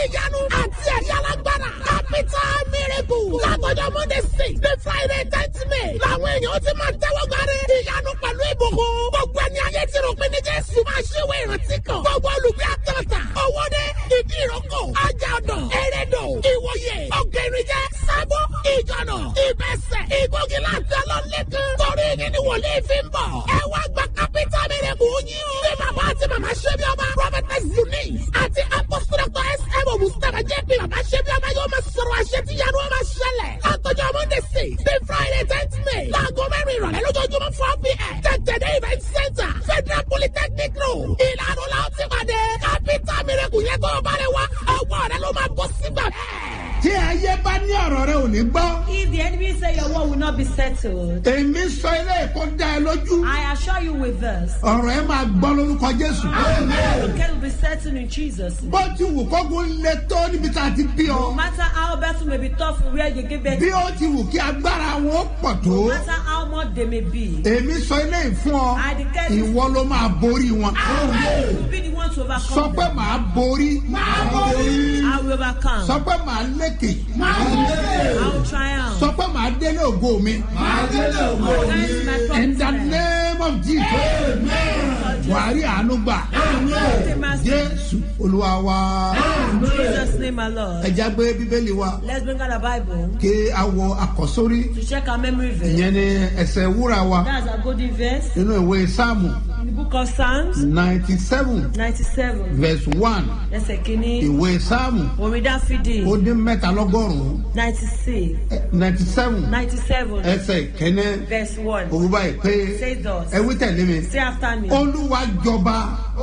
ìyanu àti ẹ̀rí alágbára. Capital Miracle. Látọjọ́ Monday 6 ní Friday 10th May. Làwọn èèyàn ti máa tẹ́wọ́ gbáre. Ìyanu pẹ̀lú ìbùkún. Gbogbo ẹni ayé ti rò pé ní Jésù máa ṣíwé ìrántí kan. Gbogbo olùgbé àtàtà. Owó dé, ìdí ìrókò, ajá ọ̀dọ̀, ẹ̀rẹ̀dọ̀, ìwòye, ọ̀gẹ̀rìnjẹ́, sábọ̀, ìjọ̀nà, ìbẹ̀sẹ̀, ìgbóginlá àti ọlọ́lẹ́kan. Torí yín ni wòlíì fi ń bọ̀. Ẹ wá gba Capital Miracle yín o. Bí bàbá àti màmá ṣe bí ọba. Prophetess Eunice àti Apostle Dr. S.M. Mustapha JP bàbá ṣe bí ọba yóò máa sọ̀rọ̀ àṣẹ tí ìyanu ọba ṣẹlẹ̀. Látọjọ́ Monday 6 ní Friday 10th May. Láago mẹ́rin ìrọ̀lẹ́ lójoojúmọ́ 4 p.m. Tẹ̀tẹ̀dé Event Center, Federal Polytechnic Road. Ìlànà làwọn ti pàdé. Capital Miracle yẹn tó bá rẹ wá. Ọwọ́ rẹ ló máa bọ́ sígbà. Tí ayé bá ní ọ̀rọ̀ rẹ ò ní gbọ́. If the enemy say your word will not be settled, Èmi sọ ilé ẹ̀kọ́ dá ẹ lójú. I assure you with this. Ọ̀rọ̀ ẹ máa gbọ́ lórúkọ Jésù. The case will be settled in Jesus' name. Bó ti wù kógun lé tó níbi tá a ti bí No ọ. matter how battle may be tough where you give birth, Bí ó ti wù kí agbára wọn pọ̀ tó. no matter how much they may be, Èmi sọ ilé ìfún ọ. I declare this. Ìwọ ló máa borí wọn. You will be the one to Sọ overcome pé them. màá borí. I will overcome. Sọ pé màá lékè. I will triumph. Sọ pé màá délé ògo mi. That is my In the promise. name of Jesus. Wàá rí àánú gbà. Jésù Olúwa wa. In Jesus' name, my Lord. Ẹ já gbé Bíbélì wa. Let's bring out the Bible Kí a wọ àkọ́sórí. to check our memory verse. Ìyẹn ni ẹsẹ̀ wúrà wa. That's a golden verse Nínú ìwé Sáàmù in the book of Psalms 97 97. verse 1. Ẹsẹ̀ kìíní. Ìwé Sáàmù Orin Dáfídì ó dín mẹ́talọ́gọ́rùn-ún. 96. 97 97. ẹsẹ̀ kẹ́nẹ́. Verse 1. Òwú báyìí pé Say thus. ẹ wí tẹ̀lé mi. Say after me. Olúwa jọba. The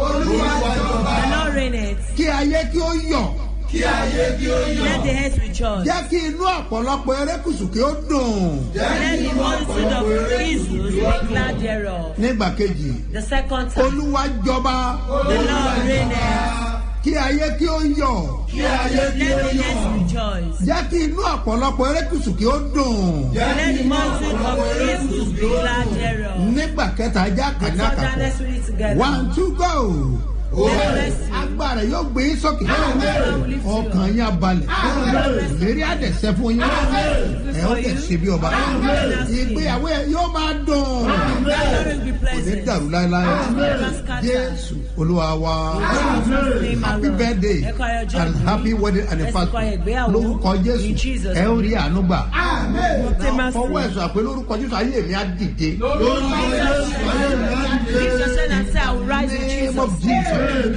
Lord reigneth. Kí ayé kí ó yọ̀. Let the heads rejoice. Jẹ́ kí inú ọ̀pọ̀lọpọ̀ erékùṣù kí ó dùn. Let the multitude of isles be glad thereof. Nígbà kejì. The second time. Olúwa jọba. The Lord reigneth. Kí ayé kí ó yọ̀. Let the heads rejoice. Jẹ́ kí inú ọ̀pọ̀lọpọ̀ erékùṣù kí ó dùn. Let the multitude of isles be glad thereof. Nígbà kẹta ajá So that kànáà let's read it together. 1, 2, go. Let's see. Agbára yóò gbé yín sókè. Ọkàn yín á balẹ̀. Ìlérí àdẹ̀sẹ̀ fún yín. Ẹ ó dẹ̀ ṣe bí ọba. Ìgbéyàwó ẹ yóò máa dùn. Glory will be Kò ní pleasant. dàrú láéláé. Jésù Olúwa wa. Happy birthday and happy wedding anniversary. Lórúkọ Jésù ẹ ó rí àánú gbà. Fọwọ́ ẹ̀sùn àpè lórúkọ Jésù ayé mi á dìde. Lift your hand and say, I will rise in Name of Jesus. Jesus.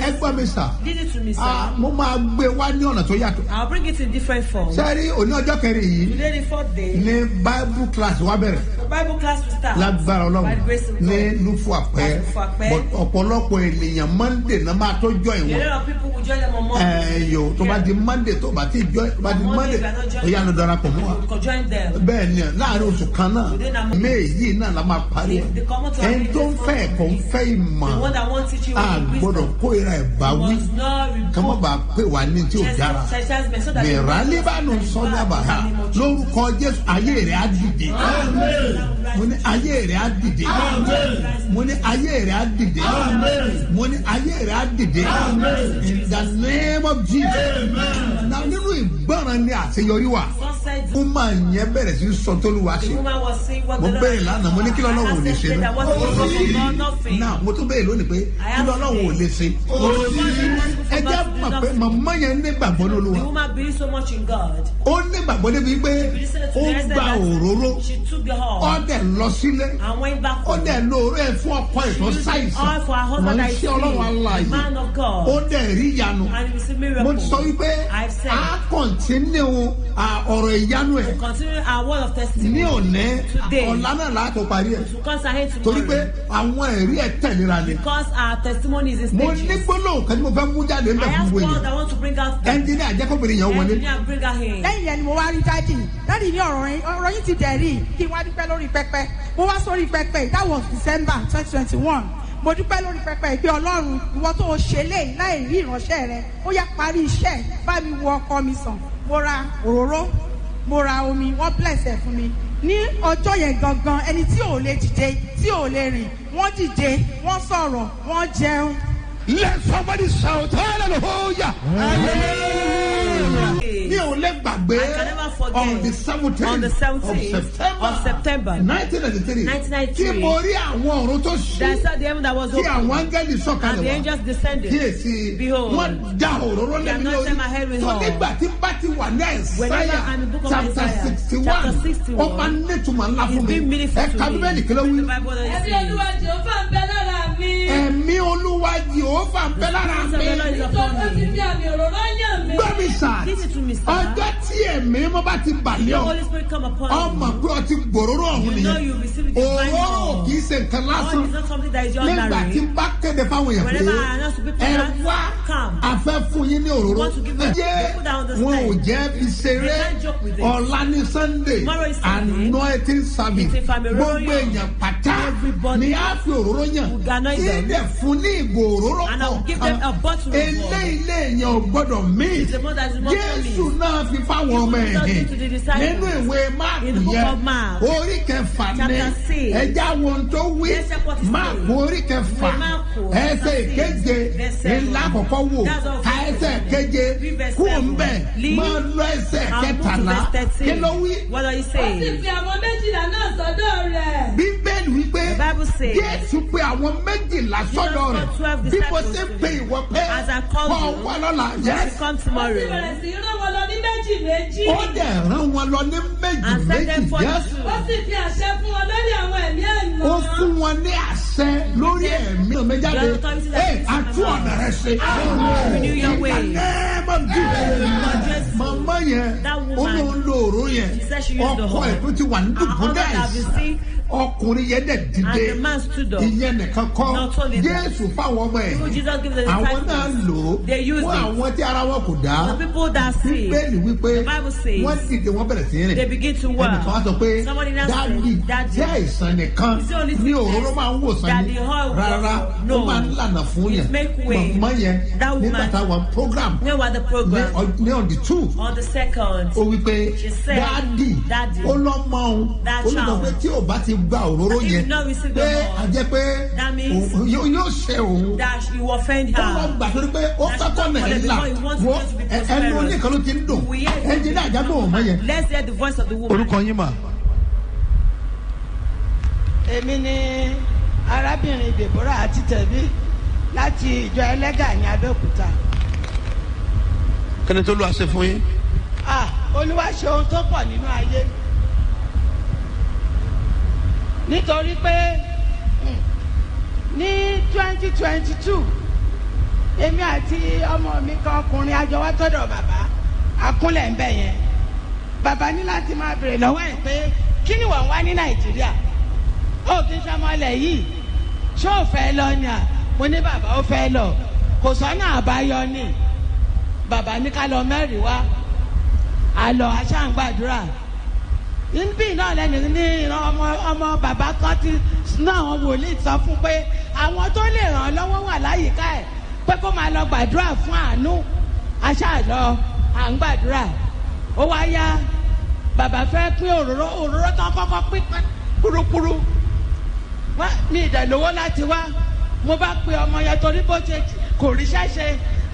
Ẹ gbọ́ mi sà. Did it to me, sir. Mo máa gbé wá ní ọ̀nà tó yàtọ̀. I'll bring it in different forms. Sẹ́rí òní ọjọ́ kẹrin yìí Today, the fourth day, ní Bible class wa bẹ̀rẹ̀. the Bible class will start. Lágbára By Ọlọ́run the grace of ní God. Lúfù Àpẹ́. Lúfù Àpẹ́. But ọ̀pọ̀lọpọ̀ ènìyàn Monday náà máa tó join A wọn. lot of people will join them on Monday. Ẹ̀yọ̀ tó bá di Monday tó bá ti join tó bá di Monday ó yá lọ darapọ̀ mọ́ wa. You can join them. Bẹ́ẹ̀ ni láàrin oṣù kan náà May yìí náà la máa parí ẹ̀. Ẹni tó ń fẹ́ ẹ̀kọ́ ń fẹ́ ìmọ̀. The one that wants teaching A with gbọ́dọ̀ wisdom kóra ẹ̀ bá wí. must not Kọ́mọ́ rebuke bá pè wá ní tí ò dára. chastisement so that they will not Mìràlíbánu sọ́dọ̀ àbàhà lórúkọ Jésù ayé rẹ̀ á dìde. Mo ní ayé rẹ̀ á dìde. Mo ní ayé rẹ̀ á dìde. Mo ní ayé rẹ̀ á dìde. In the name of Jesus. Na nínú ìgbọràn ni àṣeyọrí wà. Mo máa yẹn bẹ̀rẹ̀ sí sọ tó lù wá The ṣe. woman was saying what Mo the bẹ̀rẹ̀ lánàá mo ní kí lọ́lọ́run ò lè ṣe that what the God nothing. náà mo tún bẹ̀rẹ̀ lónìí pé kí lọ́lọ́run ò lè ṣe. Ẹ jẹ́ mọ̀ pé màmá yẹn nígbàgbọ́ The lÓlúwa. woman believed so much in God. Ó nígbàgbọ́ débi pé ó gba òróró. She took the Ó horn dẹ̀ lọ sílé. and went back Ó home. dẹ̀ lo òróró ẹ̀ fún ọkọ ẹ̀ tó All ṣàìsàn. for her husband that is Ìránṣẹ́ Ọlọ́run sick, alààyè. man of Ó God, dẹ̀ rí ìyanu. and he received Mo miracle. sọ wípé I've said, a kọ̀ntínú ọ̀rọ̀ ìyanu ẹ̀ continue our word of ní testimony òní Today. ọ̀la náà láti parí ẹ̀. because I hate Torí pé tomorrow. àwọn ẹ̀rí ẹ̀ tẹ̀léra ni. Because our testimony is in Mo ní stages. gbólóhùn kan tí mo fẹ́ mú jáde ń I bẹ̀ have fún gbogbo one èèyàn. that want to bring out the Ẹnjìnìá àjẹkọ̀bìnrin yẹn wọlé. engineer, bring her in. lẹ́yìn yẹn ni mo wá rí dájì ní ọ̀rọ̀ yín ti dẹ̀rí kí n wá dúpẹ́ lórí pẹpẹ mo wá sórí pẹpẹ that was December 2021 mo dúpẹ́ lórí pẹpẹ pé Ọlọ́run ìwọ tó o ṣe léyìí láì rí ìránṣẹ́ rẹ ó yá parí iṣẹ́ bá mi wo ọkọ mi sàn mo ra òróró mo ra omi wọ́n bless ẹ̀ fún mi ní ọjọ́ yẹn gangan ẹni tí ò lè dìde tí ò lè rìn wọ́n dìde wọ́n sọ̀rọ̀ wọ́n jẹun Let somebody shout hallelujah. Mi ò lè gbàgbé I can never forget on the 17th of September 1993 tí mo rí àwọn ọ̀run tó ṣí that saw the heaven that was tí open àwọn áńgẹ́lì and the sọ̀kalẹ̀ wá angels descended. kíyèsí Behold, wọ́n dá òróró they lẹ́nu anointed my head lórí with tó oil. nígbà tí bá ti wà ní Whenever Àìsáyà I'm in the book of chapter Isaiah, 61 chapter 61, ó máa ń nítumọ̀ ńlá it's fún mi been meaningful to ẹ̀ka me. bíbélì kí ló Read wí. the Bible that Ẹ̀mí it Olúwa says, Jèhófà ń bẹ lára mi. Ẹ̀mí Olúwa Jèhófà ń bẹ lára the mi. Lord is Nítorí upon ó ti me. fi àmì òróró yàn mí. Gbọ́ mi sà, Listen to me, sir. ọjọ́ tí ẹ̀mí mo bá ti bàlẹ́ The ọ Holy Spirit come upon ọmọ you. pé ọ ti gbòòrò ọ̀hún You know nìyẹn you receive the divine òróró oil. kì í ṣe nǹkan Oil lásán is not something that is nígbà tí ordinary. bá kéde fáwọn èèyàn pé Whenever I announce to people ẹ that wá come, afẹ́ fún yín ní òróró want to give them yé people that understand. wọn ò jẹ́ fi ṣeré They can't joke with it. ọ̀la ní Sunday Tomorrow is Sunday. anointing service It's a family gbogbo royal. èèyàn pátá Everybody ni a fi òróró yàn will anoint tí them. dẹ̀ fún ní ìgò òróró And I will give them a bottle of ilé water. ilé èèyàn ò gbọ́dọ̀ mí It's the one that is more Jésù promised. náà fi fáwọn ọmọ He will ẹ̀hìn give to the disciples. nínú ìwé Máàkù In the book yẹn of Mark, orí kẹfà ní chapter 6. ẹja wọn tó wí Let's check what it Máàkù says. orí kẹfà In Mark, ẹsẹ̀ chapter 6, ìkeje verse 7. ńlá àkọ́kọ́ wò That's all ká verse ẹsẹ̀ 7. keje Read verse kú 7. ńbẹ̀ Leave máa lọ ẹsẹ̀ and move to kẹtàlá verse 13. kí ló wí. What do you Ó sì say? fi àwọn méjìlá náà sọ́dọ̀ rẹ̀. Bíbélì wípé The Bible says, Jésù pé àwọn méjìlá sọ́dọ̀ called rẹ̀ 12 bí mo disciples ṣe to pe him. ìwọ pé As I called kọ́ you, wá lọ́la you yẹn should come Ó sì tomorrow. bẹ̀rẹ̀ sí í rán wọn lọ ní méjì méjì. ó dẹ̀ rán wọn lọ ní méjì And send them méjì for Jésù. two. Ó sì fi àṣẹ fún wọn lórí àwọn ẹ̀mí àìmọ́. Ó fún wọn ní àṣẹ lórí ẹ̀mí ọ̀mẹ́jáde àtú ọ̀nà rẹ̀ ṣe. Renew your way. Màmá yẹn That woman, ó lóun lo òró yẹn she said she used the ọkọ whole. ẹ̀ tó ti wà ní Her husband dùbúdà have been sick, ọkùnrin yẹn dẹ̀ and dìde the man stood up. ìyẹn nìkan kọ́ Not only that. Jésù fáwọn ọmọ Even ẹ̀ Jesus gave the àwọn náà disciples. lò They ó used fún it. àwọn tí ara wọn kò dá The people that see, Bíbélì wípé the Bible says, wọ́n dìde wọ́n bẹ̀rẹ̀ sí rìn they begin to work. ẹnìkan wá sọ pé Somebody now dáàdì said, Daddy, jẹ́ àìsàn nìkan it's the only ní sickness òróró máa ń wòsàn that ní the oil will rárá ó no. máa ń lànà fún It yẹn make way. màmá yẹn That woman- nígbà táwọn program you know what the program? ní on the 2 On the second, ó wí pé She said, dáàdì Daddy, ó lọ́mọ òun that ó ní sọ child, pé tí ò bá ti gba òróró if you yẹn not receive the pé oil, a jẹ́ pé that means yóò ṣe òun that you offend ó lọ her. gbà torí pé ó That she fẹ́ kọ́ don't nà want ẹ̀ it là because he wants wọ́n her to be ẹnu prosperous. oníkan ló ti ń dùn We hear ẹ jẹ́ ní àjágbó òun mọ́ yẹn. Let's hear the voice of the woman. orúkọ yín mà. Èmi ni arábìnrin Deborah Àtìtẹ̀bí láti ìjọ ẹlẹ́gà ní Abẹ́òkúta. kẹ́ni tó lọ àṣẹ fún yín. Olúwa ṣe ohun tó pọ̀ nínú ayé. Nítorí pé ní 2022 èmi àti ọmọ mi kan ọkùnrin àjọ wá tọ́dọ̀ bàbá akúnlẹ̀ ń bẹ̀ yẹn. Bàbá ní láti máa bèrè lọ́wọ́ ẹ̀ pé kí ni wọ́n wá ní Nàìjíríà? Ó kì í ṣọmọlẹ̀ yìí ṣé ò fẹ́ lọ ni à? Mo ní bàbá ó fẹ́ lọ kò sọ́nà àbáyọ ni. Bàbá ní ká lọ mẹ́rin wá àlọ́ aṣáǹgbàdúrà níbí náà lẹ́nu ní ìran ọmọ bàbá kan ti náà wọn wòlíì sọ fún pé àwọn tó lè ràn án lọ́wọ́ wà láyìíká ẹ̀ pé kó máa lọ gbàdúrà fún àánú aṣáàlọ́ à ń gbàdúrà ó wá yá bàbá fẹ́ pín òróró tán kọ́kọ́ pín kúrúkúrú ní ìdẹ̀lówó láti wá mo bá pe ọmọ yẹn torí bó ṣe kò ríṣẹ́ ṣe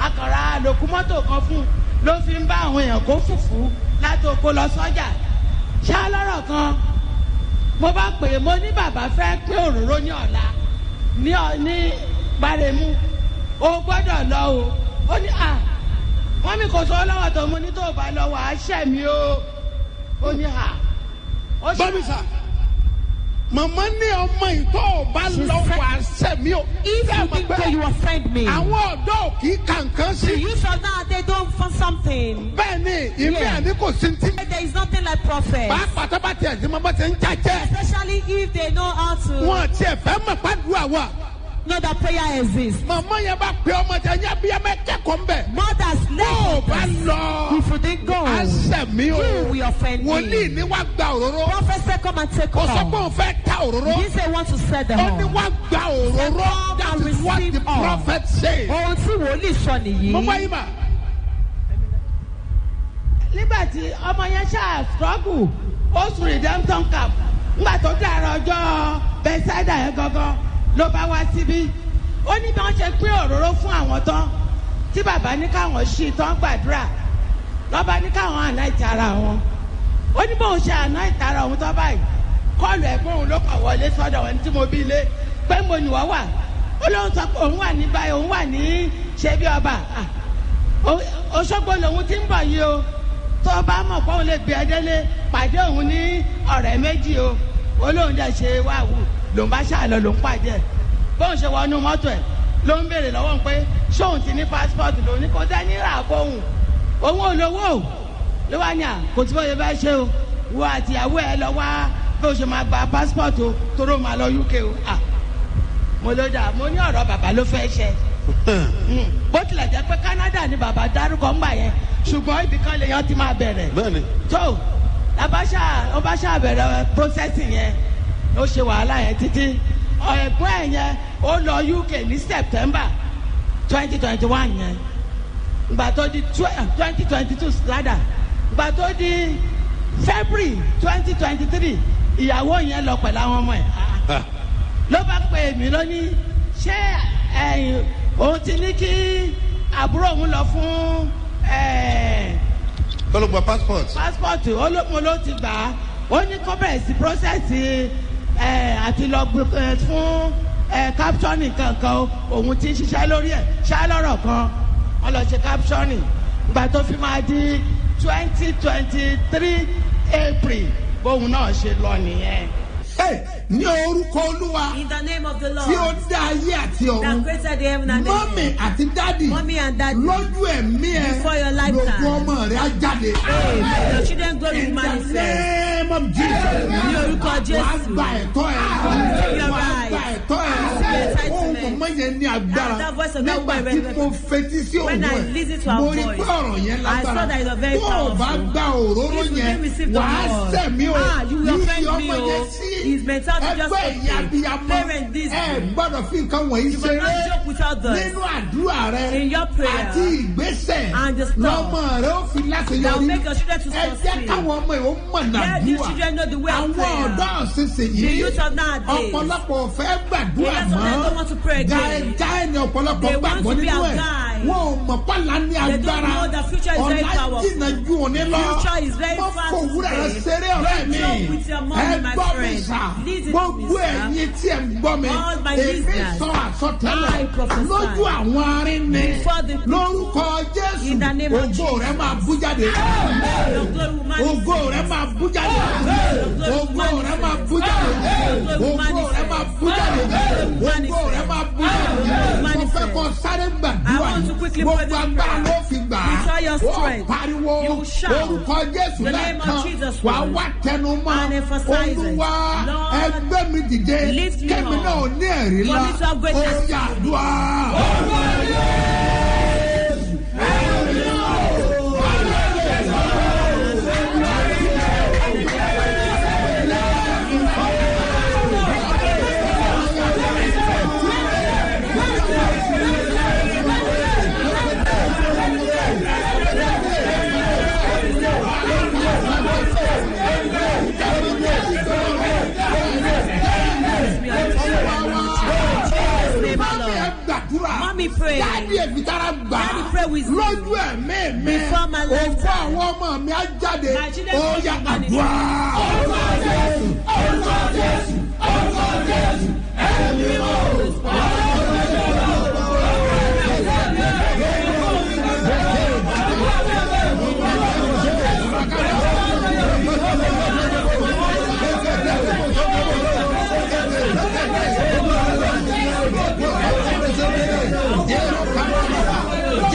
akọ̀rọ̀ àlòkù mọ́tò kan fún un ló fi ń bá àwọn èèyàn kó fùfú láti oko lọ sọ́jà ṣá lọ́rọ̀ kan mo bá pè é mo ní bàbá fẹ́ pín òróró ní ọ̀la ní Gbáremú o gbọ́dọ̀ lọ o ó ní wọ́n mi kò sọ lọ́wọ́ tó mo ní tó bá lọ wà á ṣẹ̀ mí o ó ní ó ṣe. bábí sà màmá ní ọmọ ìtọ́ ọba lọ wà á ṣẹ̀ mí o. If you think that you offend me, àwọn ọ̀dọ́ kì í kàǹkan sí. the youth of now they don't for something. bẹ́ẹ̀ni ìmí àní kò sí ti. There is nothing like prophet. pàápàá tó bá tiẹ̀ sí mọ́ ti ń jàjẹ́. Especially if they know how to wọn tiẹ̀ fẹ́ mọ̀ pàdúrà wa. know that prayer exists. màmá yẹn bá pe ọmọ tẹ ẹ̀yà bí ẹ bẹ kẹ́kọ̀ọ́ ń bẹ̀. Mothers, bó o bá lọ if you didn't go, á ṣẹ̀ mí o. you will offend me. wòlíì ní wàá gba òróró. Prophet said, come and take kò sọ pé all. òun fẹ́ ta òróró. He said, want to set the ó ní home. wàá gba òróró. that is what the prophet says. Ohun tí wòlíì sọ nìyí. mo bá yín mà. nígbà tí ọmọ yẹn ṣáà struggle ó sùn redemption camp nígbà tó dára ọjọ́ bẹ́sẹ̀dà yẹn gangan ló bá wá síbí ó ní bí wọ́n ṣe pín òróró fún àwọn tán tí bàbá ní káwọn ṣí tán gbàdúrà lọ́ba ní káwọn àná ìtara wọn ó ní bóun ṣe àná ìtara òun tán báyìí kọ́ọ̀lù ẹ̀gbọ́n òun ló kàn wọlé sọ́dọ̀ wọn tí mo bí ilé pé mo ní wọ́n wà ó lóun sọ pé òun wà ní báyìí òun wà ní ṣe bí ọba Òṣogbo lòun ti ń bọ̀ yìí o tó bá mọ̀ pé òun lè gbé ẹ délé pàdé òun ní ọ̀rẹ́ méjì o olóhùn dẹ̀ ṣe wá wù lòun bá ṣàlọ́ lòun pàdé ẹ̀ bóun ṣe wọnú mọ́tò ẹ̀ ló ń béèrè lọ́wọ́ pé ṣóun ti ní pásítọ̀tù lòun ní kó dání rà fóun òun ò lówó ló wá ní kò tí bóyá bá ṣe o wo àtìyàwó ẹ lọ wá bí o ṣe máa gba pásítọ̀tù toró máa lọ UK o mo ló dà mo ní ọ̀rọ̀ bàbá ló fẹ́ ṣe bó tilẹ̀ jẹ́ pé Canada ni bàbá dárúkọ ńgbà yẹn ṣùgbọ́n ibì kan lèèyàn ti máa bẹ̀rẹ̀ tó ó bá ṣáà bẹ̀rẹ̀ processing yẹn ó ṣe wàhálà yẹn títí ẹ̀gbọ́n ẹ̀ yẹn ó lọ UK ní September 2021 yẹn ìgbà tó di 2022 rádà ìgbà tó di February 2023 ìyàwó yẹn lọ pẹ̀lú àwọn ọmọ ẹ̀ ló bá pè mí lónìí ṣé òun ti ní kí àbúrò òun lọ fún kọlọgbà passport olókun ló ti gbà á ó ní kó bẹ̀rẹ̀ sí process àti lọ fún captioning kankan òun ti ń ṣiṣẹ́ lórí ẹ̀ ṣálọ́rọ̀ kan wọ́n lọ ṣe captioning ìgbà tó fi máa di 2023 April bóun náà ṣe lọ nìyẹn. ní orúkọ Olúwa In the name of the Lord tí ó dá ayé àti ọ̀run that created the heaven and mọ́mì earth. àti dádì Mommy and daddy, lójú ẹ̀mí ẹ̀ before your lifetime. lógún ọmọ rẹ̀ á jáde. Amen. Your children glory will manifest. name of Jesus. Ní orúkọ Jésù. wàá gba ẹ̀tọ́ ẹ̀. Your wàá right. gba ẹ̀tọ́ ẹ̀. Your entitlement. ohun ọmọ yẹn ní agbára. And that voice of God nígbà will tí resonate. mo fetí sí òun When I ẹ̀ listen to our mo rí voice, pé ọ̀rọ̀ yẹn I saw lágbára. that it's very tó o bá powerful. gba òróró If you yẹn didn't receive the wàá Lord, sẹ̀mí o. you will offend Yí me ọmọ yẹn o. sí His mentality just ẹgbẹ́ ìyá abiyamọ parent this gbọ́dọ̀ fi nǹkan wọ̀nyí You must not ṣeré joke with others. nínú àdúrà rẹ In your prayer àti ìgbésẹ̀ and the stuff lọ́mọ rẹ ó fi láti that will yọrí make your children to ẹ jẹ́ succeed. káwọn ọmọ yìí ó mọ̀ Let these nàdúrà children know the way of àwọn prayer. ọ̀dọ́ ọ̀sẹ̀sẹ̀ The yìí youth of nowadays, ọ̀pọ̀lọpọ̀ fẹ́ gbàdúrà Yes, some mọ́ don't want to pray again. gáì ni ọ̀pọ̀lọpọ̀ They want gbàgbọ́ to be nínú a ẹ̀ guy. wọn ò mọ̀ pàlà ní They don't agbára know the future is very ọ̀la powerful. jìnnà ju òní lọ Future is very wọ́n fast fòwúrẹ̀ rẹ today. ṣeré ọ̀rẹ́ mi Don't joke with your money, ẹ my gbọ́ mi friend. sà Listen to me, gbogbo sir. ẹ̀yin tí ẹ ń gbọ́ mi All my èmi listeners, sọ àsọtẹ́lẹ̀ I prophesy. lójú àwọn arínní Before the people, lórúkọ Jésù in the name of ògo rẹ máa bú jáde your glory will ògo manifest. rẹ máa bú jáde ògo rẹ máa bú jáde ògo rẹ máa bú jáde ògo rẹ máa bú jáde mo fẹ́ kọ́ sáré I gbàdúrà want to quickly gbogbo pray this agbára prayer. ló fi gbà á With all your ó strength, pariwo you will shout orúkọ Jésù the name of lẹ́ẹ̀kan Jesus wà á once wá tẹnu mọ́ and emphasize it. Olúwa Lord, ẹgbẹ́ mi dìde lift me kẹ́mi up. náà ní ẹ̀rí For la me to have great ó testimony. yá àdúrà. Mommy pray. Daddy Evitara gbà. Daddy pray with me. Lójú ẹ̀mí mi. Before my Ògo lifetime. àwọn ọmọ mi á jáde. My children Ó will yá be manifest. àdúrà. Orúkọ Jésù. Orúkọ Jésù. Orúkọ Jésù. Ẹ̀mí mọ́.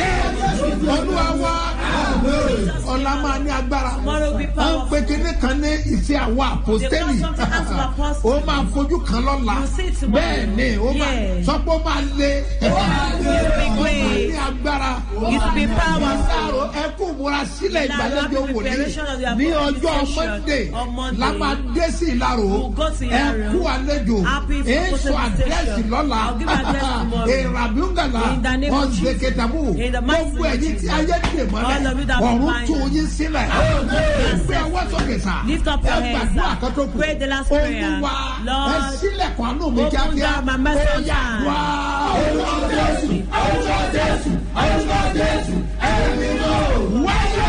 Olúwa wa ọ̀la máa ní agbára. Tomorrow will be Wọ́n powerful. pe kíní kan ní ìṣe àwọn àpòstélì. They call something as an apostle. Ó máa fojú kan lọ́la. You see tomorrow. Bẹ́ẹ̀ ni ó máa Yes. sọ pé ó máa lé. Ó máa be great. ní agbára. It will be powerful. Ìsàrò ẹkún mu múra sílẹ̀ ìgbàlejò wòlíì ní ọjọ́ Monday la máa dé sí Ìlaró ẹ kú àlejò èso àdírẹ́sì lọ́la èràbíúgàlà ọ̀sẹ̀kẹ̀tàbù gbogbo ẹ̀yìn tí ayé dè mọ́lẹ̀ ọ̀run tó yín sílẹ̀ gbé ọwọ́ sókè sá ẹ gbàdúrà kótókù Olúwa ẹ sílẹ̀kùn àánú mi kíákíá ó yá wá. Orúkọ Jésù, orúkọ Jésù, orúkọ Jésù, ẹ̀mí mọ́ wáyé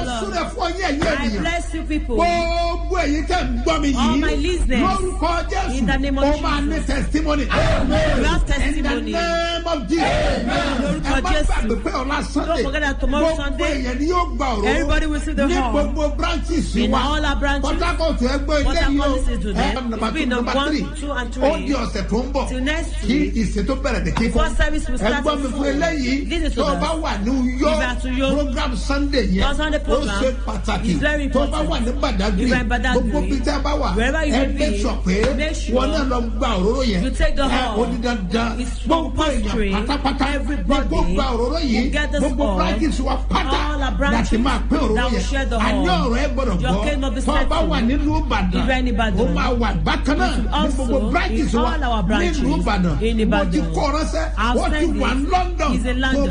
I bless you people. Gbogbo èyí tẹ́ ń gbọ́ mi yìí. All my listeners. Lórúkọ Jésù. In the name of Jesus. O máa ní testimony. Amen. You have testimony. In the name of Jesus. Lórúkọ Ẹ má Jésù. gbàgbé pé ọ̀la Sunday. Don't forget that tomorrow Sunday. Gbogbo èyàn ni yóò gba òróró. Everybody will see the Ní horn. gbogbo branches wa. In all our branches. Port Harcourt ẹgbẹ́ ilé yìí o. Port Harcourt is today. It's been Number 1, 3. 2 and 3. Ó di ọ̀sẹ̀ tó ń bọ̀. Till next Kí week. ìṣètò bẹ̀rẹ̀ ní kíkọ́. First service will start Ẹgbọ́n mi in fún full. eléyìí. This is Tó o to bá us. wà ní If you are to Uyo, program Sunday yẹn. Our Sunday Ó program ṣe pàtàkì. is very Tó o bá important. wà ní Badagry. If you are in Badagry, Gbogbo bí tẹ́ bá wà. wherever you may be, Make sure pé make sure wọ́n náà lọ gba òróró yẹn. you take the horn. Ó di dandan. It's Gbogbo compulsory. èèyàn pátápátá. Everybody Gbogbo gba òróró yìí. will get this Gbogbo horn. branches wa pátá. All our branches Láti máa pín òróró that will yẹn. share the horn. Àní ọ̀rọ̀ ẹ gbọ́dọ̀ Your case must be gbọ́. Tó o bá settled. wà nílùú Ìbàdàn. If you're in Ìbàdàn. Ó máa wà bákan náà. You should Ní also gbogbo branches in wa. all our branches Nílùú Ìbàdàn. in Mo Ìbàdàn. ti kọ́ ránṣẹ́. I've Wọ́n ti sent wà ní it. London. He's in London.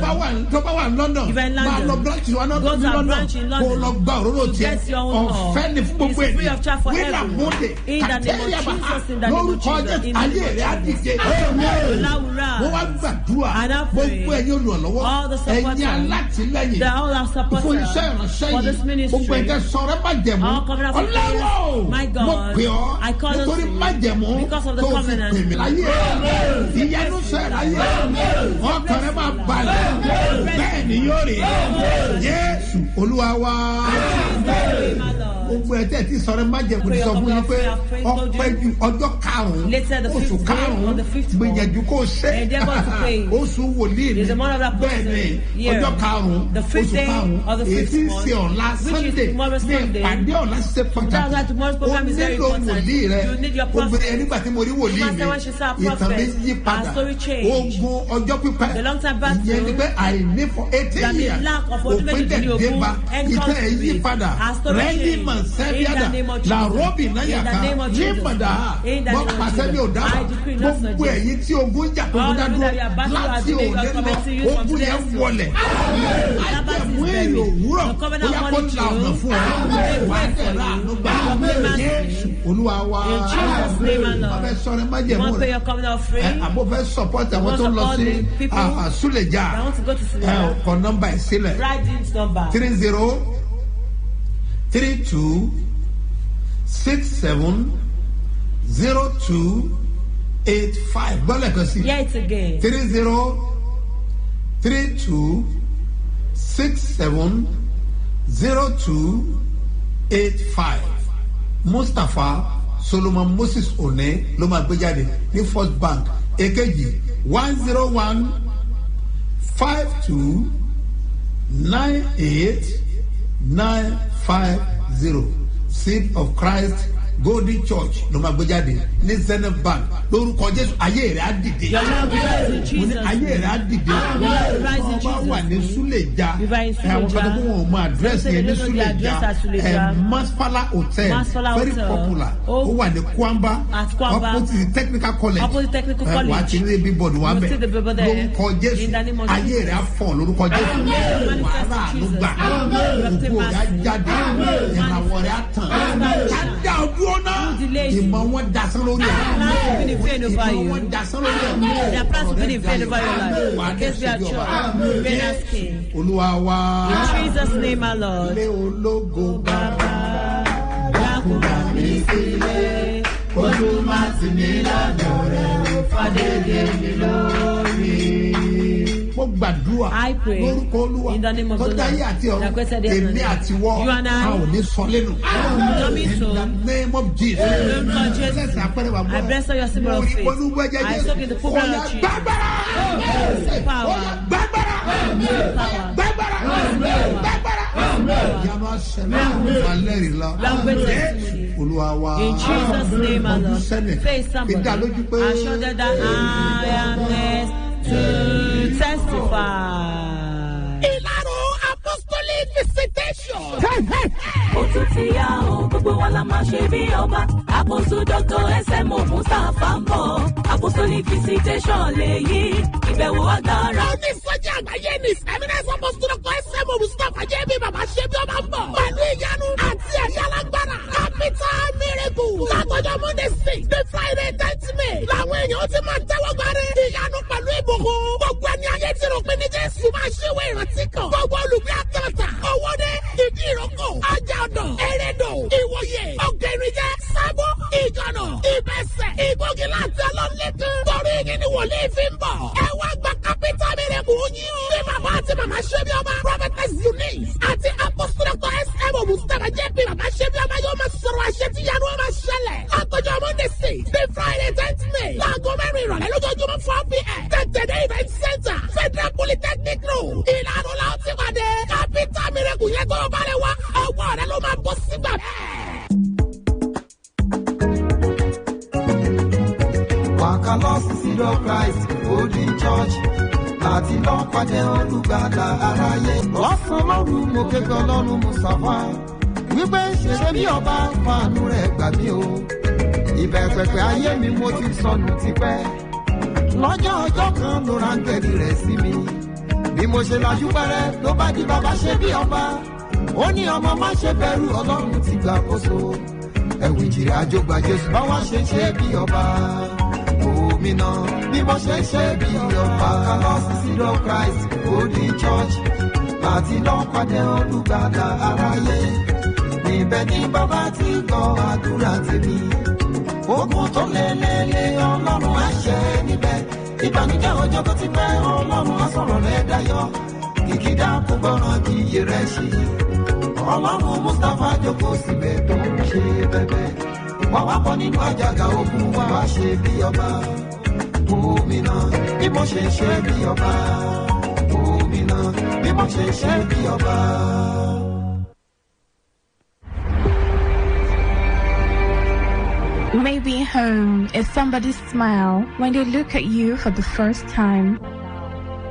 Tó bá wà ní London. If you're in Máa London, lọ branches wa náà go to ní our London. branch in London. Kó lọ gba òróró To tiẹ̀. get your own horn. Ọ̀fẹ́ ni fún gbogbo It's free of charge for Wíńdà everyone. Mọ́ndé. In the name of Jesus, in the name of Lórúkọ Jesus, Jésù, in the ayé name of rẹ̀ á Jesus. dìde. Láwùrá. Wọ́n wá gbàdúrà. And I pray. Gbogbo ẹ̀yin olùrànlọ́wọ́. All the supporters. Ẹ̀yin alátìlẹ́yìn. They are all our supporters Fún iṣẹ́ ìránṣẹ́ for yìí. this ministry. Gbogbo ẹ̀jẹ̀ sọ̀rọ̀ májẹ̀mú. All covenant of Ọlọ́run. My God, Mo pè ọ́. I call on Nítorí you májẹ̀mú. because of the Tó fi covenant. pè mí láyé. Ìyanu sẹ́ láyé. Ọkàn rẹ̀ máa balẹ̀. Bẹ́ẹ̀ ni yóò rí. Jésù Olúwa wa. Gbogbo ẹ̀jẹ̀ tí sọ̀rọ̀ májẹ̀mú ti sọ fún yín pé ọpẹ́ ju ọjọ́ karùn-ún oṣù karùn-ún gbìyànjú kó ṣe oṣù wòlíì ni bẹ́ẹ̀ ni ọjọ́ karùn-ún oṣù karùn-ún èyí tí ń ṣe ọ̀la Sunday ní ìpàdé ọ̀la ṣe pàtàkì ó nílò wòlíì rẹ obìnrin ẹni gbà tí mo rí wòlíì mi ìtàn mi yí padà ogun ọjọ́ pípẹ́ ìyẹn ni pé àìní for 80 years òpin dẹ̀ bá ìtàn ẹ̀ yí padà rẹ́ndí mọ̀ sẹ́bíàdà làrọ́bì náà yàtá ní ìpàdà wọ́n pàṣẹ mi ò dábàá gbogbo ẹ̀yìn tí ogun jà tó ń dádúró láti òde lọ ogun yẹn wọlẹ̀ àjẹmú èrò òwúrọ̀ bóyá kó la ọ̀nà fún ọ wà á tẹ̀lé àánú gbà Jésù Olúwa wa wọ́n fẹ́ sọ̀rọ̀ májẹ̀mú rẹ̀ àbò fẹ́ support àwọn tó ń lọ sí Suleja kọ nọ́mbà ẹ̀ sílẹ̀ 3032 67 0285. Bọ́lá kan sí. Yet again. 3032 67 0285. Mustapha Solomon Moses One ló máa gbé jáde ní First Bank. Èkejì 101 52 98 950. Seed of Christ Golden Church ló máa gbé jáde ní Zenith Bank lórúkọ Jésù ayé rẹ̀ á dìde. Mo ní ayé rẹ̀ á dìde. Wọ́n bá wà ní Suleja àwọn kan tó kún wọn mọ àdírẹ́sì yẹn ní Suleja Masfala Hotel very popular ó wà ní Kwamba opposite Technical College wà á ti rí bíbọ̀dù wà bẹ̀ lórúkọ Jésù ayé rẹ̀ á fọ̀ lórúkọ Jésù wàhálà ló gbà òkú rẹ̀ á jáde ìràwọ̀ rẹ̀ á tàn á dá ọdún ọ̀nà ìmọ̀ wọn dasán lórí ẹ̀ ìmọ̀ wọn dasán lórí ẹ̀ wà á dẹ̀ sójú ọba Olúwa wa ilé ológo bàbá lákùnbà mi sílẹ̀ ojú má ti ní lọ́dọ̀ rẹ̀ fàdédé mi lórí. mo gbàdúrà I pray lórúkọ Olúwa in the name of tó the dáyé àti Lord that ọ̀run created the heaven èmi and àti earth. wọ́ You and a ò ní sọ lẹ́nu. In the name of Jesus. Bless àpẹẹrẹ wa I bless all your symbol of faith. olúwẹ̀jẹ̀ I soak in the full blood of Jesus. gbàgbára Power. gbàgbára gbàgbára gbàgbára yanu asẹlẹ malẹri la Olúwa wa in Jesus' name, my Lord. sẹlẹ Face somebody. ìdálójú pé Assure them that I am blessed to testify. Ìlànà apostolic visitation. Ó tún ti yá o, gbogbo wa la máa ṣe bí ọba. Apostle Dr. S.M. Mustapha ń bọ̀. Apostolic visitation lèyí, ìbẹ̀wò agbára. Onísọjí àgbáyé ní Eminence Apostle Dr. S.M. Mustapha jẹ́ bí bàbá ṣe bí ọba ń bọ̀. Pẹ̀lú ìyanu àti ẹ̀rí alágbára. Capital miracle. Látọjọ́ Monday 6 the Friday 10th May. Làwọn èèyàn ti máa tẹ́wọ́ gbáre. Ìyanu pẹ̀lú ìbùkún. Gbogbo ẹni ayé ti rò pé ní Jésù máa ṣíwé ìrántí kan. Gbogbo olùgbé àtàtà. Owó dé. Ìdí ìrókò. Ajá ọ̀dọ̀. Ẹrẹ́dọ̀. Ìwòye. Ọ̀gẹ̀rìnjẹ́. Sábọ̀. Ìjọ̀nà. Ìbẹ̀sẹ̀. Ìgbógi láti ọlọ́lẹ́kan. Torí yìí ni wòlíì fi ń bọ̀. Ẹ wá gba capital miracle yín o. Bí bàbá àti màmá ṣe bí ọba. Prophetess Eunice àti Apostle Dr. S.M. Mustapha jẹ́ bí bàbá ṣe bí ọba yóò máa sọ̀rọ̀ àṣẹ tí yanu ọba ṣẹlẹ̀. Látọjọ́ Monday 6 the Friday 10th May. Láago mẹ́rin ìrọ̀lẹ́ lójoojúmọ́ 4 p.m. Tẹ̀tẹ̀dé event center Federal Polytechnic Road. Ìlànà la ó ti pàdé. Capital miracle yẹn tó o bá lè wá. Ọwọ́ rẹ ló máa bọ́ sígbà bẹ́ẹ̀. Wàkà lọ sí Sídọ̀ Christ Holding Church láti lọ pàdé olùgbàlà aráyé. Lọ́sàn-án lóru mo képe Ọlọ́run Mustapha wípé ṣeré bí ọba fàánú rẹ̀ gbà mí o. Ìbẹ̀pẹ̀pẹ̀ ayé mi mo ti sọnù tipẹ́. Lọ́jọ́ ọjọ́ kan ló rángẹ́lì rẹ̀ sí mi. Bí mo ṣe lajú pẹ́rẹ́ ló bá di bàbá ṣe bí ọba. Ó ní ọmọ má ṣe bẹ̀rù Ọlọ́run ti gbà kóso. Ẹ̀wù ìjìrì àjò gba Jésù báwa ṣe bí ọba. Gómìnà bí mo ṣe bí ọba. Ká lọ sí Sídọ̀ Christ Holding Church láti lọ pàdé olùgbàlà aráyé. Níbẹ̀ ni bàbá ti gbọ́ àdúrà tèmi. Ogun tó lélẹ́lẹ́ Ọlọ́run á ṣe níbẹ̀. Ìbànújẹ́ ọjọ́ tó ti pẹ́ Ọlọ́run á sọ̀rọ̀ rẹ̀ dayọ̀. Kìkìdá kò gbọ́ràn kí iye rẹ̀ ṣe. Ọlọ́run Mustapha jókòó síbẹ̀ tó ń ṣe bẹ́bẹ́. Wọ́n wá bọ́ nínú àjàgà ogun wá wá ṣe bí ọba. Gómìnà bí mo ṣe bí ọba. Gómìnà bí mo ṣe bí ọba. Maybe home is somebody's smile when they look at you for the first time.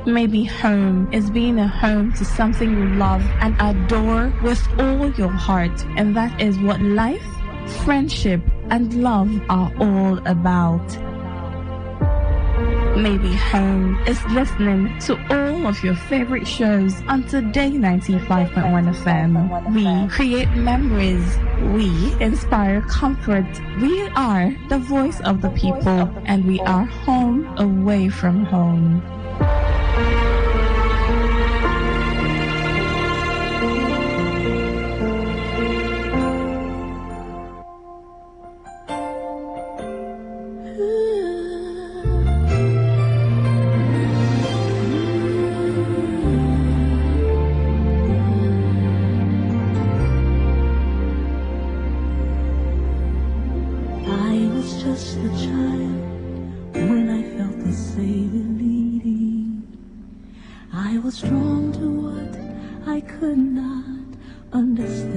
Maybe home is being a home to something you love and adore with all your heart. And that is what life, friendship, and love are all about. Maybe home is listening to all of your favorite shows on Today95.1 FM. We create memories. We inspire comfort. We are the voice of the people, and we are home away from home. Just a child when I felt the Savior leading. I was drawn to what I could not understand.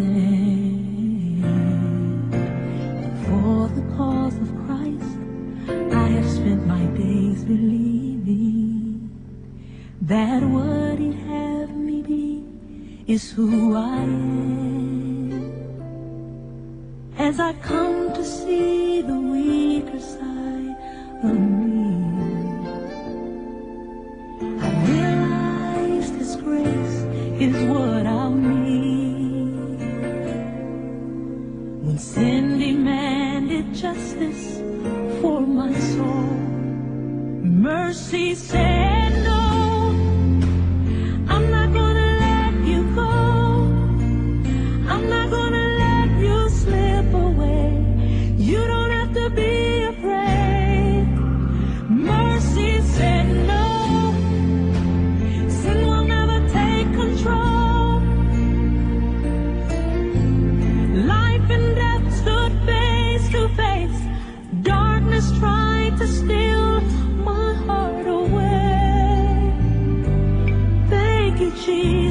And for the cause of Christ, I have spent my days believing that what He'd have me be is who I am. As I come to see the weaker side of me, I realize His grace is what I'll need. When sin demanded justice for my soul, mercy said no. I'm not gonna let you go. I'm not gonna let you slip away. You don't have to be afraid. Mercy said no.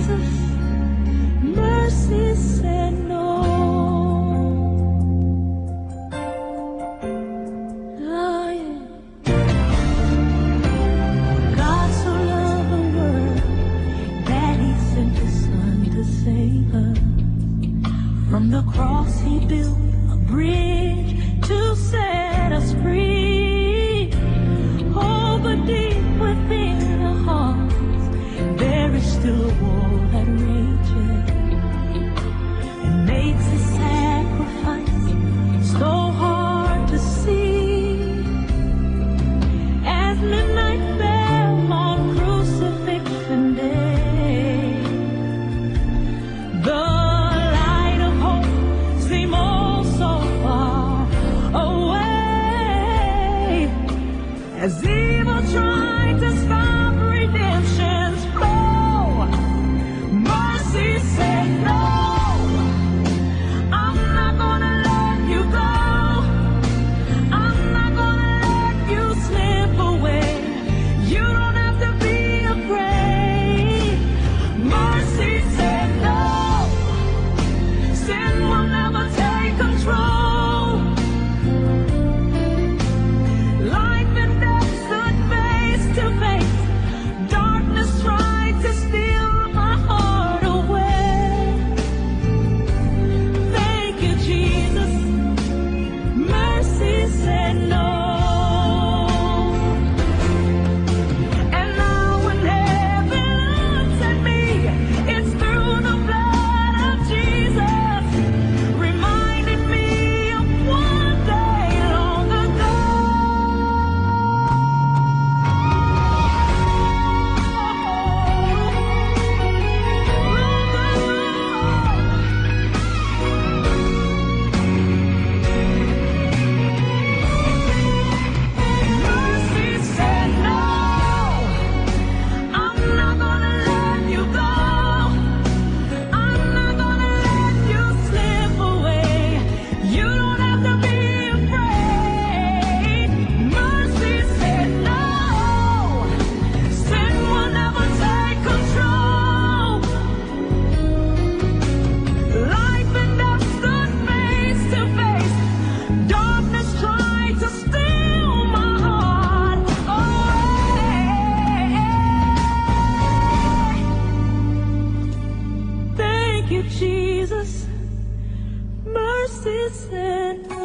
Jesus, mercy said no. Oh, yeah. God so loved the world that he sent his son to save us. From the cross he built a bridge to set us free. Oh, but deep within our hearts there is still a war that rages and makes a sacrifice so hard to see. As midnight fell on crucifixion day, the light of hope seemed oh so far away. As evil tried to stop redemption's flow, mercy said no. I'm not gonna let you go. I'm not gonna let you slip away. You don't have to be afraid. Mercy said no. Sin will never take control. Life and death stood face to face. Darkness tried to steal my heart away. Thank you, Jesus. Mercy said no. And now when heaven looks at me, it's through the blood of Jesus, reminding me of one day long ago. Mercy said no. I'm not gonna let you go. I'm not gonna let you slip away. You don't have to be afraid. Mercy said no. Sin will never take control. Life and death stood face to face. Darkness tried to steal my heart away. Thank you, Jesus. Mercy said no.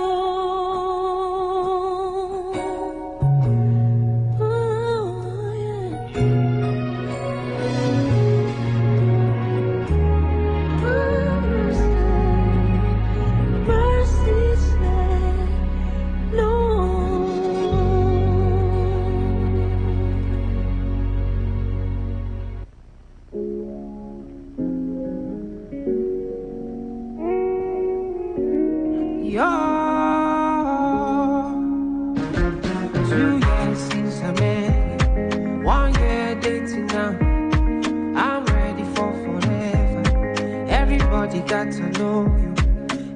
Oh, yeah. Mercy said no. Yo, 2 years since I met you, 1 year dating now. I'm ready for forever. Everybody got to know you.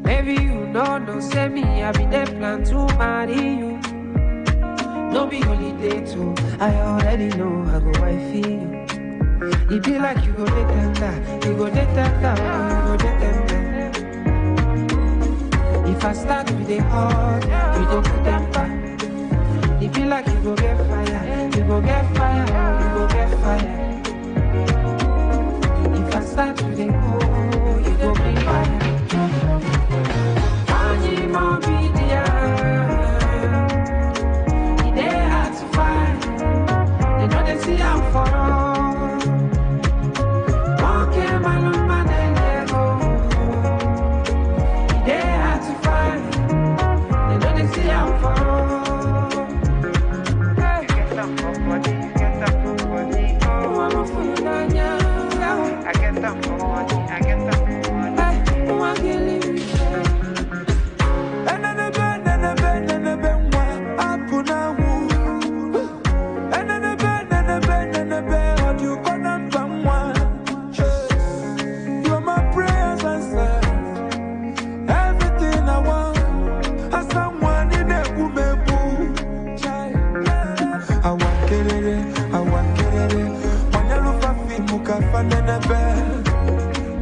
Maybe you don't know, say me, I be there plan to marry you. No be holiday too, I already know I go wifey you. It be like you go date tender, you go date tender, you go date tender. If I start with the hot, you go put them back. It be like you go get fire, you go get fire, you go get fire. If I start with the cold, you go be fire. Angie Mommy, it ain't hard to find. They know they see I'm for all. Walking my long man and they go. It ain't hard to find. They know they see I'm for all. Hey. Get some for body, get some for body. Oh, I'm a fool now. I get some for body, I get some for body. Hey, oh, I'm killing me. And then the bed,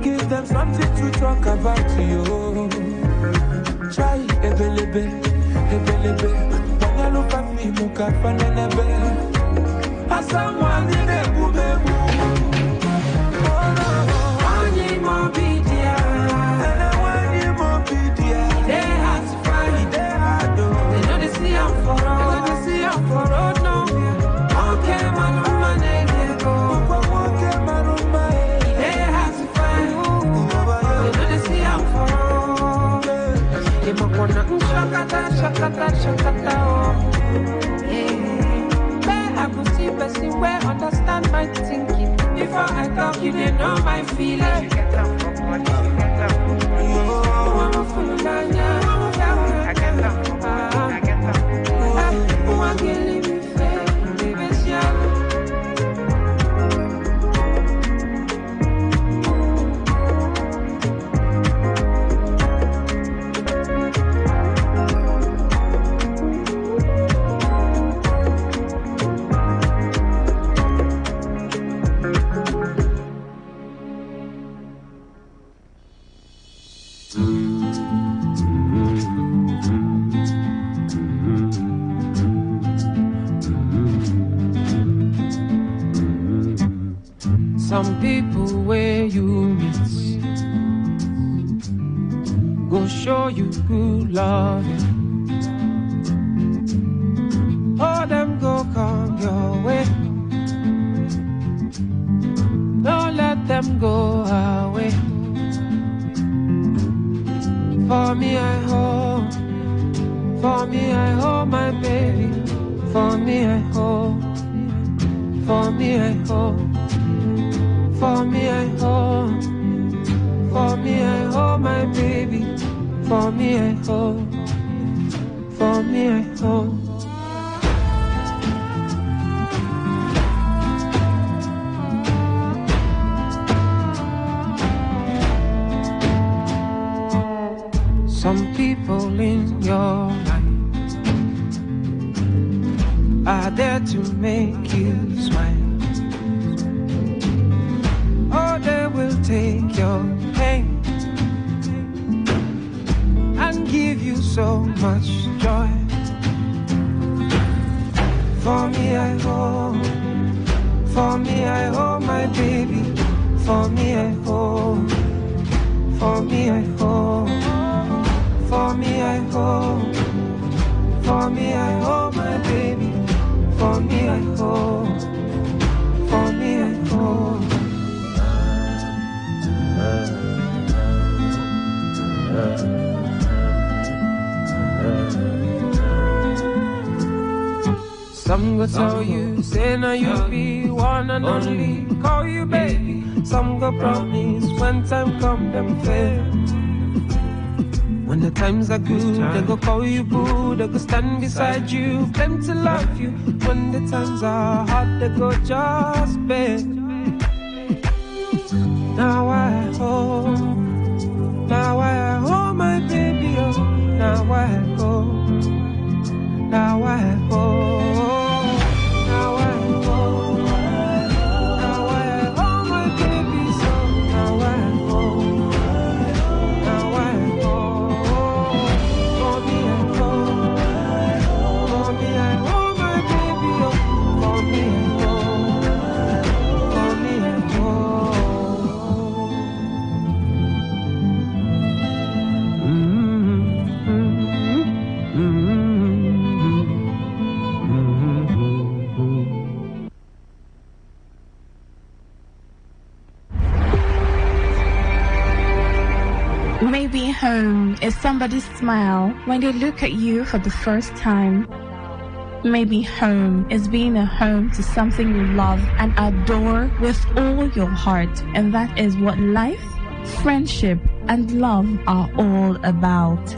Give them something to talk about you. Try ebelebe. Wanya lupa fi muka fanenebe. Asamwani nebubebu. Wani mobidia. Wani mobidia. They have to find, they have to. They know they see I'm for all. They know they see I'm for all now. Okay, man, they go. Okay, man, they have to find. They know they see I'm for all. They might wanna shakata, oh. Yeah. I could see person where understand my thinking. Before I talk, you didn't know my feeling. You get down for money, you get down for money. I'm a fool, I get down for money, I get down for money. Who I can leave me fair, baby, some people where you meet go show you good love. All them go come your way. Don't let them go away. For me I hold, my baby. For me I hold, for me I hold. For me I hold, my baby. For me I hold, for me I hold. Some people in your life are there to make you smile. They will take your pain and give you so much joy. For me I hold, my baby. For me I hold, for me I hold, for me I hold, for me I hold, my baby. For me I hold, for me I hold. Some go tell you, say now you be one and only, call you baby. Some go promise, when time come them fail. When the times are good, they go call you boo, they go stand beside you, claim to love you. When the times are hard, they go just beg. Now I hold my baby, oh. Now I hold, now I hold, now I hold, now I hold my baby, so now I hold, now I hold. For me I hold, for me I hold my baby, oh. For me I hold, for me I hold. Maybe home is somebody's smile when they look at you for the first time. Maybe home is being a home to something you love and adore with all your heart. And that is what life, friendship, and love are all about.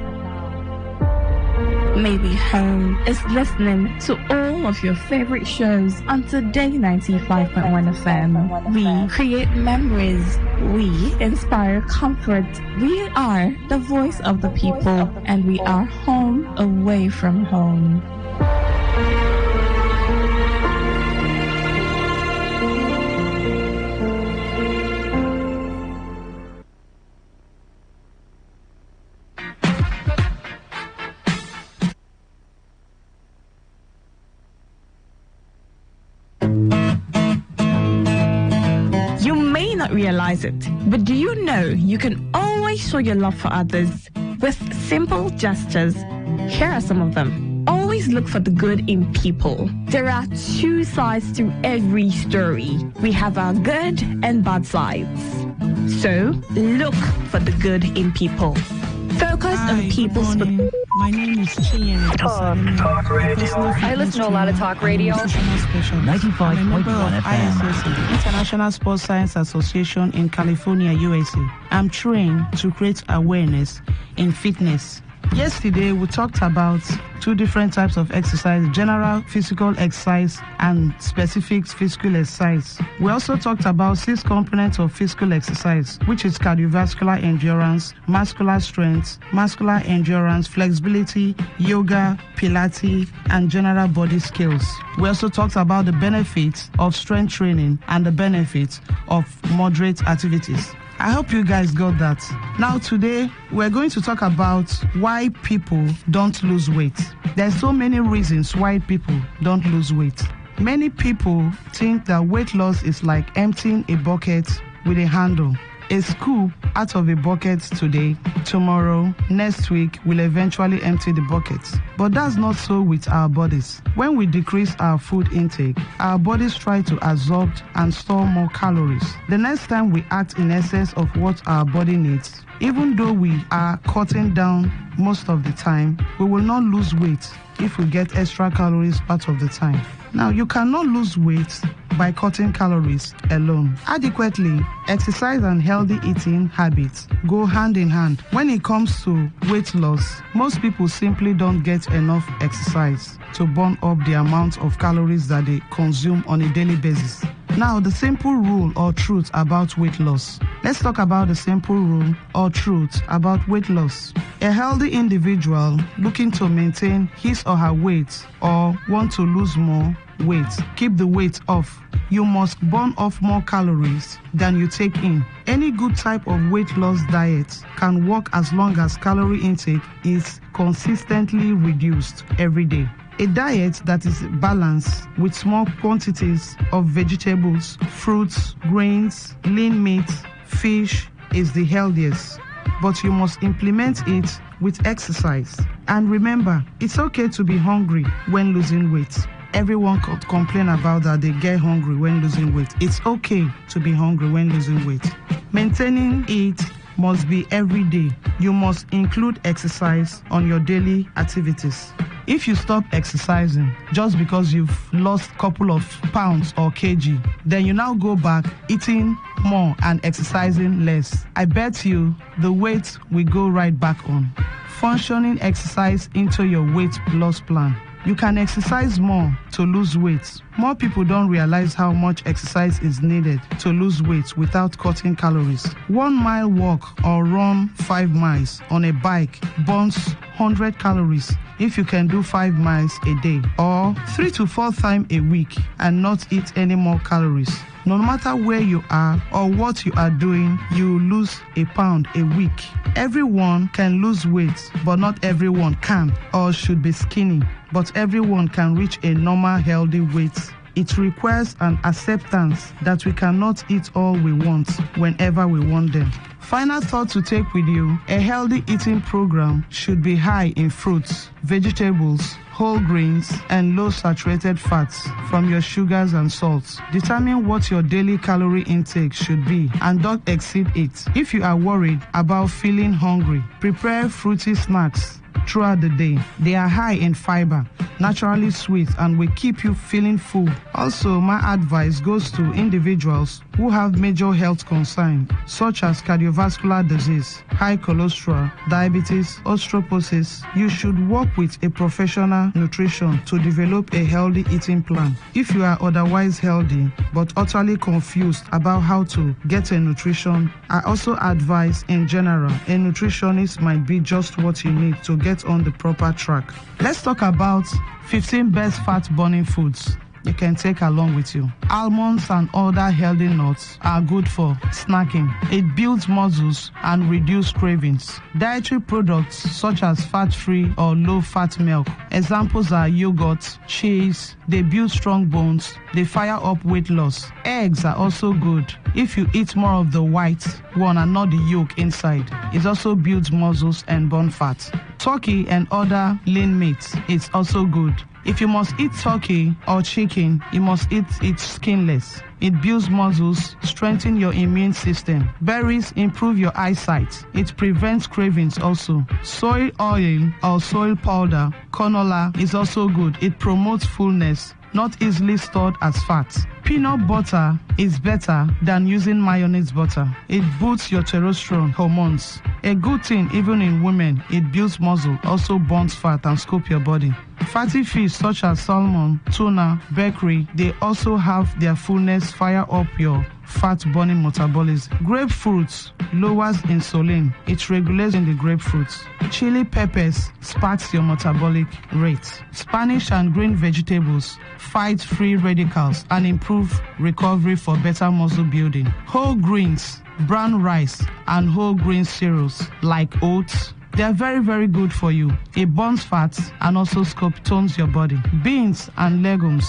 Maybe home is listening to all of your favorite shows on Today95.1 FM. We create memories. We inspire comfort. We are the voice of the people, and we are home away from home. not realize it. But do you know you can always show your love for others with simple gestures? Here are some of them. Always look for the good in people. There are two sides to every story. We have our good and bad sides. So, look for the good in people. Focus on people's... My name is Chinyere. I listen to a lot of talk radio. 95.1 FM. International Sports Science Association in California, USA. I'm trained to create awareness in fitness. Yesterday, we talked about two different types of exercise, general physical exercise and specific physical exercise. We also talked about 6 components of physical exercise, which is cardiovascular endurance, muscular strength, muscular endurance, flexibility, yoga, Pilates, and general body skills. We also talked about the benefits of strength training and the benefits of moderate activities. I hope you guys got that. Now today, we're going to talk about why people don't lose weight. There's so many reasons why people don't lose weight. Many people think that weight loss is like emptying a bucket with a handle. A scoop out of a bucket today, tomorrow, next week will eventually empty the bucket. But that's not so with our bodies. When we decrease our food intake, our bodies try to absorb and store more calories. The next time we act in excess of what our body needs, even though we are cutting down most of the time, we will not lose weight if we get extra calories part of the time. Now, you cannot lose weight by cutting calories alone. Adequately, exercise and healthy eating habits go hand in hand. When it comes to weight loss, most people simply don't get enough exercise to burn up the amount of calories that they consume on a daily basis. Now, the simple rule or truth about weight loss. Let's talk about the simple rule or truth about weight loss. A healthy individual looking to maintain his or her weight or want to lose more weight, keep the weight off, you must burn off more calories than you take in. Any good type of weight loss diet can work as long as calorie intake is consistently reduced every day. A diet that is balanced with small quantities of vegetables, fruits, grains, lean meat, fish is the healthiest, but you must implement it with exercise. And remember, it's okay to be hungry when losing weight. Everyone could complain about that they get hungry when losing weight. It's okay to be hungry when losing weight. Maintaining it must be every day. You must include exercise on your daily activities. If you stop exercising just because you've lost a couple of pounds or kg, then you now go back eating more and exercising less, I bet you the weight will go right back on. Functioning exercise into your weight loss plan. You can exercise more to lose weight. More people don't realize how much exercise is needed to lose weight without cutting calories. 1 mile walk or run 5 miles on a bike burns 100 calories if you can do 5 miles a day, or 3 to 4 times a week and not eat any more calories. No matter where you are or what you are doing, you lose a pound a week. Everyone can lose weight, but not everyone can or should be skinny. But everyone can reach a normal, healthy weight. It requires an acceptance that we cannot eat all we want whenever we want them. Final thought to take with you: a healthy eating program should be high in fruits, vegetables, whole grains, and low saturated fats from your sugars and salts. Determine what your daily calorie intake should be and don't exceed it. If you are worried about feeling hungry, prepare fruity snacks throughout the day. They are high in fiber, naturally sweet, and will keep you feeling full. Also, my advice goes to individuals who have major health concerns such as cardiovascular disease, high cholesterol, diabetes, osteoporosis. You should work with a professional nutrition to develop a healthy eating plan. If you are otherwise healthy but utterly confused about how to get a nutrition, I also advise in general, a nutritionist might be just what you need to get on the proper track. Let's talk about 15 best fat burning foods. you can take along with you. Almonds and other healthy nuts are good for snacking. It builds muscles and reduces cravings. Dietary products such as fat-free or low-fat milk. Examples are yogurt, cheese. They build strong bones. They fire up weight loss. Eggs are also good if you eat more of the white one and not the yolk inside. It also builds muscles and burn fat. Turkey and other lean meats is also good. If you must eat turkey or chicken, you must eat it skinless. It builds muscles, strengthens your immune system. Berries improve your eyesight. It prevents cravings also. Soy oil or soy powder, canola, is also good. It promotes fullness, not easily stored as fat. Peanut butter is better than using mayonnaise butter. It boosts your testosterone hormones. A good thing even in women, it builds muscle, also burns fat and sculpts your body. Fatty fish such as salmon, tuna, becquerel, they also have their fullness fire up your fat-burning metabolism. Grapefruits lowers insulin. It regulates in the grapefruits. Chili peppers sparks your metabolic rate. Spanish and green vegetables fight free radicals and improve recovery for better muscle building. Whole grains, brown rice, and whole grain cereals like oats, they are very, very good for you. It burns fat and also tones your body. Beans and legumes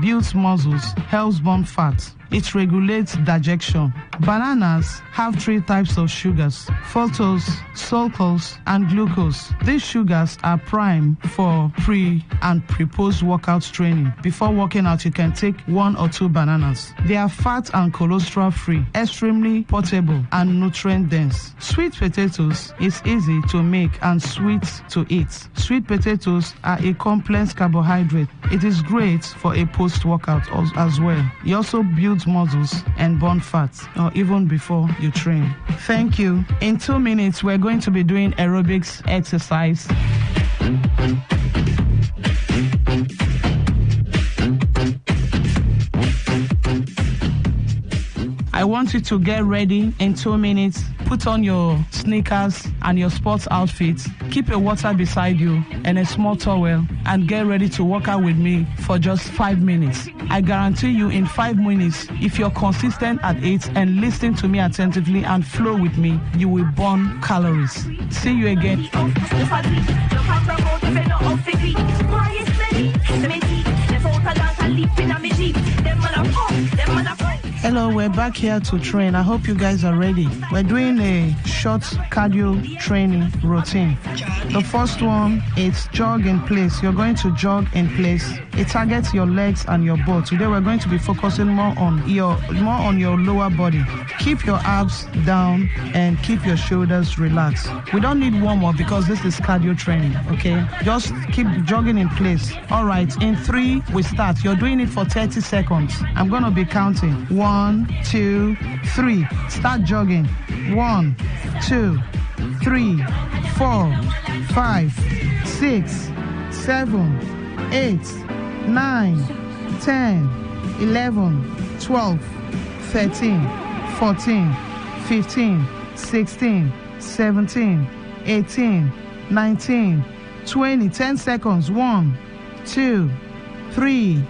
builds muscles, helps burn fat. It regulates digestion. Bananas have 3 types of sugars: fructose, sucrose, and glucose. These sugars are prime for pre and post workout training. Before working out, you can take 1 or 2 bananas. They are fat and cholesterol free, extremely portable, and nutrient dense. Sweet potatoes is easy to make and sweet to eat. Sweet potatoes are a complex carbohydrate. It is great for a post workout as well. It also builds muscles and burn fat, or even before you train. Thank you. In 2 minutes, we're going to be doing aerobics exercise. I want you to get ready in 2 minutes. Put on your sneakers and your sports outfits. Keep a water beside you and a small towel and get ready to work out with me for just 5 minutes. I guarantee you in 5 minutes, if you're consistent at it and listen to me attentively and flow with me, you will burn calories. See you again. Hello, we're back here to train. I hope you guys are ready. We're doing a short cardio training routine. The first one is jog in place. You're going to jog in place. It targets your legs and your butt. Today we're going to be focusing more on your lower body. Keep your abs down and keep your shoulders relaxed. We don't need warm up because this is cardio training, okay? Just keep jogging in place. All right, in 3 we start. You're doing it for 30 seconds. I'm going to be counting. 1, 2, 3. Start jogging. 1, 2, 3, 4, 5, 6, 7, 8, 9, 10, 11, 12, 13, 14, 15, 16, 17, 18, 19, 20. 10 seconds. 1, 2, 3,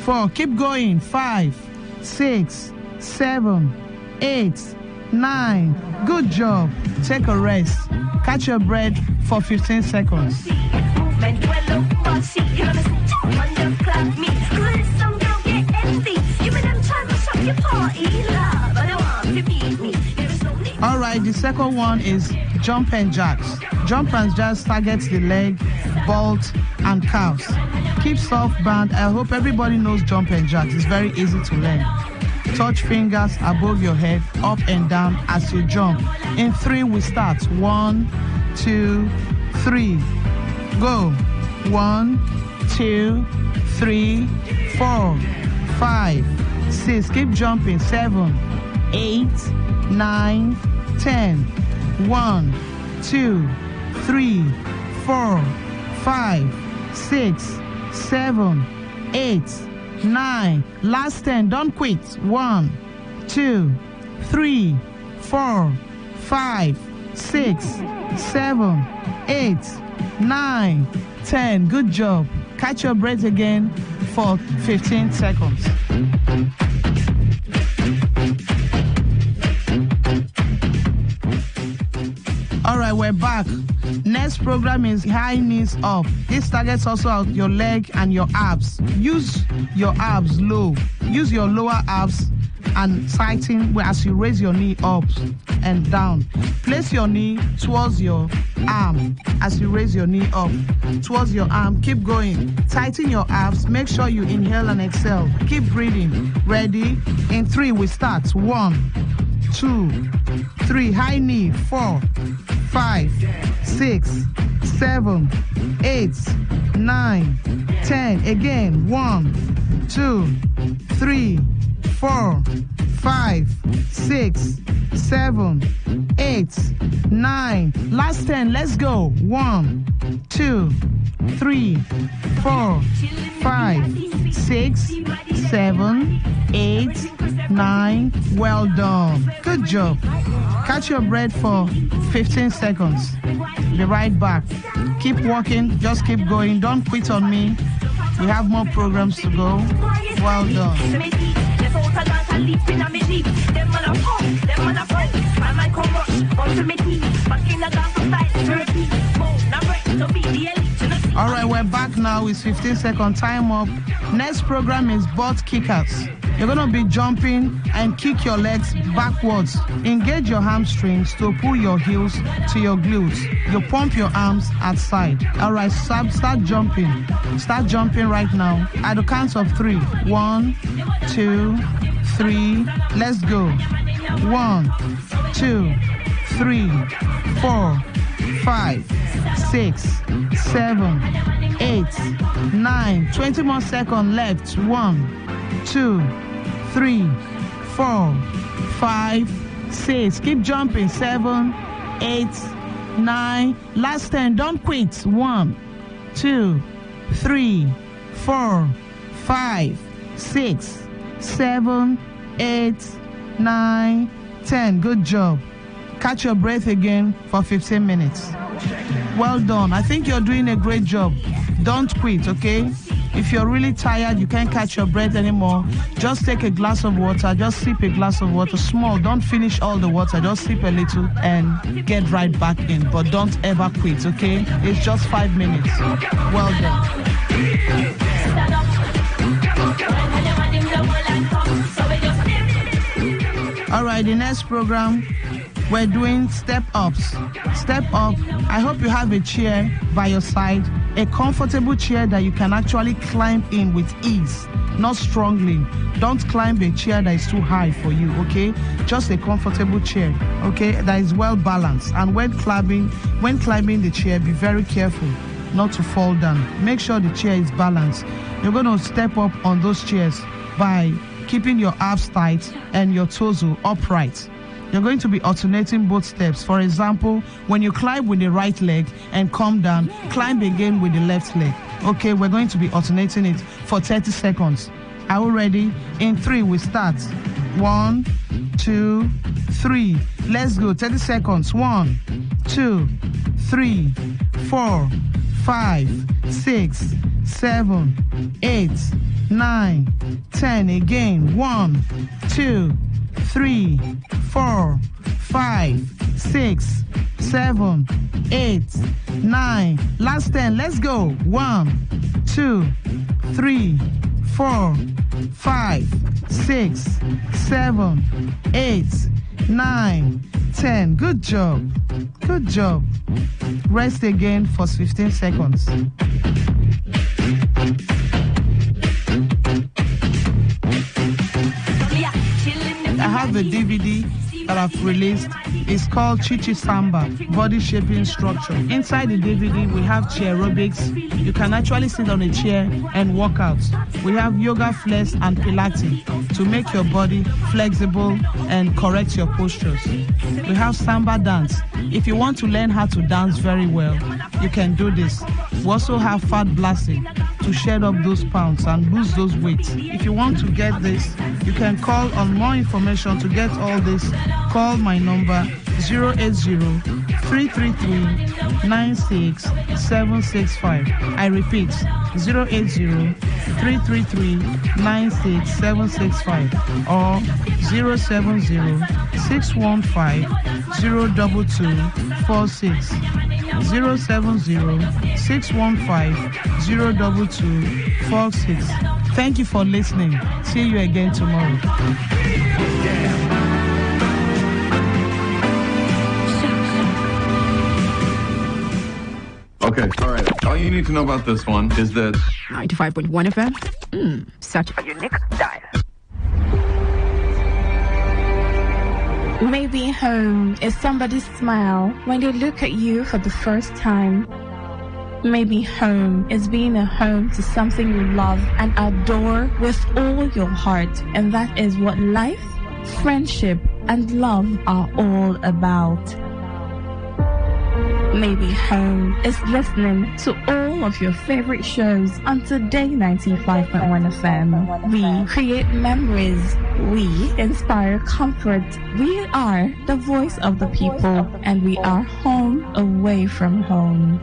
4. Keep going. 5, 6, 7, 8, 9. Good job. Take a rest. Catch your breath for 15 seconds. All right, the second one is jump and jacks. Jump and jacks targets the leg, butt, and calves. Keep soft band. I hope everybody knows jump and jacks. It's very easy to learn. Touch fingers above your head, up and down as you jump. In 3, we start. 1, 2, 3. Go. 1, 2, 3, 4, 5, 6. Keep jumping. 7, 8, 9, 10. 1, 2, 3, 4, 5, 6, 7, 8, 9. Last 10. Don't quit. 1, 2, 3, 4, 5, 6, 7, 8, 9, 10. Good job. Catch your breath again for 15 seconds. All right, we're back. Next program is high knees up. This targets also your leg and your abs. Use your abs low. Use your lower abs and tighten as you raise your knee up and down. Place your knee towards your arm as you raise your knee up towards your arm. Keep going. Tighten your abs. Make sure you inhale and exhale. Keep breathing. Ready? In 3, we start. 1, 2, 3. High knee. 4, 5, 6, 7, 8, 9, 10. Again. 1, 2, 3, 4, 5, 6, 7, 8, 9. Last 10. Let's go. 1, 2, 3, 4, 5, 6, 7, 8, 9. Well done. Good job. Catch your breath for 15 seconds. Be right back. Keep walking. Just keep going. Don't quit on me. We have more programs to go. Well done. All right, we're back now. It's 15 second time up. Next program is butt kickers. You're going to be jumping and kick your legs backwards. Engage your hamstrings to pull your heels to your glutes. You pump your arms outside. All right, start jumping. Start jumping right now. At the count of 3. 1, 2, 3. Let's go. 1, 2, 3, 4, 5, 6, 7, 8, 9. 20 more seconds left. 1, 2, 3, 4, 5, 6. Keep jumping. 7, 8, 9. Last 10. Don't quit. 1, 2, 3, 4, 5, 6, 7, 8, 9, 10. Good job. Catch your breath again for 15 minutes. Well done. I think you're doing a great job. Don't quit, okay? If you're really tired, you can't catch your breath anymore, just take a glass of water. Just sip a glass of water, small. Don't finish all the water. Just sip a little and get right back in. But don't ever quit, okay? It's just 5 minutes. Well done. All right, the next program, we're doing step ups. Step up. I hope you have a chair by your side, a comfortable chair that you can actually climb in with ease, not strongly. Don't climb a chair that is too high for you, okay? Just a comfortable chair, okay, that is well balanced. And when climbing the chair, be very careful not to fall down. Make sure the chair is balanced. You're going to step up on those chairs by keeping your abs tight and your torso upright. You're going to be alternating both steps. For example, when you climb with the right leg and come down, climb again with the left leg. Okay, we're going to be alternating it for 30 seconds. Are we ready? In 3, we start. 1, 2, 3. Let's go. 30 seconds. 1, 2, 3, 4, 5, 6, 7, 8, 9, 10. Again. 1, 2, 3, 4, 5, 6, 7, 8, 9. Last 10. Let's go. 1, 2, 3, 4, 5, 6, 7, 8, 9, 10. Good job. Good job. Rest again for 15 seconds. I have a DVD that I've released. It's called Chichi Samba, Body Shaping Structure. Inside the DVD, we have chair aerobics. You can actually sit on a chair and work out. We have yoga, flex, and Pilates to make your body flexible and correct your postures. We have Samba dance. If you want to learn how to dance very well, you can do this. We also have fat blasting. to shed up those pounds and lose those weights. If you want to get this, you can call. On more information to get all this, call my number 080-333-96765. I repeat, 080-333-96765 or 070-615-02246. 070-615-02246. Thank you for listening. See you again tomorrow. Okay, all right. All you need to know about this one is that 95.1 FM. Such a unique dial. Maybe home is somebody's smile when they look at you for the first time. Maybe home is being a home to something you love and adore with all your heart. And that is what life, friendship, and love are all about. Maybe home is listening to all of your favorite shows on Today95.1 FM. We create memories. We inspire comfort. We are the voice of the people, and we are home away from home.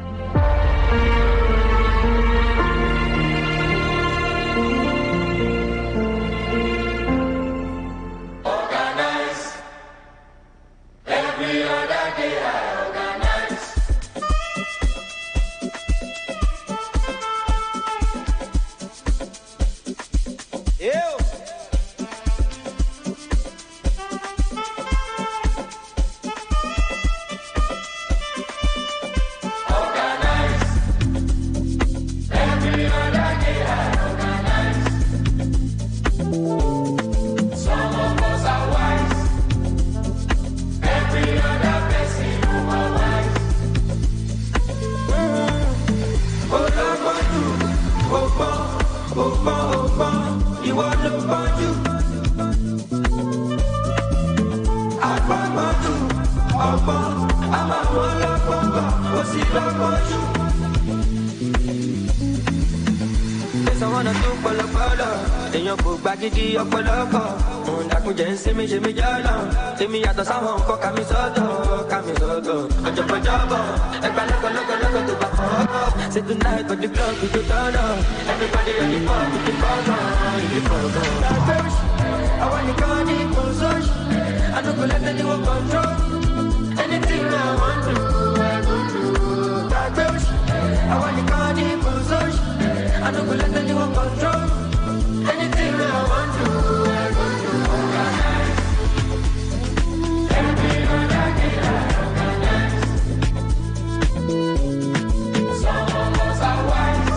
Say tonight, but the club we go turn up. Everybody on the phone, with the phone on. I want the car, the console. I don't go let anyone control. Anything I want to, I go do. I want the car, the console. I don't go let anyone control. Anything I want to, I go do. Every other day I organize. Some of us are wise.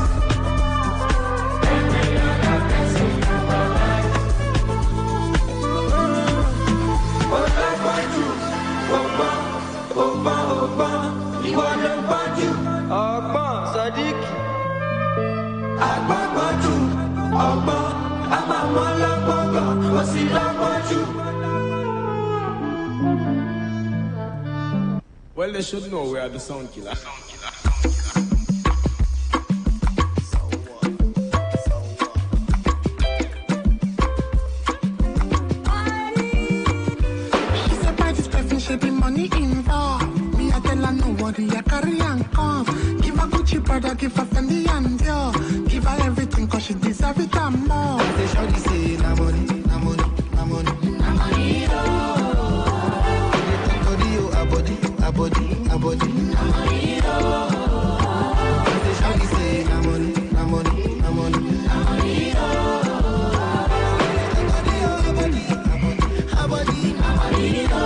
Every other person you alive. What I want you, Oba, you want to want you. Oba, Sadiq. Agbagboju, Oba, Amamalagbagba, Osilagboju. Well, they should know we are the sound killer. She said by this person should be money involved. Me, I tell her nobody, I carry and come. Give her Gucci brother, give her Fendi and Dior. Give her everything cause she deserve it and more. They shawty say, na money, na money, na money, na money, oh. They talk to you, a body, na money, oh. They shawty say, na money, na money, na money, na money, oh. They talk to you, a body, na money, oh.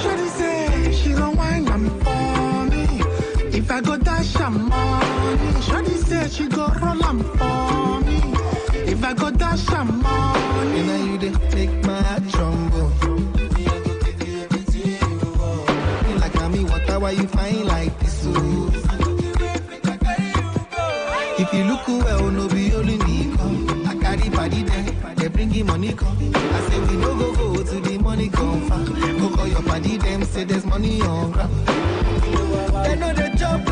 Shawty say, she gon' wine am for me. If I go dash am money, shawty say she go roll am for me. If I go dash am money, now you dey make my heart tremble. Like me, water, why you fine like this? Oh. If you look well, no be only me come. I carry body there, they bring you money come. I say we no go to the money come far. Go call your body, them say there's money on ground. They know the job,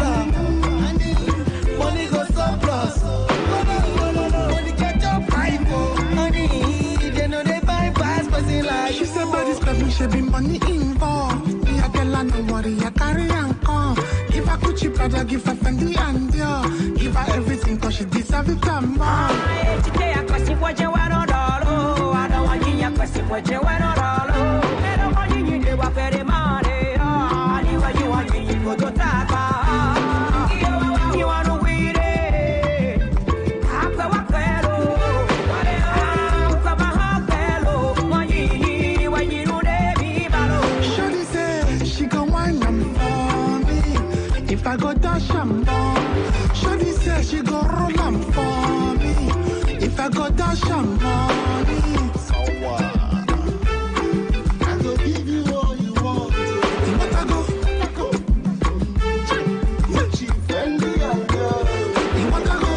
money go stop. should be money involved. Me, I tell her no worry, I carry and come. Give her Gucci, Prada, give her Fendi and Dior. Give her everything, cause she deserve it and more. I don't want you to wear no if I go dash and bomb, Shawty says she go roll am for me. If I go dash and money, so what? I go give you all you want. What I go? Gucci, Fendi, and girl. What I go?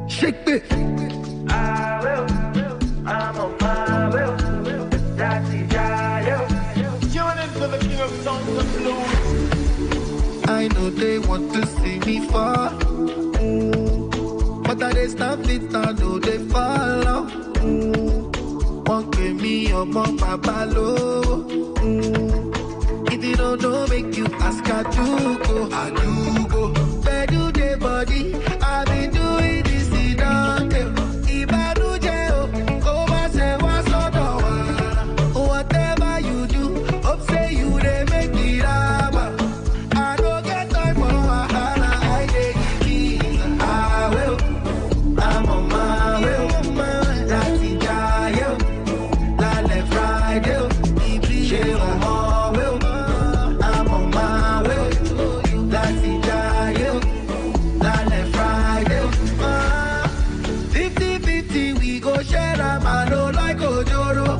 Shake it. I will. I'm on my will. That's the giant. Tune into the king of songs and blues. I know they want to see me fall, but I they stop it. I know they follow. One give me your mom, papa low. If you don't know, make you ask. I do go. Where do they body? I've been doing this. Whatever you do, hope say you they make me laugh. I don't get time for wahala. I take it easy. I will. I'm on my will. That's the guy. La left right. She on my will. I'm on my will. That's the guy. La left right. 50-50 we go share them. I know like Ojoro.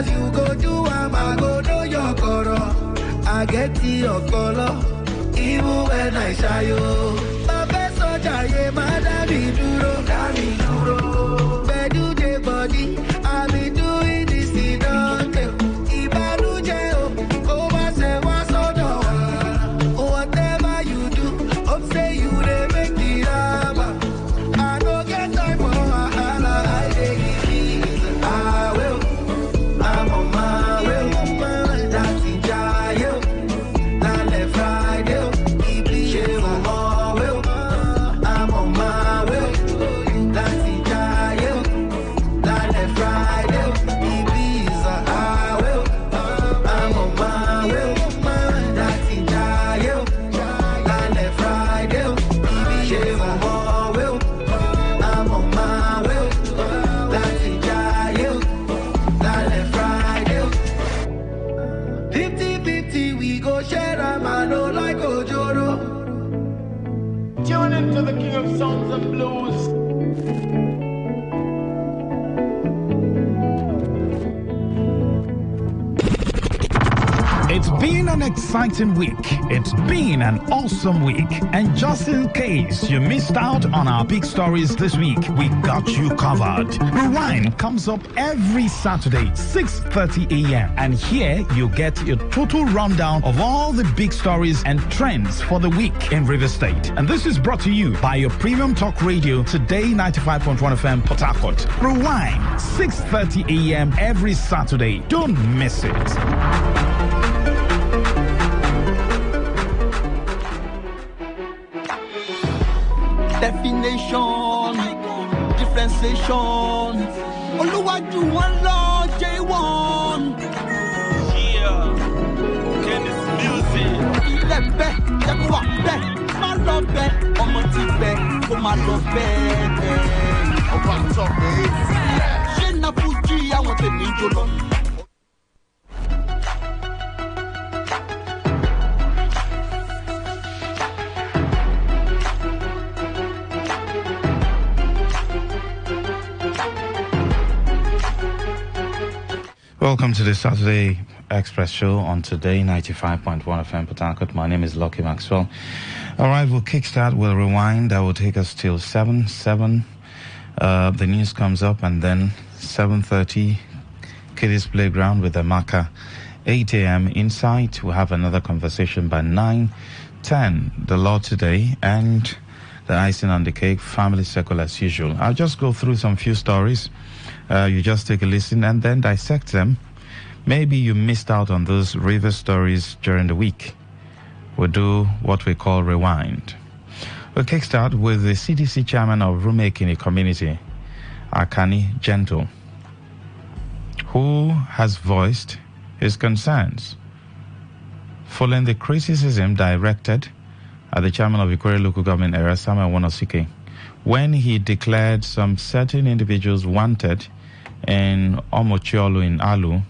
You go do am, I go know your color. I get to your color, even when I shy you. My best soldier, yeah, madam, duro. Where do the body? I be doing this in the whatever you do, hope say you they make the lava. I don't get time for wahala. I take it easy. I will. I'm on my will, that's the giant. La left right, she on my will. I'm on my will, that's the giant. La left right, Ibiza, I will. I'm on my will, that's the giant. La left right, she on my will. I'm on my will, that's the giant. La left right, 50-50 we go share them. I know like Ojoro. Tune into the king of songs and blues. It's been an exciting week. It's been an awesome week. And just in case you missed out on our big stories this week, we got you covered. Rewind comes up every Saturday, 6:30 a.m. And here you get your total rundown of all the big stories and trends for the week in River State. And this is brought to you by your premium talk radio, Today95.1 FM, Port Harcourt. Rewind, 6:30 a.m. every Saturday. Don't miss it. Definition, differentiation. Oluwaju one Lord J1. Yeah, Kennis music. Ilẹ̀bẹ̀, jẹ́kọ̀ọ́ bẹ́ẹ̀, má lọ bẹ́ẹ̀, ọmọ ti bẹ́ẹ̀, kó má lọ bẹ́ẹ̀. Ọba sọ bẹ́ẹ̀. Ṣé na Fuji àwọn tèmi jò lọ? Welcome to the Saturday Express Show on Today95.1 FM Port Harcourt. My name is Lucky Maxwell. All right, we'll kickstart, we'll rewind. That will take us till 7. The news comes up, and then 7:30, Kiddies Playground with the marker. 8 a.m. Insight. We'll have another conversation by 9:10. The Lord today, and the icing on the cake, family circle as usual. I'll just go through some few stories. You just take a listen and then dissect them. Maybe you missed out on those river stories during the week. We'll do what we call rewind. We'll kickstart with the CDC chairman of Rumekini community, Akani Gentle, who has voiced his concerns following the criticism directed at the chairman of Ikore local government area, Samuel Wonosike, when he declared some certain individuals wanted in Omochiolu in Alu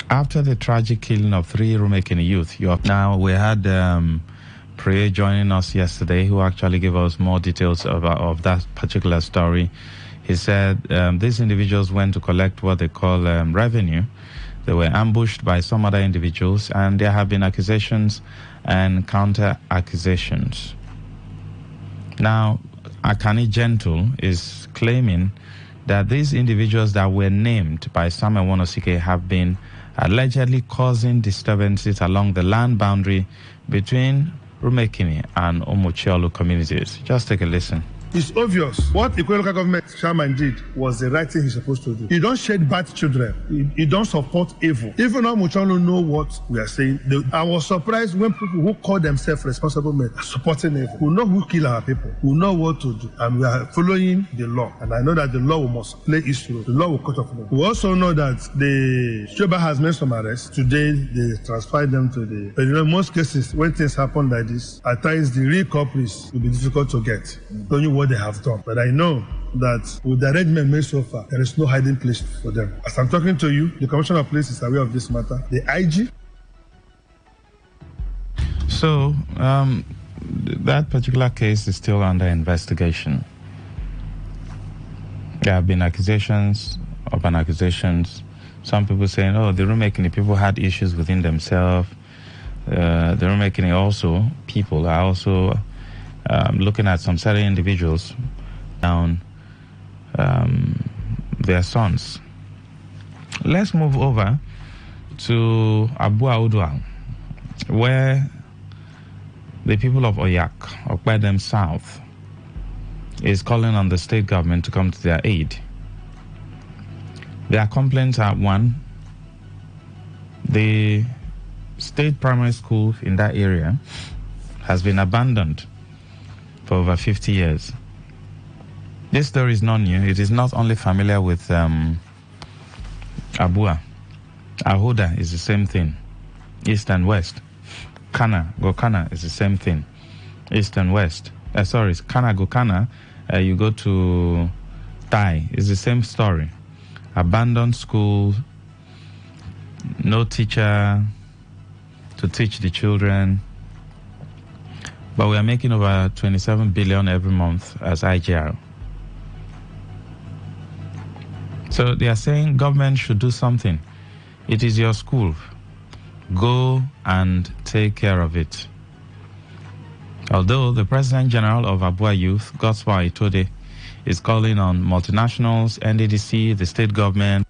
after the tragic killing of 3 Rumekini youth. Now, we had Priye joining us yesterday, who actually gave us more details of that particular story. He said these individuals went to collect what they call revenue. They were ambushed by some other individuals, and there have been accusations and counter-accusations. Now, Akani Gentle is claiming that these individuals that were named by Samuel Wonosike have been allegedly causing disturbances along the land boundary between Rumekini and Omochiolu communities. Just take a listen. It's obvious what Ikwe local government chairman did was the right thing he's supposed to do. You don't shed bad children. You don't support evil. Even though Mucholo know what we are saying, I was surprised when people who call themselves responsible men are supporting evil. We know who kill our people. We know what to do. And we are following the law. And I know that the law must play its role. The law will cut off law. We also know that the Shoba has made some arrests. Today, they transferred them to the... But in most cases, when things happen like this, at times the real culprits will be difficult to get. Don't you what they have done. But I know that with the arrangement made so far, there is no hiding place for them. As I'm talking to you, the Commissioner of Police is aware of this matter. The IG. So, that particular case is still under investigation. There have been accusations upon accusations. Some people saying, oh, the Rumekini people had issues within themselves. The Rumekini also, people are also looking at some certain individuals down their sons. Let's move over to Abua Udwa, where the people of Oyak, Okpedem South, is calling on the state government to come to their aid. Their complaints are: 1, the state primary school in that area has been abandoned for over 50 years. This story is not new. It is not only familiar with Abua. Ahoda is the same thing, east and west. Gokana is the same thing, east and west. Gokana, you go to Tai, it's the same story. Abandoned school, no teacher to teach the children. But we are making over 27 billion every month as IGR. So they are saying government should do something. It is your school. Go and take care of it. Although the President General of Abua Youth, Godswa Itode, is calling on multinationals, NDDC, the state government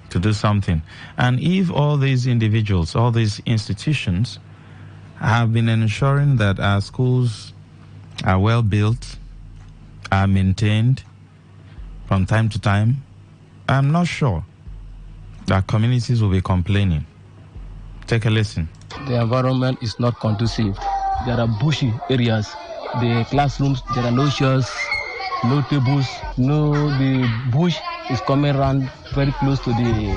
to do something. And if all these individuals, all these institutions have been ensuring that our schools are well built, are maintained from time to time, I'm not sure that communities will be complaining. Take a listen. The environment is not conducive. There are bushy areas. The classrooms, there are no chairs, no tables, the bush is coming around very close to the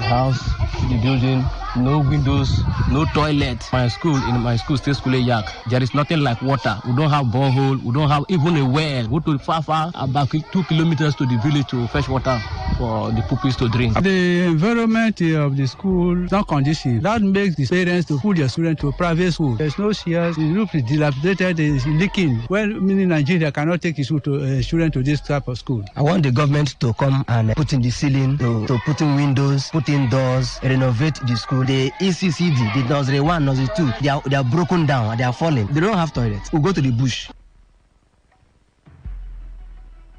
house, the building. no windows, no toilet. In my school, State School Yak, there is nothing like water. We don't have borehole. We don't have even a well. We go to far, about 2 kilometers to the village to fetch water for the pupils to drink. The environment of the school is not conducive. That makes the parents to put their children to private school. There's no chairs. The roof is dilapidated. It's leaking. Well, meaning Nigeria cannot take his children to this type of school. I want the government to come and put in the ceiling, to put in windows, put in doors, renovate the school. The ECCD, the nursery 1, nursery 2, they are broken down, they are falling. They don't have toilets. We go to the bush.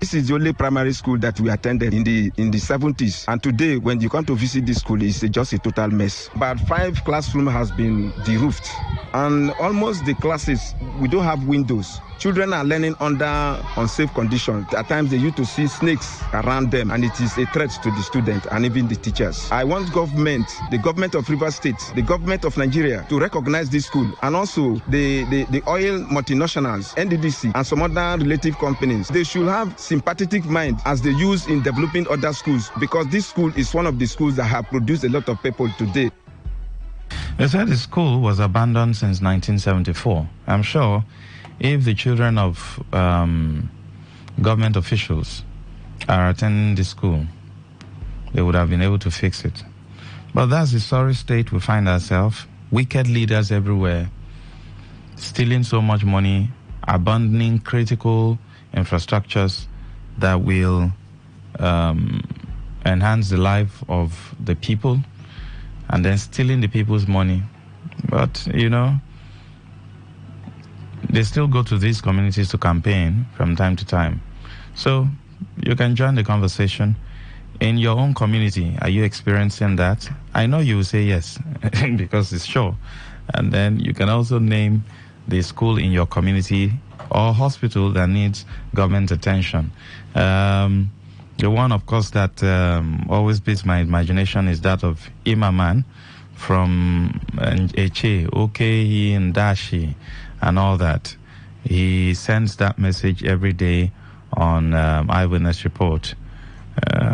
This is the only primary school that we attended in the 70s. And today, when you come to visit this school, it's just a total mess. About 5 classrooms has been deroofed. And almost the classes, we don't have windows. Children are learning under unsafe conditions. At times, they used to see snakes around them, and it is a threat to the students and even the teachers. I want the government of Rivers State, the government of Nigeria, to recognize this school, and also the oil multinationals, NDDC, and some other relative companies. They should have sympathetic mind as they use in developing other schools, because this school is one of the schools that have produced a lot of people today. They said the school was abandoned since 1974. I'm sure if the children of government officials are attending the school, they would have been able to fix it. But that's the sorry state we find ourselves. Wicked leaders everywhere, stealing so much money, abandoning critical infrastructures that will enhance the life of the people, and then stealing the people's money. But, they still go to these communities to campaign from time to time. So you can join the conversation. In your own community, are you experiencing that? I know you will say yes, because it's sure. And then you can also name the school in your community or hospital that needs government attention. The one, of course, that always beats my imagination is that of Imaman from Eche, Okehi, and Dashi, and all that. He sends that message every day on Eyewitness Report.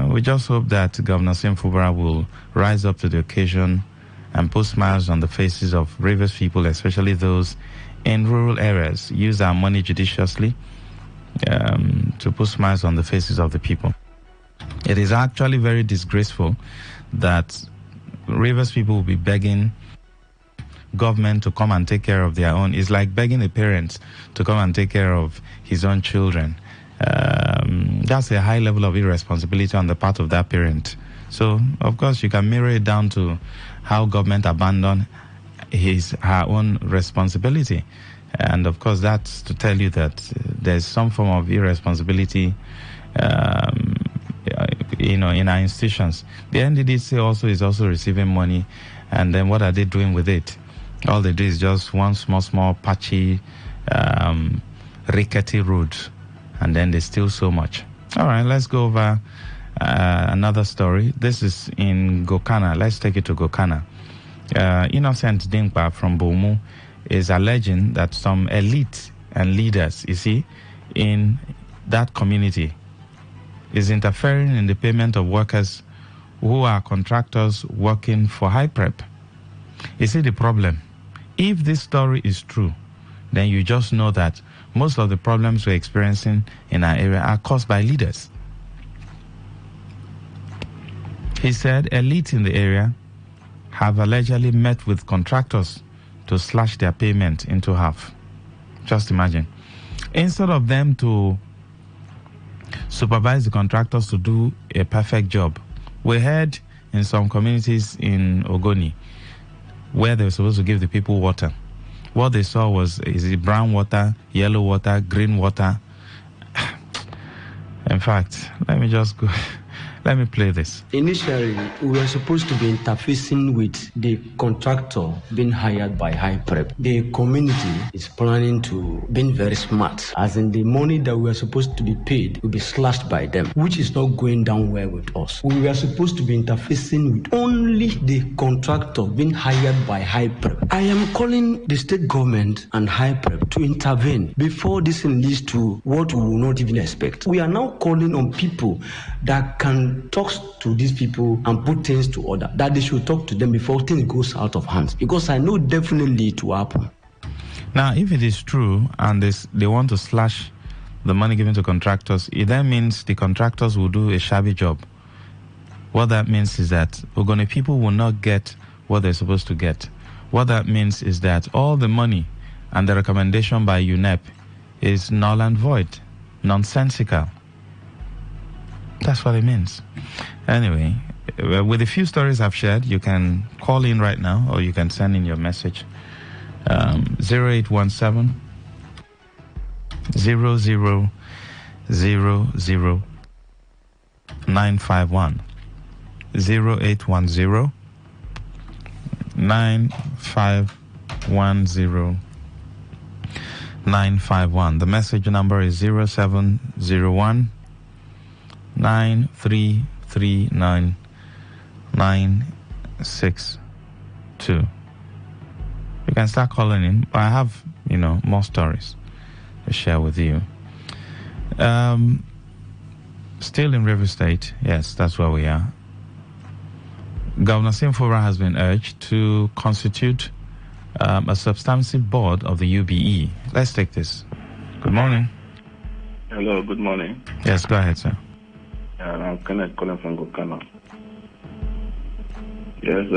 We just hope that Governor Simfubara will rise up to the occasion and put smiles on the faces of Rivers people, especially those in rural areas. Use our money judiciously to put smiles on the faces of the people. It is actually very disgraceful that Rivers people will be begging government to come and take care of their own. It's like begging a parent to come and take care of his own children. That's a high level of irresponsibility on the part of that parent. So, of course, you can mirror it down to how government abandoned her own responsibility. And, of course, that's to tell you that there's some form of irresponsibility in our institutions. The NDDC also is also receiving money, and then what are they doing with it? All they do is just one small, patchy, rickety road, and then they steal so much. All right, let's go over another story. This is in Gokana. Let's take it to Gokana. Innocent Dingpa from Bomu is alleging that some elite and leaders, in that community is interfering in the payment of workers who are contractors working for High Prep. You see the problem? If this story is true, then you just know that most of the problems we're experiencing in our area are caused by leaders. He said elite in the area have allegedly met with contractors to slash their payment into half. Just imagine. Instead of them to supervise the contractors to do a perfect job, we heard in some communities in Ogoni where they were supposed to give the people water. What they saw was, is it brown water, yellow water, green water? In fact, let me just go. Let me play this. Initially, we were supposed to be interfacing with the contractor being hired by High Prep. The community is planning to be very smart, as in the money that we are supposed to be paid will be slashed by them, which is not going down well with us. We were supposed to be interfacing with only the contractor being hired by High Prep. I am calling the state government and High Prep to intervene before this leads to what we will not even expect. We are now calling on people that can government talks to these people and put things to order, that they should talk to them before things goes out of hands, because I know definitely it will happen. Now, if it is true and they want to slash the money given to contractors, it then means the contractors will do a shabby job. What that means is that Ogoni people will not get what they're supposed to get. What that means is that all the money and the recommendation by UNEP is null and void, nonsensical. That's what it means. Anyway, with the few stories I've shared, you can call in right now or you can send in your message. 0817 0000 951 0810 9510 951. The message number is 0701 9339 962. You can start calling in. I have, more stories to share with you. Still in River State, yes, that's where we are. Governor Simfora has been urged to constitute a substantive board of the UBE. Let's take this. Good morning. Hello, good morning. Yes, go ahead, sir. I'm Kenneth calling from Gokana. Yes,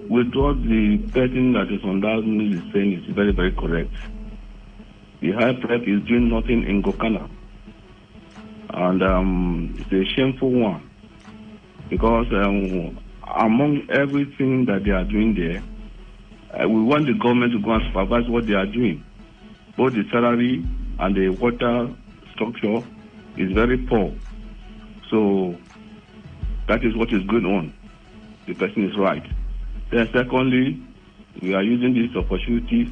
with what the person that is on that news is saying is very, very correct. The high prep is doing nothing in Gokana. And it's a shameful one. Because among everything that they are doing there, we want the government to go and supervise what they are doing. Both the salary and the water structure is very poor. So that is what is going on. The person is right. Then secondly, we are using this opportunity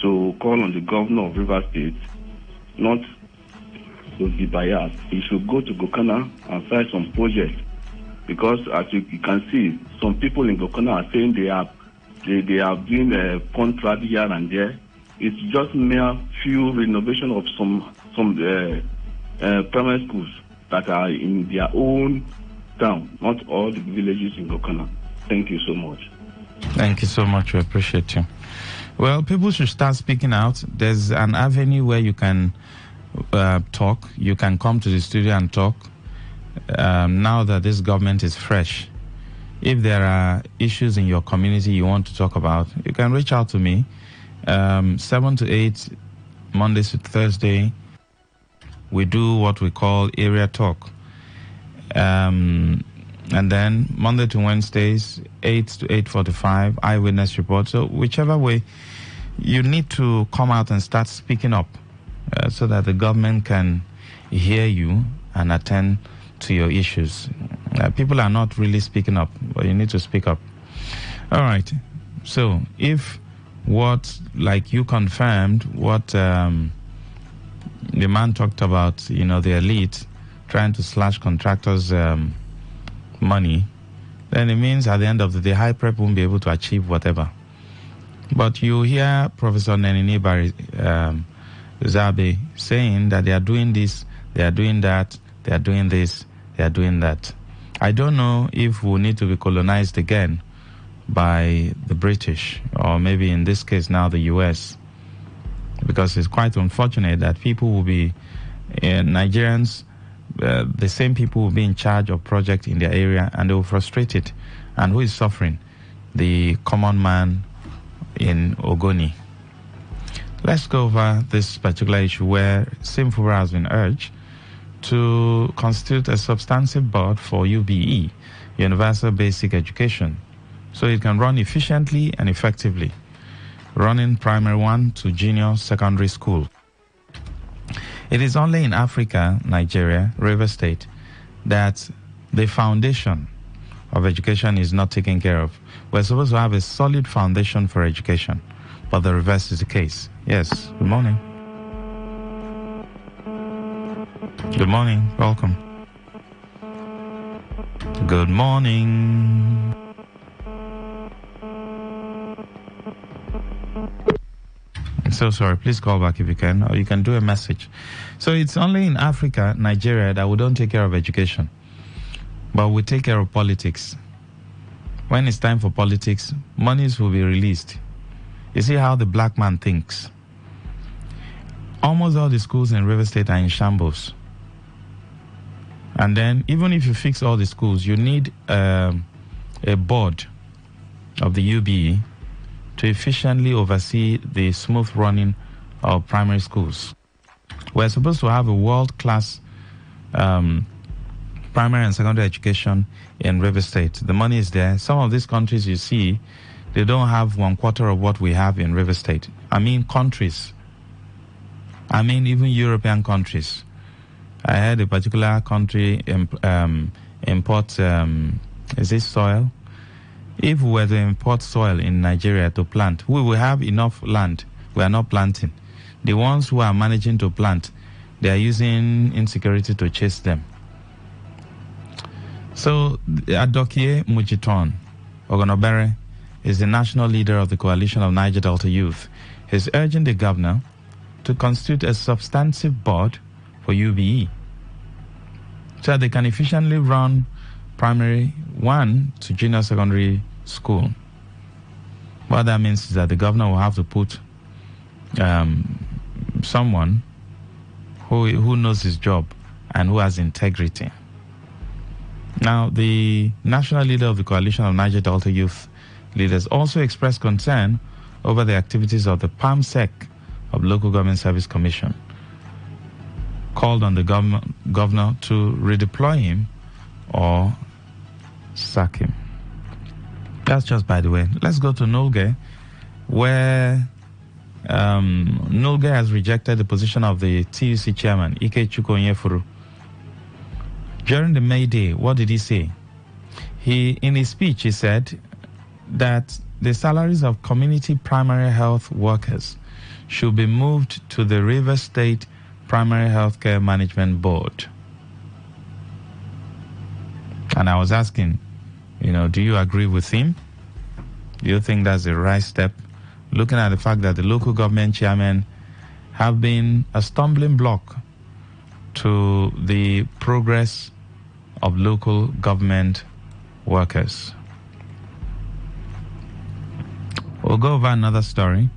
to call on the governor of River State not to be biased. He should go to Gokana and sign some projects. Because as you can see, some people in Gokana are saying they are doing a contract here and there. It's just mere few renovation of some primary schools that are in their own town, not all the villages in Gokana. Thank you so much. Thank you so much. We appreciate you. Well, people should start speaking out. There's an avenue where you can talk. You can come to the studio and talk. Now that this government is fresh, if there are issues in your community you want to talk about, you can reach out to me. 7 to 8, Mondays to Thursday, we do what we call area talk. And then Monday to Wednesdays, 8 to 8:45, eyewitness report. So whichever way, you need to come out and start speaking up so that the government can hear you and attend to your issues. People are not really speaking up, but you need to speak up. All right. So if like you confirmed what the man talked about, the elite trying to slash contractors' money, then it means at the end of the day, high prep won't be able to achieve whatever. But you hear Professor Nenini Zabe saying that they are doing this, they are doing that, they are doing this, they are doing that. I don't know if we'll need to be colonized again by the British, or maybe in this case now the US, because it's quite unfortunate that people will be, Nigerians, the same people will be in charge of projects in their area and they will frustrate it. And who is suffering? The common man in Ogoni. Let's go over this particular issue where Simfura has been urged to constitute a substantive board for UBE, Universal Basic Education, so it can run efficiently and effectively, running primary 1 to junior secondary school. It is only in Africa, Nigeria, River State, that the foundation of education is not taken care of. We're supposed to have a solid foundation for education, but the reverse is the case. Yes, good morning. Good morning, welcome. Good morning. I'm so sorry, please call back if you can, or you can do a message. So it's only in Africa, Nigeria, that we don't take care of education. But we take care of politics. When it's time for politics, monies will be released. You see how the black man thinks. Almost all the schools in River State are in shambles. And then, even if you fix all the schools, you need a board of the UBE to efficiently oversee the smooth running of primary schools. We're supposed to have a world-class primary and secondary education in River State. The money is there. Some of these countries you see, they don't have 1/4 of what we have in River State. I mean countries. I mean even European countries. I heard a particular country import, is this soil? If we were to import soil in Nigeria to plant, we will have enough land. We are not planting. The ones who are managing to plant, they are using insecurity to chase them. So, Adokie Mujiton Ogonobere is the national leader of the coalition of Niger Delta Youth. He's urging the governor to constitute a substantive board for UBE so that they can efficiently run primary 1 to junior secondary school. What that means is that the governor will have to put someone who knows his job and who has integrity. Now, the national leader of the coalition of Niger Delta Youth leaders also expressed concern over the activities of the PAMSEC of Local Government Service Commission, called on the governor to redeploy him or sack him. That's just by the way. Let's go to Nulge, where Nulge has rejected the position of the TUC chairman, Ike Chukwuonyefuru. During the May Day, what did he say? In his speech, he said that the salaries of community primary health workers should be moved to the River State Primary Healthcare Management Board. And I was asking, do you agree with him? Do you think that's the right step? Looking at the fact that the local government chairmen have been a stumbling block to the progress of local government workers. We'll go over another story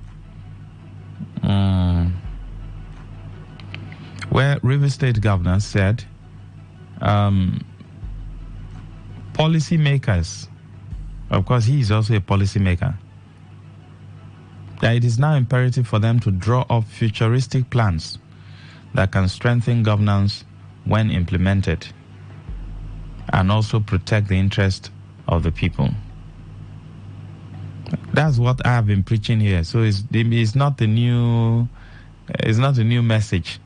where River State governor said policymakers, of course he is also a policymaker, that it is now imperative for them to draw up futuristic plans that can strengthen governance when implemented and also protect the interest of the people. That's what I have been preaching here. So it's not a new message.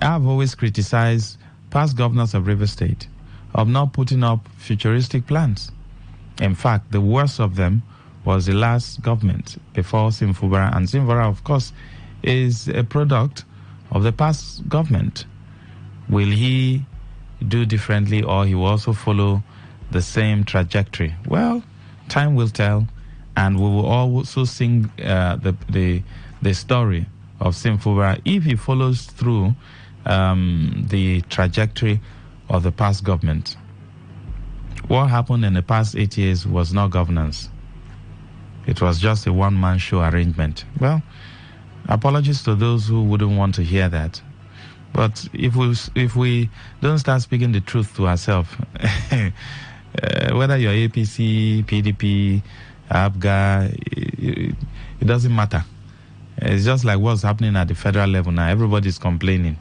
I have always criticized past governors of River State of not putting up futuristic plans. In fact, the worst of them was the last government before Simfubara, and Simfubara, of course, is a product of the past government. Will he do differently, or he will also follow the same trajectory? Well, time will tell, and we will also sing the story of Simfubara if he follows through the trajectory of the past government. What happened in the past 8 years was not governance. It was just a one-man show arrangement. Well, apologies to those who wouldn't want to hear that. But if we don't start speaking the truth to ourselves, whether you're APC, PDP, ABGA, it doesn't matter. It's just like what's happening at the federal level now. Everybody's complaining.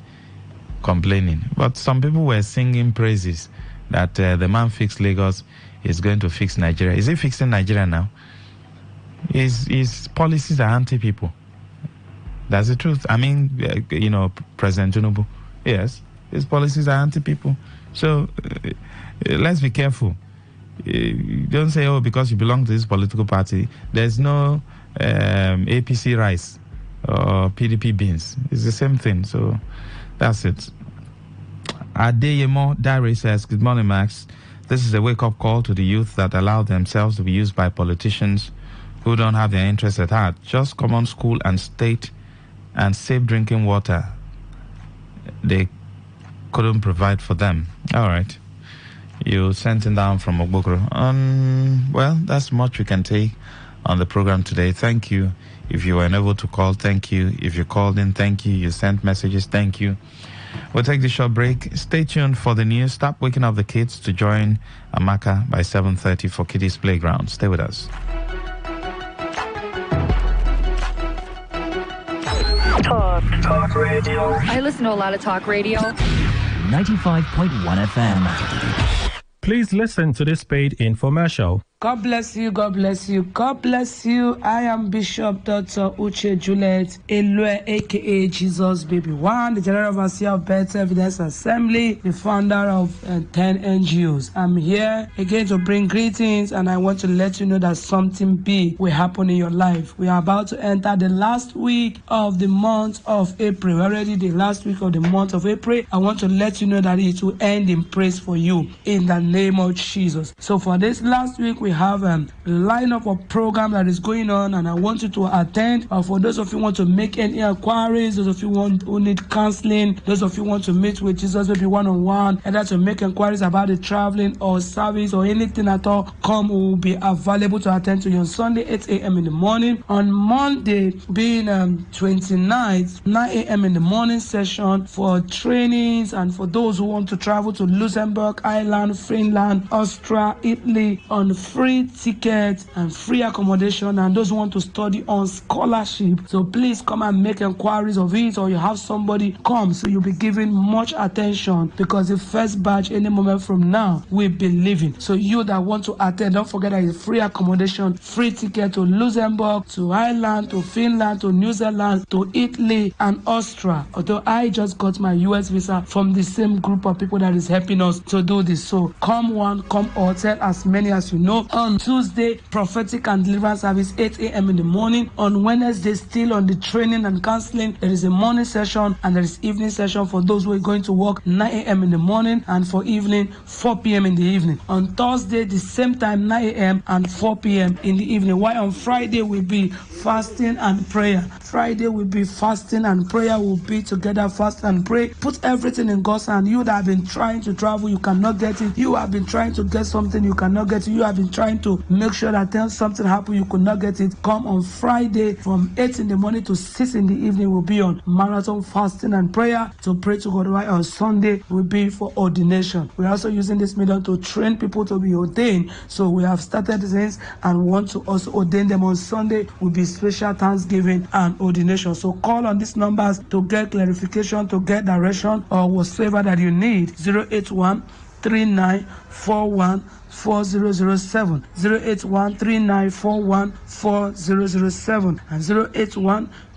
But some people were singing praises that the man fixed Lagos is going to fix Nigeria. Is he fixing Nigeria now? His policies are anti-people. That's the truth. I mean, President Tinubu, yes, his policies are anti-people. So let's be careful. Don't say, because you belong to this political party, there's no APC rice or PDP beans. It's the same thing. So that's it. Adeyemo Dare says, good morning, Max. This is a wake-up call to the youth that allow themselves to be used by politicians who don't have their interests at heart. Just common school and state and safe drinking water they couldn't provide for them. All right. You sent it down from Ogbokoro. Well, that's much we can take on the program today. Thank you. If you were unable to call, thank you. If you called in, thank you. You sent messages, thank you. We'll take the short break. Stay tuned for the news. Stop waking up the kids to join Amaka by 7:30 for Kiddies Playground. Stay with us. Talk radio. I listen to a lot of talk radio. 95.1 FM. Please listen to this paid infomercial. God bless you, God bless you, God bless you. I am Bishop Dr. Uche Juliet Elue, aka Jesus Baby One, the General Overseer of Better Evidence Assembly, the founder of 10 NGOs. I'm here again to bring greetings, and I want to let you know that something big will happen in your life. We are about to enter the last week of the month of April. We're already the last week of the month of April. I want to let you know that it will end in praise for you in the name of Jesus. So for this last week, we have a lineup of program that is going on, and I want you to attend. For those of you who want to make any inquiries, those of you who need counseling, those of you who want to meet with Jesus maybe one-on-one, either to make inquiries about the traveling or service or anything at all, come. We will be available to attend to you on Sunday 8 a.m. in the morning. On Monday being 29th, 9 a.m. in the morning session for trainings and for those who want to travel to Luxembourg, Ireland, Finland, Austria, Italy on free tickets and free accommodation, and those who want to study on scholarship. So please come and make inquiries of it, or you have somebody come, so you'll be given much attention, because the first batch any moment from now will be leaving. So you that want to attend, don't forget that it's free accommodation, free ticket to Luxembourg, to Ireland, to Finland, to New Zealand, to Italy and Austria. Although I just got my US visa from the same group of people that is helping us to do this. So come one, come all, tell as many as you know. On Tuesday, prophetic and deliverance service 8 a.m. in the morning. On Wednesday, still on the training and counseling, there is a morning session and there is evening session for those who are going to work 9 a.m. in the morning, and for evening 4 p.m. in the evening. On Thursday, the same time 9 a.m. and 4 p.m. in the evening. While on Friday will be fasting and prayer. Friday will be fasting and prayer. Will be together, fast and pray. Put everything in God's hand. You that have been trying to travel, you cannot get it. You have been trying to get something, you cannot get it. You have been trying to make sure that when something happen, you could not get it. Come on Friday from 8 in the morning to 6 in the evening. Will be on marathon fasting and prayer to pray to God. Right on Sunday will be for ordination. We're also using this medium to train people to be ordained. So we have started things and want to also ordain them on Sunday. Will be special Thanksgiving and ordination. So call on these numbers to get clarification, to get direction, or whatsoever that you need. 081-3941-4007, 081-3941-4007, and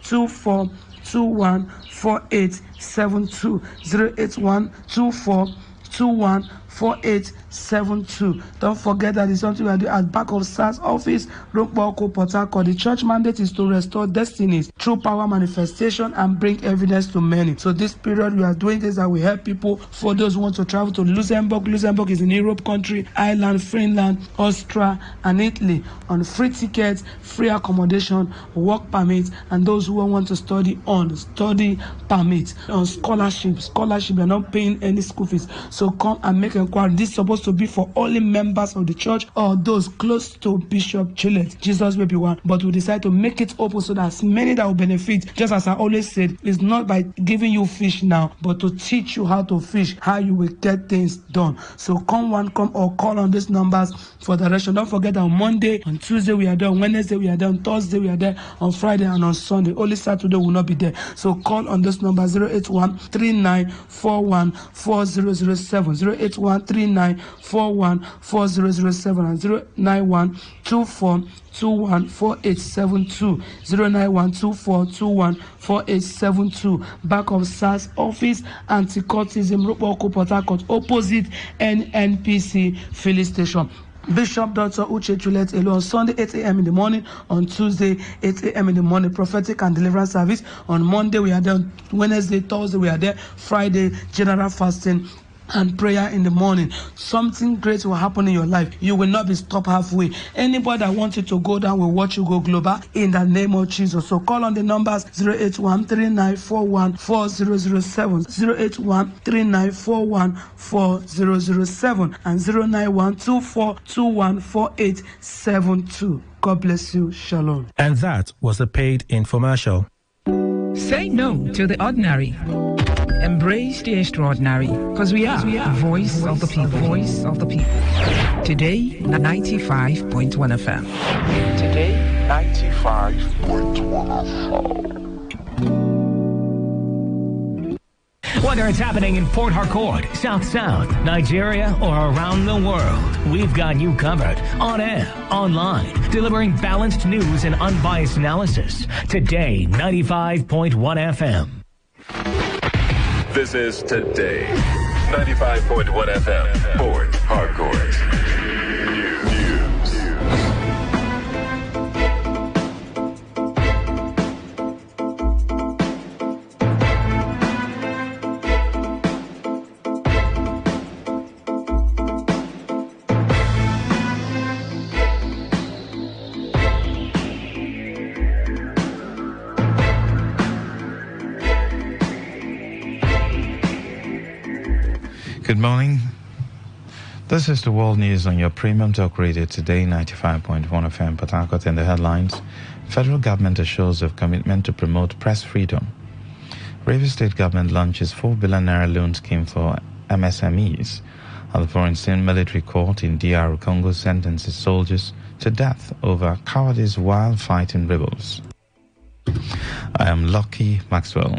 081-2421-4872, 081-2421-4872. Don't forget that it's something we are doing at back of SARS office, Rumboko, Port Harcourt. The church mandate is to restore destinies through power manifestation and bring evidence to many. So this period we are doing this that we help people. For those who want to travel to Luxembourg, Luxembourg is in Europe country, Ireland, Finland, Austria and Italy, on free tickets, free accommodation, work permit, and those who want to study on study permit, on scholarship, you're not paying any school fees. So come and make inquiry. This is supposed to be for only members of the church or those close to Bishop Gillett, Jesus Baby One, but we decide to make it open so that as many that will benefit. Just as I always said, it's not by giving you fish now, but to teach you how to fish, how you will get things done. So come one, come or call on these numbers for direction. Don't forget on Monday, on Tuesday we are there, on Wednesday we are there, on Thursday we are there, on Friday and on Sunday. Only Saturday will not be there. So call on this number 081-3941-4007, 081-3941-4007, and 091-2421-4872, 091-2421-4872. Back of SARS office, anti-cultism, Rumboko, Port Harcourt, opposite NNPC filling station. Bishop Dr. Uche Juliet Elu on Sunday 8 a.m. in the morning, on Tuesday 8 a.m. in the morning, prophetic and deliverance service. On Monday we are there, Wednesday, Thursday we are there, Friday general fasting and prayer in the morning, something great will happen in your life. You will not be stopped halfway. Anybody that wants you to go down will watch you go global in the name of Jesus. So call on the numbers 08139414007, 08139414007, and 09124214872. God bless you. Shalom. And that was a paid infomercial. Say no to the ordinary. Embrace the extraordinary, because we are voice of the people. Voice of the people. Today, 95.1 FM. Today, 95.1 FM. Whether it's happening in Port Harcourt, South, Nigeria, or around the world, we've got you covered. On air, online, delivering balanced news and unbiased analysis. Today, 95.1 FM. This is Today, 95.1 FM, Port Harcourt. News. Good morning. This is the world news on your premium talk radio Today, 95.1 FM, Port Harcourt. In the headlines, federal government assures of commitment to promote press freedom. Rivers State government launches 4 billion naira loan scheme for MSMEs. And the Foreign Military Court in DR Congo sentences soldiers to death over cowardice while fighting rebels. I am Lucky Maxwell.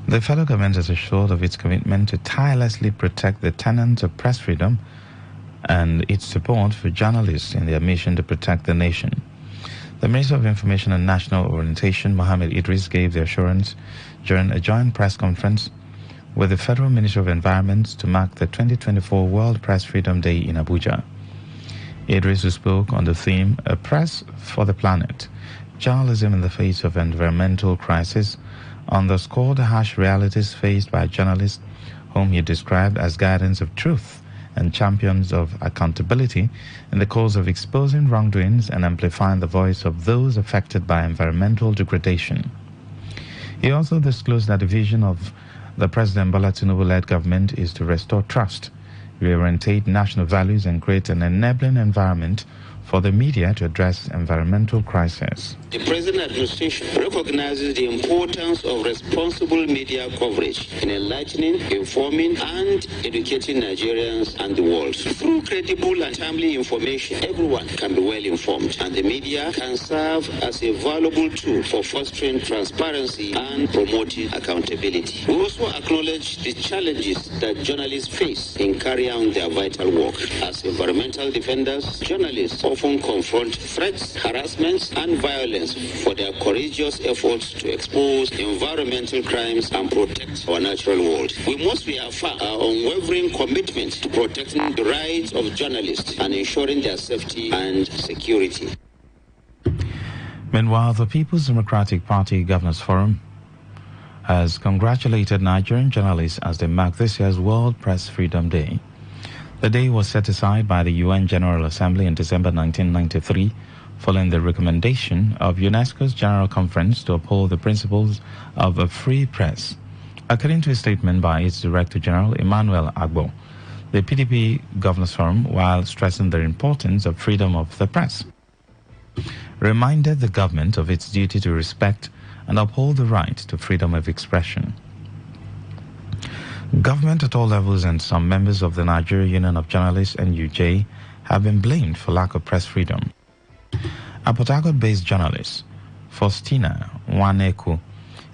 The federal government is assured of its commitment to tirelessly protect the tenets of press freedom and its support for journalists in their mission to protect the nation. The Minister of Information and National Orientation, Mohammed Idris, gave the assurance during a joint press conference with the Federal Ministry of Environment to mark the 2024 World Press Freedom Day in Abuja. Idris, who spoke on the theme, A Press for the Planet, Journalism in the Face of Environmental Crisis, underscored the harsh realities faced by journalists, whom he described as guardians of truth and champions of accountability in the cause of exposing wrongdoings and amplifying the voice of those affected by environmental degradation. He also disclosed that the vision of the President Bola Tinubu-led government is to restore trust, reorientate national values, and create an enabling environment for the media to address environmental crisis. The present administration recognizes the importance of responsible media coverage in enlightening, informing, and educating Nigerians and the world. Through credible and timely information, everyone can be well informed, and the media can serve as a valuable tool for fostering transparency and promoting accountability. We also acknowledge the challenges that journalists face in carrying out their vital work. As environmental defenders, journalists often confront threats, harassments, and violence for their courageous efforts to expose environmental crimes and protect our natural world. We must reaffirm our unwavering commitment to protecting the rights of journalists and ensuring their safety and security. Meanwhile, the People's Democratic Party Governors Forum has congratulated Nigerian journalists as they mark this year's World Press Freedom Day. The day was set aside by the UN General Assembly in December 1993, following the recommendation of UNESCO's General Conference to uphold the principles of a free press. According to a statement by its Director General, Emmanuel Agbo, the PDP Governors Forum, while stressing the importance of freedom of the press, reminded the government of its duty to respect and uphold the right to freedom of expression. Government at all levels and some members of the Nigeria Union of Journalists, NUJ, have been blamed for lack of press freedom. A Port Harcourt-based journalist, Faustina Nwaneku,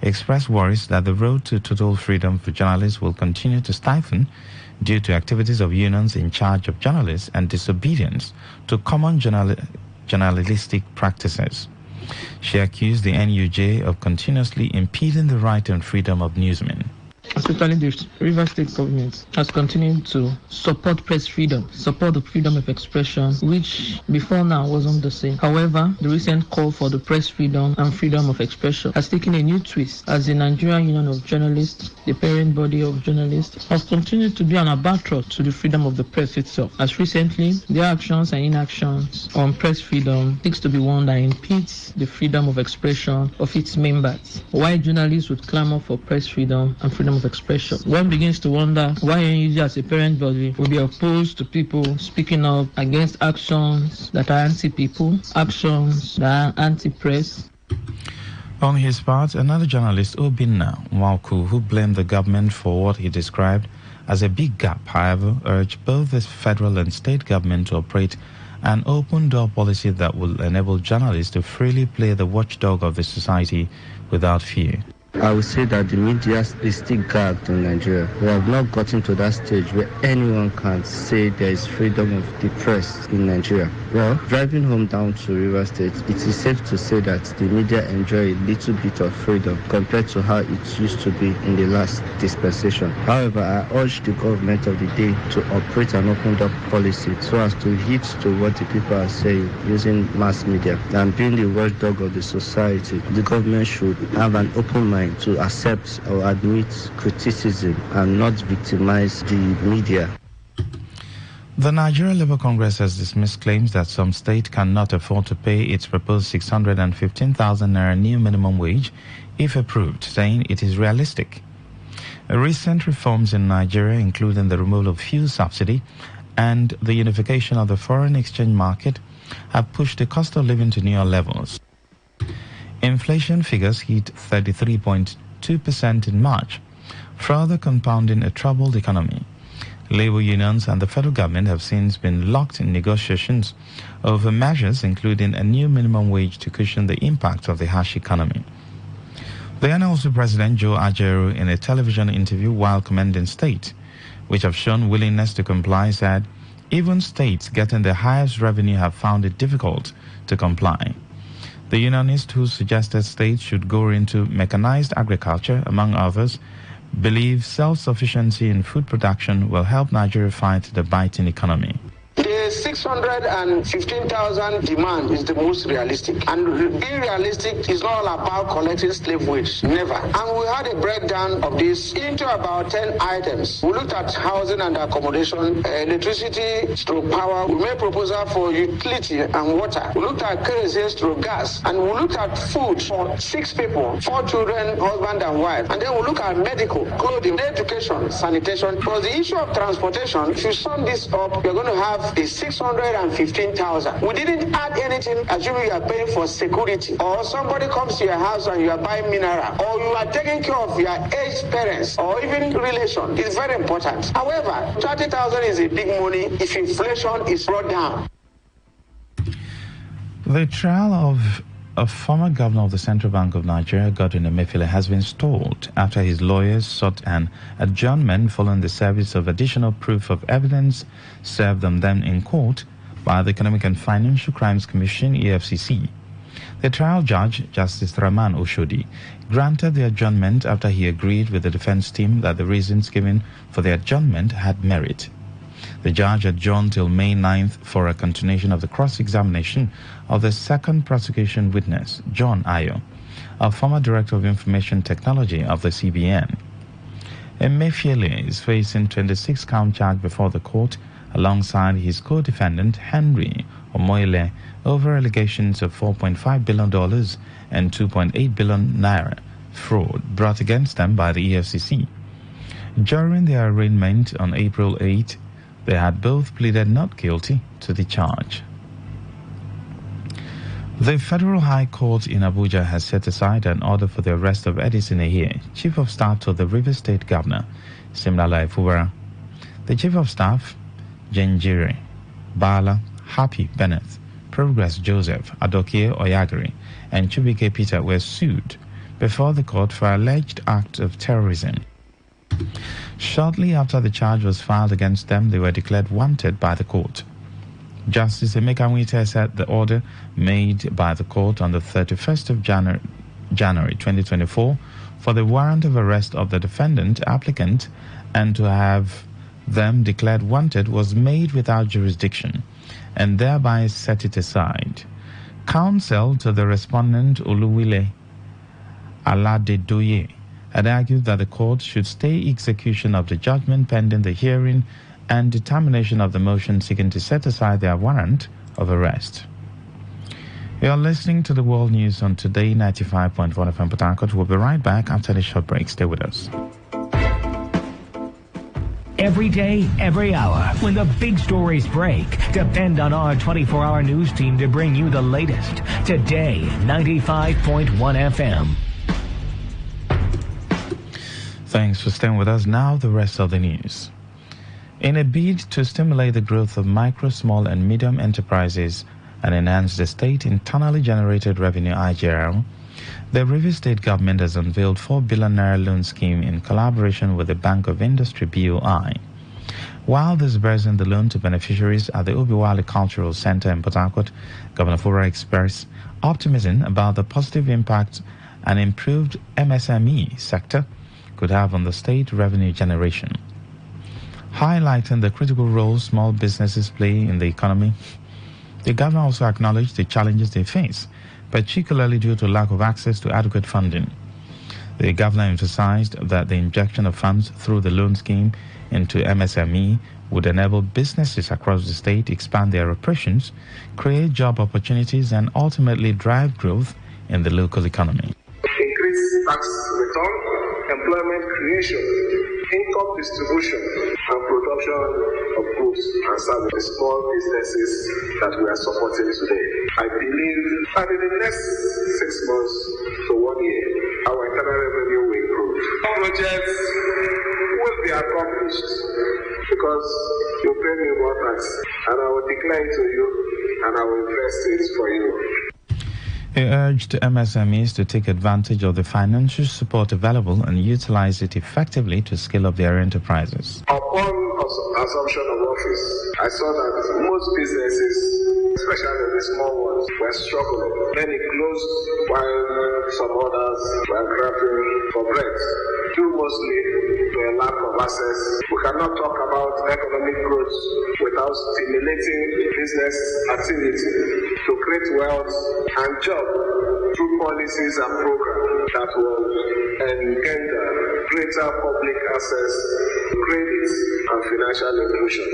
expressed worries that the road to total freedom for journalists will continue to stiffen due to activities of unions in charge of journalists and disobedience to common journalistic practices. She accused the NUJ of continuously impeding the right and freedom of newsmen. especially the River State government, has continued to support press freedom, support the freedom of expression, which before now wasn't the same. However, the recent call for the press freedom and freedom of expression has taken a new twist as the Nigerian Union of Journalists, the parent body of journalists, has continued to be an albatross to the freedom of the press itself. As recently, their actions and inactions on press freedom seeks to be one that impedes the freedom of expression of its members. Why journalists would clamor for press freedom and freedom of expression? One begins to wonder why NUG as a parent body will be opposed to people speaking up against actions that are anti-people, actions that are anti-press. On his part, another journalist, Obinna Nwaku, who blamed the government for what he described as a big gap, however, urged both the federal and state government to operate an open-door policy that will enable journalists to freely play the watchdog of the society without fear. I would say that the media is still gagged in Nigeria. We have not gotten to that stage where anyone can say there is freedom of the press in Nigeria. Well, driving home down to River State, it is safe to say that the media enjoy a little bit of freedom compared to how it used to be in the last dispensation. However, I urge the government of the day to operate an open-door policy so as to heed to what the people are saying using mass media. And being the watchdog of the society, the government should have an open mind to accept or admit criticism and not victimize the media. The Nigeria Labour Congress has dismissed claims that some state cannot afford to pay its proposed 615,000 naira new minimum wage if approved, saying it is realistic. Recent reforms in Nigeria, including the removal of fuel subsidy and the unification of the foreign exchange market, have pushed the cost of living to newer levels. Inflation figures hit 33.2% in March, further compounding a troubled economy. Labor unions and the federal government have since been locked in negotiations over measures including a new minimum wage to cushion the impact of the harsh economy. The NLC President Joe Ajaero, in a television interview while commending states which have shown willingness to comply, said even states getting the highest revenue have found it difficult to comply. The unionist, who suggested states should go into mechanized agriculture, among others, believes self-sufficiency in food production will help Nigeria fight the biting economy. The 615,000 demand is the most realistic. And being realistic is not all about collecting slave wage. Never. And we had a breakdown of this into about 10 items. We looked at housing and accommodation, electricity, stroke power. We made proposal for utility and water. We looked at kerosene stroke gas. And we looked at food for 6 people, 4 children, husband and wife. And then we look at medical, clothing, education, sanitation. For the issue of transportation, if you sum this up, you're going to have is 615,000. We didn't add anything, assuming you are paying for security, or somebody comes to your house and you are buying mineral, or you are taking care of your aged parents, or even relation. It's very important. However, 30,000 is a big money if inflation is brought down. The trial of a former governor of the Central Bank of Nigeria, Godwin Emefiele, has been stalled after his lawyers sought an adjournment following the service of additional proof of evidence served on them in court by the Economic and Financial Crimes Commission, EFCC. The trial judge, Justice Rahman Oshodi, granted the adjournment after he agreed with the defense team that the reasons given for the adjournment had merit. The judge adjourned till May 9th for a continuation of the cross-examination of the second prosecution witness, John Ayo, a former Director of Information Technology of the CBN. Emefiele is facing 26-count charge before the court alongside his co-defendant, Henry Omoile, over allegations of $4.5 billion and 2.8 billion naira fraud brought against them by the EFCC. During their arraignment on April 8, they had both pleaded not guilty to the charge. The Federal High Court in Abuja has set aside an order for the arrest of Edison Ehie, Chief of Staff to the Rivers State Governor, Simlala Efubara. The Chief of Staff, Jenjire, Bala, Happy Bennett, Progress Joseph, Adokie Oyagari, and Chubike Peter were sued before the court for alleged acts of terrorism. Shortly after the charge was filed against them, they were declared wanted by the court. Justice Emeka Nwite said the order made by the court on the 31st of January 2024 for the warrant of arrest of the defendant applicant and to have them declared wanted was made without jurisdiction and thereby set it aside. Counsel to the respondent Oluwile Aladedoye had argued that the court should stay execution of the judgment pending the hearing and determination of the motion seeking to set aside their warrant of arrest. You are listening to the World News on Today 95.1 FM Port Harcourt. We'll be right back after the short break. Stay with us. Every day, every hour, when the big stories break, depend on our 24-hour news team to bring you the latest. Today, 95.1 FM. Thanks for staying with us. Now, the rest of the news. In a bid to stimulate the growth of micro, small, and medium enterprises and enhance the state internally generated revenue (IGR), the Rivers State government has unveiled 4 billion naira loan scheme in collaboration with the Bank of Industry (BOI). While disbursing the loan to beneficiaries at the Obiwali Cultural Center in Port Harcourt, Governor Fura expressed optimism about the positive impact an improved MSME sector could have on the state revenue generation. Highlighting the critical role small businesses play in the economy, the governor also acknowledged the challenges they face, particularly due to lack of access to adequate funding. The governor emphasized that the injection of funds through the loan scheme into MSME would enable businesses across the state expand their operations, create job opportunities, and ultimately drive growth in the local economy. Increase tax return, employment creation, income distribution, and production of goods and services, small businesses that we are supporting today. I believe that in the next 6 months to 1 year, our internal revenue will improve. Projects will be accomplished because you pay me more tax, and I will declare it to you, and I will invest it for you. He urged MSMEs to take advantage of the financial support available and utilize it effectively to scale up their enterprises. Upon assumption of office, I saw that most businesses, especially the small ones, were struggling. Many closed while some others were grabbing for bread, due mostly to a lack of access. We cannot talk about economic growth without stimulating business activity to create wealth and jobs through policies and programs that will engender greater public access to credit and financial inclusion.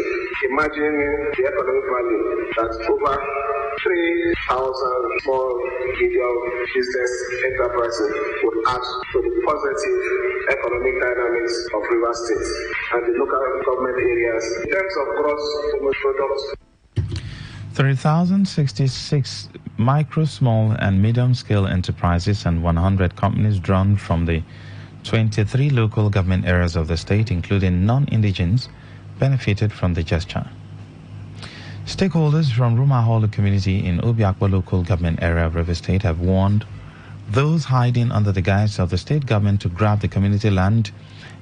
Imagine the economic value that over 3,000 small, medium business enterprises would add to the positive economic dynamics of Rivers State and the local government areas in terms of gross domestic product. 3,066 micro, small, and medium-scale enterprises and 100 companies drawn from the 23 local government areas of the state, including non-indigens, benefited from the gesture. Stakeholders from Rumaholo community in Obiakwa local government area of River State have warned those hiding under the guise of the state government to grab the community land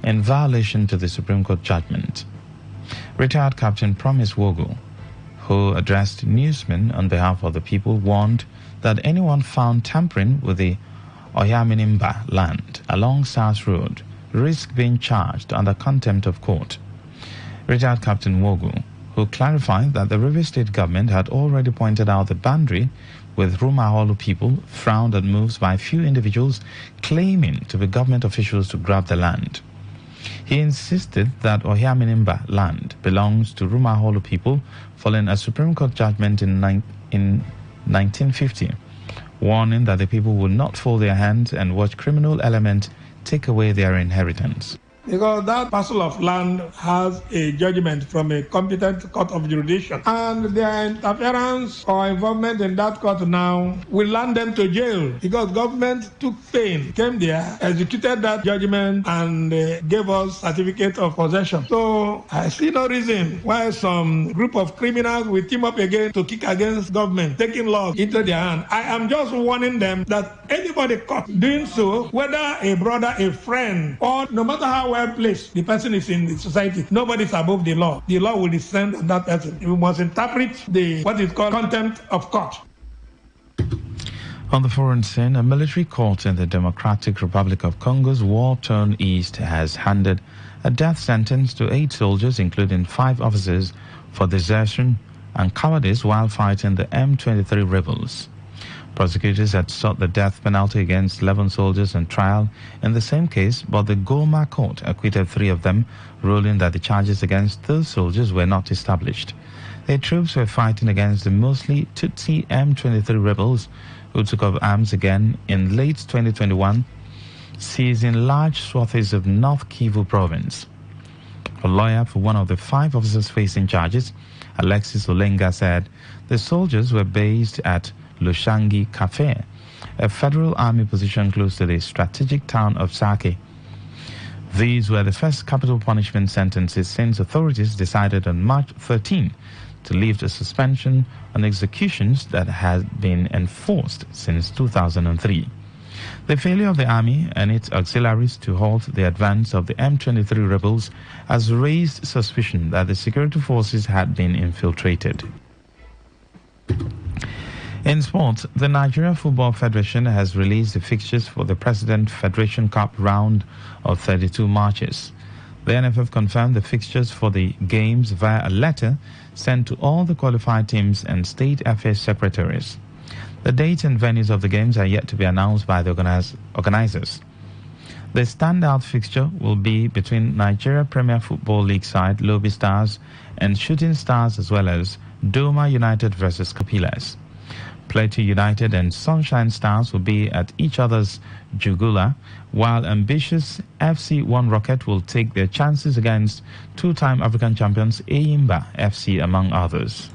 in violation to the Supreme Court judgment. Retired Captain Promise Wogu, who addressed newsmen on behalf of the people, warned that anyone found tampering with the Oyaminimba land along South Road risk being charged under contempt of court. Retired Captain Wogu, who clarified that the River State government had already pointed out the boundary with Rumaholo people, frowned at moves by a few individuals claiming to be government officials to grab the land. He insisted that Oyaminimba land belongs to Rumaholo people following a Supreme Court judgment in 1950, warning that the people would not fold their hands and watch criminal elements take away their inheritance. Because that parcel of land has a judgment from a competent court of jurisdiction, and their interference or involvement in that court now will land them to jail because government took pain, came there, executed that judgment, and gave us certificate of possession. So I see no reason why some group of criminals will team up again to kick against government, taking laws into their hand. I am just warning them that anybody caught doing so, whether a brother, a friend, or no matter how well placed the person is in the society, nobody is above the law. The law will descend on that person. We must interpret what is called contempt of court. On the foreign scene, a military court in the Democratic Republic of Congo's war-torn east has handed a death sentence to 8 soldiers, including 5 officers, for desertion and cowardice while fighting the M23 rebels. Prosecutors had sought the death penalty against 11 soldiers on trial in the same case, but the Goma court acquitted 3 of them, ruling that the charges against those soldiers were not established. Their troops were fighting against the mostly Tutsi M23 rebels who took up arms again in late 2021, seizing large swathes of North Kivu province. A lawyer for one of the 5 officers facing charges, Alexis Olenga, said the soldiers were based at Lushangi Cafe, a federal army position close to the strategic town of Sake. These were the first capital punishment sentences since authorities decided on March 13 to lift a suspension on executions that had been enforced since 2003. The failure of the army and its auxiliaries to halt the advance of the M23 rebels has raised suspicion that the security forces had been infiltrated. In sports, the Nigeria Football Federation has released the fixtures for the President Federation Cup round of 32 matches. The NFF confirmed the fixtures for the games via a letter sent to all the qualified teams and state affairs secretaries. The dates and venues of the games are yet to be announced by the organizers. The standout fixture will be between Nigeria Premier Football League side Lobi Stars and Shooting Stars, as well as Doma United versus Kapilas. Plateau United and Sunshine Stars will be at each other's jugula, while ambitious FC One Rocket will take their chances against 2-time African champions Eyimba FC, among others.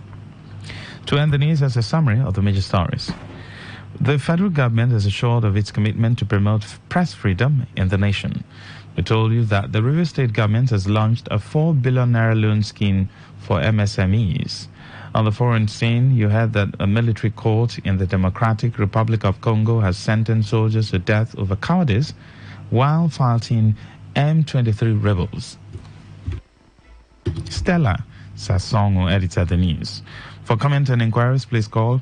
To end the news, as a summary of the major stories. The federal government is assured of its commitment to promote press freedom in the nation. We told you that the River State government has launched a 4 billion naira loan scheme for MSMEs. On the foreign scene, you heard that a military court in the Democratic Republic of Congo has sentenced soldiers to death over cowardice while fighting M23 rebels. Stella Sasongo edited the news. For comment and inquiries, please call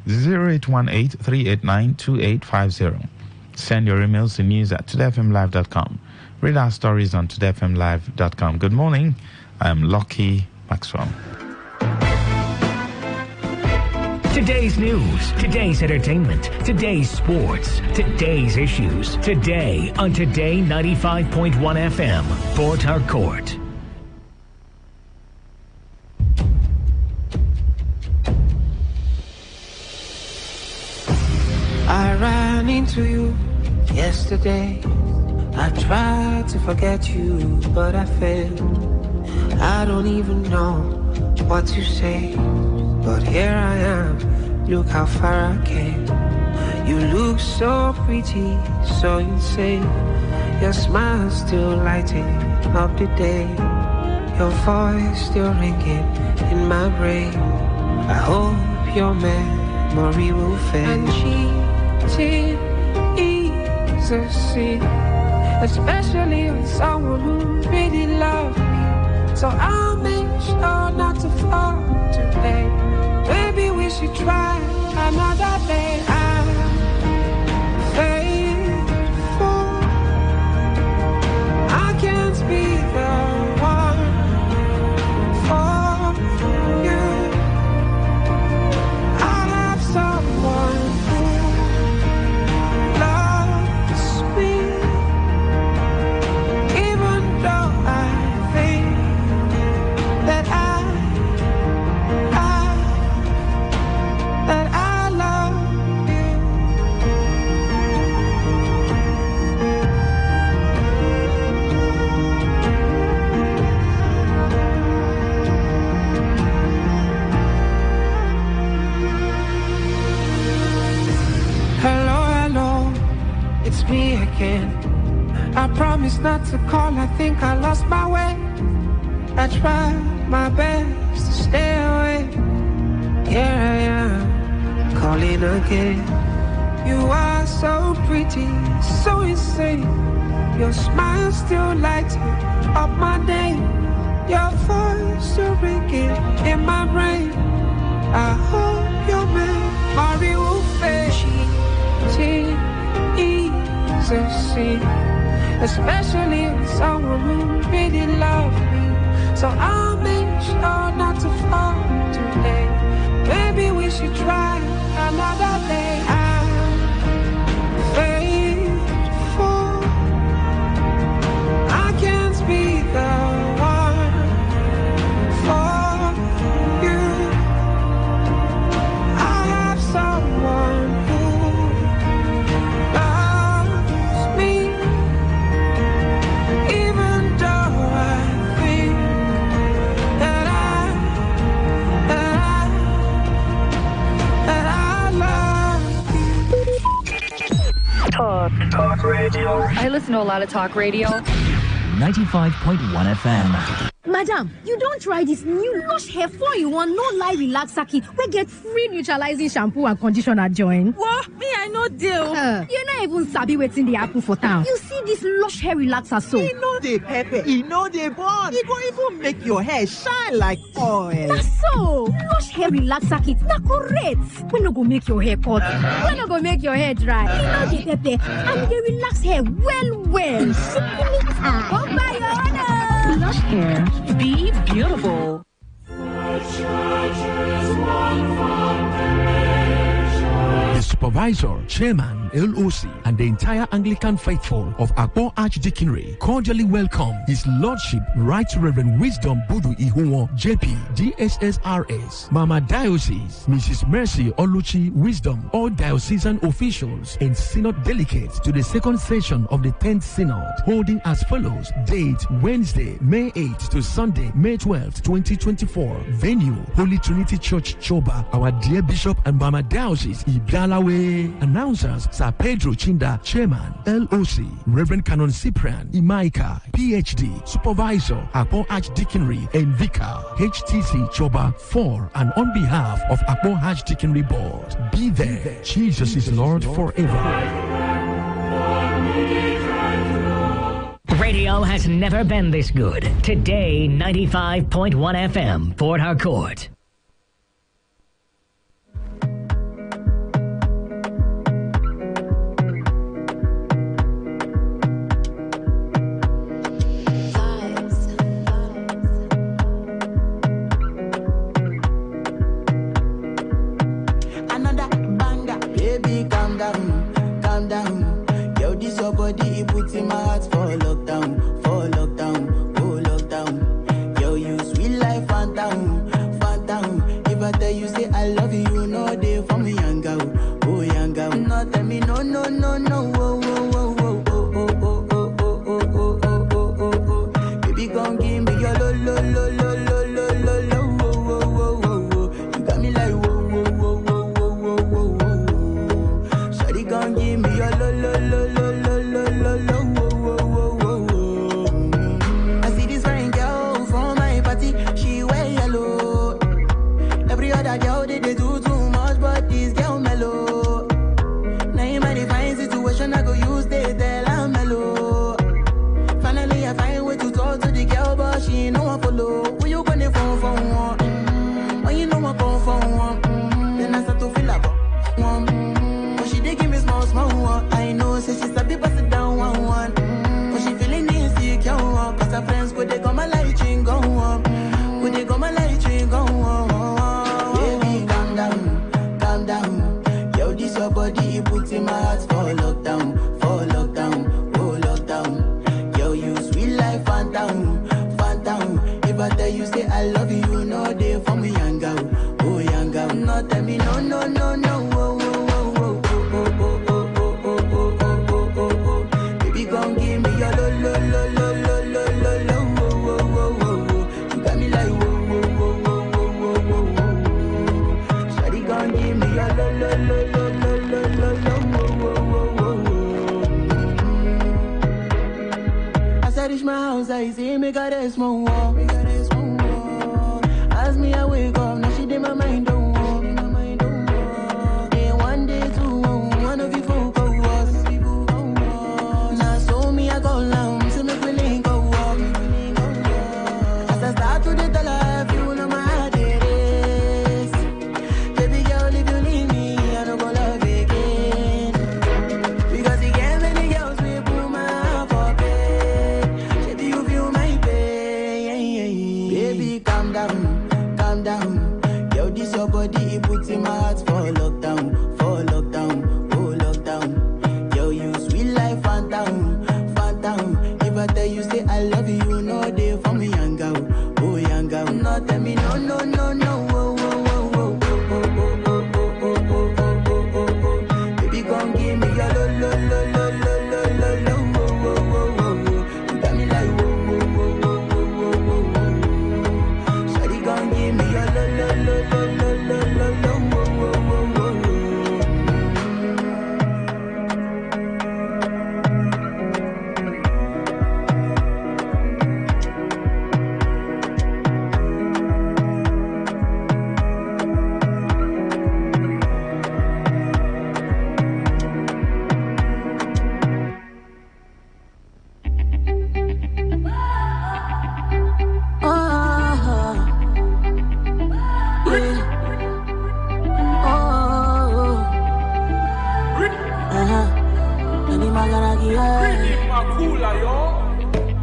0818-389-2850. Send your emails to news@todayfmlive.com. Read our stories on todayfmlive.com. Good morning. I am Lucky Maxwell. Today's news, today's entertainment, today's sports, today's issues. Today on Today 95.1 FM, Port Harcourt. I ran into you yesterday. I tried to forget you, but I failed. I don't even know what to say, but here I am, look how far I came. You look so pretty, so insane. Your smile still lighting up the day. Your voice still ringing in my brain. I hope your memory will fade. And cheating is a sin, especially with someone who really loves me. So I'll make sure not to fall today. Maybe we should try another day. I'm faithful. I can't be the one for you. I have someone who loves me, even though I think that I love you. Hello, hello, it's me again. I promise not to call, I think I lost my way. I tried my best to stay away. Here I am, calling again. You are so pretty, so insane. Your smile still lights up my day. Your voice still ringing in my brain. I hope your memory will fade. see, especially with someone who really loves me. So I'll make sure not to fall too late. Maybe we should try another day. I'm faithful. I can't be the one for you. I have someone who loves me, even though I think that I love you. Talk radio. I listen to a lot of talk radio. 95.1 FM. Madam, you don't try this new Lush Hair 4-in-1 No Lie Relaxer Kit. We get free neutralizing shampoo and conditioner join. What? Me, I no deal. You're not even sabi waiting the apple for town. You see this Lush Hair Relaxer soap? You know the pepper, you know the bond. It will even make your hair shine like oil. That's so. Lush Hair Relaxer Kit, na correct. We no go make your hair cut. We no go make your hair dry. You know the pepper, and they relax hair well. Come by your honor. Lush Hair. Be beautiful. The supervisor, chairman, LOC, and the entire Anglican faithful of Akpo Archdeaconry cordially welcome His Lordship Right Reverend Wisdom Budu Ihunwo, JP, DSSRS, Mama Diocese, Mrs. Mercy Oluchi Wisdom, all diocesan officials and synod delegates to the second session of the 10th Synod, holding as follows. Date, Wednesday, May 8th to Sunday, May 12th, 2024. Venue, Holy Trinity Church, Choba, our dear Bishop and Mama Diocese, Iblalawe. Announcers, Sir Pedro Chinda, Chairman, LOC, Reverend Canon Cyprian Imaika, PhD, Supervisor, Akpo Archdeaconry, and Vicar, HTC Choba 4, and on behalf of Akpo Archdeaconry Board. Be there. Jesus is Lord forever. Radio has never been this good. Today, 95.1 FM, Port Harcourt. In my heart for lockdown, oh lockdown. Yo, you sweet life, phantom. If I tell you say I love you, you know they for me, young girl, oh young girl. No tell me no, oh. Baby, come give me your lo. You got me like whoa. Shawty, come give me your lo. In my heart for lockdown, oh lockdown. Yo, you sweet life, phantom. If I tell you say I love you, you know they for me, young girl, oh young girl. No tell me no, oh. Baby, gon' give me your lo. You got me like whoa. Shawty gon' give me your lo. Reach my house, I see me got a small wall. As me I wake up, now she did my mind don't walk. Then one day two, one of you folk go was. Now so me I go down, so me feeling go walk. As I start to the life, you know my heart it is. Baby girl, if you leave me, I don't go love again. Because you get many girls we boom.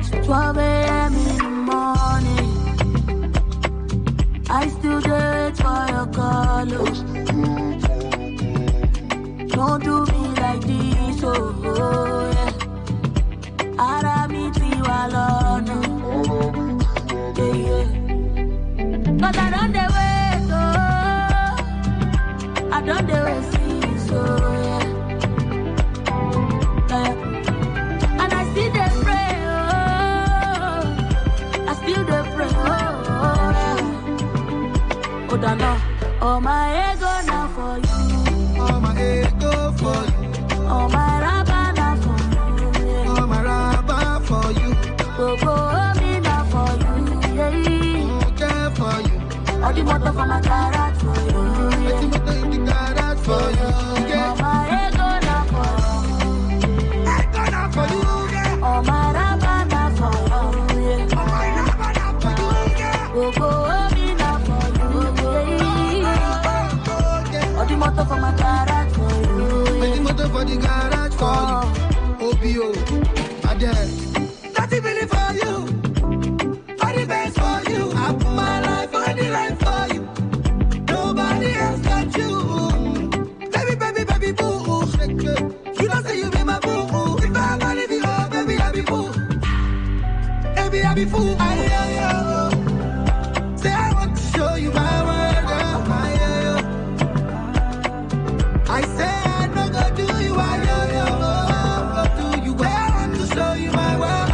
It's 12 a.m. in the morning. I still wait for your call. Don't do me like this, oh yeah. Aramiti walona, yeah. Cause I don't wait, oh. I don't wait, so yeah. And I still dey pray, oh. I still dey pray, oh yeah. Oh, Dana, oh my ego now for you. Oh my ego for you. Oh my rabba now for you. Yeah. Oh my rabba for you. Oh me now for you. Yeah. Okay for you. All the motor for my garage for you. Yeah. The motor in the garage for you. Yeah. Oh my ego now for you. Ego now for you. Yeah. Oh my rabba now for you. Yeah. Oh my rabba now for you. Yeah. Oh me now for you. Yeah. All the motor for my garage for you. Yeah. The motor for the garage for you. OBO. Adele. That's it really for you. All the best for you. I put my life on the line for you. Nobody else got you. Baby, boo. You don't say you be my boo. If I ever leave you, oh, baby, I be fool. Baby, I be fool. Say I want to show you my world, girl. I say I don't go do you, I go do you. I want to show you my world.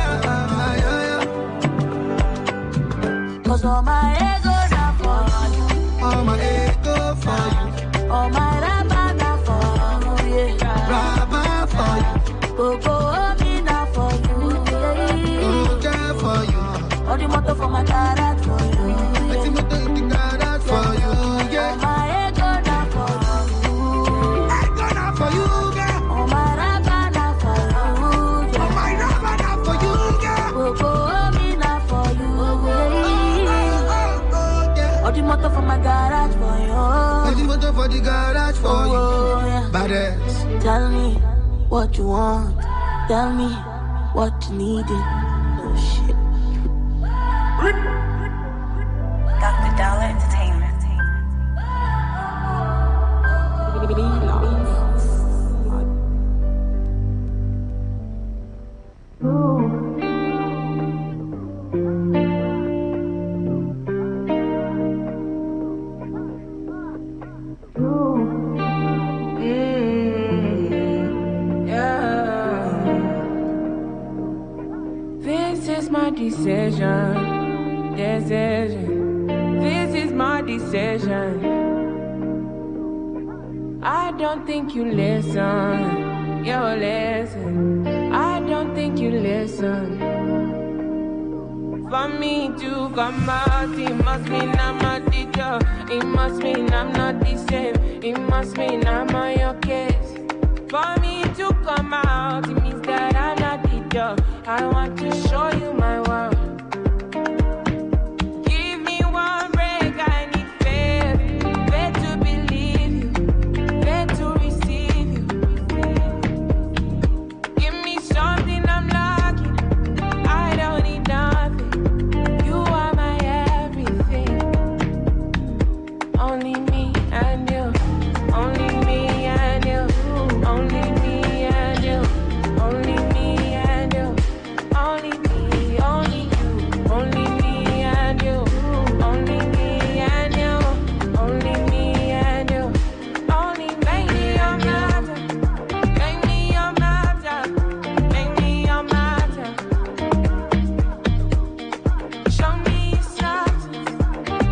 Cause all my ego now for you. All my ego for you. All my rabba now for you. Yeah. Rabba for you. Go me now for you. Yeah. Okay for you. All the motor for my garage for you. The motor in the garage for you. Yeah. All my ego now for you. Ego now for you, girl. All my rabba now for you. Yeah. All my rabba now for you, girl. Go me now for you. Yeah. All the motor for my garage for you. All the motor for the garage for you. Yeah. Badass. Tell me what you want. Tell me what you need. Oh shit. Dr. Dollar Entertainment. This is my decision. This is my decision. I don't think you listen. You listen. I don't think you listen. For me to come out, it must mean I'm not the girl. It must mean I'm not the same. It must mean I'm on your case. For me to come out, it means that I'm not the girl. I want to show you my world. Give me one break, I need faith. Faith to believe you, faith to receive you. Give me something I'm lacking. I don't need nothing. You are my everything. Only me and you. Only me and you. Only me and you. Only me and you. Only me, only you. Only me and you. Only me and you. Only me and you. Only make me your matter. Make me your matter. Make me your matter. Show me something.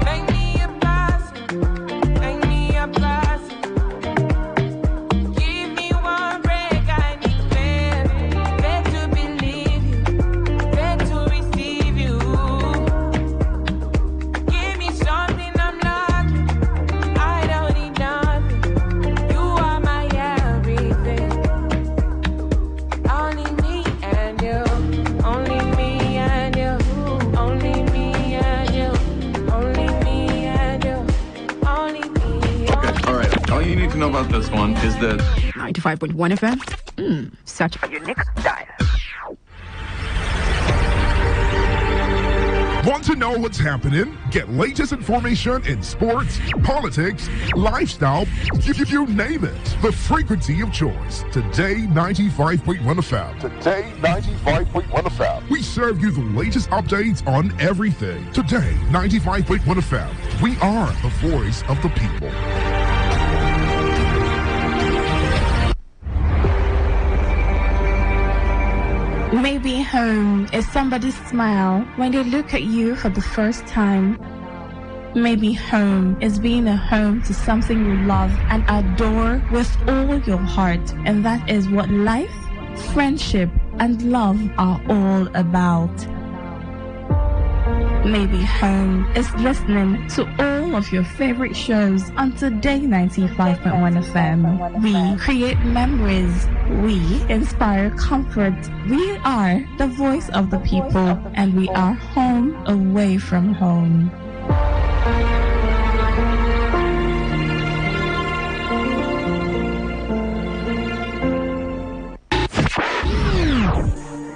Make me a blessing. Make me a blessing. Give me one break, I need faith. Faith to believe you. Faith to receive you. Give me something I'm lacking. I don't need nothing. You are my everything. Only me and you. Only me and you. Only me and you. Only me and you. Only me. Okay, all right. All you need to know about this one is that 95.1 FM. Search for unique style. Want to know what's happening? Get latest information in sports, politics, lifestyle, you name it. The frequency of choice. Today 95.1 FM. Today 95.1 FM. We serve you the latest updates on everything. Today 95.1 FM. We are the voice of the people. Maybe home is somebody's smile when they look at you for the first time. Maybe home is being a home to something you love and adore with all your heart. And that is what life, friendship, and love are all about. Maybe home is listening to all of your favorite shows on Today 95.1 FM. We create memories. We inspire comfort. We are the voice of the people, and we are home away from home.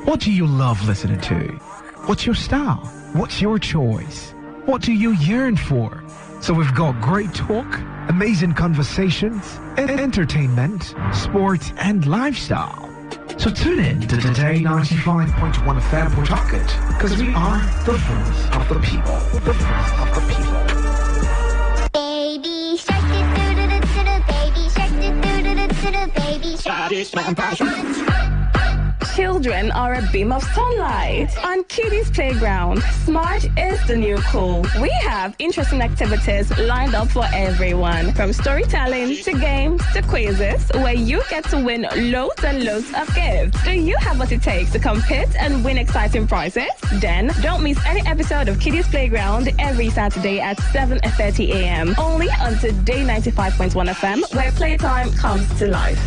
What do you love listening to? What's your style? What's your choice? What do you yearn for? So we've got great talk, amazing conversations, entertainment, sports, and lifestyle. So tune in to Today 95.1 FM Port Harcourt, because we are the voice of the people. The voice of the people. Baby shark, do-do-do-do-do, baby shark, do-do-do-do-do, baby shark. Children are a beam of sunlight. On Kiddies Playground, smart is the new cool. We have interesting activities lined up for everyone, from storytelling to games to quizzes, where you get to win loads and loads of gifts. Do you have what it takes to compete and win exciting prizes? Then don't miss any episode of Kiddies Playground every Saturday at 7:30 a.m. only on Today 95.1 FM, where playtime comes to life.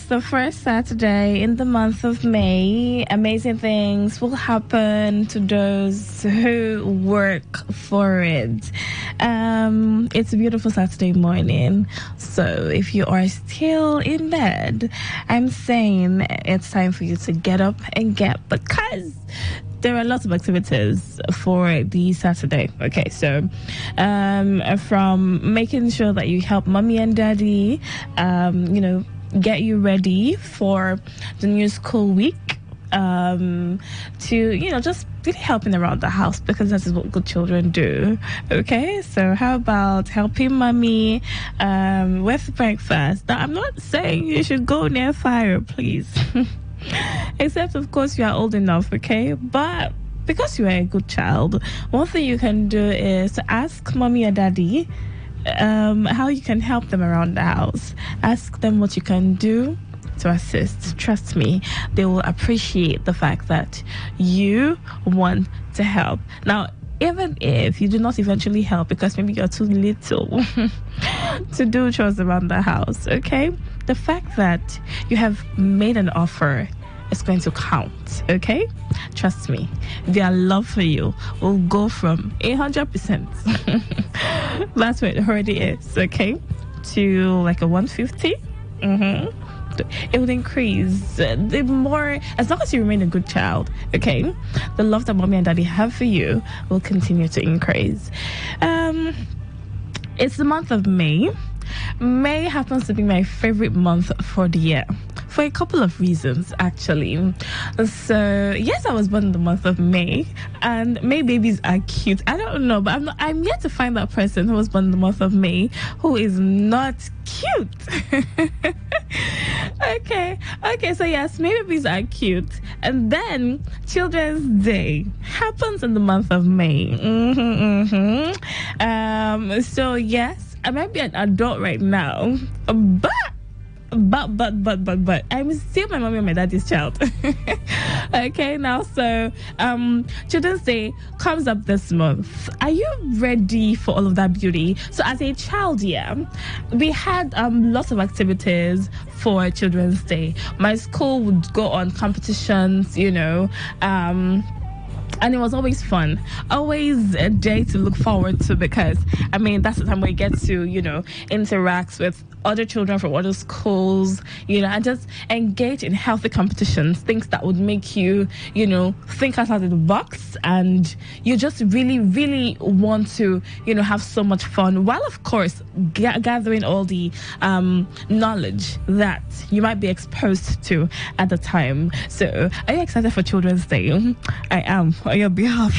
The first Saturday in the month of May. Amazing things will happen to those who work for it. It's a beautiful Saturday morning. So if you are still in bed, I'm saying it's time for you to get up and get, because there are lots of activities for the Saturday. Okay, so from making sure that you help mommy and daddy, get you ready for the new school week, to just really helping around the house, because that is what good children do. Okay, so how about helping mommy with breakfast? Now, I'm not saying you should go near fire, please. Except, of course, you are old enough, okay? But because you are a good child, one thing you can do is to ask mommy or daddy how you can help them around the house. Ask them what you can do to assist. Trust me, they will appreciate the fact that you want to help. Now, even if you do not eventually help because maybe you're too little to do chores around the house, okay? The fact that you have made an offer is going to count, okay? Trust me, their love for you will go from 100%. That's what it already is, okay? To like a 150. It would increase the more, as long as you remain a good child, okay? The love that mommy and daddy have for you will continue to increase. It's the month of May. May happens to be my favorite month for the year, for a couple of reasons, actually. So, yes, I was born in the month of May, and May babies are cute. I don't know, but I'm yet to find that person who was born in the month of May who is not cute. Okay, so yes, May babies are cute. And then Children's Day happens in the month of May. So yes, I might be an adult right now, but I'm still my mommy and my daddy's child. Okay, now, so Children's Day comes up this month. Are you ready for all of that beauty? So as a child, we had lots of activities for Children's Day. My school would go on competitions, and it was always fun, always a day to look forward to, because that's the time where you get to interact with other children from other schools, and just engage in healthy competitions, things that would make you think outside of the box, and you just really, really want to have so much fun, while of course gathering all the knowledge that you might be exposed to at the time. So are you excited for Children's Day? I am, on your behalf.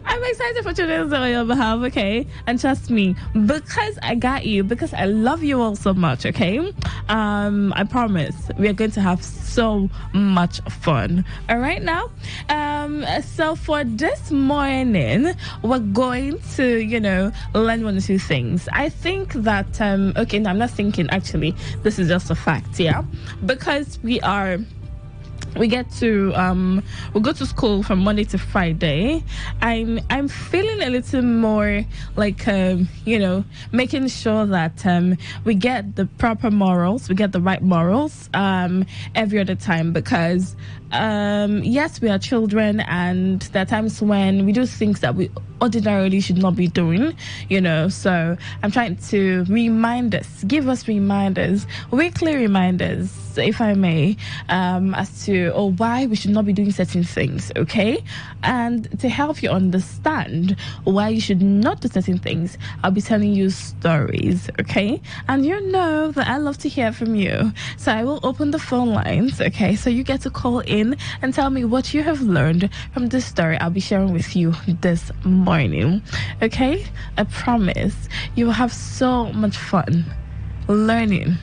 I'm excited for Children's Day on your behalf, okay? And trust me, because I got you, because I love you all so much, okay? I promise we are going to have so much fun. All right, now? So for this morning, we're going to, learn one or two things. I think that, no, I'm not thinking, actually. This is just a fact, yeah? Because we get to we go to school from Monday to Friday. I'm feeling a little more like making sure that we get the proper morals, we get the right morals every other time, because yes, we are children, and there are times when we do things that we ordinarily should not be doing, so I'm trying to remind us, give us reminders, weekly reminders, if I may, as to why we should not be doing certain things, okay? And to help you understand why you should not do certain things, I'll be telling you stories, okay? And you know that I love to hear from you, so I will open the phone lines, okay? So you get to call in and tell me what you have learned from this story I'll be sharing with you this morning, okay? I promise you will have so much fun learning.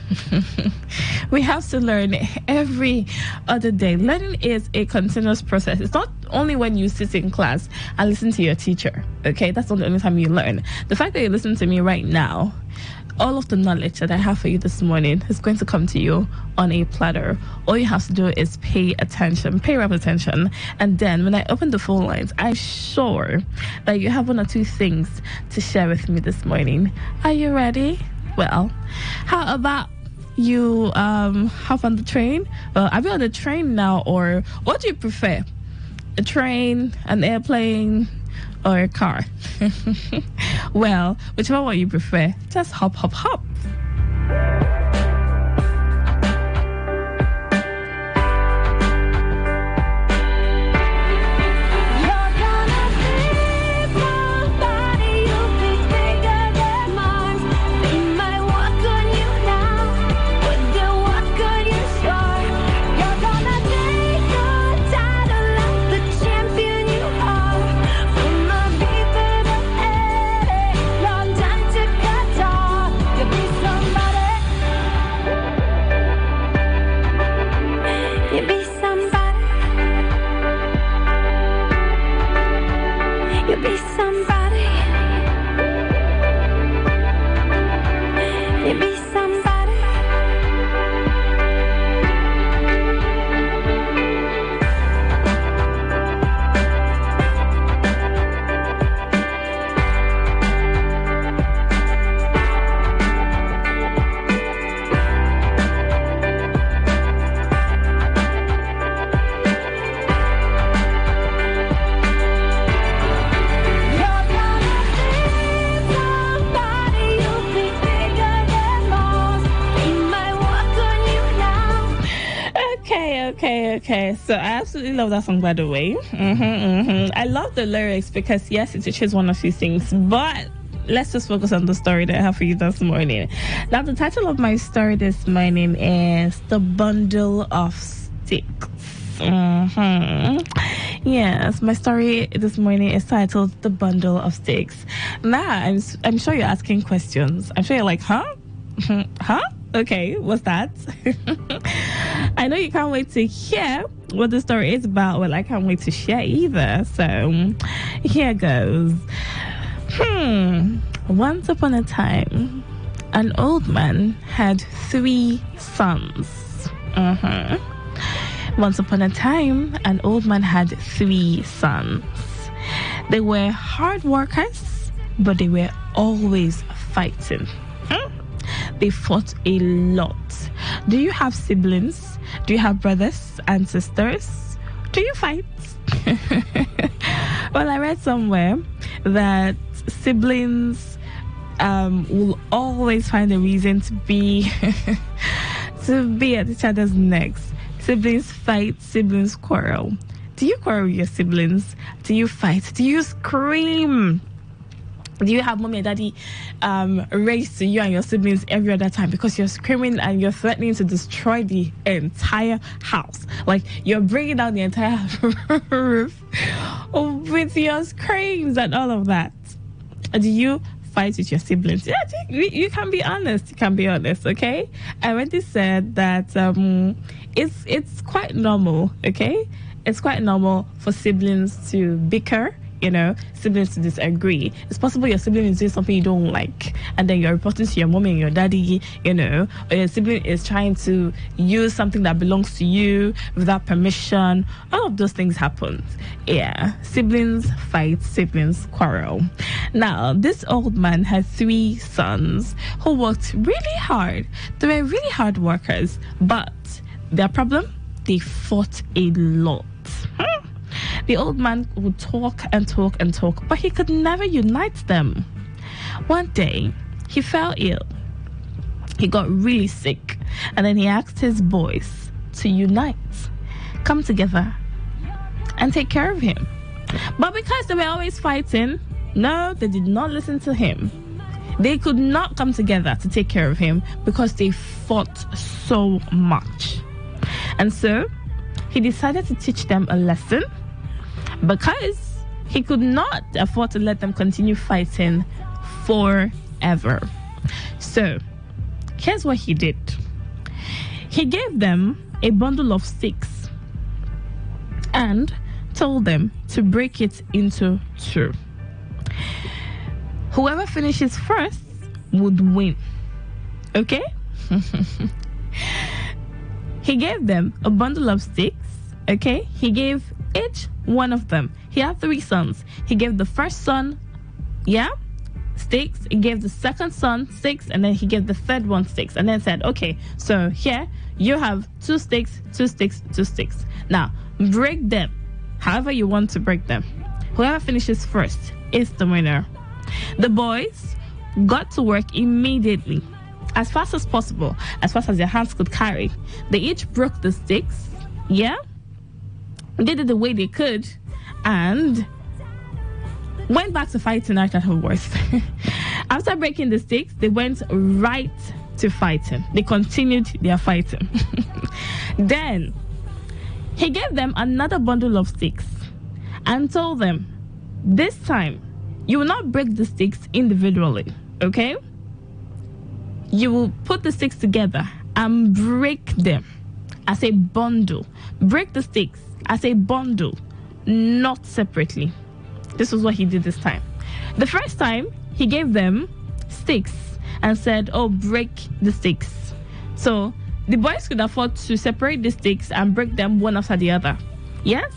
We have to learn every other day. Learning is a continuous process. It's not only when you sit in class and listen to your teacher, okay? That's not the only time you learn. The fact that you listen to me right now, all of the knowledge that I have for you this morning is going to come to you on a platter. All you have to do is pay attention, pay rapid attention. And then when I open the phone lines, I'm sure that you have one or two things to share with me this morning. Are you ready? Well, how about you hop on the train? Well, are we on the train now, or what do you prefer? A train, an airplane, or a car? Well, whichever one you prefer, just hop. Okay, so I absolutely love that song, by the way. I love the lyrics because, yes, it teaches one or two things, but let's just focus on the story that I have for you this morning. Now, the title of my story this morning is The Bundle of Sticks. Yes, my story this morning is titled The Bundle of Sticks. Now, I'm sure you're asking questions. I'm sure you're like, huh? Huh? Okay, what's that? I know you can't wait to hear what the story is about. Well, I can't wait to share either. So, here goes. Once upon a time, an old man had 3 sons. Once upon a time, an old man had 3 sons. They were hard workers, but they were always fighting. They fought a lot. Do you have siblings? Do you have brothers and sisters? Do you fight? Well, I read somewhere that siblings will always find a reason to be at each other's necks. Siblings fight, siblings quarrel. Do you quarrel with your siblings? Do you fight? Do you scream? Do you have mommy and daddy race to you and your siblings every other time because you're screaming and you're threatening to destroy the entire house? Like, you're bringing down the entire roof with your screams and all of that. Do you fight with your siblings? Yeah, you can be honest. You can be honest, okay? I already said that it's quite normal, okay? It's quite normal for siblings to bicker. Siblings to disagree. It's possible your sibling is doing something you don't like, and then you're reporting to your mommy and your daddy, or your sibling is trying to use something that belongs to you without permission. All of those things happen. Yeah, siblings fight, siblings quarrel. Now, this old man had 3 sons who worked really hard. They were really hard workers, but their problem, they fought a lot. The old man would talk and talk and talk, but he could never unite them. One day, he fell ill. He got really sick, and then he asked his boys to unite, come together, and take care of him. But because they were always fighting, no, they did not listen to him. They could not come together to take care of him because they fought so much. And so, he decided to teach them a lesson, because he could not afford to let them continue fighting forever. So, here's what he did. He gave them a bundle of sticks and told them to break it into 2. Whoever finishes first would win. Okay? He gave them a bundle of sticks. Okay? He gave each one of them. He had 3 sons. He gave the first son, sticks. He gave the second son sticks, and then he gave the third one sticks, and then said, okay, so here you have 2 sticks, 2 sticks, 2 sticks. Now, break them however you want to break them. Whoever finishes first is the winner. The boys got to work immediately, as fast as possible, as fast as their hands could carry. They each broke the sticks, yeah? They did the way they could, and went back to fighting afterwards. After breaking the sticks, they went right to fighting. They continued their fighting. Then, he gave them another bundle of sticks and told them, this time, you will not break the sticks individually, okay? You will put the sticks together and break them as a bundle. Break the sticks as a bundle, not separately. This was what he did this time. The first time, he gave them sticks and said, oh, break the sticks. So the boys could afford to separate the sticks and break them one after the other. Yes?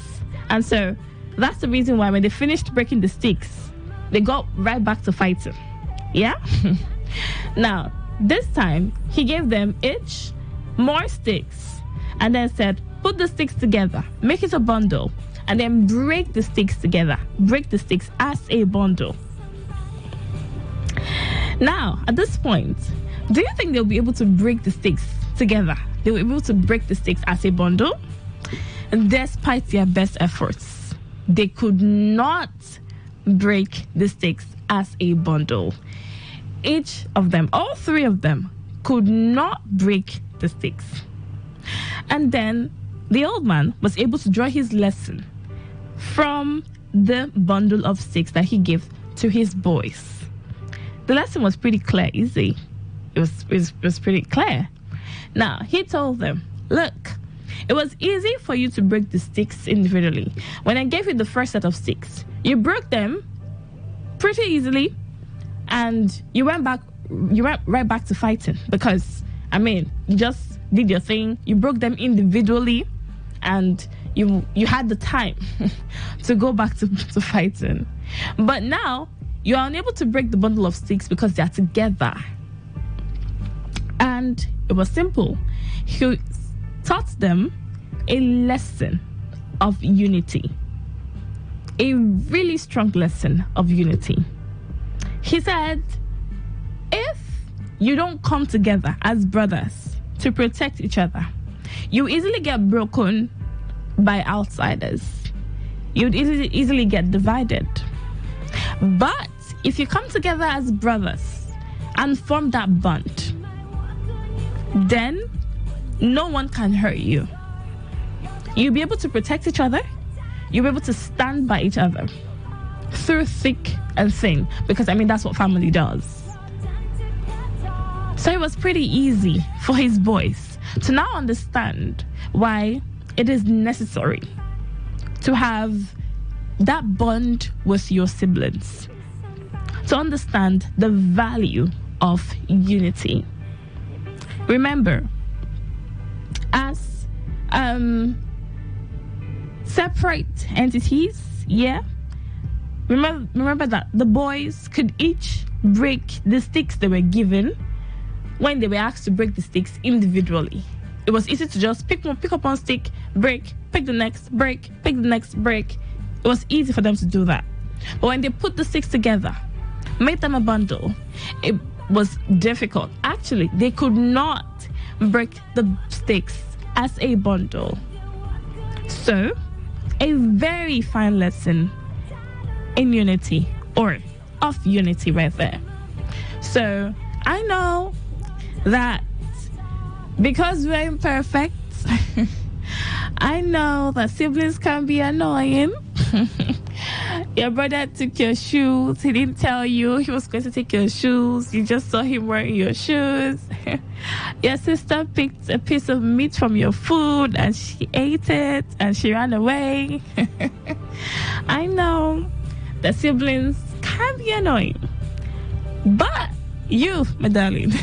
And so that's the reason why when they finished breaking the sticks, they got right back to fighting. Yeah? Now, this time, he gave them each more sticks and then said, put the sticks together, make it a bundle, and then break the sticks together. Break the sticks as a bundle. Now, at this point, do you think they'll be able to break the sticks together? They were able to break the sticks as a bundle? And despite their best efforts, they could not break the sticks as a bundle. Each of them, all three of them, could not break the sticks. And then the old man was able to draw his lesson from the bundle of sticks that he gave to his boys. The lesson was pretty clear, easy. It was pretty clear. Now, he told them, look, it was easy for you to break the sticks individually. When I gave you the first set of sticks, you broke them pretty easily, and you went right back to fighting because, you just did your thing. You broke them individually, and you had the time to go back to fighting. But now, you are unable to break the bundle of sticks because they are together. And it was simple. He taught them a lesson of unity. A really strong lesson of unity. He said, if you don't come together as brothers to protect each other, you easily get broken by outsiders. You'd easily get divided. But if you come together as brothers and form that bond, then no one can hurt you. You'll be able to protect each other. You'll be able to stand by each other through thick and thin, because that's what family does. So it was pretty easy for his boys to now understand why it is necessary to have that bond with your siblings, to understand the value of unity. Remember, as separate entities, remember that the boys could each break the sticks they were given when they were asked to break the sticks individually. It was easy to just pick up one stick, break, pick the next, break, pick the next, break. It was easy for them to do that. But when they put the sticks together, made them a bundle, it was difficult. Actually, they could not break the sticks as a bundle. So, a very fine lesson in unity, or of unity right there. So, I know that because we're imperfect, I know that siblings can be annoying. Your brother took your shoes. He didn't tell you he was going to take your shoes. You just saw him wearing your shoes. Your sister picked a piece of meat from your food and she ate it and she ran away. I know that siblings can be annoying. But you, my darling,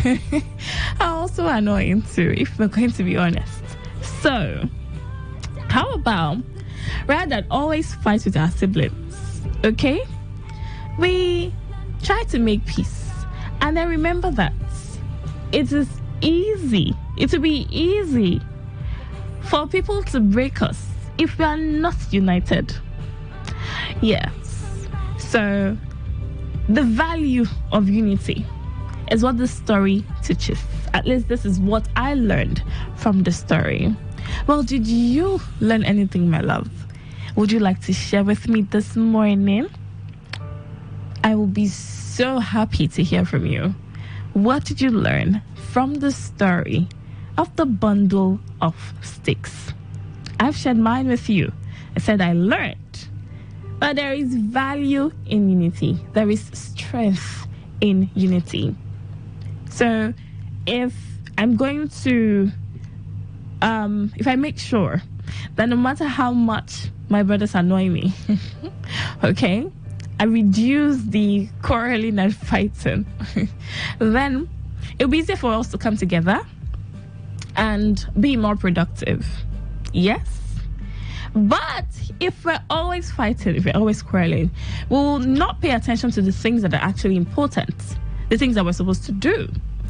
are also annoying too, if we're going to be honest. So, how about, rather than always fight with our siblings, okay, we try to make peace. And then remember that it will be easy for people to break us if we are not united. Yeah, So, the value of unity is what the story teaches. At least this is what I learned from the story. Well, did you learn anything, my love? Would you like to share with me this morning? I will be so happy to hear from you. What did you learn from the story of the bundle of sticks? I've shared mine with you. I said I learned that there is value in unity. There is strength in unity. So if I'm going to, if I make sure that no matter how much my brothers annoy me, okay, I reduce the quarreling and fighting, then it'll be easier for us to come together and be more productive. Yes. But if we're always fighting, if we're always quarreling, we'll not pay attention to the things that are actually important, the things that we're supposed to do,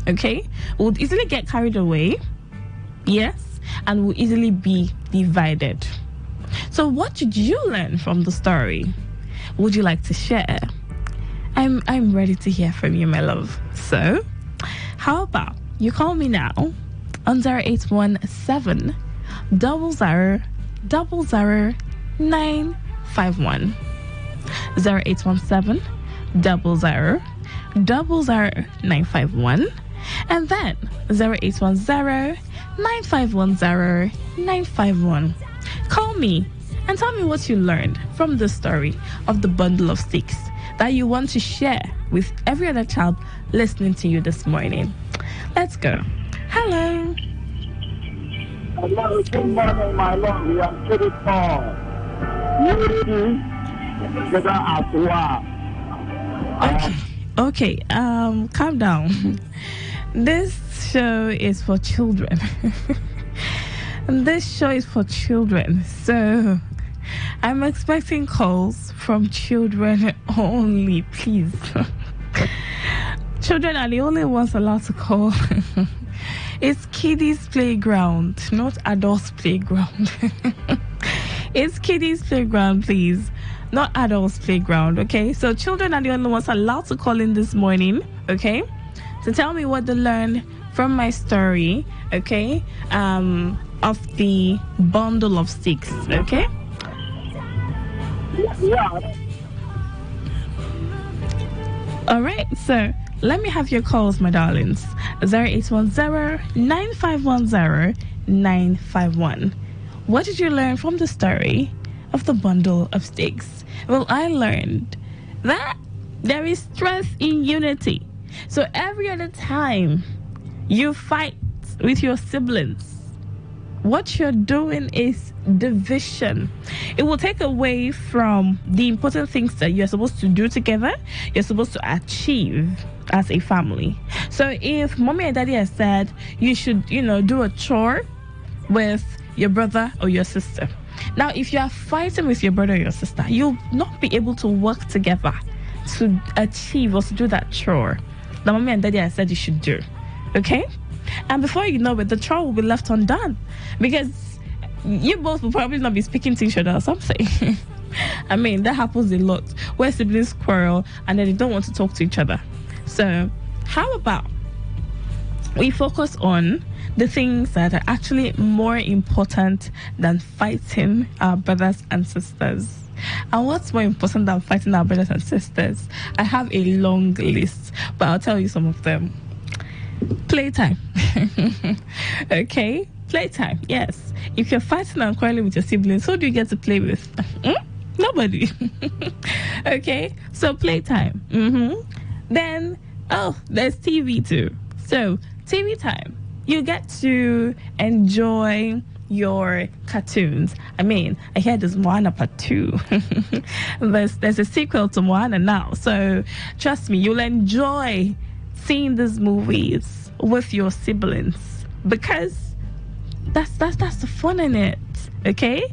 okay? We'll easily get carried away, yes, and we'll easily be divided. So what did you learn from the story? Would you like to share? I'm ready to hear from you, my love. So, how about you call me now on 0817 00 951 0817 00 951 and then 0810 9510 951. Call me and tell me what you learned from the story of the bundle of sticks that you want to share with every other child listening to you this morning. Let's go. Hello. Hello, good morning, my love. We are pretty tall. Okay, calm down. This show is for children. This show is for children. So, I'm expecting calls from children only, please. Children are the only ones allowed to call. It's kiddies playground, not adults playground. It's kiddies playground, please, not adults playground, okay? So children are the only ones allowed to call in this morning, okay? So tell me what they learned from my story, okay? Of the bundle of sticks, okay? Yeah. All right, so let me have your calls, my darlings. 0810-9510-951. What did you learn from the story of the bundle of sticks? Well, I learned that there is strength in unity. So every other time you fight with your siblings, what you're doing is division. It will take away from the important things that you're supposed to do together, you're supposed to achieve as a family. So if mommy and daddy has said you should, do a chore with your brother or your sister. Now, if you are fighting with your brother or your sister, you'll not be able to work together to achieve or to do that chore that mommy and daddy has said you should do. Okay? And before you know it, the chore will be left undone because you both will probably not be speaking to each other or something. I mean, that happens a lot where siblings quarrel and then they don't want to talk to each other. So, how about we focus on the things that are actually more important than fighting our brothers and sisters? And what's more important than fighting our brothers and sisters? I have a long list, but I'll tell you some of them. Playtime. Okay? Playtime, yes. If you're fighting and quarreling with your siblings, who do you get to play with? Nobody. Okay? So playtime. Then, there's TV too. So, TV time. You get to enjoy your cartoons. I mean, I hear there's Moana Part 2. There's a sequel to Moana now. So, trust me, you'll enjoy seeing these movies with your siblings because that's the fun in it, okay?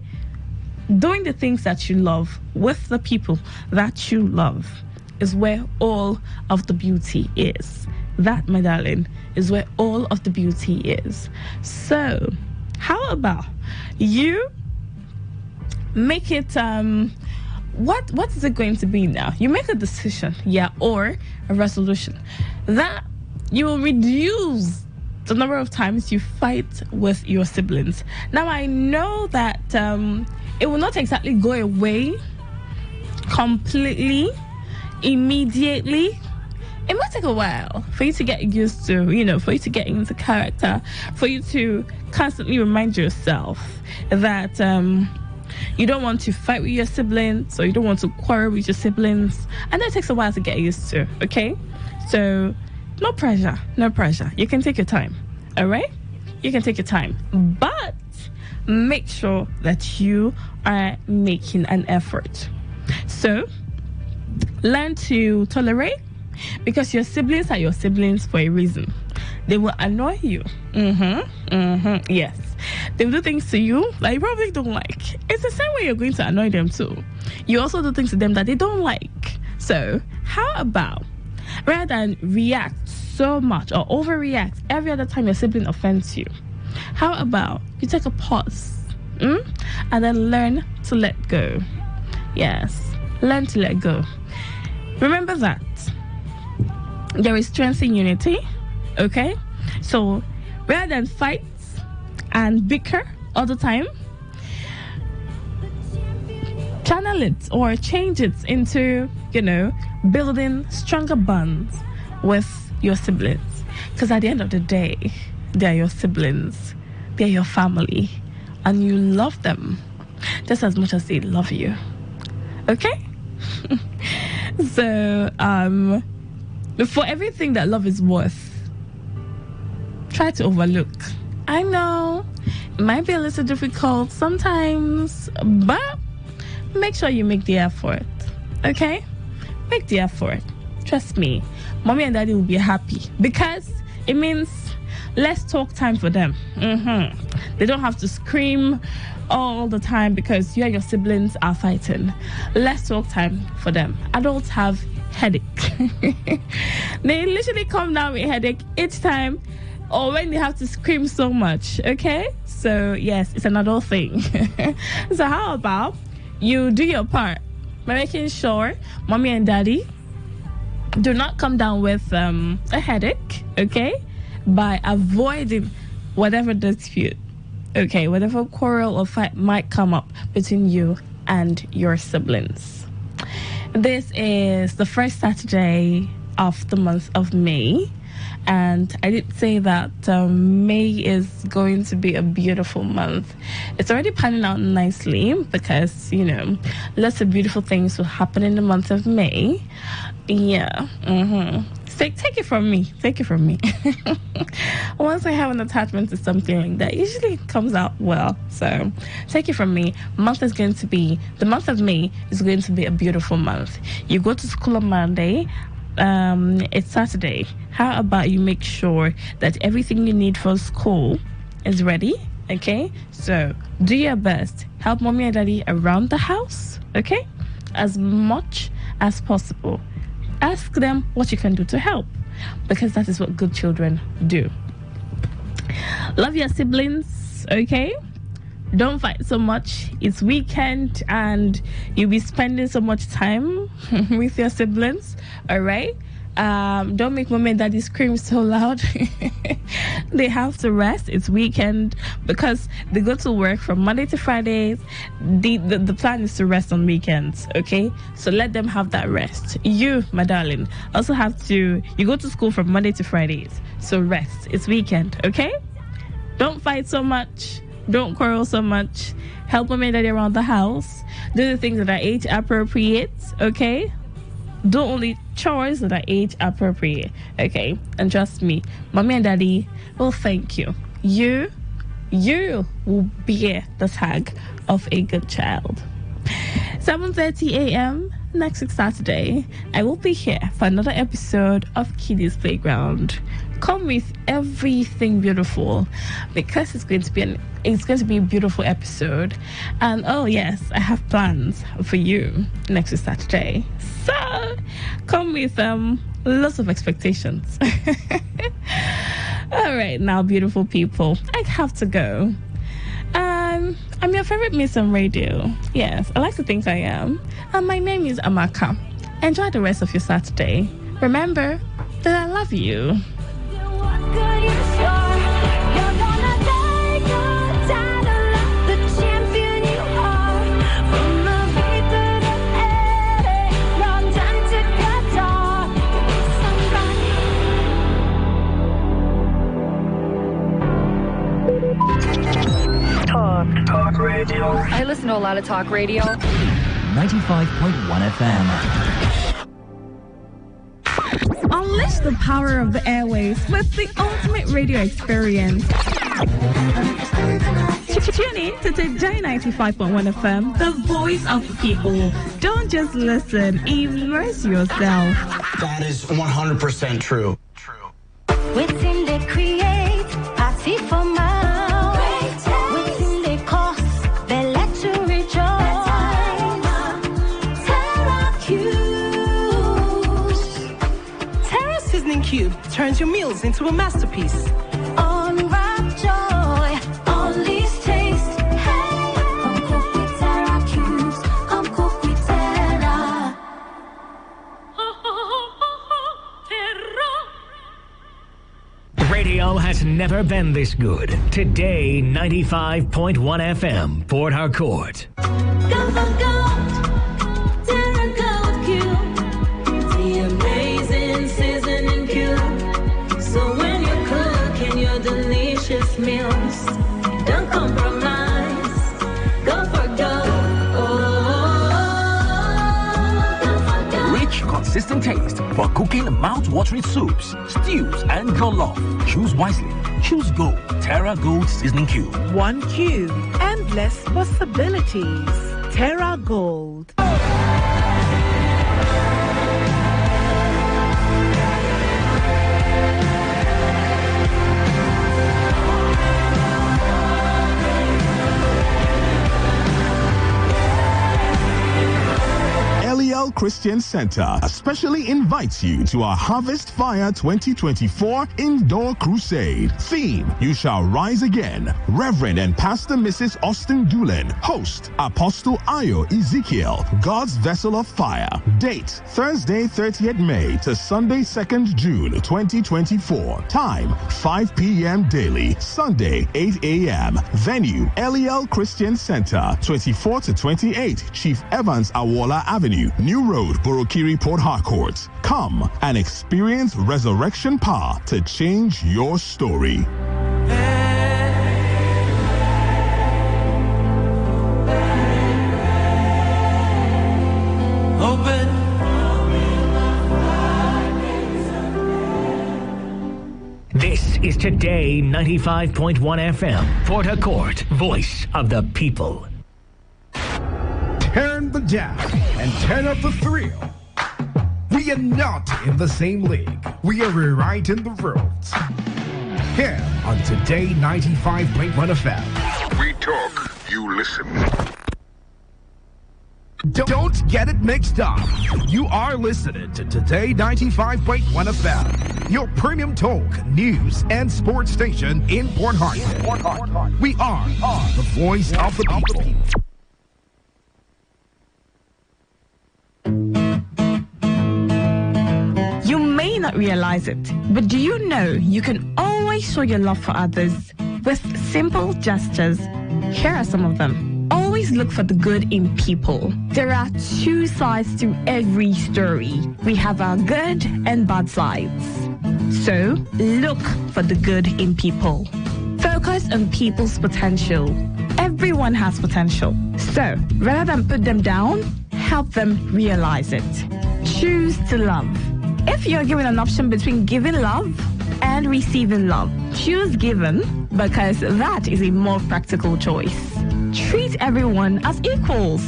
Doing the things that you love with the people that you love is where all of the beauty is. That, my darling, is where all of the beauty is. So, how about you make it what is it going to be now? You make a decision, or a resolution that you will reduce the number of times you fight with your siblings. Now, I know that it will not exactly go away completely, immediately. It might take a while for you to get used to, for you to get into character, for you to constantly remind yourself that you don't want to fight with your siblings, or you don't want to quarrel with your siblings. And that takes a while to get used to, okay? So, no pressure. You can take your time, all right? You can take your time. But make sure that you are making an effort. So, learn to tolerate, because your siblings are your siblings for a reason. They will annoy you. Yes. They will do things to you that you probably don't like. It's the same way you're going to annoy them too. You also do things to them that they don't like. So, how about, rather than react so much or overreact every other time your sibling offends you, how about you take a pause and then learn to let go? Yes, learn to let go. Remember that there is strength in unity, okay? So rather than fight and bicker all the time, channel it or change it into, building stronger bonds with your siblings. Because at the end of the day, they are your siblings, they're your family, and you love them just as much as they love you, okay? So, for everything that love is worth, try to overlook. I know it might be a little difficult sometimes, but make sure you make the effort, okay? Make the effort. Trust me, mommy and daddy will be happy, because it means less talk time for them. They don't have to scream all the time because you and your siblings are fighting. Less talk time for them. Adults have headache. They literally come down with headache each time, or when they have to scream so much, okay? So yes, it's an adult thing. So how about you do your part by making sure mommy and daddy do not come down with a headache, okay? By avoiding whatever dispute, okay? Whatever quarrel or fight might come up between you and your siblings. This is the first Saturday of the month of May. And I did say that May is going to be a beautiful month. It's already panning out nicely because, lots of beautiful things will happen in the month of May. Yeah. Take it from me. Take it from me. Once I have an attachment to something like that, usually it comes out well. So take it from me. The month of May is going to be a beautiful month. You go to school on Monday. It's Saturday. How about you make sure that everything you need for school is ready, okay? So do your best. Help mommy and daddy around the house, okay? As much as possible. Ask them what you can do to help, because that is what good children do. Love your siblings, okay? Don't fight so much. It's weekend and you'll be spending so much time with your siblings, all right? Don't make mommy and daddy scream so loud. They have to rest. It's weekend because they go to work from Monday to Fridays. The plan is to rest on weekends, okay? So let them have that rest. You, my darling, also you go to school from Monday to Fridays. So rest. It's weekend, okay? Don't fight so much. Don't quarrel so much. Help mommy and daddy around the house. Do the things that are age appropriate, okay? Do only chores that are age appropriate, okay? And trust me, mommy and daddy will thank you. You will bear the tag of a good child. 7:30 a.m. next week Saturday, I will be here for another episode of Kiddies Playground. Come with everything beautiful, because it's going to be a beautiful episode. And oh yes, I have plans for you next week Saturday. So come with lots of expectations. All right, now beautiful people, I have to go. I'm your favorite miss on radio. Yes, I like to think I am. And my name is Amaka. Enjoy the rest of your Saturday. Remember that I love you. Talk radio. I listen to a lot of talk radio. 95.1 FM. Unleash the power of the airwaves with the ultimate radio experience. Tune in to Today 95.1 FM, the voice of the people. Don't just listen, immerse yourself. That is 100% true. Within they create, I see for my within they cause, they let you rejoice. Terra Cubes. Terra Seasoning Cube turns your meals into a masterpiece. Unwrap joy, unleash taste. Hey, come cook with Terra Cubes. Come cook with Terra. Radio has never been this good. Today, 95.1 FM, Port Harcourt. Go for gold, Terra Gold Cube. The amazing seasoning cube. So when you're cooking your delicious meals, don't compromise. Go for gold. Go for gold. Rich, consistent taste for cooking mouth-watering soups, stews, and jollof. Choose wisely. Choose Gold. Terra Gold Seasoning Cube. One cube, endless possibilities. Terra Gold. LEL Christian Center especially invites you to our Harvest Fire 2024 Indoor Crusade. Theme, You Shall Rise Again. Reverend and Pastor Mrs. Austin Doolin. Host, Apostle Ayo Ezekiel, God's Vessel of Fire. Date, Thursday 30th May to Sunday 2nd June 2024. Time, 5 p.m. daily. Sunday, 8 a.m. Venue, LEL Christian Center, 24 to 28 Chief Evans Awola Avenue, New Road, Borokiri, Port Harcourt. Come and experience resurrection power to change your story. This is Today 95.1 FM, Port Harcourt, voice of the people. Turn the jam and turn up the thrill. We are not in the same league. We are rewriting the rules. Here on Today 95.1 FM. We talk, you listen. Don't get it mixed up. You are listening to Today 95.1 FM, your premium talk, news, and sports station in Port Harcourt. We are the voice of the people. You may not realize it, but do you know you can always show your love for others with simple gestures? Here are some of them. Always look for the good in people. There are two sides to every story. We have our good and bad sides. So, look for the good in people. Focus on people's potential. Everyone has potential. So, rather than put them down, help them realize it. Choose to love. If you're given an option between giving love and receiving love, choose giving because that is a more practical choice. Treat everyone as equals.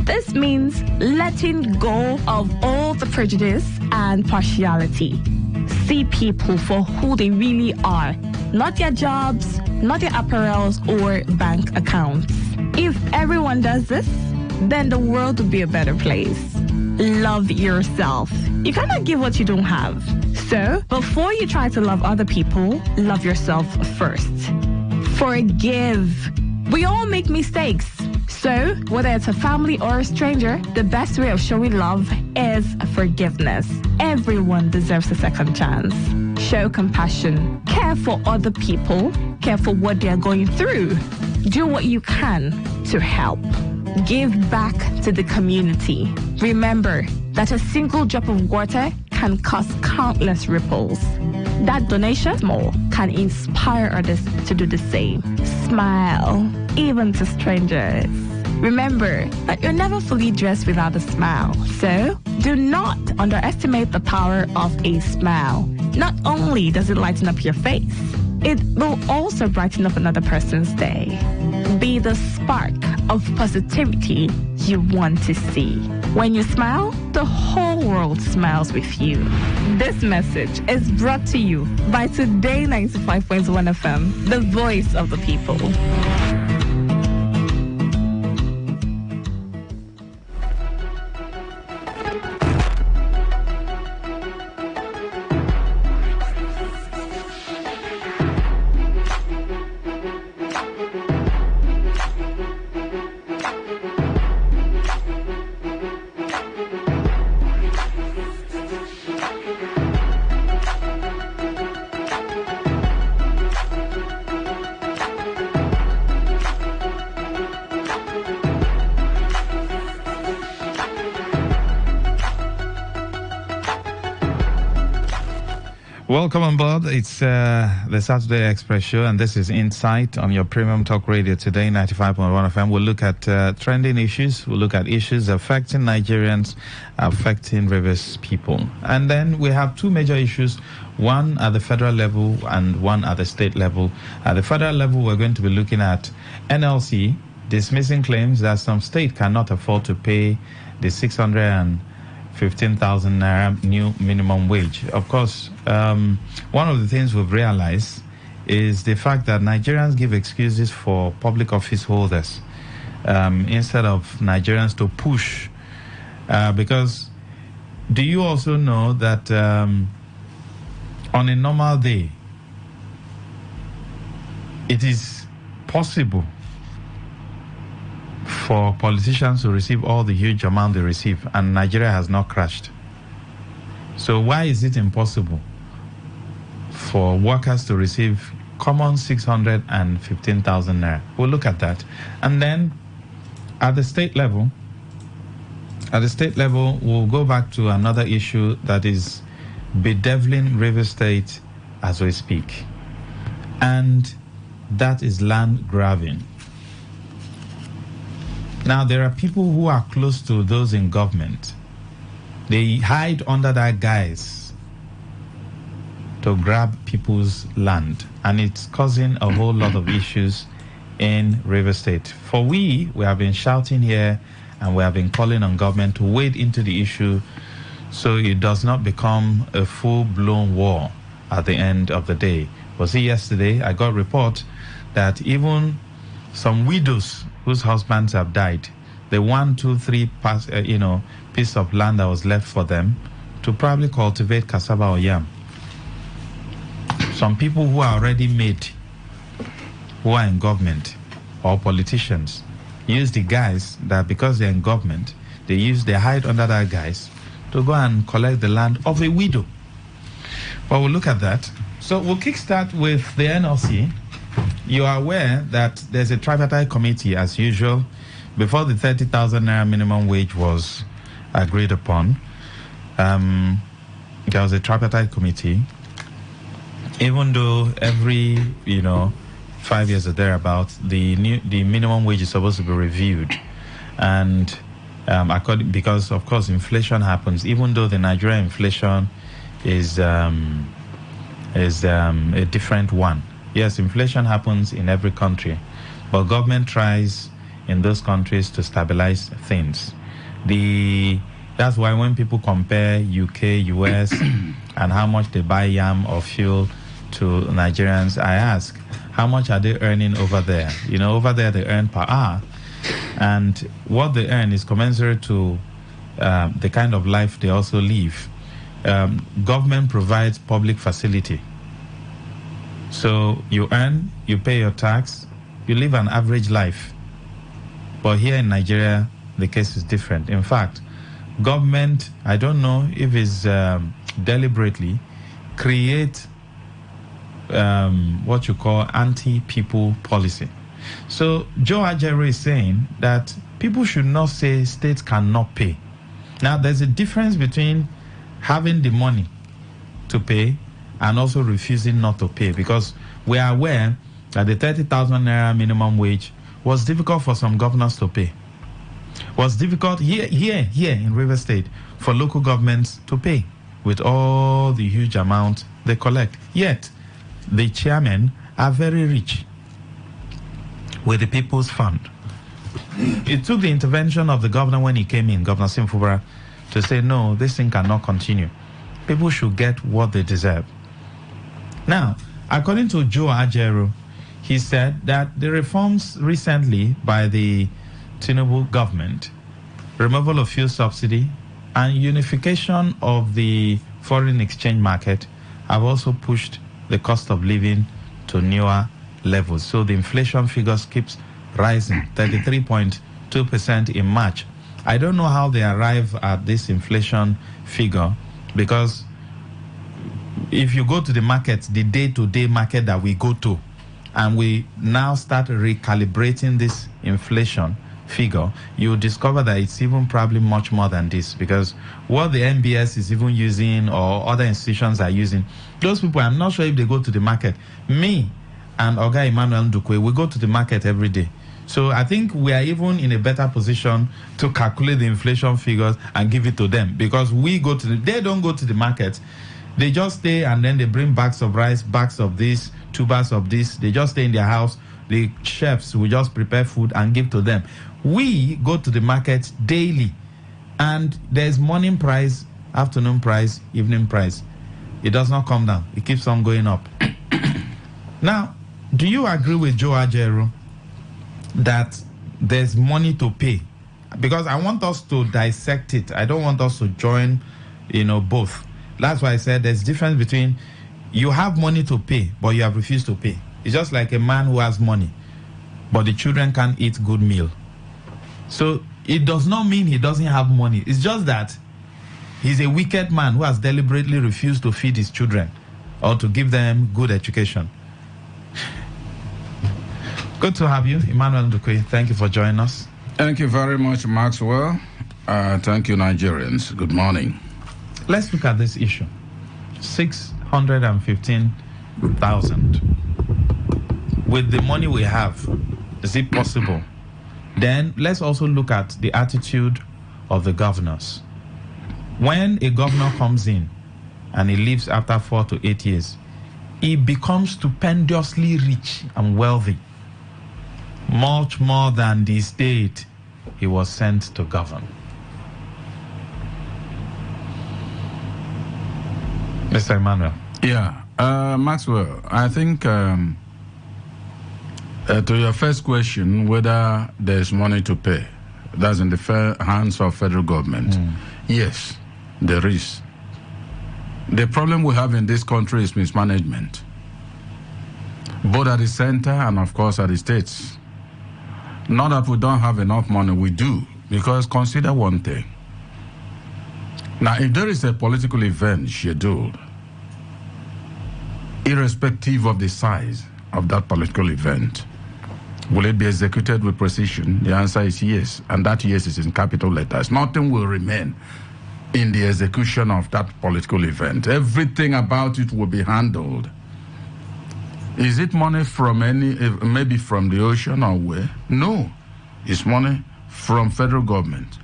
This means letting go of all the prejudice and partiality. See people for who they really are, not their jobs, not their apparels or bank accounts. If everyone does this, then the world would be a better place. Love yourself. You cannot give what you don't have. So, before you try to love other people, love yourself first. Forgive. We all make mistakes. So, whether it's a family or a stranger, the best way of showing love is forgiveness. Everyone deserves a second chance. Show compassion. Care for other people. Care for what they are going through. Do what you can to help. Give back to the community. Remember that a single drop of water can cause countless ripples. That donation, small, can inspire others to do the same. Smile, even to strangers. Remember that you're never fully dressed without a smile. So, do not underestimate the power of a smile. Not only does it lighten up your face, it will also brighten up another person's day. Be the spark of positivity you want to see. When you smile, the whole world smiles with you. This message is brought to you by Today 95.1 FM, the voice of the people. Welcome on board. It's the Saturday Express Show, and this is Insight on your premium talk radio today, 95.1 FM. We'll look at trending issues. We'll look at issues affecting Nigerians, affecting Rivers people. And then we have two major issues, one at the federal level and one at the state level. At the federal level, we're going to be looking at NLC dismissing claims that some state cannot afford to pay the 615,000 naira new minimum wage. Of course, one of the things we've realized is the fact that Nigerians give excuses for public office holders instead of Nigerians to push. Because do you also know that on a normal day, it is possible for politicians to receive all the huge amount they receive, and Nigeria has not crashed. So why is it impossible for workers to receive common 615,000 naira? We'll look at that. And then at the state level, we'll go back to another issue that is bedeviling Rivers State as we speak, and that is land grabbing. Now, there are people who are close to those in government. They hide under that guise to grab people's land, and it's causing a whole lot of issues in River State. For we have been shouting here, and we have been calling on government to wade into the issue so it does not become a full-blown war at the end of the day. Was it yesterday? I got a report that even some widows whose husbands have died, the 1, 2, 3 piece of land that was left for them to probably cultivate cassava or yam. Some people who are already made, who are in government or politicians, use the guise that because they're in government, they hide under that guise to go and collect the land of a widow. But we'll look at that. So we'll kickstart with the NLC. You are aware that there's a tripartite committee, as usual, before the 30,000 naira minimum wage was agreed upon. There was a tripartite committee. Even though every 5 years or thereabout, the minimum wage is supposed to be reviewed, and because of course inflation happens. Even though the Nigerian inflation is a different one. Yes, inflation happens in every country, but government tries in those countries to stabilize things. That's why when people compare UK, US, and how much they buy yam or fuel to Nigerians, I ask, how much are they earning over there? Over there they earn per hour, and what they earn is commensurate to the kind of life they also live. Government provides public facility. So you earn, you pay your tax, you live an average life. But here in Nigeria, the case is different. In fact, government, I don't know if it's deliberately create what you call anti-people policy. So Joe Ajero is saying that people should not say states cannot pay. Now, there's a difference between having the money to pay and also refusing not to pay, because we are aware that the 30,000 naira minimum wage was difficult for some governors to pay. Was difficult here in Rivers State for local governments to pay with all the huge amount they collect. Yet, the chairmen are very rich with the People's Fund. It took the intervention of the governor when he came in, Governor Simfubara, to say, no, this thing cannot continue. People should get what they deserve. Now, according to Joe Ajero, he said that the reforms recently by the Tinubu government, removal of fuel subsidy and unification of the foreign exchange market, have also pushed the cost of living to newer levels. So the inflation figures keeps rising, 33.2% in March. I don't know how they arrive at this inflation figure, because if you go to the market, the day-to-day market that we go to, and we now start recalibrating this inflation figure, you will discover that it's even probably much more than this, because what the MBS is even using or other institutions are using, those people, I'm not sure if they go to the market. Me and Oga Emmanuel Ndukwe, we go to the market every day. So I think we are even in a better position to calculate the inflation figures and give it to them, because we go to they don't go to the market. They just stay and then they bring bags of rice, bags of this, 2 bags of this. They just stay in their house. The chefs will just prepare food and give to them. We go to the market daily, and there's morning price, afternoon price, evening price. It does not come down. It keeps on going up. Now, do you agree with Joe Ajero that there's money to pay? Because I want us to dissect it. I don't want us to join, both. That's why I said there's difference between you have money to pay, but you have refused to pay. It's just like a man who has money, but the children can't eat good meal. So it does not mean he doesn't have money. It's just that he's a wicked man who has deliberately refused to feed his children or to give them good education. Good to have you, Emmanuel Ndukwe. Thank you for joining us. Thank you very much, Maxwell. Thank you, Nigerians. Good morning. Let's look at this issue. 615,000. With the money we have, is it possible? Then let's also look at the attitude of the governors. When a governor comes in and he leaves after 4 to 8 years, he becomes stupendously rich and wealthy, much more than the state he was sent to govern. Mr. Emmanuel. Yeah, Maxwell, I think to your first question, whether there's money to pay, that's in the hands of federal government. Yes, there is. The problem we have in this country is mismanagement, both at the center and, of course, at the states. Not that we don't have enough money, we do, because consider one thing. Now, if there is a political event scheduled, irrespective of the size of that political event, will it be executed with precision? The answer is yes, and that yes is in capital letters. Nothing will remain in the execution of that political event. Everything about it will be handled. Is it money from maybe from the ocean or where? No, it's money from federal government.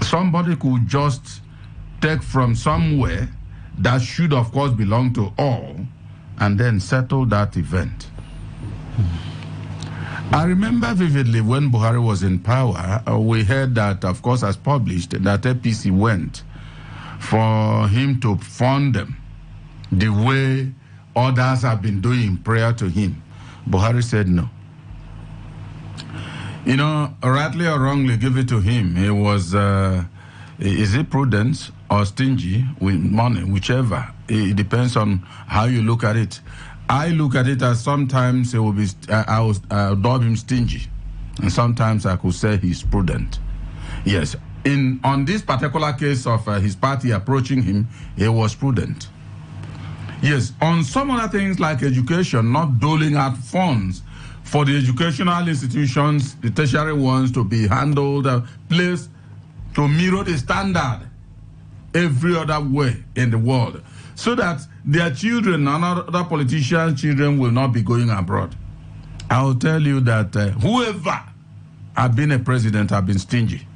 Somebody could just take from somewhere that should, of course, belong to all, and then settle that event. I remember vividly when Buhari was in power, we heard that, of course, as published, that APC went for him to fund them the way others have been doing prior to him. Buhari said no. Rightly or wrongly, give it to him. He was, is it prudence or stingy with money, whichever. It depends on how you look at it. I look at it as sometimes it will be, I will dub him stingy, and sometimes I could say he's prudent. Yes, on this particular case of his party approaching him, he was prudent. Yes, on some other things like education, not doling out funds for the educational institutions, the tertiary ones, to be handled, placed to mirror the standard every other way in the world, so that their children and other politicians' children will not be going abroad. I will tell you that whoever has been a president has been stingy.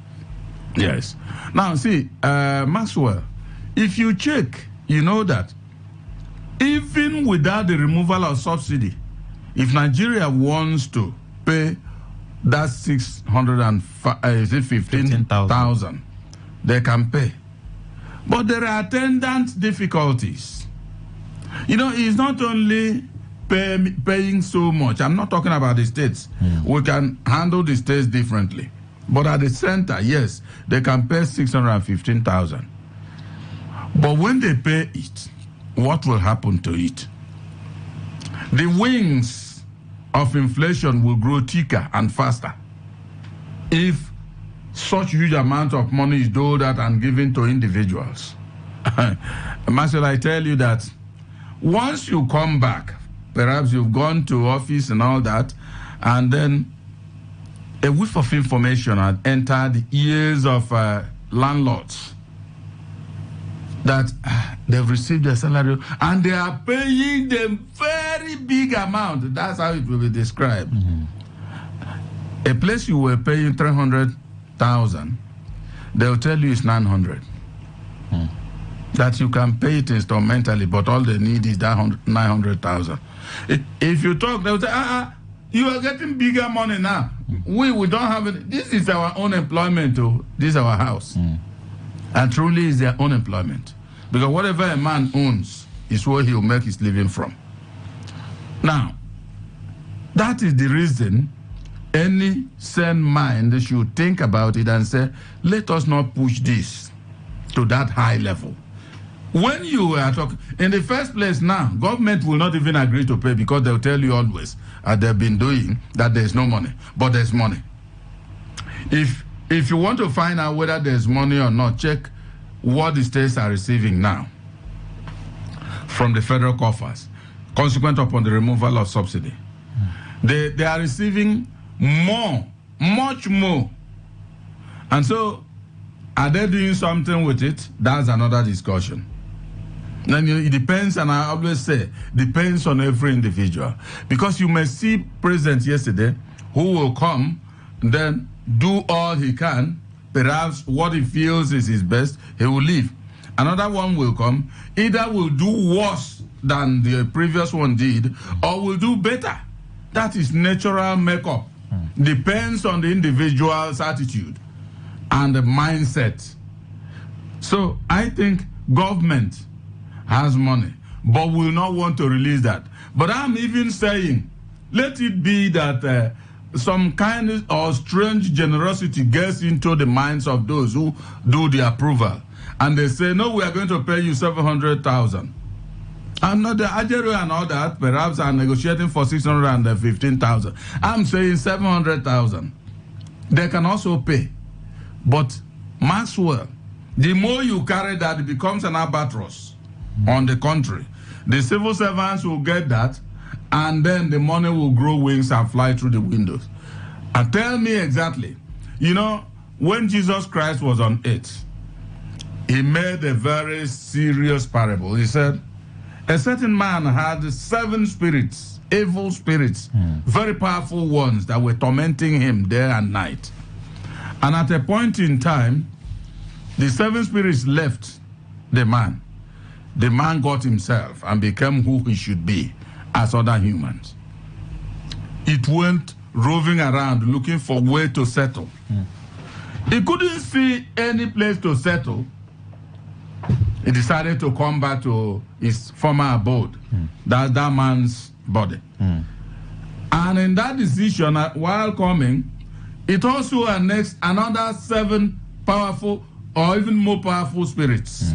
Yes. Now, see, Maxwell, if you check, you know that even without the removal of subsidy, if Nigeria wants to pay that 615,000, they can pay. But there are attendant difficulties. You know, it's not only paying so much. I'm not talking about the states. We can handle the states differently. But at the center, yes, they can pay 615,000. But when they pay it, what will happen to it? The wings of inflation will grow thicker and faster if such huge amount of money is doled out and given to individuals. Marcel, I tell you that once you come back, perhaps you've gone to office and all that, and then a whiff of information had entered the ears of landlords that they've received their salary and they are paying them very big amount. That's how it will be described. A place you were paying 300,000, they'll tell you it's 900. That you can pay it instrumentally, but all they need is that 900,000. If you talk, they'll say, you are getting bigger money now. We don't have it. This is our own employment, too. This is our house. And truly is their own employment. Because whatever a man owns is where he'll make his living from. Now, that is the reason any sane mind should think about it and say, let us not push this to that high level. When you were talking, in the first place now, government will not even agree to pay because they'll tell you always, as they've been doing, that there's no money. But there's money. If you want to find out whether there's money or not, check what the states are receiving now from the federal coffers, consequent upon the removal of subsidy. They are receiving more, much more. And so, are they doing something with it? That's another discussion. Then it depends, and I always say, depends on every individual. Because you may see President yesterday who will come, then do all he can, perhaps what he feels is his best, he will leave. Another one will come, either will do worse than the previous one did, or will do better. That is natural makeup. Depends on the individual's attitude and the mindset. So I think government has money, but will not want to release that. But I'm even saying, let it be that some kind of strange generosity gets into the minds of those who do the approval. And they say, no, we are going to pay you 700,000. And not the Ajero and all that, perhaps are negotiating for 615,000. I'm saying 700,000. They can also pay. But Maxwell, the more you carry that, it becomes an albatross on the country. The civil servants will get that, and then the money will grow wings and fly through the windows. And tell me exactly, you know, when Jesus Christ was on earth, he made a very serious parable. He said, a certain man had 7 spirits, evil spirits, very powerful ones that were tormenting him day and night. And at a point in time, the 7 spirits left the man. The man got himself and became who he should be as other humans. It went roving around looking for where to settle. He couldn't see any place to settle. He decided to come back to his former abode. That's that man's body. And in that decision, while coming, it also annexed another 7 powerful or even more powerful spirits.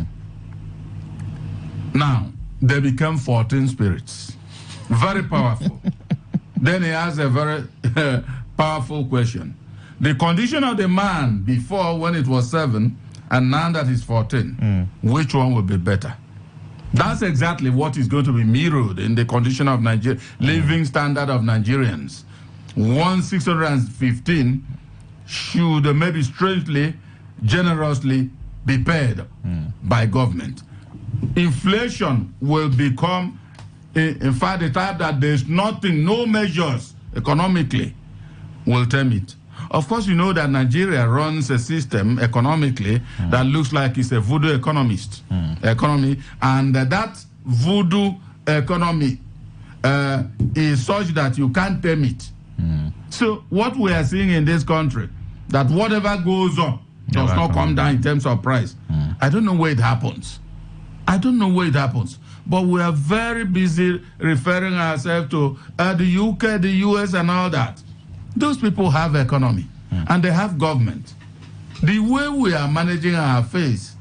Now, they became 14 spirits. Very powerful. Then he asks a very powerful question. The condition of the man before when it was 7 and now that it's 14, which one will be better? That's exactly what is going to be mirrored in the condition of Nigeria, living standard of Nigerians. 1,615 should maybe strangely, generously be paid by government. Inflation will become, in fact, the type that there's nothing, no measures economically will tame it. Of course, you know that Nigeria runs a system economically that looks like it's a voodoo economy, and that voodoo economy is such that you can't tame it. So what we are seeing in this country, that whatever goes up does not come down in terms of price. I don't know where it happens. I don't know where it happens. But we are very busy referring ourselves to the UK, the US, and all that. Those people have economy, and they have government. The way we are managing our affairs,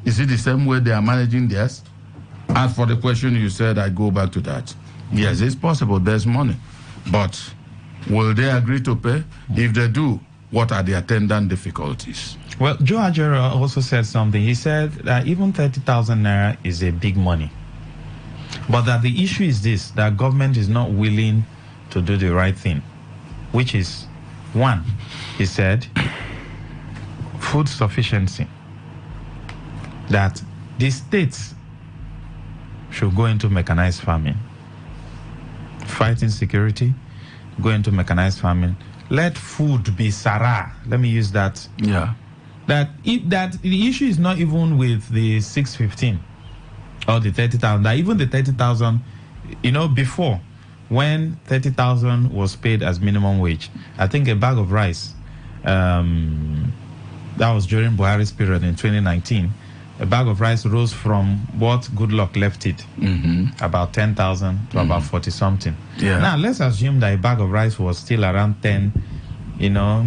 is it the same way they are managing theirs? As for the question you said, I go back to that. Yes, it's possible. There's money. But will they agree to pay? If they do, what are the attendant difficulties? Well, Joe Ajero also said something. He said that even 30,000 naira is a big money. But that the issue is this, that government is not willing to do the right thing. Which is, one, he said, food sufficiency. That the states should go into mechanized farming. Fight insecurity, go into mechanized farming. Let food be Sarah. Let me use that. Yeah. That the issue is not even with the 615 or the 30,000. That even the 30,000, before, when 30,000 was paid as minimum wage, I think a bag of rice, that was during Buhari's period in 2019, a bag of rice rose from what Goodluck left it, about 10,000 to about 40-something. Yeah. Now, let's assume that a bag of rice was still around 10,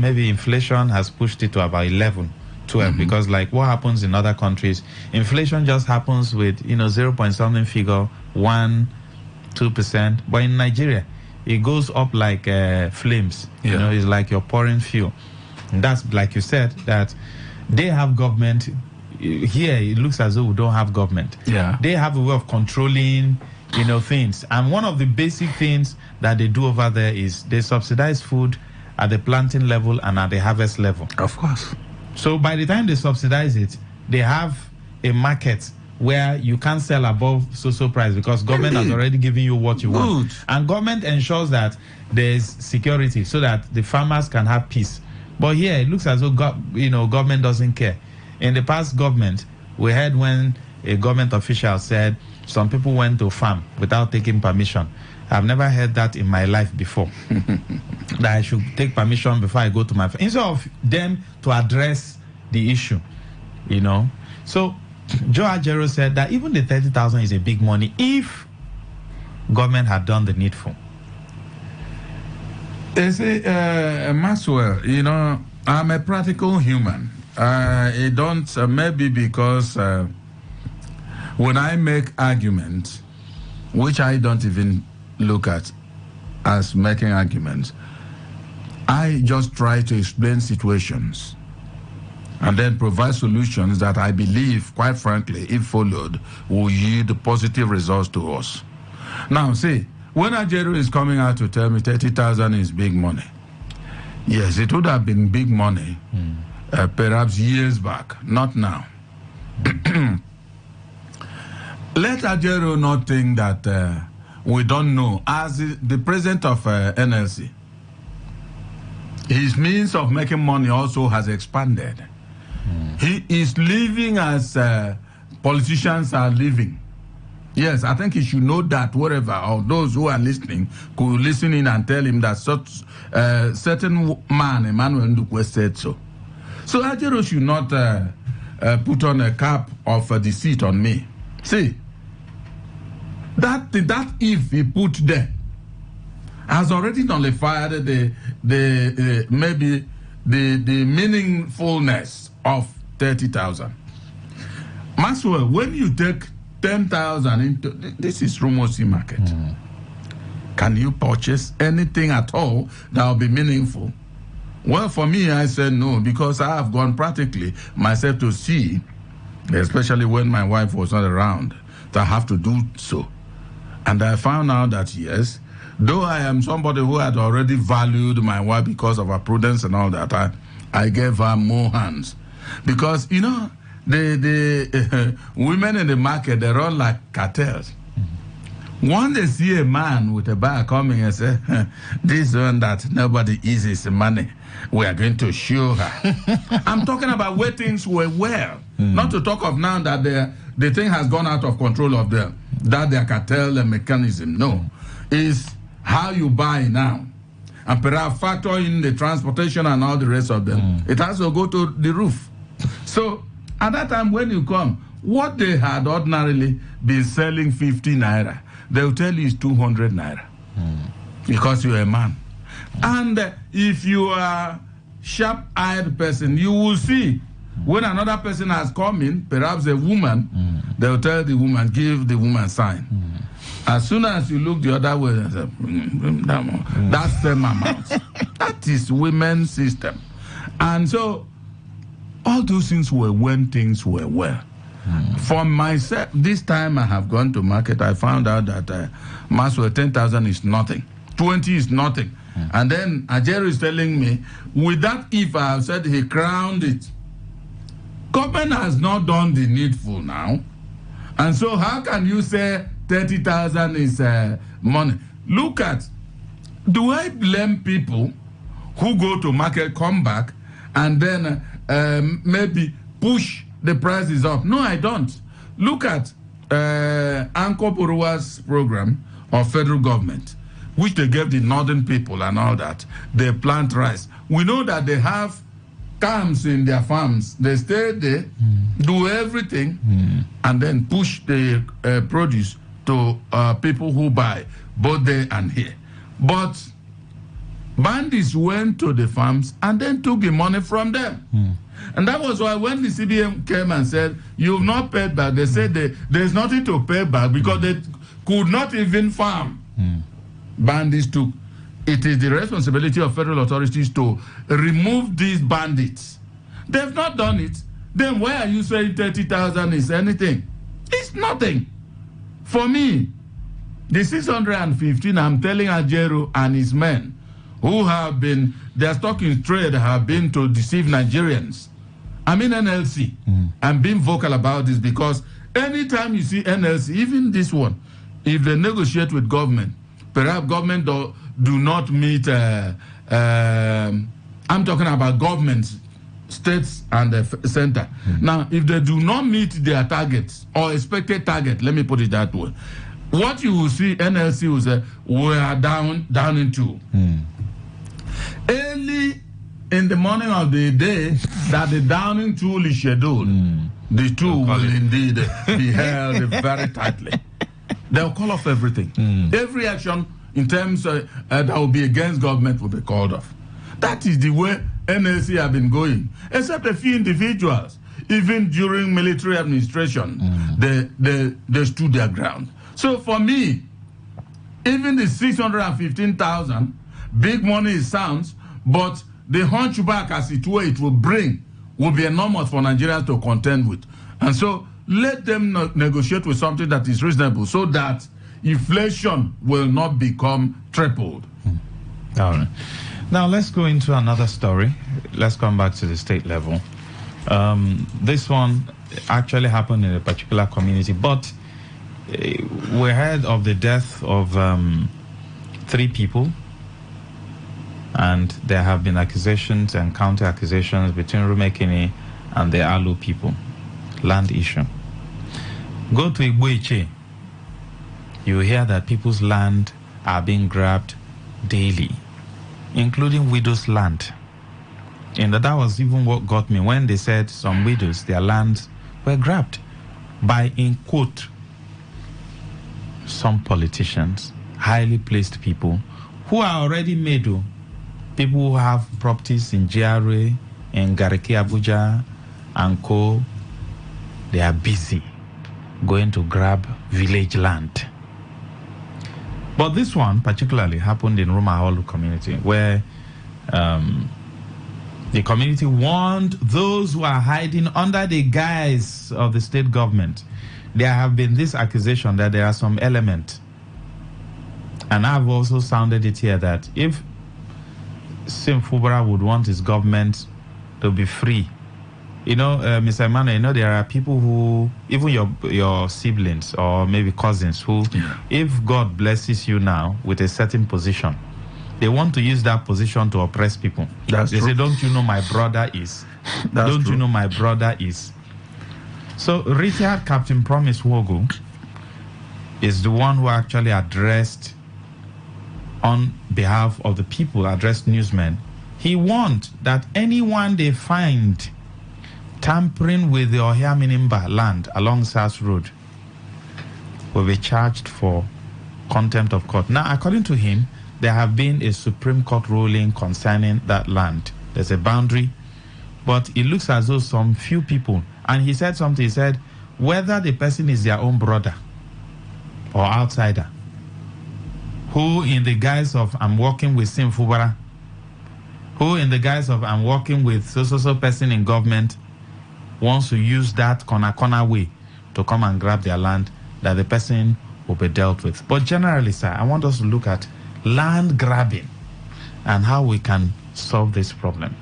maybe inflation has pushed it to about 11, 12, because like what happens in other countries, inflation just happens with, 0-point-something figure, 1%, 2%, but in Nigeria it goes up like flames. It's like you're pouring fuel. And that's like you said, that they have government. Here it looks as though we don't have government. They have a way of controlling things, and one of the basic things that they do over there is they subsidize food at the planting level and at the harvest level. Of course. So by the time they subsidize it, they have a market where you can't sell above so price because government has already given you what you want. And government ensures that there's security so that the farmers can have peace. But here it looks as though government doesn't care. In the past government, we heard when a government official said some people went to farm without taking permission. I've never heard that in my life before. That I should take permission before I go to my farm. Instead of them to address the issue, So Joe Ajero said that even the 30,000 is a big money if government had done the needful. They say, Maxwell, I'm a practical human. I don't, maybe because when I make arguments, which I don't even look at as making arguments, I just try to explain situations and then provide solutions that I believe, quite frankly, if followed, will yield positive results to us. Now, see, when Ajero is coming out to tell me 30,000 is big money, yes, it would have been big money, perhaps years back, not now. Let Ajero not think that we don't know. As the president of NLC, his means of making money also has expanded. He is living as politicians are living. Yes, I think he should know that wherever, or those who are listening, could listen in and tell him that such certain man, Emmanuel Ndukwe, said so. So Ajero should not put on a cap of deceit on me. See, that if he put there has already nullified the maybe the meaningfulness of 30,000. Maxwell, when you take 10,000 into this is Rumosi market. Can you purchase anything at all that will be meaningful? Well, for me, I said no, because I have gone practically myself to see, especially when my wife was not around, that I have to do so. And I found out that, yes, though I am somebody who had already valued my wife because of her prudence and all that, I gave her more hands. Because, you know, the women in the market, they run like cartels. Once they see a man with a bag coming and say, this one that nobody eases money, we are going to show her. I'm talking about where things were well. Not to talk of now that the thing has gone out of control of them, that their cartel mechanism. No. It's how you buy now. And perhaps factor in the transportation and all the rest of them. It has to go to the roof. So at that time when you come, what they had ordinarily been selling 50 naira, they'll tell you it's 200 naira. Because you're a man. And if you are a sharp-eyed person, you will see when another person has come in, perhaps a woman, they'll tell the woman, give the woman sign. As soon as you look the other way, they say, that's same amount. That is women's system. And so all those things were when things were well. For myself, this time I have gone to market, I found out that Maswell 10,000 is nothing. 20 is nothing. And then Ajero is telling me, with that if I have said he crowned it, government has not done the needful now. And so how can you say 30,000 is money? Look at, do I blame people who go to market, come back, and then maybe push the prices up? No, I don't. Look at Anko Poruwa's program of federal government, which they gave the northern people and all that. They plant rice. We know that they have camps in their farms. They stay there, do everything, and then push the produce to people who buy, both there and here. But bandits went to the farms and then took the money from them. And that was why when the CBN came and said, you've not paid back, they said there's nothing to pay back because they could not even farm. Bandits took. It is the responsibility of federal authorities to remove these bandits. They've not done it. Then why are you saying 30,000 is anything? It's nothing. For me, the 615, I'm telling Ajero and his men, who have been, their stock in trade have been to deceive Nigerians. I mean NLC. I'm being vocal about this because anytime you see NLC, even this one, if they negotiate with government, perhaps government do not meet, I'm talking about governments, states and the center. Now, if they do not meet their targets or expected target, let me put it that way, what you will see, NLC will say, we are down into. Early in the morning of the day that the downing tool is scheduled, the tool will indeed be held very tightly. They'll call off everything. Every action in terms that will be against government will be called off. That is the way NLC have been going, except a few individuals. Even during military administration, they stood their ground. So for me, even the 615,000, big money sounds, but the hunchback, as it were, it will bring, will be enormous for Nigerians to contend with. And so let them negotiate with something that is reasonable so that inflation will not become tripled. All right. Now let's go into another story. Let's come back to the state level. This one actually happened in a particular community, but we heard of the death of 3 people, and there have been accusations and counter accusations between Rumekini and the Alu people. Land issue. Go to Igboiche, you hear that people's land are being grabbed daily, including widows' land. And that was even what got me when they said some widows, their lands were grabbed by, in quote, some politicians, highly placed people who are already made, people who have properties in GRA, in Gariki, Abuja, and Co. They are busy going to grab village land. But this one particularly happened in Rumaholu community, where the community warned those who are hiding under the guise of the state government. There have been this accusation that there are some element, and I've also sounded it here, that if Sim Fubara would want his government to be free, Mr. Emmanuel, there are people who, even your siblings or maybe cousins, who, if God blesses you now with a certain position, they want to use that position to oppress people. They say, don't you know my brother is? Don't you know my brother is? So retired Captain Promise Wogu is the one who actually addressed, on behalf of the people, addressed newsmen. He warned that anyone they find tampering with the Ohia Minimba land along South Road will be charged for contempt of court. Now, according to him, there have been a Supreme Court ruling concerning that land. There's a boundary, but it looks as though some few people, and he said something, he said, whether the person is their own brother or outsider, who in the guise of I'm working with Sim Fubara, who in the guise of I'm working with so person in government, wants to use that corner way to come and grab their land, that the person will be dealt with. But generally, sir, I want us to look at land grabbing and how we can solve this problem.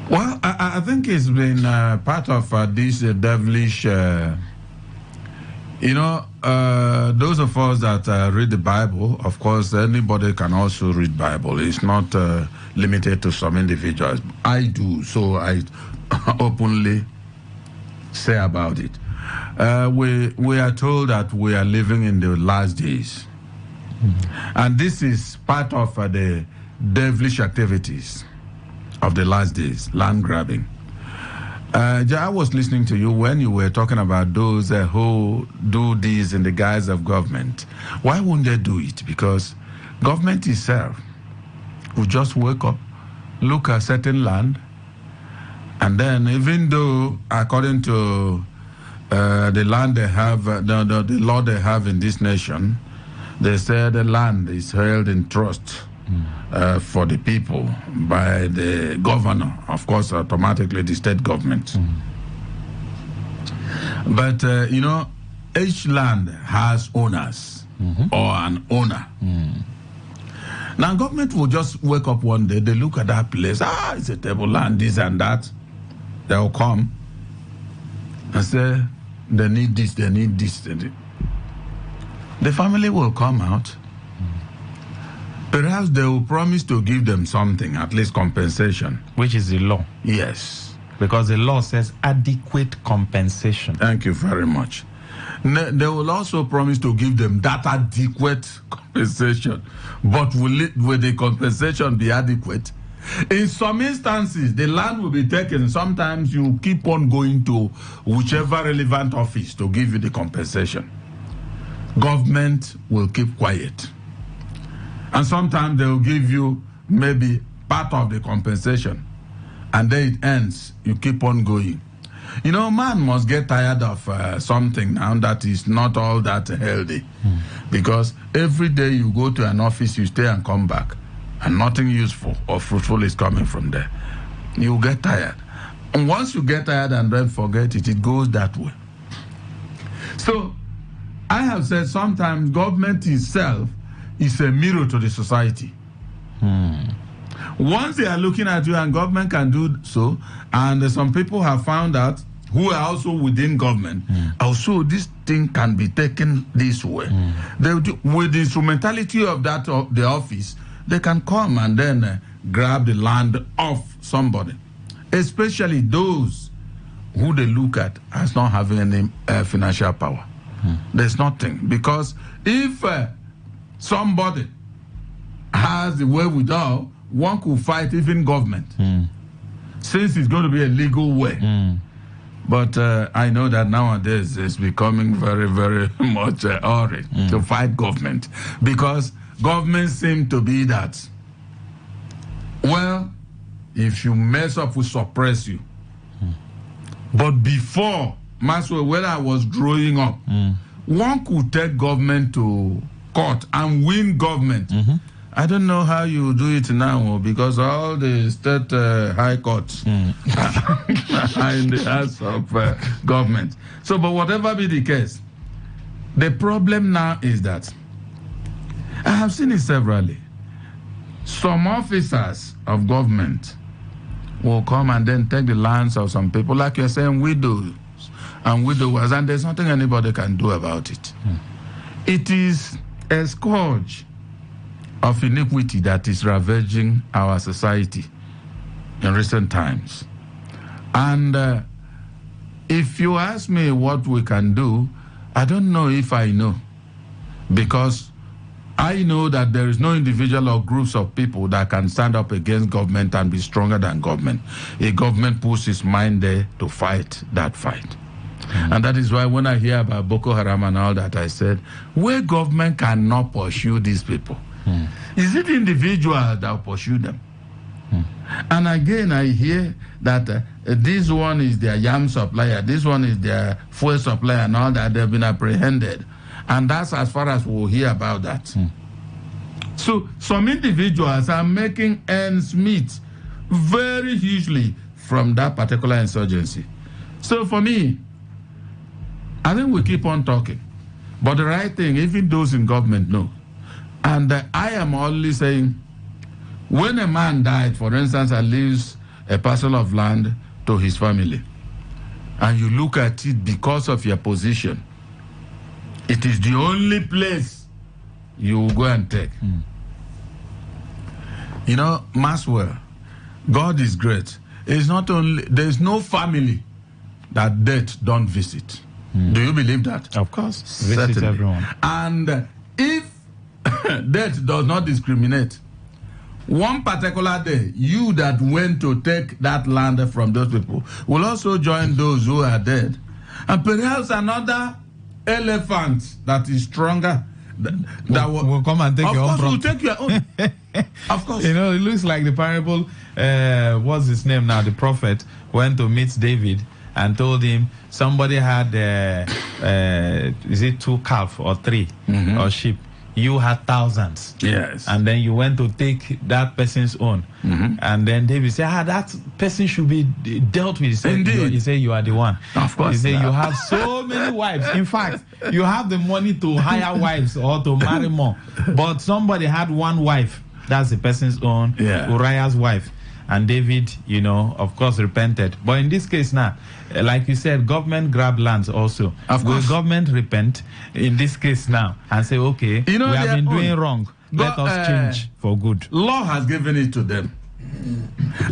Well, I think it's been part of this devilish, those of us that read the Bible, of course, anybody can also read Bible. It's not limited to some individuals. I do, so I openly say about it. We are told that we are living in the last days. And this is part of the devilish activities of the last days, land grabbing. I was listening to you when you were talking about those who do this in the guise of government. Why wouldn't they do it? Because government itself will just wake up, look at certain land, and then even though according to the land they have, the law they have in this nation, they say the land is held in trust for the people by the governor, of course, automatically the state government. But, each land has owners or an owner. Now, government will just wake up one day, they look at that place, it's a table land, this and that. They'll come and say, they need this, they need this. The family will come out. Perhaps they will promise to give them something, at least compensation. Which is the law. Yes. Because the law says adequate compensation. Thank you very much. They will also promise to give them that adequate compensation. But will the compensation be adequate? In some instances, the land will be taken. Sometimes you keep on going to whichever relevant office to give you the compensation. Government will keep quiet. And sometimes they will give you maybe part of the compensation. And then it ends. You keep on going. Man must get tired of something now that is not all that healthy. Because every day you go to an office, you stay and come back. And nothing useful or fruitful is coming from there. You get tired. And once you get tired and then forget it, it goes that way. So, I have said sometimes government itself is a mirror to the society. Once they are looking at you, and government can do so, and some people have found out who are also within government, also this thing can be taken this way. They, with the instrumentality of that of the office, they can come and then grab the land of somebody, especially those who they look at as not having any financial power. There's nothing, because if somebody has the wherewithal, one could fight even government, since it's going to be a legal way. But I know that nowadays it's becoming very, very much hurry to fight government, because government seem to be that, well, if you mess up, we suppress you. But before, Maxwell, when I was growing up, one could take government to court and win government. I don't know how you do it now because all the state high courts are in the hands of government. So, but whatever be the case, the problem now is that I have seen it severally. Some officers of government will come and then take the lands of some people, like you're saying, widows and widowers, and there's nothing anybody can do about it. It is a scourge of iniquity that is ravaging our society in recent times. And if you ask me what we can do, I don't know if I know, because I know that there is no individual or groups of people that can stand up against government and be stronger than government. A government puts its mind there to fight that fight. And that is why when I hear about Boko Haram and all that, I said, where government cannot pursue these people, is it individuals that pursue them? And again, I hear that this one is their yam supplier, this one is their fuel supplier and all that, they've been apprehended. And that's as far as we'll hear about that. So some individuals are making ends meet very hugely from that particular insurgency. So for me, I think we keep on talking. But the right thing, even those in government know. And I am only saying, when a man died, for instance, and leaves a parcel of land to his family, and you look at it because of your position, it is the only place you will go and take. You know, Maxwell, God is great. It's not only, there's no family that death don't visit. Do you believe that? Of course. Visit everyone. And if death does not discriminate, one particular day, you that went to take that land from those people will also join those who are dead. And perhaps another elephant that is stronger that will come and take your own. Of course, will take your own. Of course. You know, it looks like the parable, what's his name now? The prophet went to meet David and told him somebody had, is it 2 calf or 3 or sheep? You had thousands. Yes. And then you went to take that person's own. And then David said, that person should be dealt with. He said, Indeed. He said, you are the one. Of course. He said, you have so many wives. In fact, you have the money to hire wives or to marry more. But somebody had one wife. That's the person's own. Yeah. Uriah's wife. And David, you know, of course, repented. But in this case now, like you said, government grab lands also. Of course. Will government repent in this case now and say, okay, you know, we have been doing wrong. Let us change for good. Law has given it to them.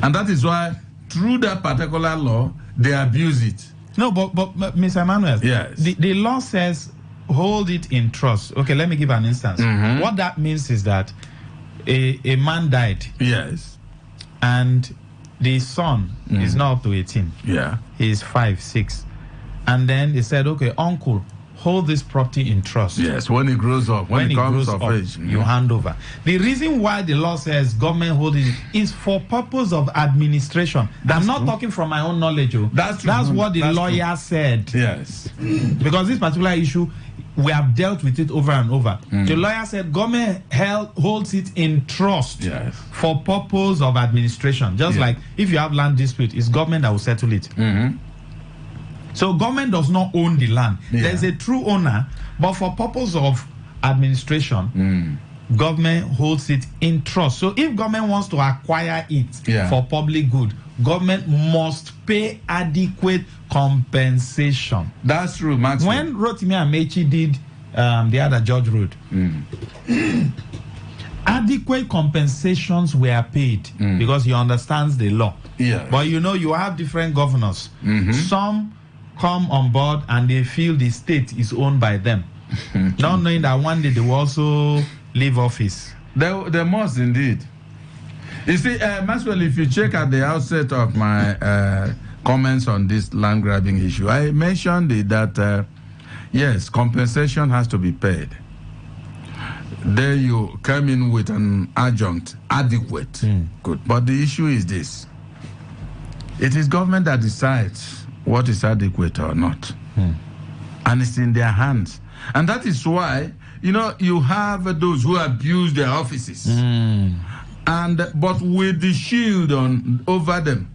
And that is why, through that particular law, they abuse it. No, but Mr. Emmanuel, yes. The law says hold it in trust. Okay, let me give an instance. What that means is that a man died. Yes. And the son is now up to 18. Yeah. He's 5, 6. And then they said, okay, uncle, hold this property in trust. Yes, when he grows up, when he comes of age. You hand over. The reason why the law says government holding it is for purpose of administration. I'm not talking from my own knowledge. That's true. That's what the lawyer said. Yes. Because this particular issue, we have dealt with it over and over. The lawyer said government holds it in trust for purpose of administration. Just like if you have land dispute, it's government that will settle it. So government does not own the land. There's a true owner, but for purpose of administration, government holds it in trust. So if government wants to acquire it for public good, government must pay adequate compensation. That's true, Max. When Rotimi Amechi did the other George Road, adequate compensations were paid because he understands the law. But you know, you have different governors. Some come on board and they feel the state is owned by them, not knowing that one day they will also leave office. They must indeed. You see, Maxwell, if you check at the outset of my comments on this land grabbing issue, I mentioned that, yes, compensation has to be paid. There you come in with an adjunct, adequate. Good. But the issue is this. It is government that decides what is adequate or not. And it's in their hands. And that is why you have those who abuse their offices, but with the shield over them,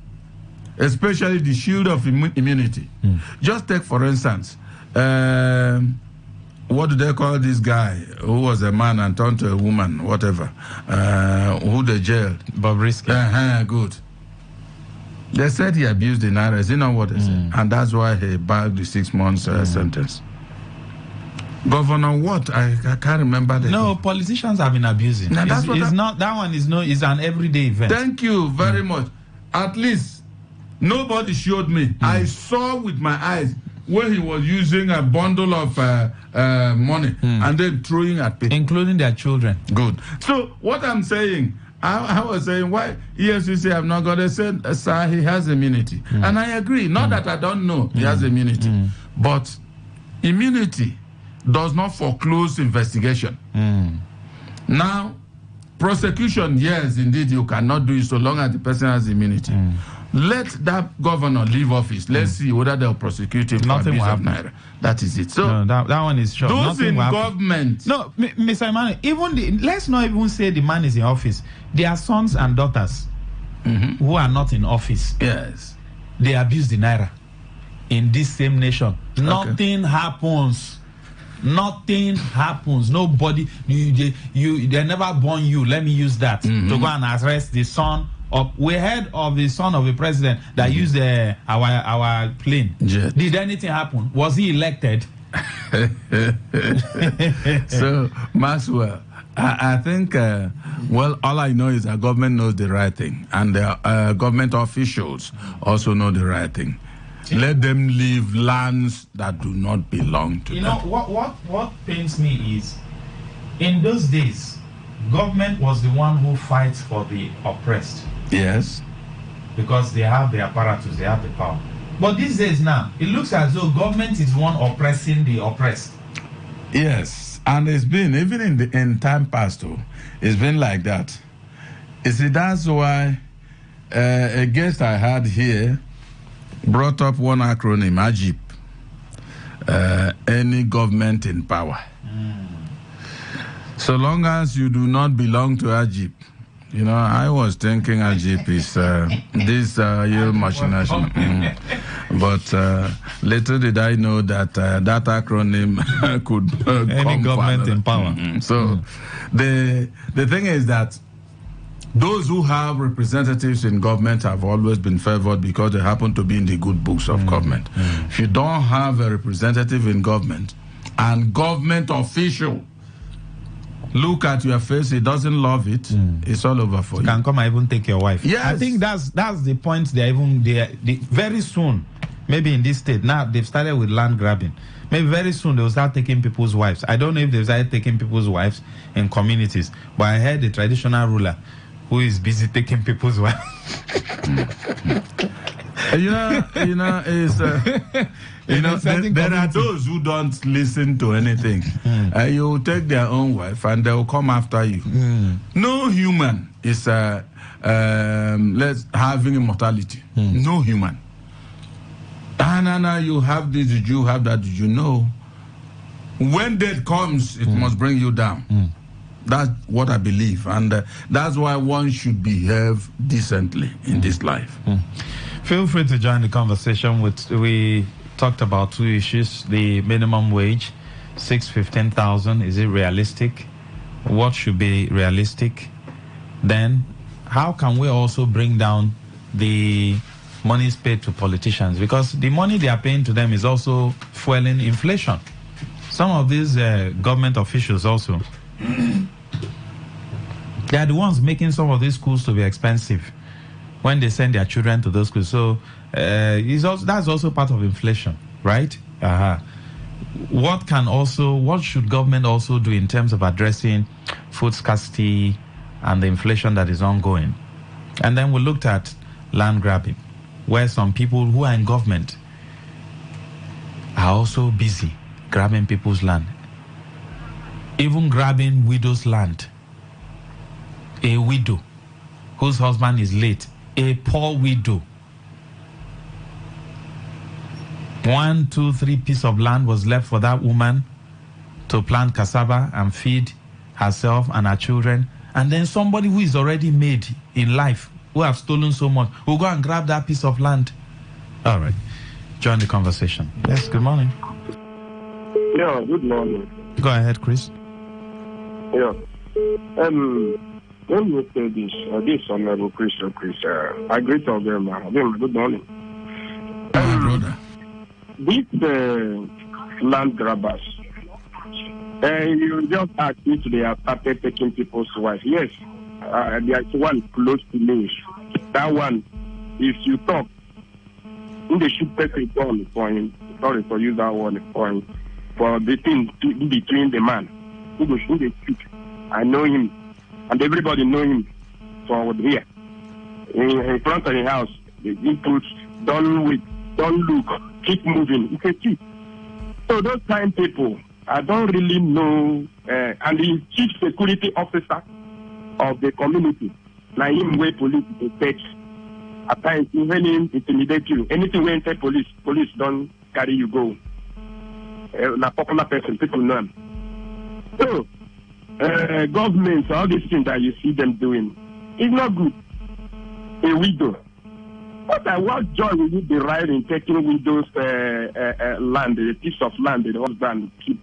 especially the shield of immunity. Just take, for instance, what do they call this guy who was a man and turned to a woman, whatever, who they jailed? Bobrisky. Good. They said he abused the naira. You know what they said? And that's why he bagged the 6 months sentence. Governor what? I can't remember the No, politicians have been abusing. Now, it's an everyday event. Thank you very much. At least nobody showed me. I saw with my eyes where he was using a bundle of money and then throwing at people, including their children. Good. So what I'm saying, I was saying, why EFCC have not got a said, sir, he has immunity. And I agree. Not that I don't know he has immunity, but immunity does not foreclose investigation. Now, prosecution, yes, indeed, you cannot do it so long as the person has immunity. Let that governor leave office. Let's see whether they'll prosecute him. Nothing will happen. Naira. That is it. So no, that one is sure. Those Nothing in will happen. government. No, Mr. Emmanuel, let's not even say the man is in office. Their sons and daughters who are not in office. Yes. They abuse the naira in this same nation. Nothing happens. Nothing happens. Nobody. They never born you. Let me use that to go and arrest the son. We heard of the son of a president that used our plane. Jet. Did anything happen? Was he elected? So, Maxwell, I think, all I know is that government knows the right thing, and the government officials also know the right thing. Let them leave lands that do not belong to them. What pains me is, in those days, government was the one who fights for the oppressed. Yes. Because they have the apparatus, they have the power. But these days now, it looks as though government is one oppressing the oppressed. Yes, and it's been, even in time past, it's been like that. You see, that's why a guest I had here brought up one acronym, AGIP, any government in power. So long as you do not belong to AGIP, I was thinking AGIP is this yield machination. But later did I know that that acronym could any government in power. So the thing is that those who have representatives in government have always been favored because they happen to be in the good books of government. If you don't have a representative in government and government official look at your face, he doesn't love it, it's all over for you. Can come and even take your wife. Yes. I think that's the point. They very soon, maybe in this state, now they've started with land grabbing. Maybe very soon they'll start taking people's wives. I don't know if they've started taking people's wives in communities, but I heard the traditional ruler who is busy taking people's wives. There are those who don't listen to anything. You take their own wife and they'll come after you. No human is having immortality. No human. You have this, did you have that, did you know? When death comes, it must bring you down. That's what I believe, and that's why one should behave decently in this life. Feel free to join the conversation. We talked about two issues: the minimum wage, 615,000. Is it realistic? What should be realistic? Then, how can we also bring down the monies paid to politicians? Because the money they are paying to them is also fueling inflation. Some of these government officials also, they are the ones making some of these schools to be expensive when they send their children to those schools. So that's also part of inflation, right? What should government also do in terms of addressing food scarcity and the inflation that is ongoing? And then we looked at land grabbing, where some people who are in government are also busy grabbing people's land, even grabbing widows' land. A widow whose husband is late, a poor widow. 1, 2, 3 pieces of land was left for that woman to plant cassava and feed herself and her children, and then somebody who is already made in life, who have stolen so much, will go and grab that piece of land. All right. Join the conversation. Yes, good morning. Yeah, good morning. Go ahead, Chris. Yeah. When you say this honorable Christian, I greet all them. Good morning. Brother. These land grabbers, you just asked if they have started taking people's wives. Yes, there's one close to me. That one, if you talk, they should take a gun for him. Sorry for use that word for him. For the thing between the man. Who they speak. I know him, and everybody know him from here. In front of the house, the inputs, don't wait, don't look, keep moving. It's a cheat. So those kind of people, I don't really know, and the chief security officer of the community, now him way police to take. At times, when him intimidate you, anything when say police don't carry you go. A popular person, people know him. So, governments, all these things that you see them doing, it's not good. A widow. What joy will you derive in taking widow's land, a piece of land that the husband keep?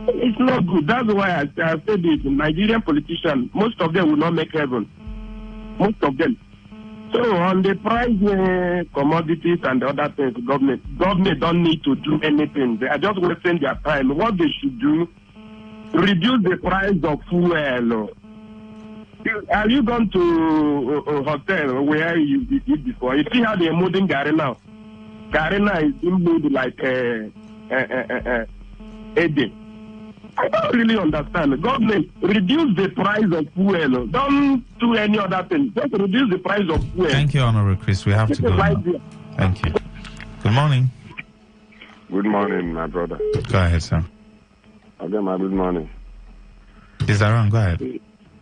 It's not good. That's why I said this. Nigerian politicians, most of them will not make heaven. Most of them. So on the price, commodities and other things, government don't need to do anything. They are just wasting their time. What they should do, reduce the price of fuel. Have you gone to a hotel where you eat before? You see how they're moving Gary now? Gary now is being moved like a day. I don't really understand. The government, reduce the price of fuel. Don't do any other thing. Just reduce the price of fuel. Thank you, Honorable Chris. We have to go now. Thank you. Good morning. Good morning, my brother. Go ahead, sir. Okay, my good morning. Is that wrong? Go ahead.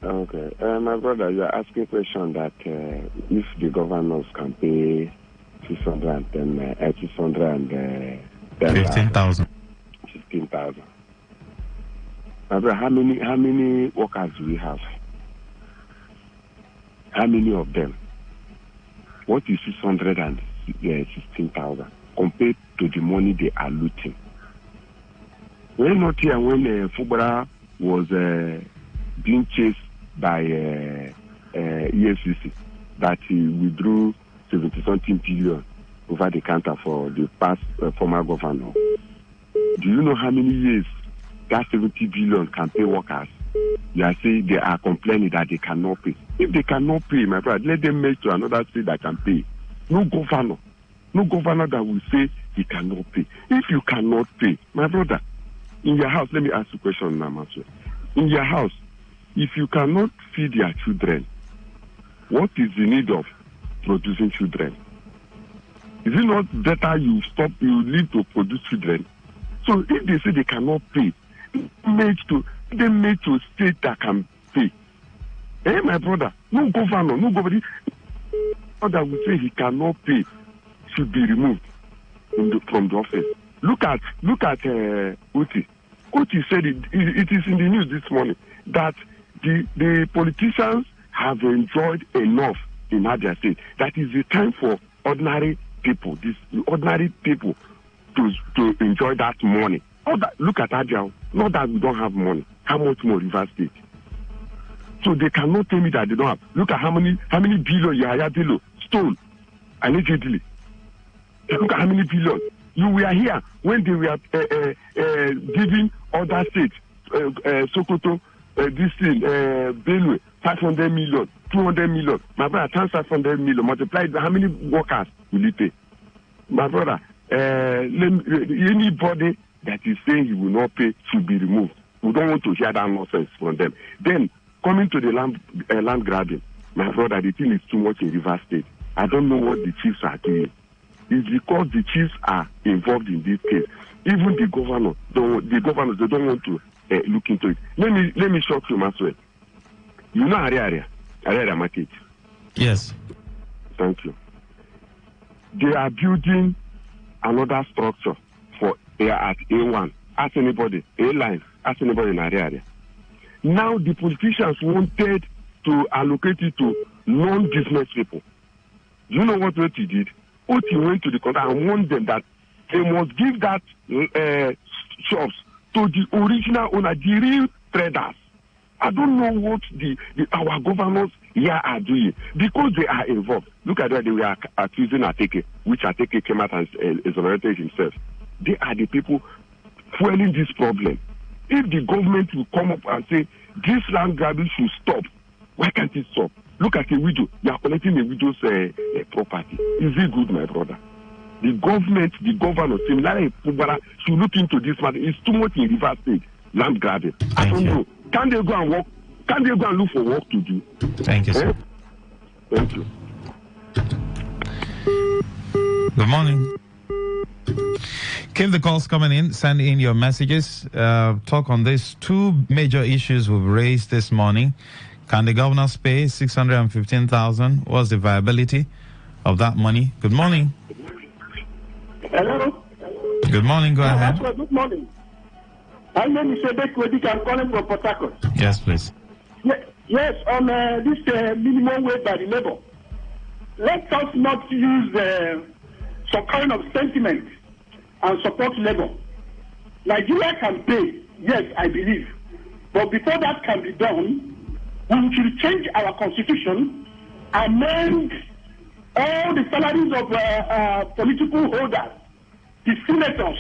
Okay. My brother, you are asking a question that if the governors can pay 15,000. 15,000. My brother, how many workers do we have? How many of them? What is 616,000 compared to the money they are looting? We're not here when Fubara was being chased by EFCC, that he withdrew 70-something billion over the counter for the past former governor. Do you know how many years that 70 billion can pay workers? You are saying they are complaining that they cannot pay. If they cannot pay, my brother, let them make to another state that can pay. No governor that will say he cannot pay. If you cannot pay, my brother, in your house, let me ask you a question now, Master. In your house, if you cannot feed your children, what is the need of producing children? Is it not better you leave to produce children? So if they say they cannot pay, they made to state that can pay. Hey, my brother, no governor that will say he cannot pay should be removed from the office. Look at Uti. Uti said it is in the news this morning that the politicians have enjoyed enough in Abia State. That is the time for ordinary people to enjoy that money. Look at Abia. Not that we don't have money. How much more River State? So they cannot tell me that they don't have. Look at how many billion Yahya Bello stole allegedly. Look at how many billion. You were here when they were giving other states, Sokoto, this thing, Benue, 500 million, 200 million. My brother, times 500 million, multiplied, how many workers will it pay? My brother, anybody that is saying he will not pay should be removed. We don't want to hear that nonsense from them. Then, coming to the land grabbing, my brother, the thing is too much in River State. I don't know what the chiefs are doing. It's because the chiefs are involved in this case. Even the governors, they don't want to look into it. Let me shock you, Maswell. You know area market. Yes. Thank you. They are building another structure at A1 ask anybody, airlines, ask anybody in area. Now the politicians wanted to allocate it to non-business people. You know what he did? He went to the country and warned them that they must give that shops to the original owner, the real traders. I don't know what our governors here are doing because they are involved. Look at that, they were accusing Ateke, which Ateke came out and exonerated himself. They are the people fueling this problem. If the government will come up and say this land grabbing should stop, why can't it stop? Look at a widow. They are collecting a widow's property. Is it good, my brother? The government, the governor, similarly, should look into this matter. It's too much in River State, land grabbing. I don't know. Can they go and work? Can they go and look for work to do? Thank you, sir. Thank you. Good morning. Keep the calls coming in. Send in your messages. Talk on these two major issues we've raised this morning. Can the governors pay $615,000? What's the viability of that money? Good morning. Hello. Good morning. Go ahead. Good morning. My name is Ebek Wedik. I'm calling from Port Harcourt. Yes, please. Yes, on this minimum wage by the labor. Let us not use some kind of sentiment and support labor. Nigeria can pay, yes, I believe. But before that can be done, we should change our constitution, amend all the salaries of political holders, the senators,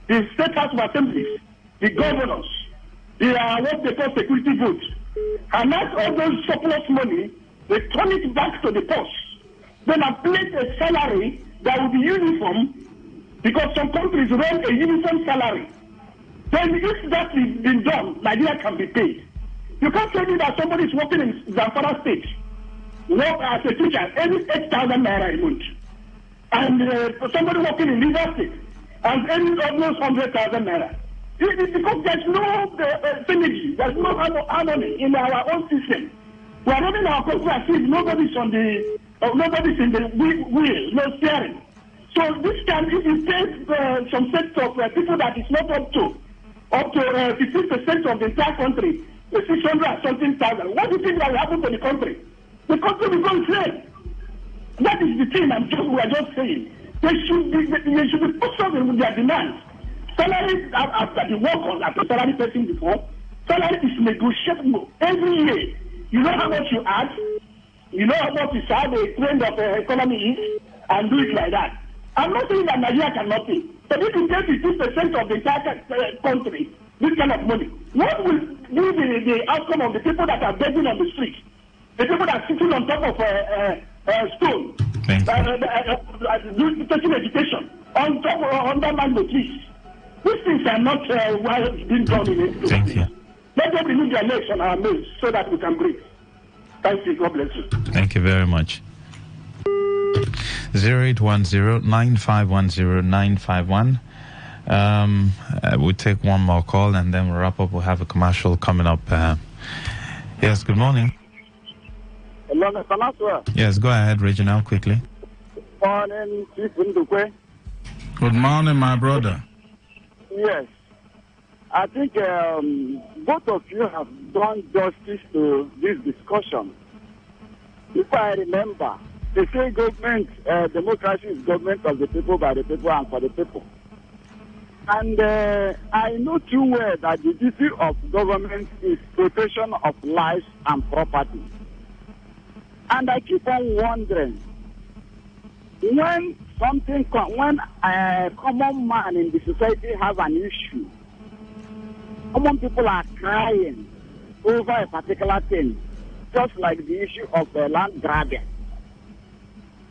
the state house of assemblies, the governors, what they call security votes, and not all those surplus money, they turn it back to the post. Then I place a salary that will be uniform, because some countries run a uniform salary. Then if that is been done, Nigeria can be paid. You can't tell me that somebody is working in Zamfara State, work as a teacher, earning 8,000 naira a month. And somebody working in River State, and earning almost 100,000 naira. It's because there's no synergy, there's no harmony in our own system. We are running our country as if nobody's in the wheel, no steering. So this can, if you take some set of people that is not up to 15% of the entire country, 600 and something thousand. What do you think that will happen to the country? The country will go insane. That is the thing we are just saying. They should be focused with their demands. Salary after the workers, after salary person before, salary is negotiable every year. You know how much you add, you know how much is how the trend of the economy is, and do it like that. I'm not saying that Nigeria cannot pay, but if you take 50% of the entire country, this kind of money, what will be the outcome of the people that are begging on the street, the people that are sitting on top of stone, taking education, on top of undermined the trees? These things are not well being done in it. Thank you. Let them remove their legs on our mills so that we can breathe. Thank you. God bless you. Thank you very much. 0810-9510-951. We'll take one more call and then we'll wrap up. We'll have a commercial coming up. Yes, good morning. Hello, yes, go ahead, Reginald, quickly. Morning, Chief Ndukwe. Good morning, my brother. Yes. I think both of you have done justice to this discussion. If I remember, they say government, democracy is government of the people, by the people, and for the people. And I know too well that the duty of government is protection of lives and property. And I keep on wondering, when a common man in the society has an issue, common people are crying over a particular thing, just like the issue of land grabbing.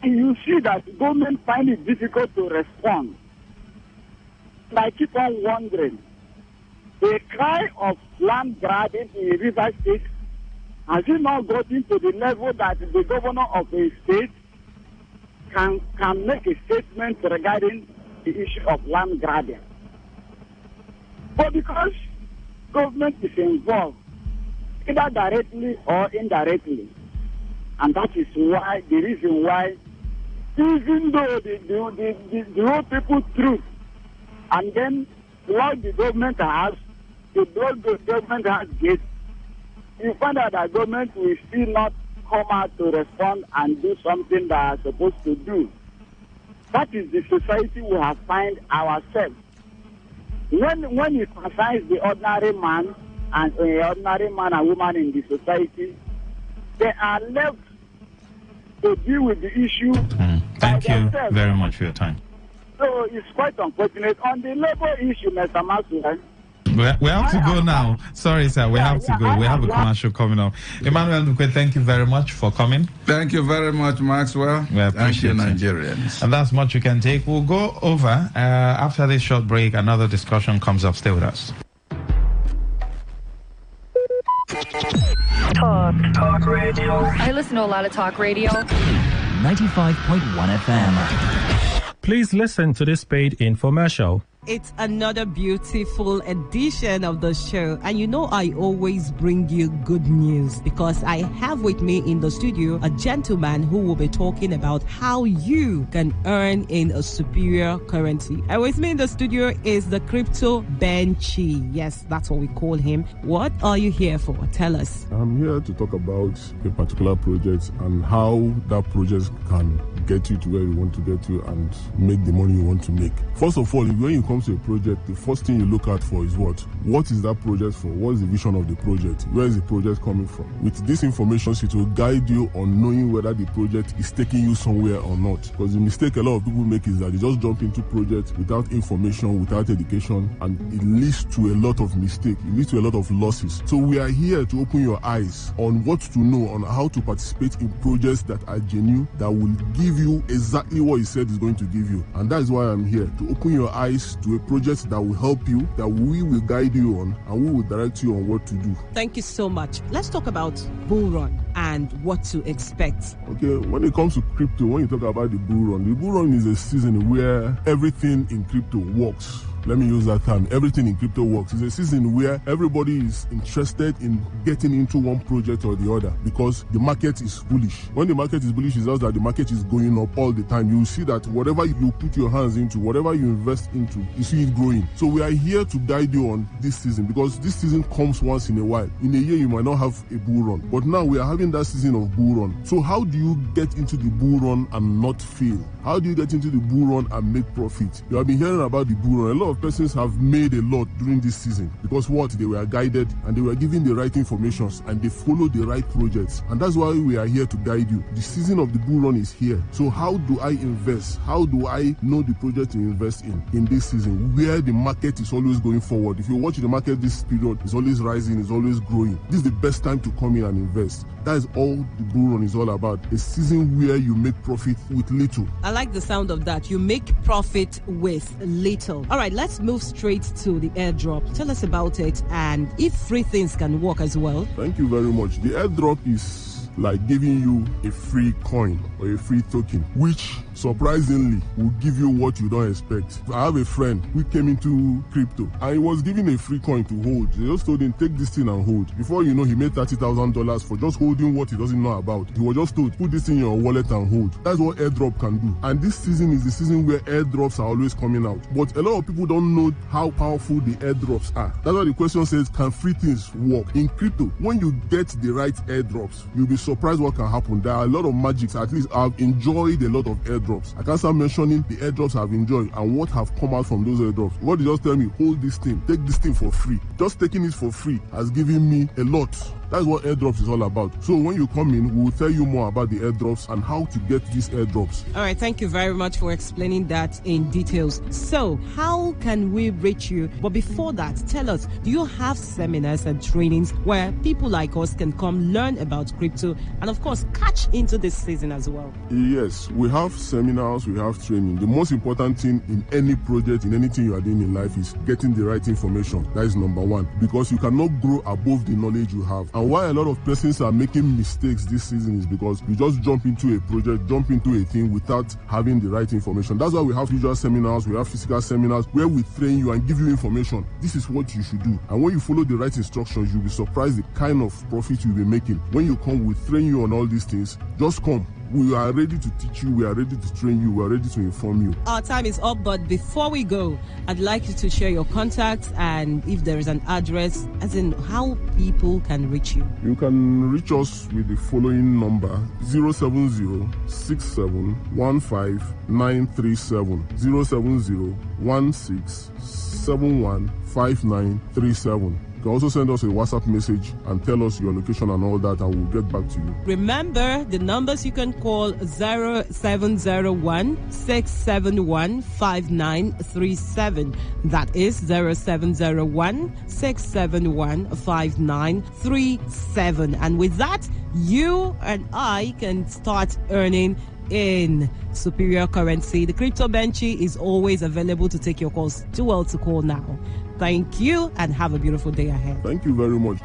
And you see that the government find it difficult to respond. And I keep on wondering, the cry of land grabbing in River State, has it not gotten to the level that the governor of a state can make a statement regarding the issue of land grabbing? But because government is involved, either directly or indirectly, and that is why, the reason why, even though the whole people truth, and then what the government has, the government has did, you find out that government will still not come out to respond and do something that are supposed to do. That is the society we have find ourselves. When it concerns the ordinary man and woman in the society, they are left to deal with the issue. Thank you very much for your time. So it's quite unfortunate. On the labor issue, Mr. Maxwell, we have to go now. Sorry, sir. We have to go. We have a commercial coming up. Emmanuel Dukwe, thank you very much for coming. Thank you very much, Maxwell. We appreciate Thank you, Nigerians. And that's much you can take. We'll go over after this short break. Another discussion comes up. Stay with us. Talk radio. I listen to a lot of talk radio. 95.1 FM. Please listen to this paid infomercial. It's another beautiful edition of the show. And you know, I always bring you good news because I have with me in the studio a gentleman who will be talking about how you can earn in a superior currency. And with me in the studio is the crypto Benchy. Yes, that's what we call him. What are you here for? Tell us. I'm here to talk about a particular project and how that project can get you to where you want to get to and make the money you want to make. First of all, when you come to a project, the first thing you look out for is what is that project for? What is the vision of the project? Where is the project coming from? With this information, it will guide you on knowing whether the project is taking you somewhere or not. Because the mistake a lot of people make is that they just jump into projects without information, without education, and it leads to a lot of mistakes. It leads to a lot of losses. So we are here to open your eyes on what to know, on how to participate in projects that are genuine, that will give you exactly what he said is going to give you. And that is why I'm here, to open your eyes to a project that will help you, that we will guide you on, and we will direct you on what to do. Thank you so much. Let's talk about bull run and what to expect. Okay, when it comes to crypto, when you talk about the bull run is a season where everything in crypto works. Let me use that term. Everything in crypto works. It's a season where everybody is interested in getting into one project or the other because the market is bullish. When the market is bullish, it's just that the market is going up all the time. You see that whatever you put your hands into, whatever you invest into, you see it growing. So we are here to guide you on this season because this season comes once in a while. In a year, you might not have a bull run. But now we are having that season of bull run. So how do you get into the bull run and not fail? How do you get into the bull run and make profit? You have been hearing about the bull run. A lot of persons have made a lot during this season because they were guided and they were given the right informations and they followed the right projects. And that's why we are here to guide you. The season of the bull run is here. So how do I invest? How do I know the project to invest in this season where the market is always going forward? If you watch the market, this period is always rising, is always growing. This is the best time to come in and invest. That is all the bull run is all about. A season where you make profit with little. I like the sound of that. You make profit with little. All right, let's move straight to the airdrop. Tell us about it and if free things can work as well. Thank you very much. The airdrop is like giving you a free coin or a free token, which surprisingly will give you what you don't expect. I have a friend who came into crypto and he was given a free coin to hold. They just told him, take this thing and hold. Before you know, he made $30,000 for just holding what he doesn't know about. He was just told, put this in your wallet and hold. That's what airdrop can do. And this season is the season where airdrops are always coming out. But a lot of people don't know how powerful the airdrops are. That's why the question says, can free things work? In crypto, when you get the right airdrops, you'll be surprised what can happen. There are a lot of magics. At least I've enjoyed a lot of airdrops. I can't start mentioning the airdrops I've enjoyed and what have come out from those airdrops. What they just tell me, hold this thing, take this thing for free. Just taking it for free has given me a lot. That's what airdrops is all about. So when you come in, we will tell you more about the airdrops and how to get these airdrops. All right, thank you very much for explaining that in details. So how can we reach you? But before that, tell us, do you have seminars and trainings where people like us can come learn about crypto and of course catch into this season as well? Yes, we have seminars, we have training. The most important thing in any project, in anything you are doing in life is getting the right information. That is number one, because you cannot grow above the knowledge you have. And why a lot of persons are making mistakes this season is because you just jump into a project, jump into a thing without having the right information. That's why we have visual seminars, we have physical seminars where we train you and give you information. This is what you should do. And when you follow the right instructions, you'll be surprised the kind of profit you'll be making. When you come, we train you on all these things. Just come. We are ready to teach you, we are ready to train you, we are ready to inform you. Our time is up, but before we go, I'd like you to share your contacts and if there is an address, as in how people can reach you. You can reach us with the following number: 070-6715-937, 070-1671-5937. You can also send us a WhatsApp message and tell us your location and all that, and we'll get back to you. Remember, the numbers you can call 0701-671-5937. That is 0701-671-5937. And with that, you and I can start earning in superior currency. The Crypto Benchy is always available to take your calls. Too well to call now. Thank you and have a beautiful day ahead. Thank you very much.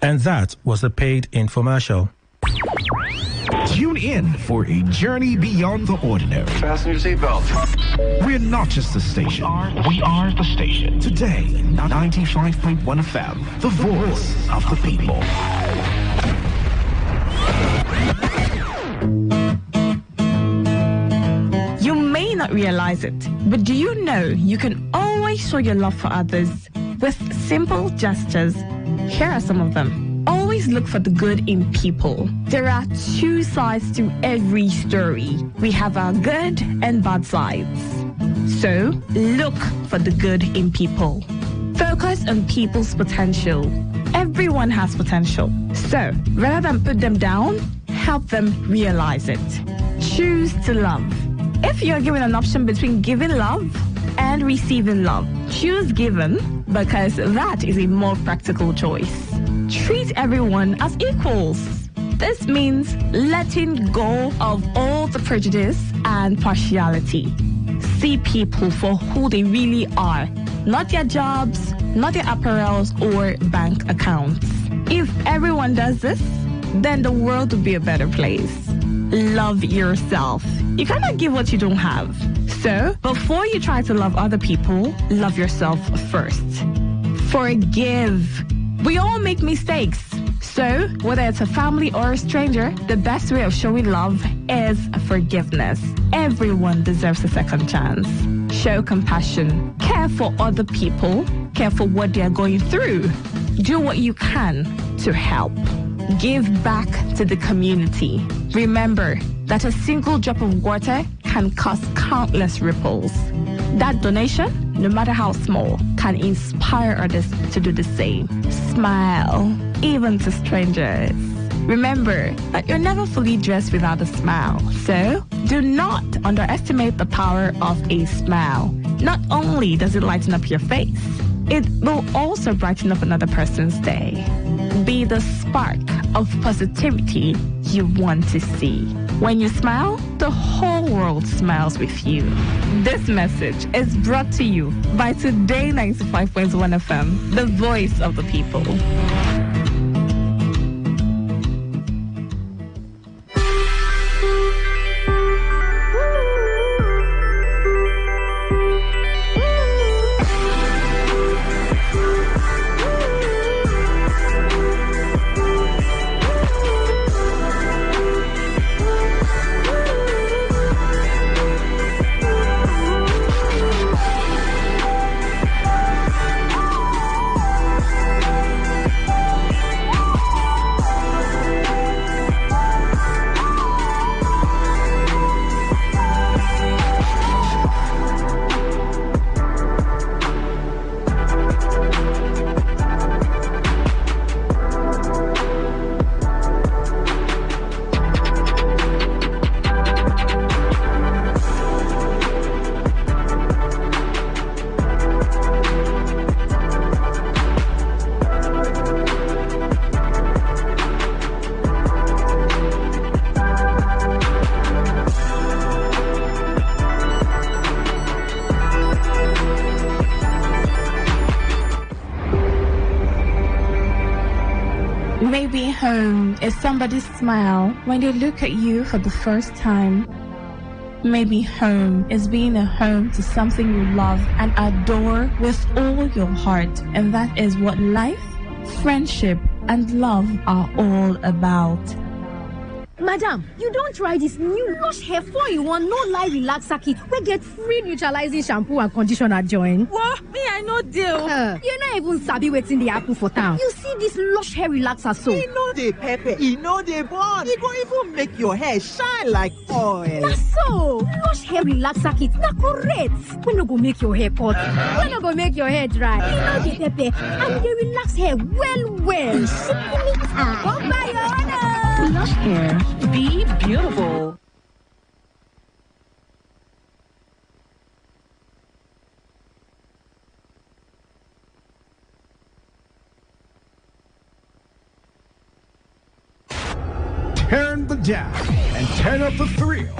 And that was a paid infomercial. Tune in for a journey beyond the ordinary. Fasten your seatbelt. We're not just a station. We are the station. Today, 95.1 FM, the voice of the people. You may not realize it, but do you know you can always show your love for others with simple gestures? Here are some of them. Always look for the good in people. There are two sides to every story. We have our good and bad sides. So, look for the good in people. Focus on people's potential. Everyone has potential. So, rather than put them down, help them realize it. Choose to love. If you're given an option between giving love and receiving love, choose given because that is a more practical choice. Treat everyone as equals. This means letting go of all the prejudice and partiality. See people for who they really are, not their jobs, not their apparels or bank accounts. If everyone does this, then the world will be a better place. Love yourself. You cannot give what you don't have. So, before you try to love other people, love yourself first. Forgive. We all make mistakes. So, whether it's a family or a stranger, the best way of showing love is forgiveness. Everyone deserves a second chance. Show compassion. Care for other people. Care for what they are going through. Do what you can to help. Give back to the community. Remember that a single drop of water can cause countless ripples. That donation, no matter how small, can inspire others to do the same. Smile, even to strangers. Remember that you're never fully dressed without a smile. So, do not underestimate the power of a smile. Not only does it lighten up your face, it will also brighten up another person's day. Be the spark of positivity you want to see. When you smile, the whole world smiles with you. This message is brought to you by Today 95.1 FM, the voice of the people. Maybe home is somebody's smile when they look at you for the first time. Maybe home is being a home to something you love and adore with all your heart. And that is what life, friendship, and love are all about. Madam, you don't try this new Lush Hair 4-in-1 No Lie Relaxer Kit. We get free neutralizing shampoo and conditioner join. What? Me, I know deal. You not even sabi waiting the apple for town. You see this Lush Hair Relaxer so? You know the pepper, you know the bond. It go even make your hair shine like oil. That's so. Lush Hair Relaxer Kit, na correct. We no go make your hair cut. We no go make your hair dry. You know the pepper, and they relax hair well. Come by your honor. Lush Hair. Be beautiful. Turn the dial and turn up the thrill.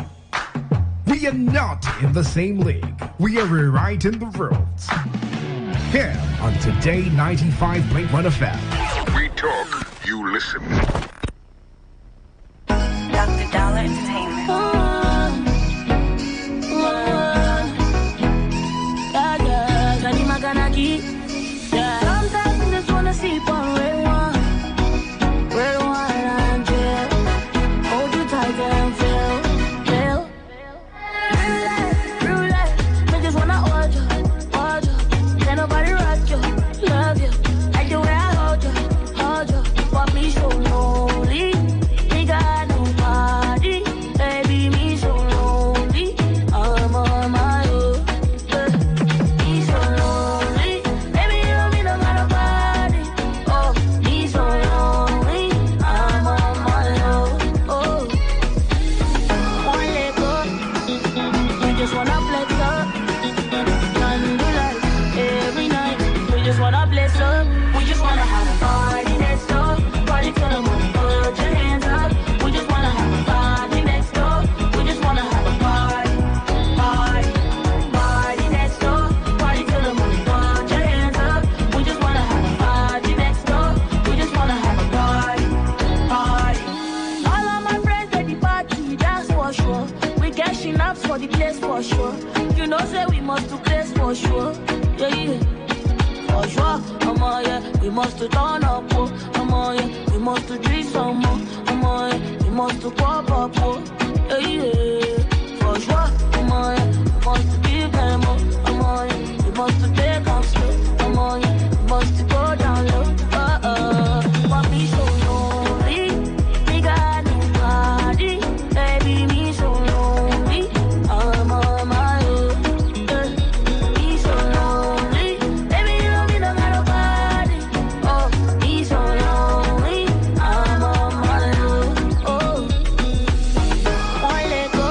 We are not in the same league. We are rewriting the rules. Here on Today 95.1 FM. We talk, you listen. Dr. Dollar Entertainment. Sometimes I just wanna sleep on red wine and chill. Hold you tight and feel. Roulette, me just wanna hold you. Can't nobody rock you, love you. Like the way I hold you. Want me so lonely, me got nobody. Baby, me so lonely, I'm on my own. Me so lonely, baby, you don't mean no matter body. Oh, me so lonely, I'm on my own. Oh, one let go, we just wanna flex up. Candlelight every night, we just wanna bless up. We just wanna have a party next door, party till the morning. Put your hands up. We just wanna have a party next door. We just wanna have a party next door, party till the morning. Put your hands up. We just wanna have a party next door. We just wanna have a party. All of my friends at the party, that's for sure. We cashing up for the place for sure. You know, say we must do place for sure. Yeah. For sure, we must to turn up, we must to drink some more, we must to pop up, yeah. For sure, we must to give them up, we must to take them slow, we must to go down low, want me so lonely, me got nobody, baby, me so lonely, I'm on my own, me so lonely, baby, you don't mean no matter body, oh, me so lonely, I'm on my own, oh, one let go,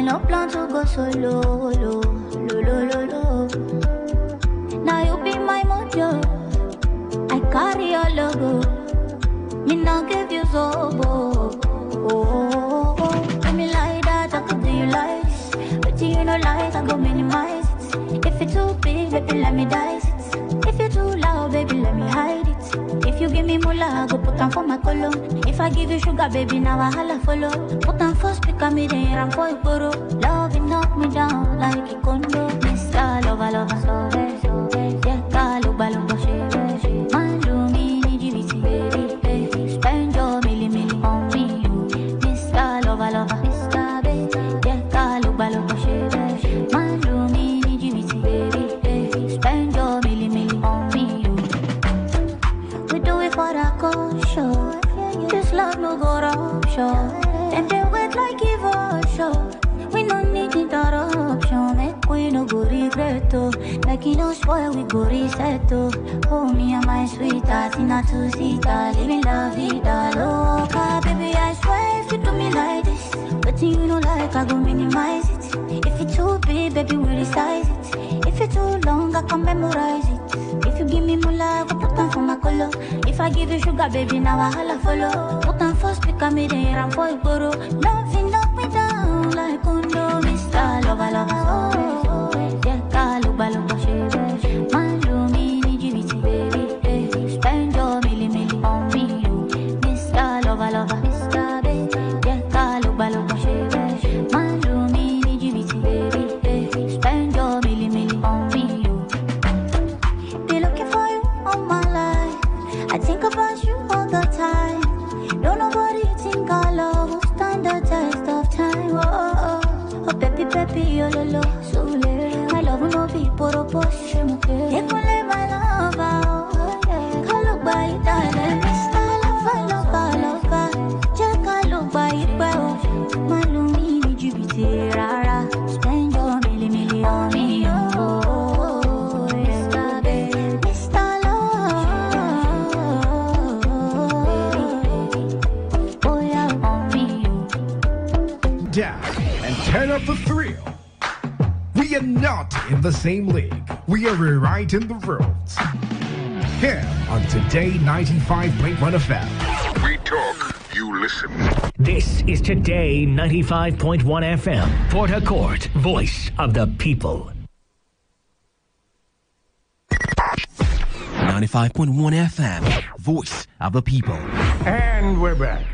no plan to go solo, lo, lo, lo, lo, lo. Now you be my mojo, I carry your logo. Me now give you zobo. Oh, give me like that, I could do you like this. But you know like, I go minimize it. If it's too big, baby, let me dice it. If you're too loud, baby, let me hide it. If you give me moolah, I go put on for my color. If I give you sugar, baby, now I holla follow. Put on first, pick up me there, I'm for you, boro. Love it, knock me down like a condo. Mr. Lover, lover, so bad, so bad. Yeah, loba, loba, she, man, do me, need you, baby, baby. Spend your milli on me, you. Mr. Lover, lover, Mr. Baby. Yeah, loba, loba, she, man, do me, need you, baby, baby. Spend your milli on me, you. We do it for the culture. This love no go wrong, sure. Them they wait like evolution. We no need interruption. Make we no go regret to. Like you know spoil we go reset to. Oh me and my sweetheart in a two-seater, living la vida loca. Baby I swear if you do me like this, but you know like I go minimize it. If it's too big, baby we resize it. If it's too long, I can memorize it. If you give me moolah, I go put on for my color. If I give you sugar, baby, now I holla follow. Put on first, pick up me there, I'm for you, boro. Loving knock me down like condo. Mr. Lover, lover, so yeah, loba, loba, she, man, do me, need you, baby, baby. Spend your milli on me, you. Mr. Lover, lover, Mr. Baby, yeah, loba, loba, she, man, do me, need you, baby, baby. Spend your milli on me, you. Be looking for you all my life. I think about you all the time. Don't nobody think our love will stand the test of time. Oh, oh, oh. Oh baby, baby, oh, lo, lo, so I love no be poro poshim. They can let my love out. Call look by it, darling. Mr. Lover, lover, lover. Check I look by it, well. My lumi, need you be rara. Spend your milli on me, oh. Down and turn up the thrill. We are not in the same league. We are rewriting the rules. Here on Today 95.1 FM. We talk, you listen. This is Today 95.1 FM, Port Harcourt, voice of the people. 95.1 FM, voice of the people. And we're back.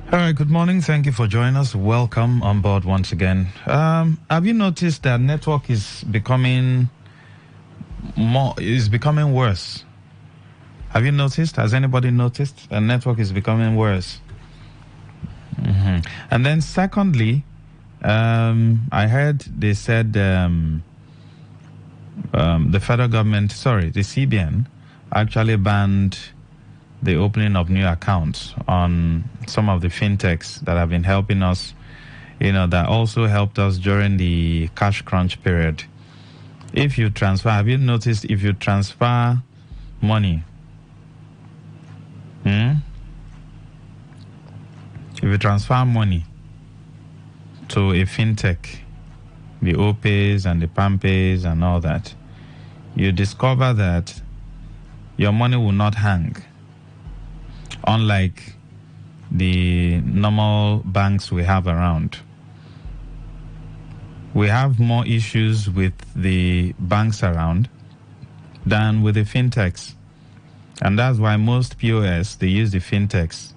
All right, good morning. Thank you for joining us. Welcome on board once again. Have you noticed that network is becoming worse? Have you noticed? Has anybody noticed? The network is becoming worse. And then secondly, I heard they said the federal government, the CBN, actually banned the opening of new accounts on some of the fintechs that have been helping us, that also helped us during the cash crunch period. If you transfer, have you noticed if you transfer money, if you transfer money to a fintech, the OPays and the PalmPays and all that, you discover that your money will not hang. Unlike the normal banks we have around. We have more issues with the banks around than with the fintechs. And that's why most POS, they use the fintechs.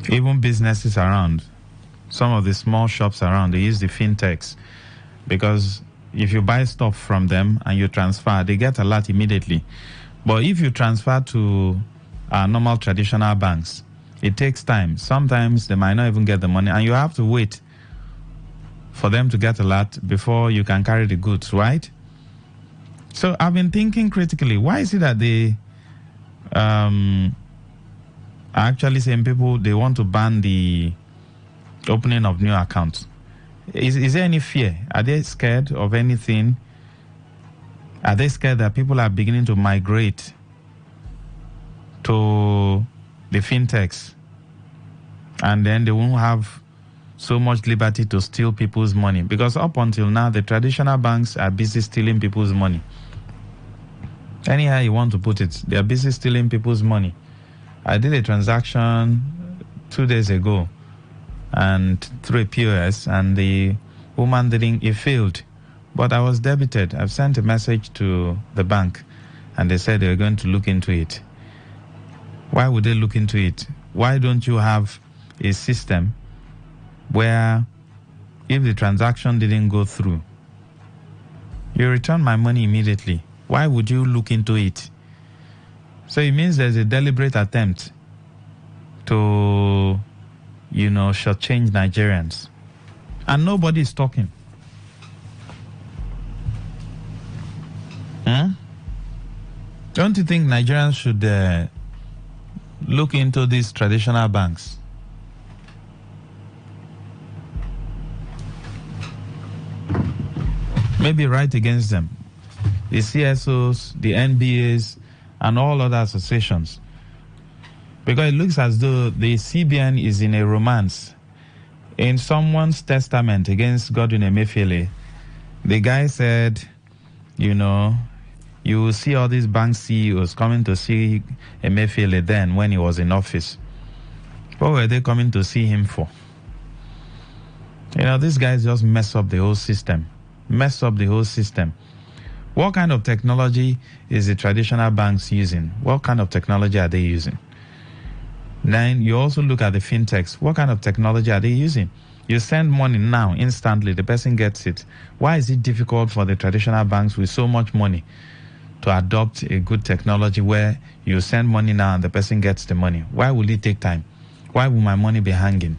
Even businesses around, some of the small shops around, they use the fintechs. Because if you buy stuff from them and you transfer, they get a lot immediately. But if you transfer to normal traditional banks, it takes time. Sometimes they might not even get the money, and you have to wait for them to get a lot before you can carry the goods, right? So I've been thinking critically, why is it that are actually saying people, they want to ban the opening of new accounts. Is there any fear? Are they scared of anything? Are they scared that people are beginning to migrate to the fintechs, and then they won't have so much liberty to steal people's money? Because up until now, the traditional banks are busy stealing people's money. Anyhow you want to put it, they are busy stealing people's money. I did a transaction 2 days ago, and through a POS, and the woman it failed, but I was debited. I've sent a message to the bank, and they said they were going to look into it. Why would they look into it? Why don't you have a system where if the transaction didn't go through, you return my money immediately? Why would you look into it? So it means there's a deliberate attempt to, shortchange Nigerians. And nobody is talking. Don't you think Nigerians should look into these traditional banks? Maybe write against them. The CSOs, the NBAs, and all other associations. Because it looks as though the CBN is in a romance. In someone's testament against Godwin Emefiele, the guy said, you will see all these bank CEOs coming to see Emefiele then when he was in office. What were they coming to see him for? These guys just mess up the whole system. What kind of technology is the traditional banks using? What kind of technology are they using? Then you also look at the fintechs. What kind of technology are they using? You send money now, instantly, the person gets it. Why is it difficult for the traditional banks with so much money to adopt a good technology where you send money now and the person gets the money? Why will it take time? Why will my money be hanging?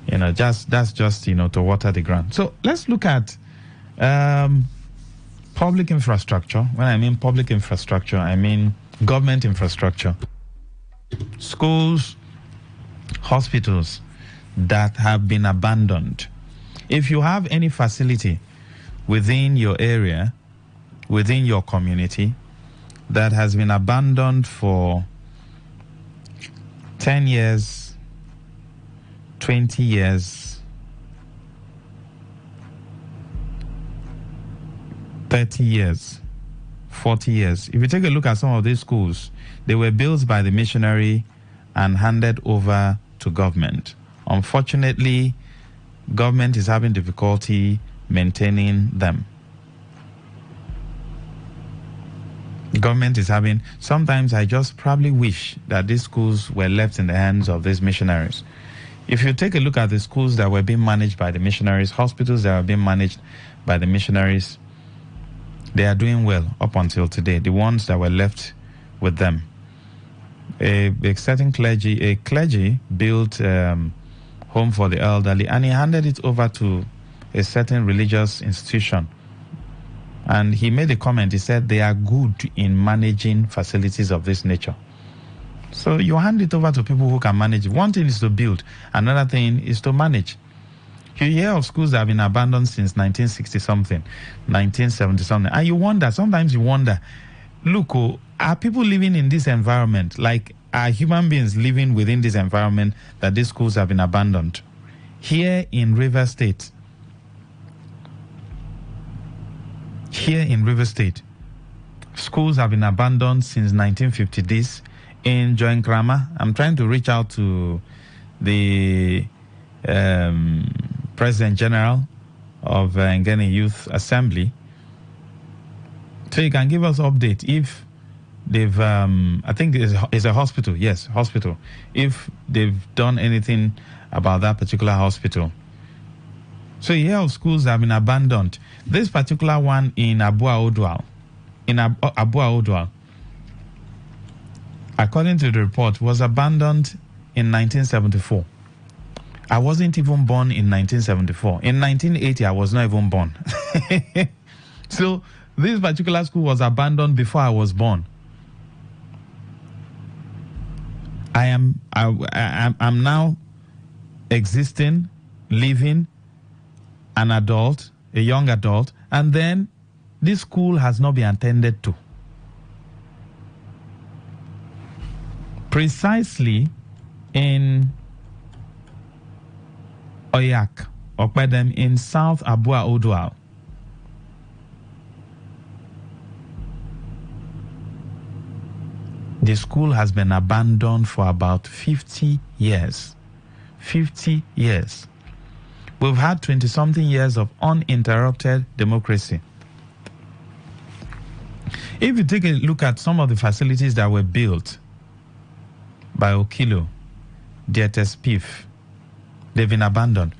That's just to water the ground. So let's look at public infrastructure. When I mean public infrastructure, I mean government infrastructure. Schools, hospitals that have been abandoned. If you have any facility within your area, within your community, that has been abandoned for 10 years, 20 years, 30 years, 40 years. If you take a look at some of these schools, they were built by the missionary and handed over to government. Unfortunately, government is having difficulty maintaining them. Sometimes I just probably wish that these schools were left in the hands of these missionaries. If you take a look at the schools that were being managed by the missionaries, hospitals that are being managed by the missionaries, they are doing well up until today, the ones that were left with them. A certain clergy built home for the elderly, and he handed it over to a certain religious institution. And he made a comment. He said they are good in managing facilities of this nature. So you hand it over to people who can manage it. One thing is to build. Another thing is to manage. You hear of schools that have been abandoned since 1960-something, 1970-something. And sometimes you wonder, look, are people living in this environment? Like, are human beings living within this environment that these schools have been abandoned? Here in Rivers State, schools have been abandoned since 1950. This in Joint Krama. I'm trying to reach out to the President General of Ngeni Youth Assembly, so you can give us update if they've I think it's a hospital. Yes, hospital. If they've done anything about that particular hospital. So you hear of schools that have been abandoned. This particular one in Abua Odwal, according to the report, was abandoned in 1974. I wasn't even born in 1974. In 1980, I was not even born. So this particular school was abandoned before I was born. I'm now existing, living, an adult, a young adult, and then this school has not been attended to. Precisely in Oyak, Okpedem, in South Abua Odual, the school has been abandoned for about 50 years. 50 years. We've had 20-something years of uninterrupted democracy. If you take a look at some of the facilities that were built by Okilo, DTSPIF, they've been abandoned.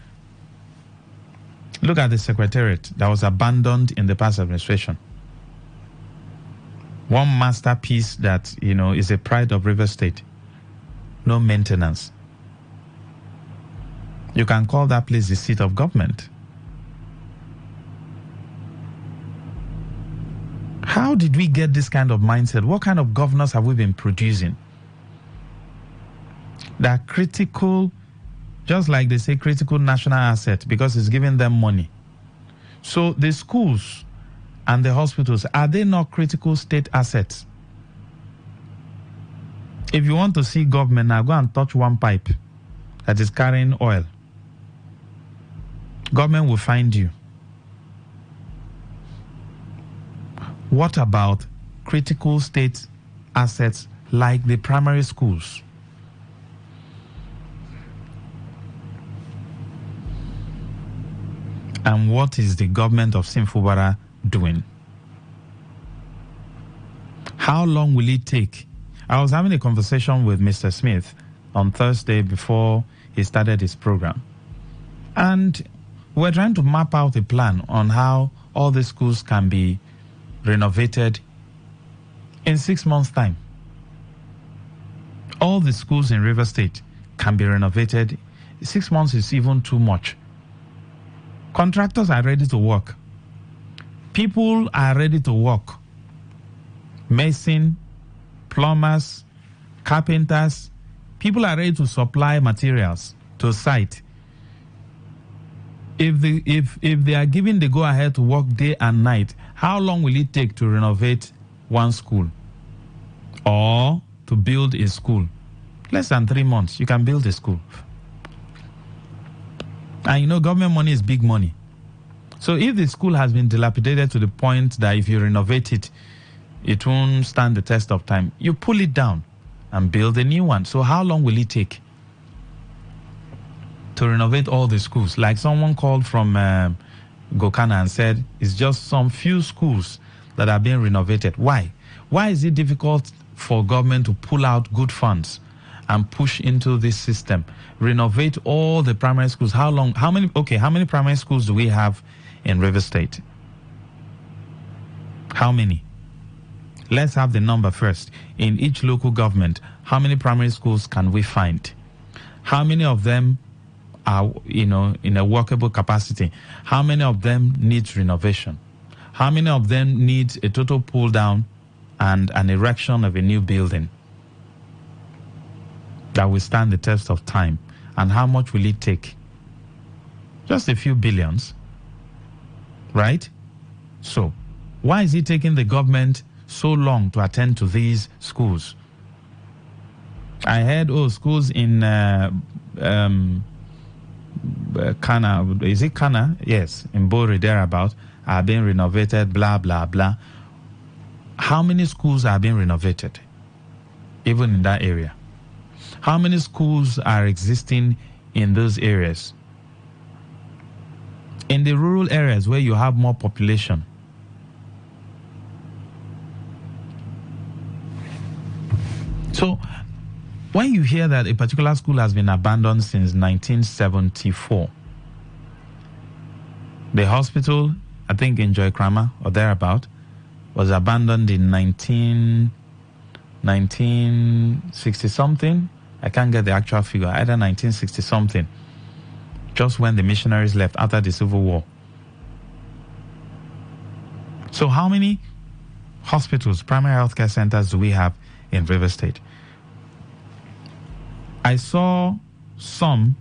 Look at the secretariat that was abandoned in the past administration. One masterpiece that, is a pride of River State. No maintenance. You can call that place the seat of government. How did we get this kind of mindset? What kind of governors have we been producing? That critical, just like they say, critical national asset, because it's giving them money. So the schools and the hospitals, are they not critical state assets? If you want to see government now, go and touch one pipe that is carrying oil. Government will find you. What about critical state assets like the primary schools? And what is the government of Simfubara doing? How long will it take? I was having a conversation with Mr. Smith on Thursday before he started his program. And we're trying to map out a plan on how all the schools can be renovated in 6 months' time. All the schools in River State can be renovated. 6 months is even too much. Contractors are ready to work. People are ready to work. Mason, plumbers, carpenters, people are ready to supply materials to site. If they are given the go-ahead to work day and night, how long will it take to renovate one school or to build a school? Less than 3 months, you can build a school. And government money is big money. So if the school has been dilapidated to the point that if you renovate it, it won't stand the test of time, you pull it down and build a new one. So how long will it take to renovate all the schools? Like someone called from Gokana and said, it's just some few schools that are being renovated. Why? Why is it difficult for government to pull out good funds and push into this system? Renovate all the primary schools. How many primary schools do we have in River State? How many? Let's have the number first. In each local government, how many primary schools can we find? How many of them are, in a workable capacity? How many of them need renovation? How many of them need a total pull down and an erection of a new building that will stand the test of time? And how much will it take? Just a few billions, right? So, why is it taking the government so long to attend to these schools? I heard, schools in Kana, is it Kana? Yes, in Bori thereabout, are being renovated, blah, blah, blah. How many schools are being renovated, even in that area? How many schools are existing in those areas? In the rural areas where you have more population, so when you hear that a particular school has been abandoned since 1974, the hospital, I think in Joy Kramer or thereabout, was abandoned in 1960-something. I can't get the actual figure, either 1960-something, just when the missionaries left after the Civil War. So how many hospitals, primary healthcare centers do we have in River State? I saw some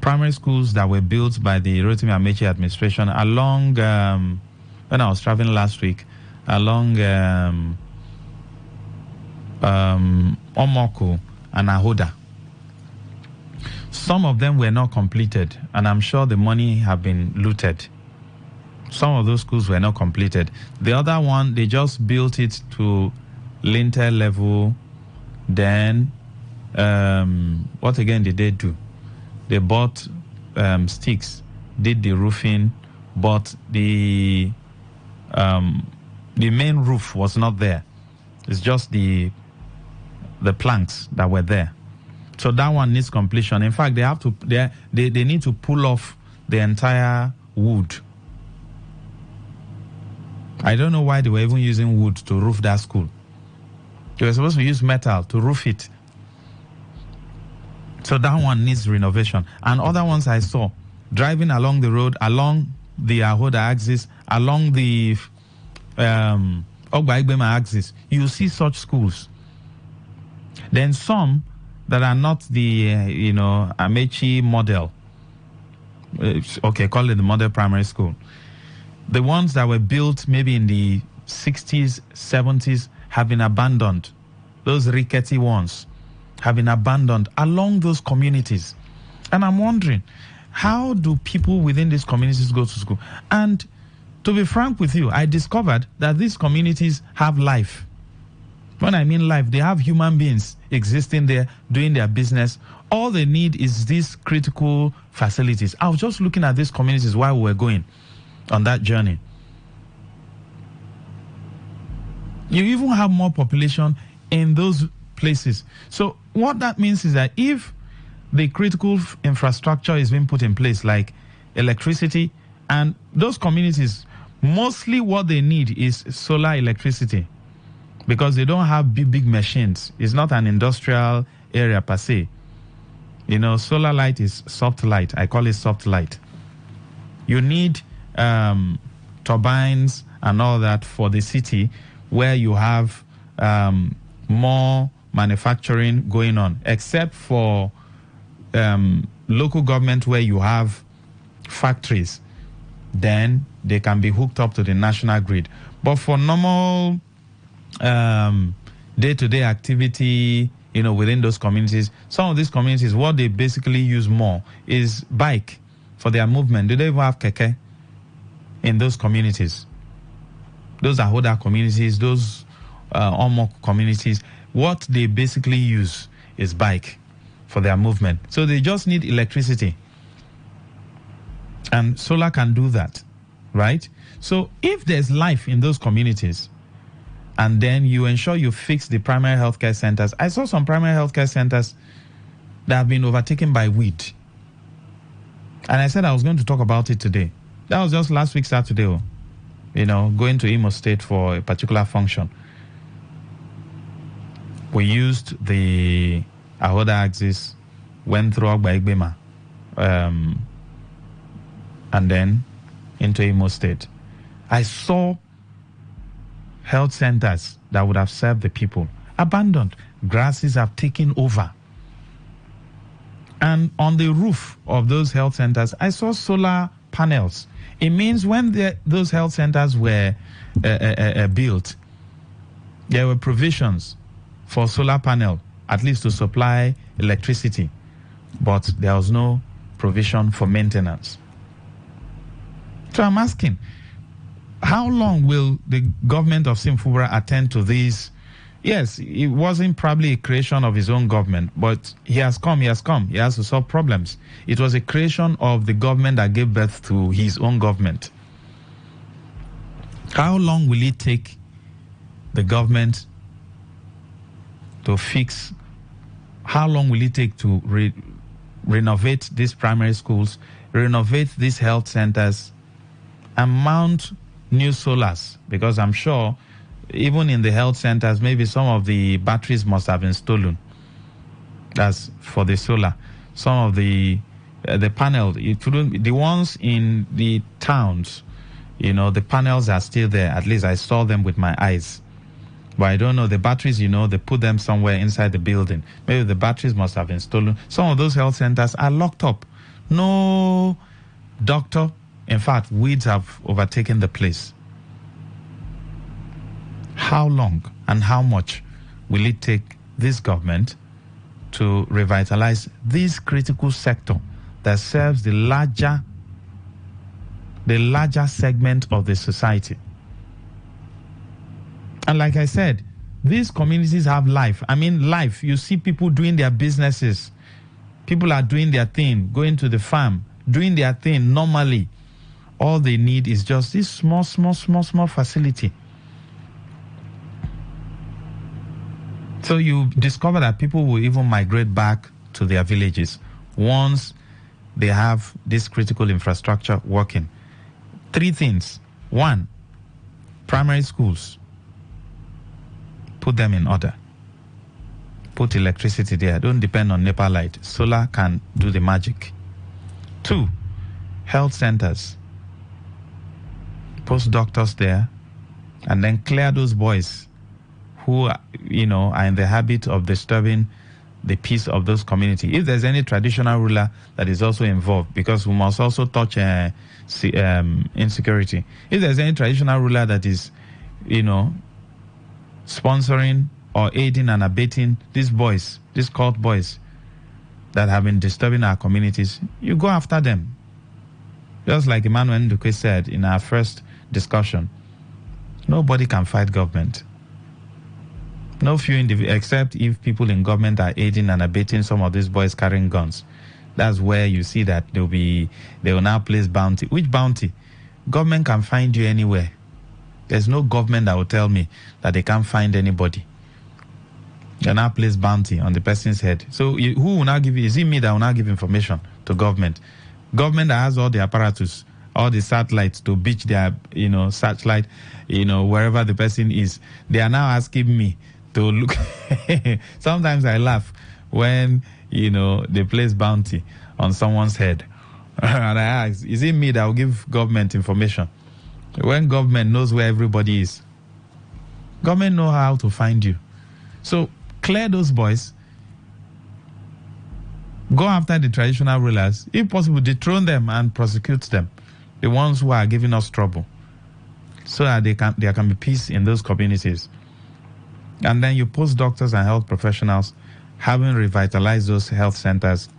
primary schools that were built by the Rotimi Amechi administration along, when I was traveling last week, along Omoko and Ahoda. Some of them were not completed, and I'm sure the money have been looted. Some of those schools were not completed. The other one, they just built it to lintel level. Then, what again did they do? They bought sticks, did the roofing, but the main roof was not there. It's just the planks that were there. So that one needs completion. In fact, they need to pull off the entire wood. I don't know why they were even using wood to roof that school. They were supposed to use metal to roof it. So that one needs renovation. And other ones I saw, driving along the road, along the Ahoda axis, along the Ogba Igbema axis, you see such schools. Then some that are not the, Amechi model. Okay, call it the model primary school. The ones that were built maybe in the 60s, 70s have been abandoned. Those rickety ones have been abandoned along those communities. And I'm wondering, how do people within these communities go to school? And to be frank with you, I discovered that these communities have life. When I mean life, they have human beings existing there, doing their business. All they need is these critical facilities. I was just looking at these communities while we were going on that journey. You even have more population in those places. So what that means is that if the critical infrastructure is being put in place, like electricity, and those communities, mostly what they need is solar electricity, because they don't have big machines. It's not an industrial area per se. Solar light is soft light. I call it soft light. You need turbines and all that for the city, where you have more manufacturing going on, except for local government where you have factories. Then they can be hooked up to the national grid. But for normal day-to-day activity, within those communities, some of these communities, what they basically use more is bike for their movement. Do they even have keke in those communities? Those Ahoda communities, those Omok communities, what they basically use is bike for their movement. So they just need electricity. And solar can do that, right? So if there's life in those communities, and then you ensure you fix the primary healthcare centers. I saw some primary healthcare centers that have been overtaken by weed. And I said I was going to talk about it today. That was just last week, Saturday, going to Imo State for a particular function. We used the Ahoda axis, went through Ogba Igbema, and then into Imo State. I saw health centers that would have served the people abandoned. Grasses have taken over. And on the roof of those health centers, I saw solar panels. It means when those health centers were built, there were provisions for solar panel, at least to supply electricity. But there was no provision for maintenance. So I'm asking, how long will the government of Simfubra attend to these? Yes, it wasn't probably a creation of his own government, but he has come. He has to solve problems. It was a creation of the government that gave birth to his own government. How long will it take the government to fix? How long will it take to renovate these primary schools, renovate these health centers, and mount new solars? Because I'm sure even in the health centers, maybe some of the batteries must have been stolen. That's for the solar. Some of the panels, the ones in the towns, the panels are still there. At least I saw them with my eyes. But I don't know, the batteries, they put them somewhere inside the building. Maybe the batteries must have been stolen. Some of those health centers are locked up. No doctor. In fact, weeds have overtaken the place. How long and how much will it take this government to revitalize this critical sector that serves the larger segment of the society? And like I said, these communities have life. I mean, life. You see people doing their businesses. People are doing their thing, going to the farm, doing their thing normally. All they need is just this small facility. So you discover that people will even migrate back to their villages once they have this critical infrastructure working. 3 things. 1, primary schools. Put them in order. Put electricity there. Don't depend on NEPA light. Solar can do the magic. 2, health centers. Post doctors there, and then clear those boys who are in the habit of disturbing the peace of those communities. If there's any traditional ruler that is also involved, because we must also touch insecurity. If there's any traditional ruler that is, sponsoring or aiding and abetting these boys, these cult boys that have been disturbing our communities, you go after them. Just like Emmanuel Nduke said in our first discussion, nobody can fight government. No few individuals, except if people in government are aiding and abetting some of these boys carrying guns. That's where you see that they will now place bounty. Which bounty? Government can find you anywhere. There's no government that will tell me that they can't find anybody. They now place bounty on the person's head. So who will now give you? Is it me that will now give information to government? Government that has all the apparatus, all the satellites to beach their, satellite, wherever the person is. They are now asking me to look. Sometimes I laugh when, they place bounty on someone's head. And I ask, is it me that will give government information? When government knows where everybody is. Government know how to find you. So clear those boys. Go after the traditional rulers. If possible, dethrone them and prosecute them. The ones who are giving us trouble. So that there can be peace in those communities. And then you post doctors and health professionals having revitalized those health centers.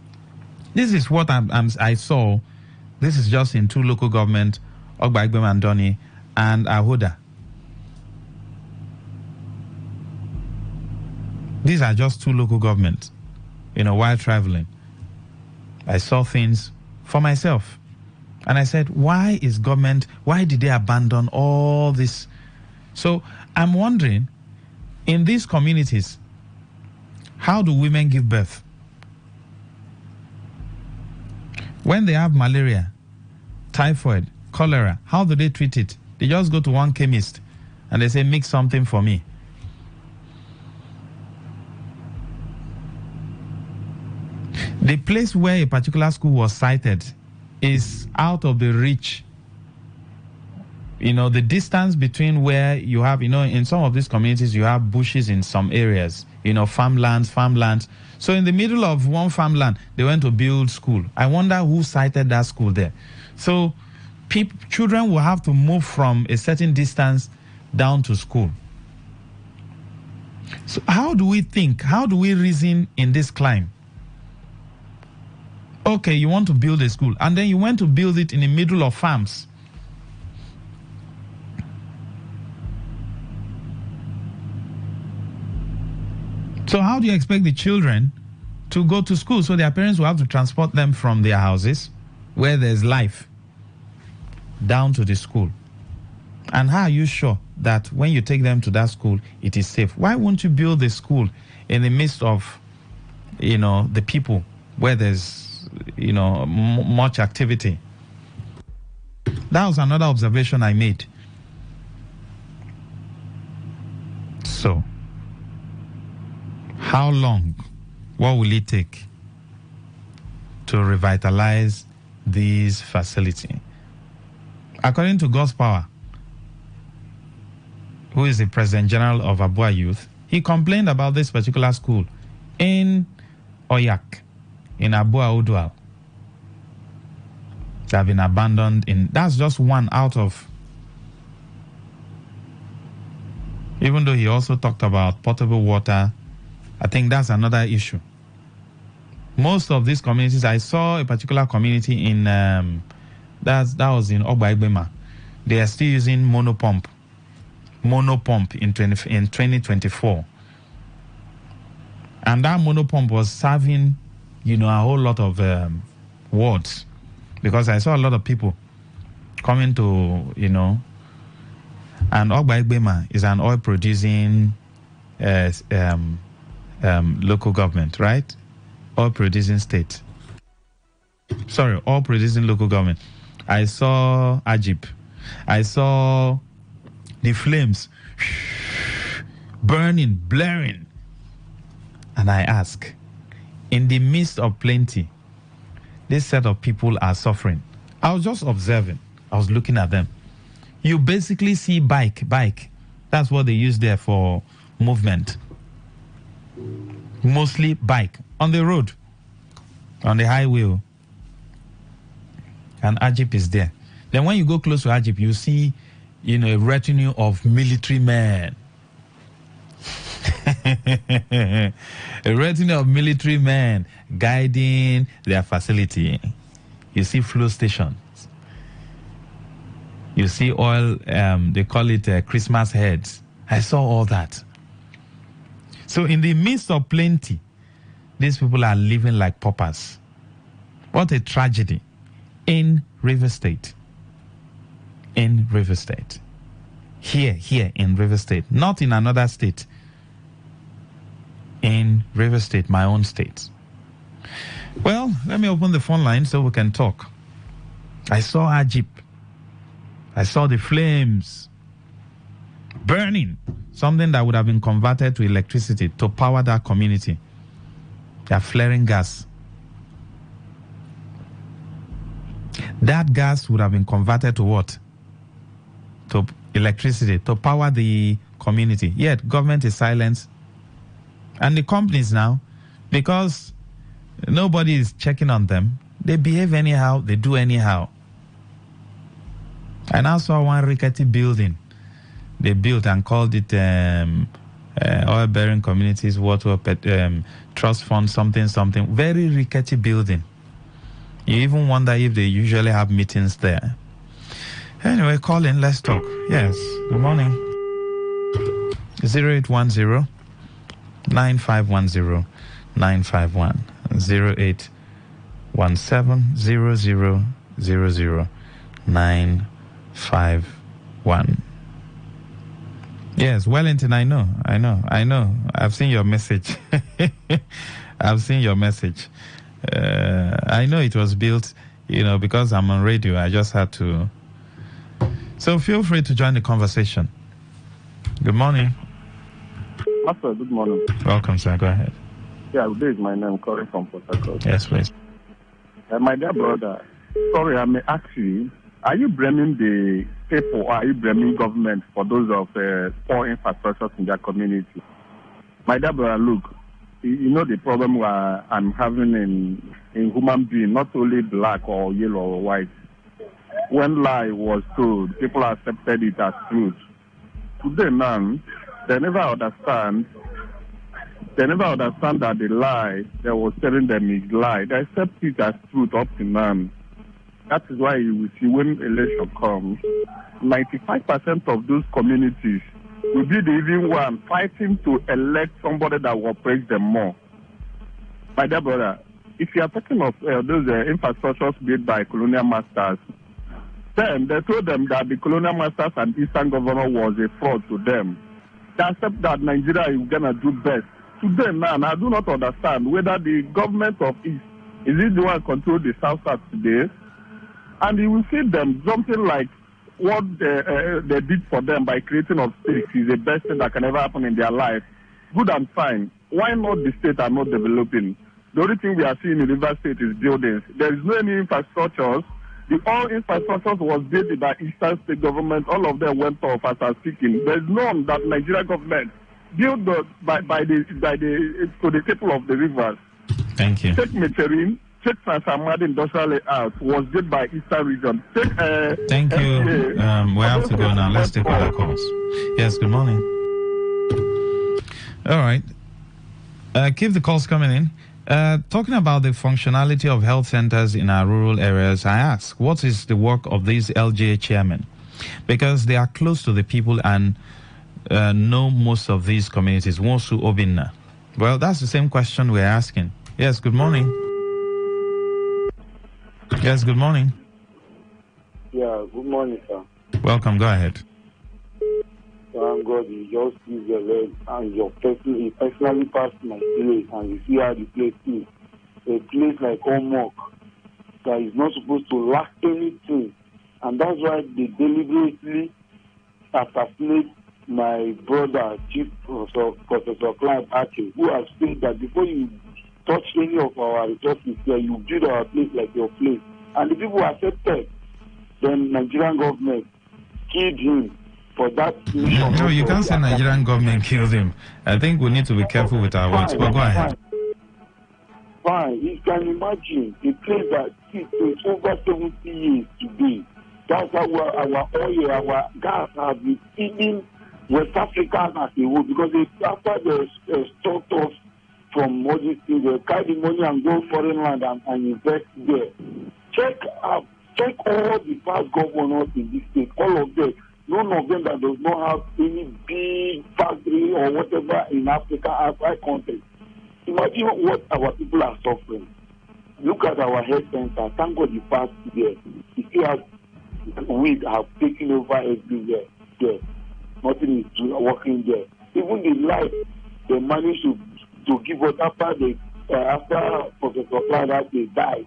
This is what I saw. This is just in 2 local government, Ogba Igbem and Doni, and Ahoda. These are just 2 local governments, while traveling. I saw things for myself. And I said, why did they abandon all this? So I'm wondering, in these communities, how do women give birth? When they have malaria, typhoid, cholera, how do they treat it? They just go to one chemist and they say, mix something for me. The place where a particular school was sited is out of the reach. The distance between where you have, in some of these communities, you have bushes in some areas, farmlands. So in the middle of one farmland, they went to build school. I wonder who sited that school there. So children will have to move from a certain distance down to school. So how do we think? How do we reason in this climate? Okay, you want to build a school, and then you went to build it in the middle of farms. So how do you expect the children to go to school? So their parents will have to transport them from their houses, where there's life, down to the school. And how are you sure that when you take them to that school, it is safe? Why won't you build a school in the midst of, the people, where there's, much activity? That was another observation I made. So, how long, what will it take to revitalize these facilities? According to God's power, who is the President General of Abua Youth, he complained about this particular school in Oyak, in Abua Odual. They have been abandoned that's just one out of. Even though he also talked about potable water, I think that's another issue. Most of these communities, I saw a particular community in, that was in Ogba Igbema. They are still using monopump in 2024. And that monopump was serving, a whole lot of wards. Because I saw a lot of people coming to, and Ogba Igbema is an oil-producing local government, right? Oil-producing state. Sorry, oil-producing local government. I saw Ajib. I saw the flames burning, blaring. And I ask, in the midst of plenty, this set of people are suffering. I was just observing. I was looking at them. You basically see bike. That's what they use there for movement. Mostly bike. On the road. On the highway. And Ajib is there. Then when you go close to Ajib, you see, a retinue of military men. A retinue of military men guiding their facility. You see flow stations. You see oil, they call it Christmas heads. I saw all that. So in the midst of plenty, these people are living like paupers. What a tragedy. In River State. In River State. Here in River State. Not in another state. In River State, my own state. Well, let me open the phone line so we can talk. I saw Ajib. I saw the flames burning. Something that would have been converted to electricity to power that community. They are flaring gas. That gas would have been converted to what? To electricity, to power the community. Yet, government is silent. And the companies now, because nobody is checking on them, they behave anyhow, they do anyhow. I now saw one rickety building they built and called it Oil Bearing Communities Water Trust Fund something. Very rickety building. You even wonder if they usually have meetings there. Anyway, call in, let's talk. Yes, good morning. 0810 9510 951 0817 0000 951. Yes, Wellington, I know. I've seen your message. I know it was built, because I'm on radio. I just had to. So feel free to join the conversation. Good morning. Master, good morning. Welcome, sir. Go ahead. Yeah, this is my name, calling from Port Harcourt. Yes, please. My dear brother, sorry, I may ask you, are you blaming the people or are you blaming government for those of poor infrastructures in their community? My dear brother, look, you know the problem I'm having in human being, not only black or yellow or white. When lie was told, people accepted it as truth. Today, now, they never understand that the lie that was telling them is lie. They accept it as truth up to now. That is why you will see when election comes, 95% of those communities will be the even one fighting to elect somebody that will praise them more. My dear brother, if you are talking of those infrastructures built by colonial masters, then they told them that the colonial masters and Eastern governor was a fraud to them. They accept that Nigeria is going to do best. Today, now, I do not understand whether the government of East, is it the one control the South today? And you will see them something like what they did for them by creating of states is the best thing that can ever happen in their life. Good and fine. Why not the state are not developing? The only thing we are seeing in River State is buildings. There is no any infrastructures. The all infrastructure was built by Eastern State government. All of them went off as I'm speaking. There's none that Nigeria government built by the people of the rivers. Thank you. Take Meterin, take Transamadi Industrial Layout was built by Eastern region. Thank you. We have to go now. Let's take other calls. Yes, good morning. All right. Keep the calls coming in. Talking about the functionality of health centers in our rural areas, I ask, what is the work of these LGA chairmen? Because they are close to the people and know most of these communities. Wosu Obinna. Well, that's the same question we're asking. Yes, good morning. Yes, good morning. Yeah, good morning, sir. Welcome, go ahead. Thank God you just use your leg and you personally passed my place and you see how the place is. A place like Omok that is not supposed to lack anything. And that's why they deliberately assassinate my brother, Chief Professor Clive Ake, who has said that before you touch any of our resources here, you build our place like your place. And the people accepted. Then Nigerian government killed him for that mission. No, you can't say Nigerian government killed him. I think we need to be careful with our words. But go ahead. Fine. You can imagine a place that is over 70 years today. That's how our oil, our gas have been feeding West Africa as a whole, because after they stopped us from all these things, they carry the money and go foreign land and invest there. Check all the past governors in this state, all of them. None of them that does not have any big factory or whatever in Africa outside countries. Imagine what our people are suffering. Look at our health center. Thank God the past year. You see how weed have taken over everywhere there. Nothing is working there. Even the life they managed to give us after Professor Clyde they died.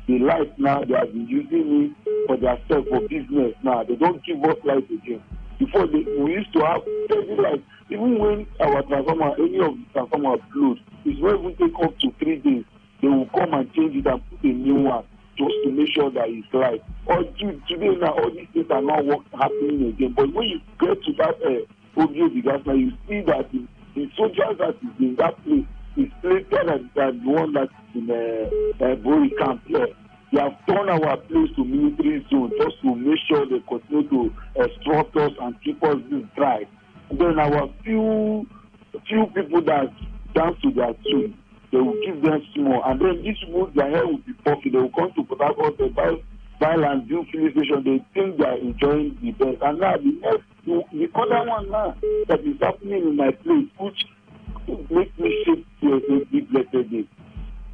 The life now they have been using it for themselves for business now. They don't give us life again. Before we used to have steady life. Even when our transformer, any of the transformer blows, it's not even take up to 3 days. They will come and change it and put a new one just to make sure that it's live. Or today now, all these things are not happening again. But when you get to that audio disaster, you see that the soldiers that is in that place is later than the one that is in Bori camp here. They have turned our place to military zone just to make sure they continue to extort us and keep us dry. And then our few people that dance to their tune, they will give them small. And then these people, their hair will be puffy. They will come to Port Harcourt, they buy and do filling station. They think they are enjoying the best. And now the other one now that is happening in my place, which makes me shake to a big blessed day.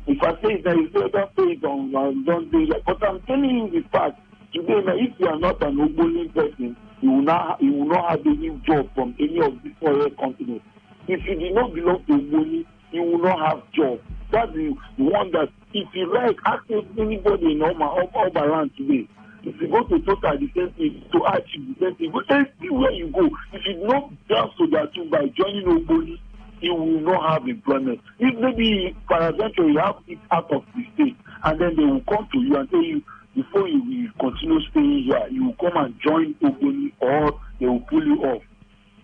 If I say that, you say don't say it don't do it. But I'm telling you the fact. Today, now, if you are not an Ogoni person, you will not have any job from any of these oil companies. If you do not belong to Ogoni, you will not have job. That's the one that, if you like, ask anybody in Oba land today. If you go to Total, the same thing, to Archie, the same thing. But everywhere you go, if you do not dance to that tune by joining Ogoni, you will not have employment. If maybe, for example, you have it out of the state, and then they will come to you and tell you, before you will continue staying here, you will come and join Ogoni, or they will pull you off.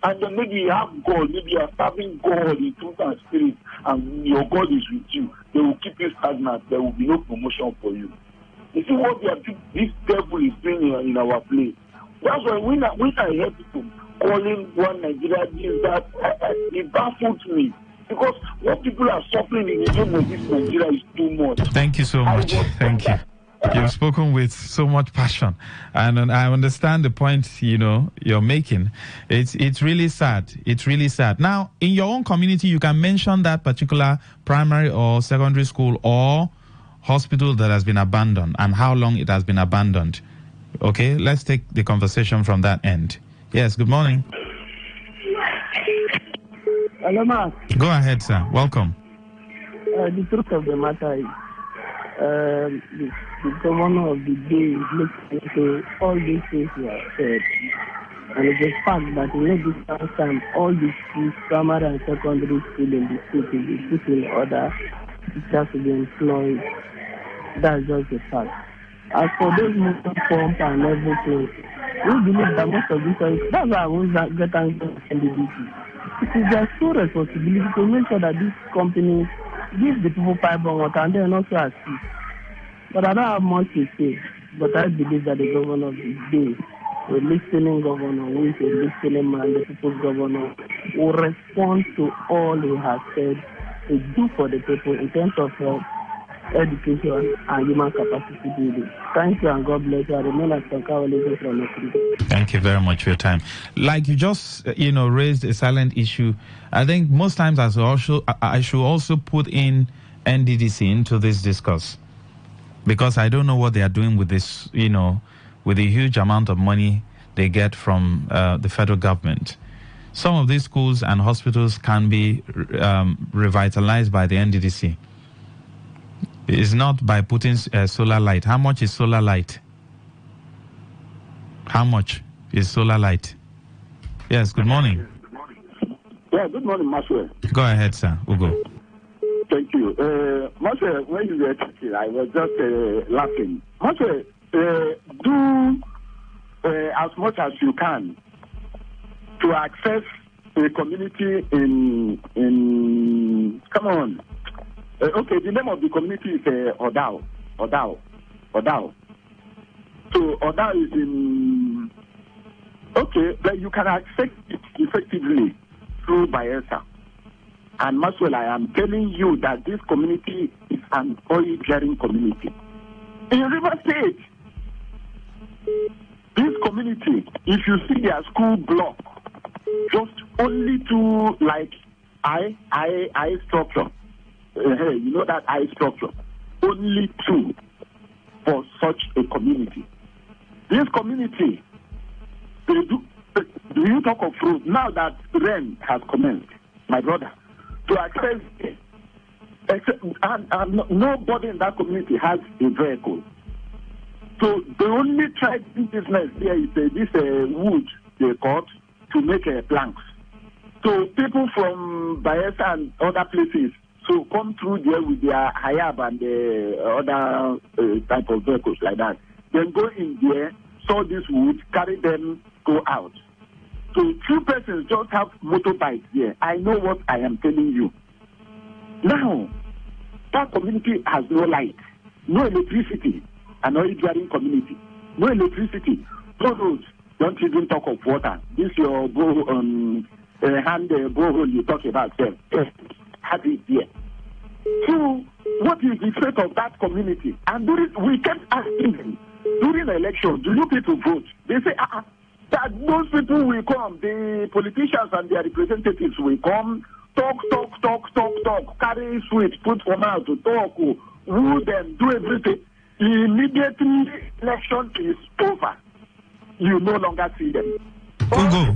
And then maybe you have God, maybe you are serving God in truth and spirit, and your God is with you. They will keep you stagnant. There will be no promotion for you. You see what this devil is doing in our place. That's why when I hear people calling one Nigeria is that it baffles me. Because what people are suffering in the name of this Nigeria is too much. Thank you so much. Thank you. You've spoken with so much passion, and I understand the point you're making. It's really sad. It's really sad. Now, in your own community, you can mention that particular primary or secondary school or hospital that has been abandoned and how long it has been abandoned. Okay, let's take the conversation from that end. Yes, good morning. Hello, Mark. Go ahead, sir. Welcome. The truth of the matter is, the governor of the day is looking into all these things you have said. And it's a fact that this last time all the schools, primary and secondary schools in the state will be put in order, teachers will be employed. That's just a fact. As for those moving pump and everything, we believe that most of these are, that's why I always get angry with NDDC. It is their sole responsibility to make sure that these companies give the people pipe on water and then also assist. But I don't have much to say. But I believe that the governor of the day, a listening governor, who is a listening man, the people's governor, will respond to all he has said to do for the people in terms of health, education, and human capacity building. Thank you and God bless you. I remain as Tonka from Africa. Thank you very much for your time. Like you just, raised a silent issue. I think most times I should also put in NDDC into this discourse, because I don't know what they are doing with this, with the huge amount of money they get from the federal government. Some of these schools and hospitals can be revitalized by the NDDC. It's not by putting solar light. How much is solar light? How much is solar light? Yes, good morning. Yeah, good morning, Maswe. Go ahead, sir. Ugo. Thank you. Maswe, when you were talking, I was just laughing. Maswe, do as much as you can to access a community in come on. Okay, the name of the community is Odao. So Odao is in. Okay, but you can access it effectively through Bayelsa. And Maxwell, I am telling you that this community is an oil-bearing community. In River State, this community, if you see their school block, just only two I structure. You know that I structure. Only two for such a community. This community, do you talk of road? Now that rain has commenced, my brother, to access it, and nobody in that community has a vehicle. So the only thriving business there is this wood they cut to make planks. So people from Bayelsa and other places so come through there with their Hayab and other type of vehicles like that. Then go in there, saw this wood, carry them, go out. So two persons just have motorbikes there. I know what I am telling you. Now, that community has no light, no electricity, an oil-bearing community, no electricity, no roads. Don't even talk of water. This your hand borehole you talk about them. Have it there. So, what is the fate of that community? And we kept asking them during the election, do you people vote? They say, that those people will come, the politicians and their representatives will come, talk, carry sweet, put for mouth to talk, woo them, do everything. Immediately, election is over. You no longer see them. Ugo,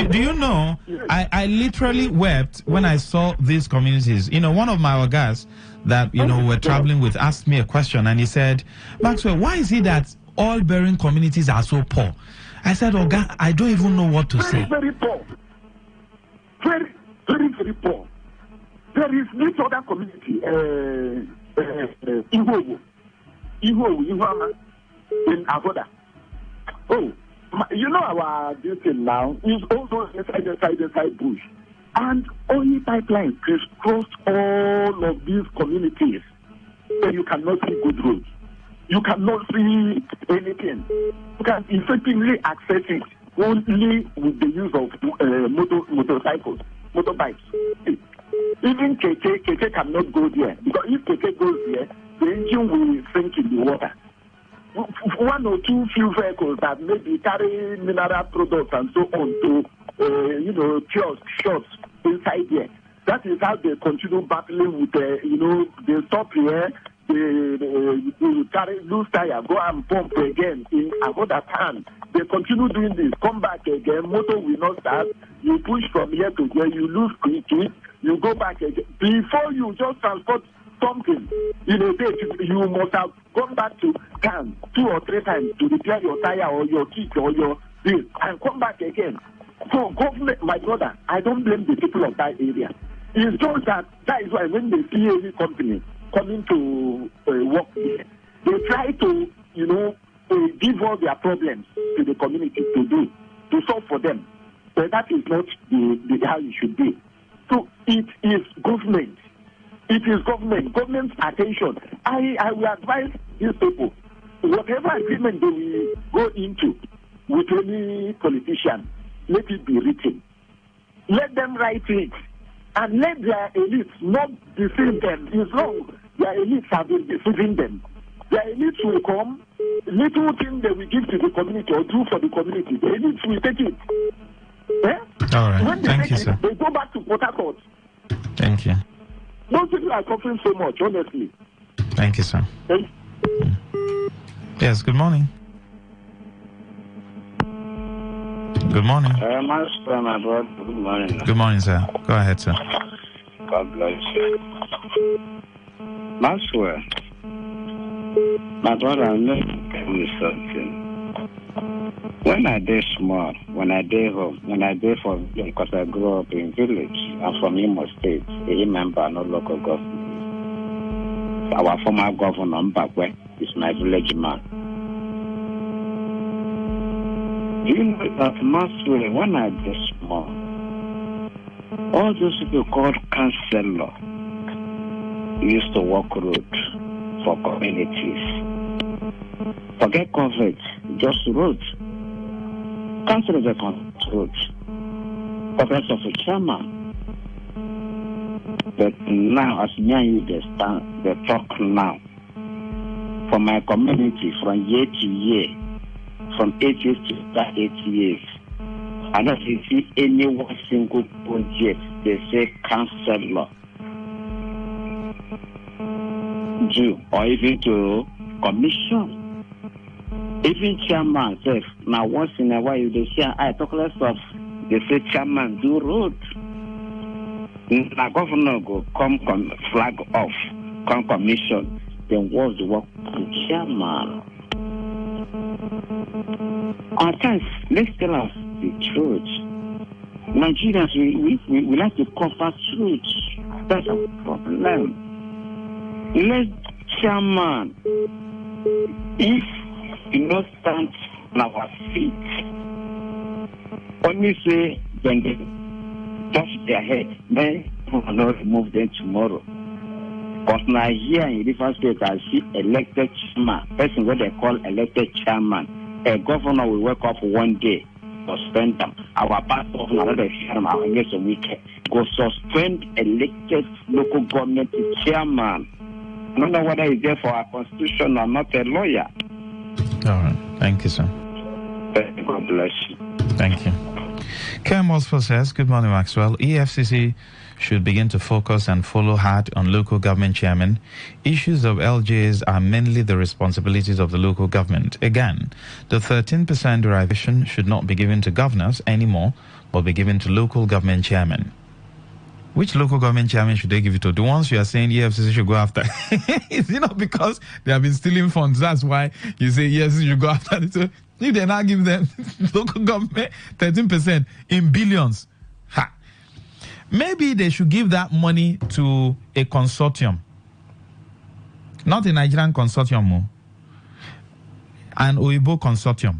do you know, I literally wept when I saw these communities. One of my guys that, were traveling with asked me a question, and he said, Maxwell, why is it that all bearing communities are so poor? I said, Oga, I don't even know what to say. Very poor. Very, very, very poor. There is this other community, Ihuama, in Avoda. Oh, our duty now is also inside bush. And only pipelines crisscrossed all of these communities. So you cannot see good roads. You cannot see anything. You can effectively access it only with the use of motorcycles, motorbikes. Even Keke cannot go there. Because if Keke goes there, the engine will sink in the water. One or two few vehicles that maybe carry mineral products and so on to, kiosks, shops inside there. That is how they continue battling with, they stop here, they carry loose tire, go and pump again in another time. They continue doing this, come back again, motor will not start, you push from here to there, you lose quickly, you go back again. Before you just transport something in a day, you must have gone back to town 2 or 3 times to repair your tire or your kit or your bill and come back again. So government, my brother, I don't blame the people of that area. It's just that is why when they see any company coming to work here, They try to, give all their problems to the community to solve for them. But that is not the how it should be. So it is government. It is government's attention. I will advise these people, whatever agreement they will go into with any politician, let it be written. Let them write it. And let their elites not deceive them. It's wrong. Their elites have been deceiving them. Their elites will come, little thing they will give to the community or do for the community. The elites will take it. All right. When they Thank you, take sir. it, they go back to Port Harcourt. Thank you. Those people are suffering so much, honestly. Thank you, sir. Yes, good morning. Good morning. My brother, good morning. Good morning, sir. Go ahead, sir. God bless you. Maxwell, my brother, I'm not telling you something. When I did small, when I did home, when I did for because I grew up in village, I'm from Imo State, a member, no local government. Our former governor, Mbakwe, is my village man. You know that Maxwell, when I did small, all those people called councillor used to walk road for communities. Forget coverage, just road. Councillors are on road. Conference of a chairman. But now, as me and you they talk now. For my community, from year to year, from 8 years to 8 years, I don't see any one single project they say councillor do or even to commission. Even chairman says now once in a while they say I talk less of they say chairman do road. Now governor go come flag off, come commission, then what's the work of chairman? At times, let's tell us the truth. Nigerians, we like to cover truth. That's a problem. Let chairman, if you not stand on our feet, only say when they touch their head, then we will not remove them tomorrow. Because now here in River State, I see elected chairman, person what they call elected chairman. A governor will wake up one day, suspend them. Our past governor, another chairman, our next week, go suspend elected local government chairman. I don't know whether he's there for our constitution or not a lawyer. All right. Thank you, sir. God bless you. Thank you. Kem also says, good morning, Maxwell. EFCC should begin to focus and follow hard on local government chairmen. Issues of LJs are mainly the responsibilities of the local government. Again, the 13% derivation should not be given to governors anymore, but be given to local government chairmen. Which local government chairman should they give it to? The ones you are saying EFCC should go after. Is it not because they have been stealing funds? That's why you say EFCC should go after it. So if they now give them local government 13% in billions, maybe they should give that money to a consortium. Not a Nigerian consortium, an Oibo consortium.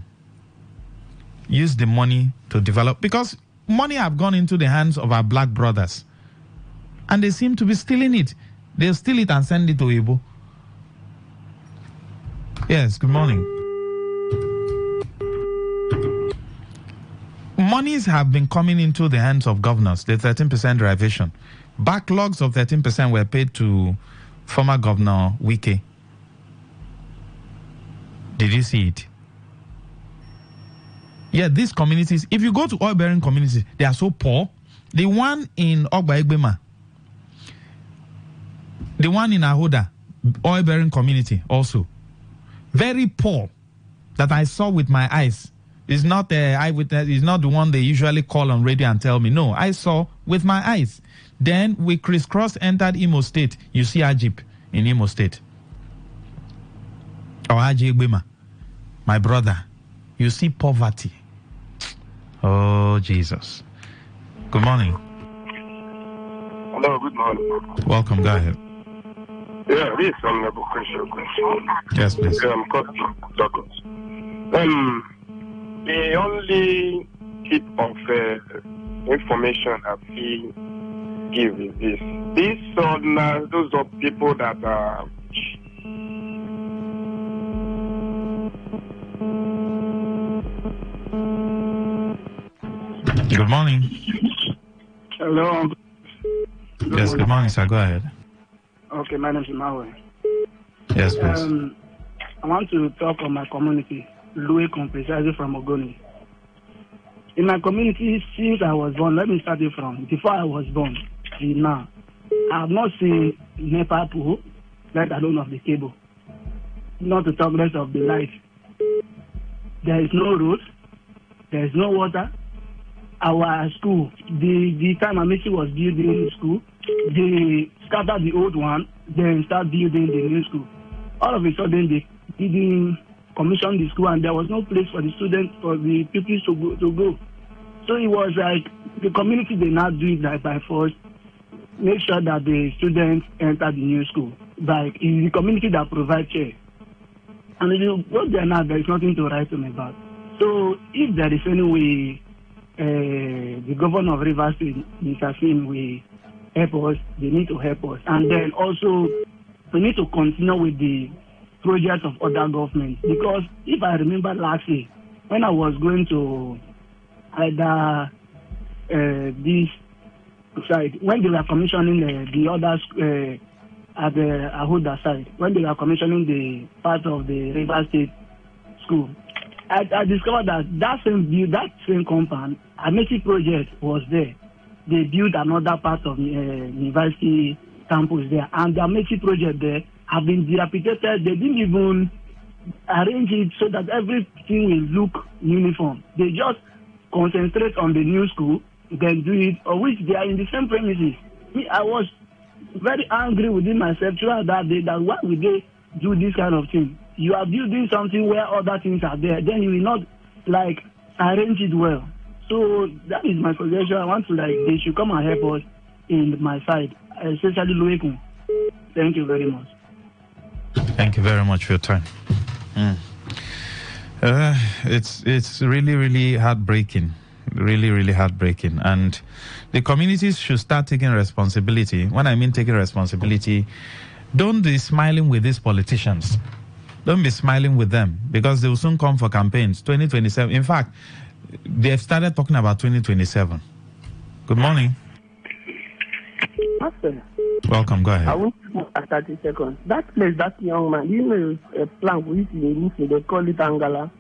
Use the money to develop, because money have gone into the hands of our black brothers. And they seem to be stealing it. They'll steal it and send it to Oibo. Yes, good morning. Monies have been coming into the hands of governors, the 13% derivation. Backlogs of 13% were paid to former Governor Wike. Did you see it? Yeah, these communities, if you go to oil-bearing communities, they are so poor. The one in Ogba Egbema, the one in Ahoda, oil-bearing community also, very poor, that I saw with my eyes. It's not the eyewitness, it's not the one they usually call on radio and tell me. No, I saw with my eyes. Then we crisscross entered Imo State. You see Ajip in Imo State. Or Aji Egbema, my brother. You see poverty. Oh, Jesus. Good morning. Hello, good morning. Welcome, go ahead. Yeah, this is Honorable Christian. Yes, please. Douglas. The only tip of information I feel give is this. Those are people that are Good morning. Hello. Yes, good morning, sir. Go ahead. Okay, my name is Mawe. Yes, please. I want to talk on my community, Louis precisely from Ogoni. In my community, since I was born, let me start it from before I was born till now, I have not seen NEPA pool, let alone of the cable. Not to talk less of the light. There is no road, there is no water. Our school, the time Amici was building the school, they scattered the old one, then start building the new school. All of a sudden, they didn't commission the school, and there was no place for the students, for the pupils to go. So it was like the community, they now do it like by force, make sure that the students enter the new school. Like it's the community that provides care. And if you go there now, there is nothing to write them about. So if there is any way the governor of Rivers State, Mr. Finn, will help us, they need to help us. And then also, we need to continue with the projects of other governments. Because if I remember last year, when I was going to either this side, when they were commissioning the others at the Ahuda side, when they were commissioning the part of the Rivers State school, I discovered that same compound, Amesi project was there. They built another part of university campus there, and the Amesi project there have been dilapidated. They didn't even arrange it so that everything will look uniform. They just concentrate on the new school, then do it, or which they are in the same premises. I was very angry within myself throughout that day that why would they do this kind of thing? You are building something where other things are there, then you will not like arrange it well. So that is my suggestion. I want to they should come and help us in my side, especially Loekun. Thank you very much. Thank you very much for your time. It's really, really heartbreaking. Really, really heartbreaking. And the communities should start taking responsibility. When I mean taking responsibility, don't be smiling with these politicians. Don't be smiling with them, because they will soon come for campaigns. 2027. In fact, they've started talking about 2027. Good morning. Master. Welcome. Go ahead. I want to move at 30 seconds. That place, that young man, you know, a plank which is in roofing, they call it Angala.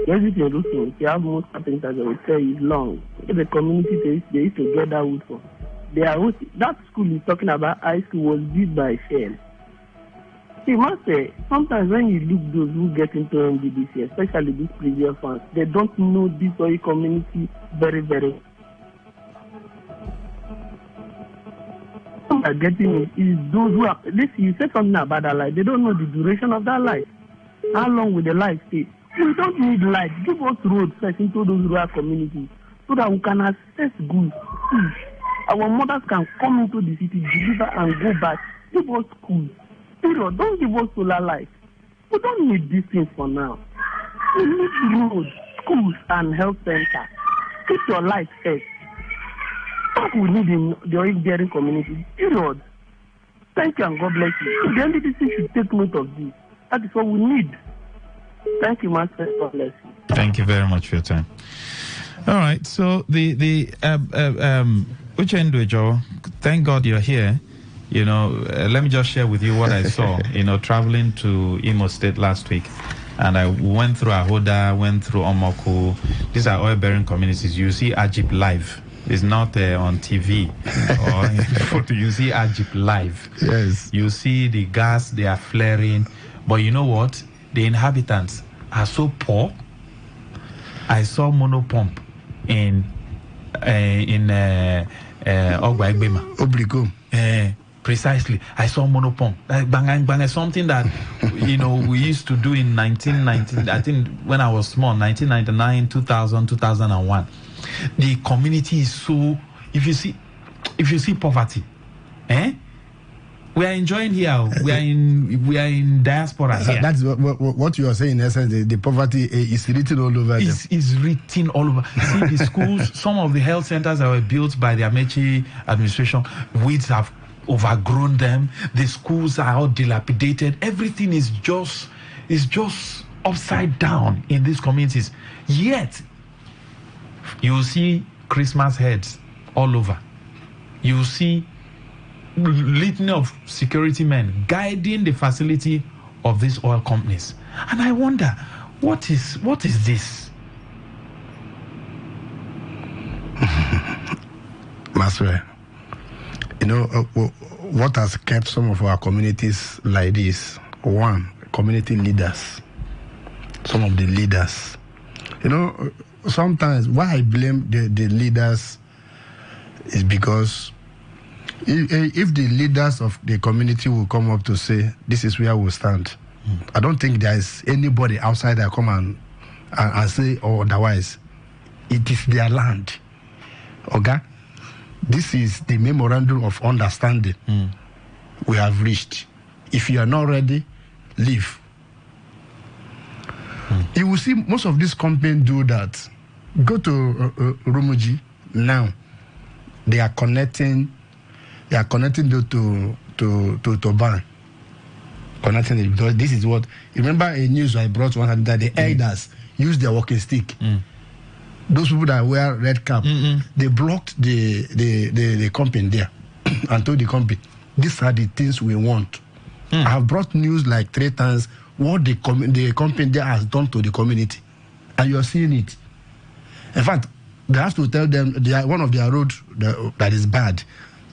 Everything roofing, if you have most carpenters, they will tell you it's long. If the community, they used to get that wood for. That school you're talking about, high school, was built by Shell. See, Master, sometimes when you look those who get into MDBC, especially these previous ones, they don't know this oil community very, very. What are getting is those who are, you said something about that life, they don't know the duration of that life. How long will the life stay? We don't need light. Give us roads first into those rural communities so that we can access goods. Our mothers can come into the city, deliver and go back. Give us schools. Period. Don't give us solar light. We don't need these things for now. We need roads, schools, and health centers. Keep your light first. What we need in the oil-bearing community. Period. Thank you and God bless you. The NDPC should take note of this. That is what we need. Thank you, Master. God bless you. Thank you very much for your time. All right. So Uchendu, thank God you're here. You know, let me just share with you what I saw, traveling to Imo State last week. And I went through Ahoda, went through Omoku. These are oil-bearing communities. You see Ajip live. It's not on TV or photo. You see Ajip live. Yes. You see the gas, they are flaring. But you know what? The inhabitants are so poor. I saw monopump in Ogba Egbema. Obligo. Precisely. I saw monopump. Bang is something that, we used to do in 1990, I think when I was small, 1999, 2000, 2001. The community is so, if you see poverty, We are enjoying here. We are in diaspora here. That's what you are saying. In essence, the poverty is written all over. It's written all over. See the schools. Some of the health centers that were built by the Amechi administration, weeds have overgrown them. The schools are all dilapidated. Everything is just upside down in these communities. Yet you see Christmas heads all over. You see litany of security men guiding the facility of these oil companies. And I wonder, what is this? Maswe, what has kept some of our communities like this? One, community leaders. Some of the leaders. Sometimes why I blame the leaders is because if the leaders of the community will come up to say, this is where we stand, I don't think there is anybody outside that come and say otherwise. It is their land. Okay? This is the memorandum of understanding we have reached. If you are not ready, leave. You will see most of these companies do that. Go to Rumuji now. They are connecting to Toban. Connecting it because this is what. Remember a news I brought one time that the elders use their walking stick. Those people that wear red cap, they blocked the company there and told the company, these are the things we want. I have brought news like 3 times what the company there has done to the community, and you are seeing it. In fact, they have to tell them one of their roads that is bad.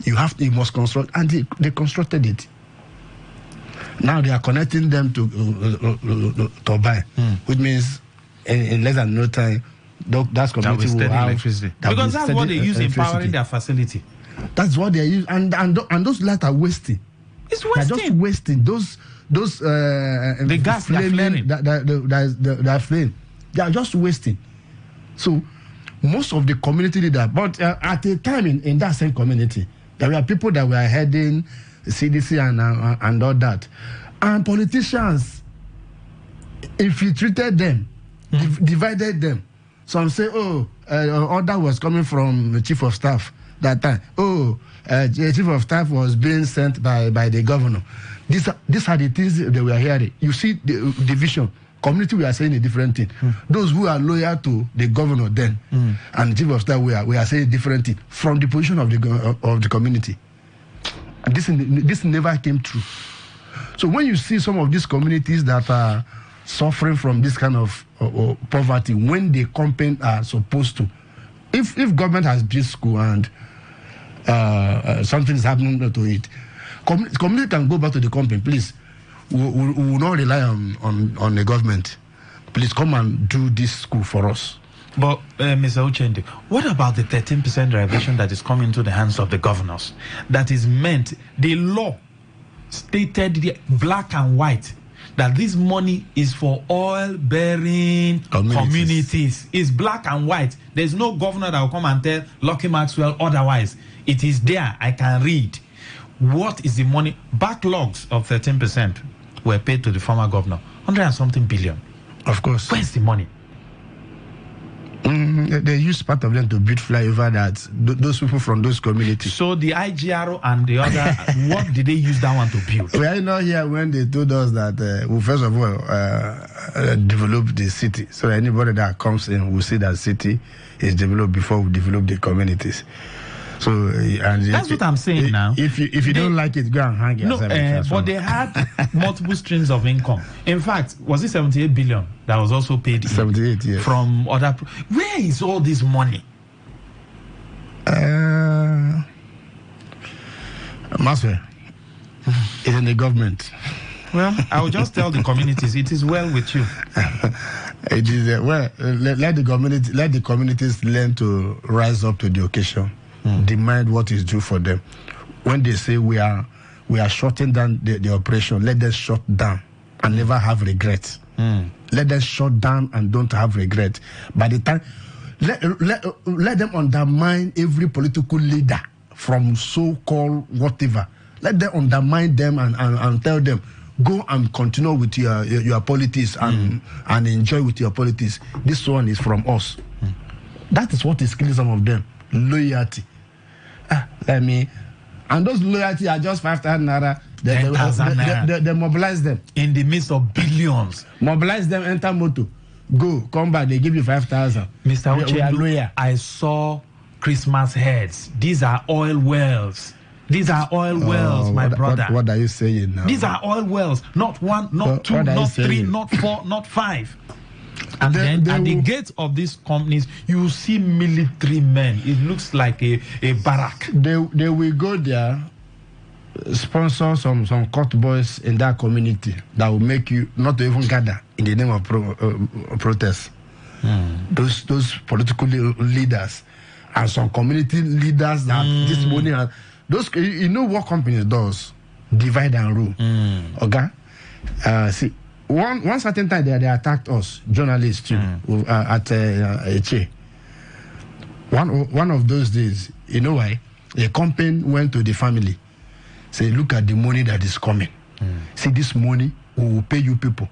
You must construct, and they constructed it. Now they are connecting them to turbine, which means in less than no time, that community will have electricity. Because that's what they use in powering their facility. That's what they use, and those lights are wasting. It's wasting. They're just wasting those the gas they are flaring. They are flaring. They are just wasting. So most of the community leaders, but at a time in that same community, there were people that were heading CDC and all that, and politicians infiltrated them, divided them. Some say, order was coming from the chief of staff that time. The chief of staff was being sent by the governor. These are the things they were hearing. You see the division. Community, we are saying a different thing. Those who are loyal to the governor then and the chief of staff, we are saying a different thing from the position of the community. And this never came true. So when you see some of these communities that are suffering from this kind of poverty, when the company are supposed to, if government has built school and something is happening to it, community can go back to the company, please. We will not rely on the government. Please come and do this school for us. But Mr. Uchende, what about the 13% reservation that is coming into the hands of the governors? That is meant, the law stated black and white that this money is for oil-bearing communities. It's black and white. There's no governor that will come and tell Lucky Maxwell otherwise. It is there. I can read. What is the money? Backlogs of 13% were paid to the former governor. 100 and something billion. Of course. Where's the money? They use part of them to build flyover that those people from those communities. So the IGRO and the other, what did they use that one to build? We are not here when they told us that we first of all develop the city. So anybody that comes in will see that city is developed before we develop the communities. So and that's what I'm saying now. If you don't like it, go and hang yourself. But they had multiple streams of income. In fact, was it 78 billion that was also paid? 78, yes. From other. Where is all this money? Master, it's in the government. Well, I will just tell the communities it is well with you. It is let the communities learn to rise up to the occasion. Demand what is due for them. When they say we are shutting down the operation, let them shut down and never have regret. Let them shut down and don't have regret. By the time, let them undermine every political leader from so-called whatever. Let them undermine them and tell them, go and continue with your politics and enjoy with your politics. This one is from us. That is what is killing some of them. Loyalty. And those loyalty are just 5,000 naira. They mobilize them. In the midst of billions. Mobilize them, enter motor. Go, come back, they give you 5,000. Mr. We are loyal. I saw Christmas heads. These are oil wells. These are oil wells, my brother. What are you saying now? These are oil wells. Not one, not two, not three, not four, not five. And then at the gates of these companies, you see military men. It looks like a barrack. They will go there, sponsor some court boys in that community that will make you not to even gather in the name of protest. Those political leaders and some community leaders that this morning are those. You know what companies does? Divide and rule. Okay. See. One certain time they attacked us, journalists too, at Eche. One of those days, you know why? A company went to the family, say, look at the money that is coming. See, this money, we will pay you people.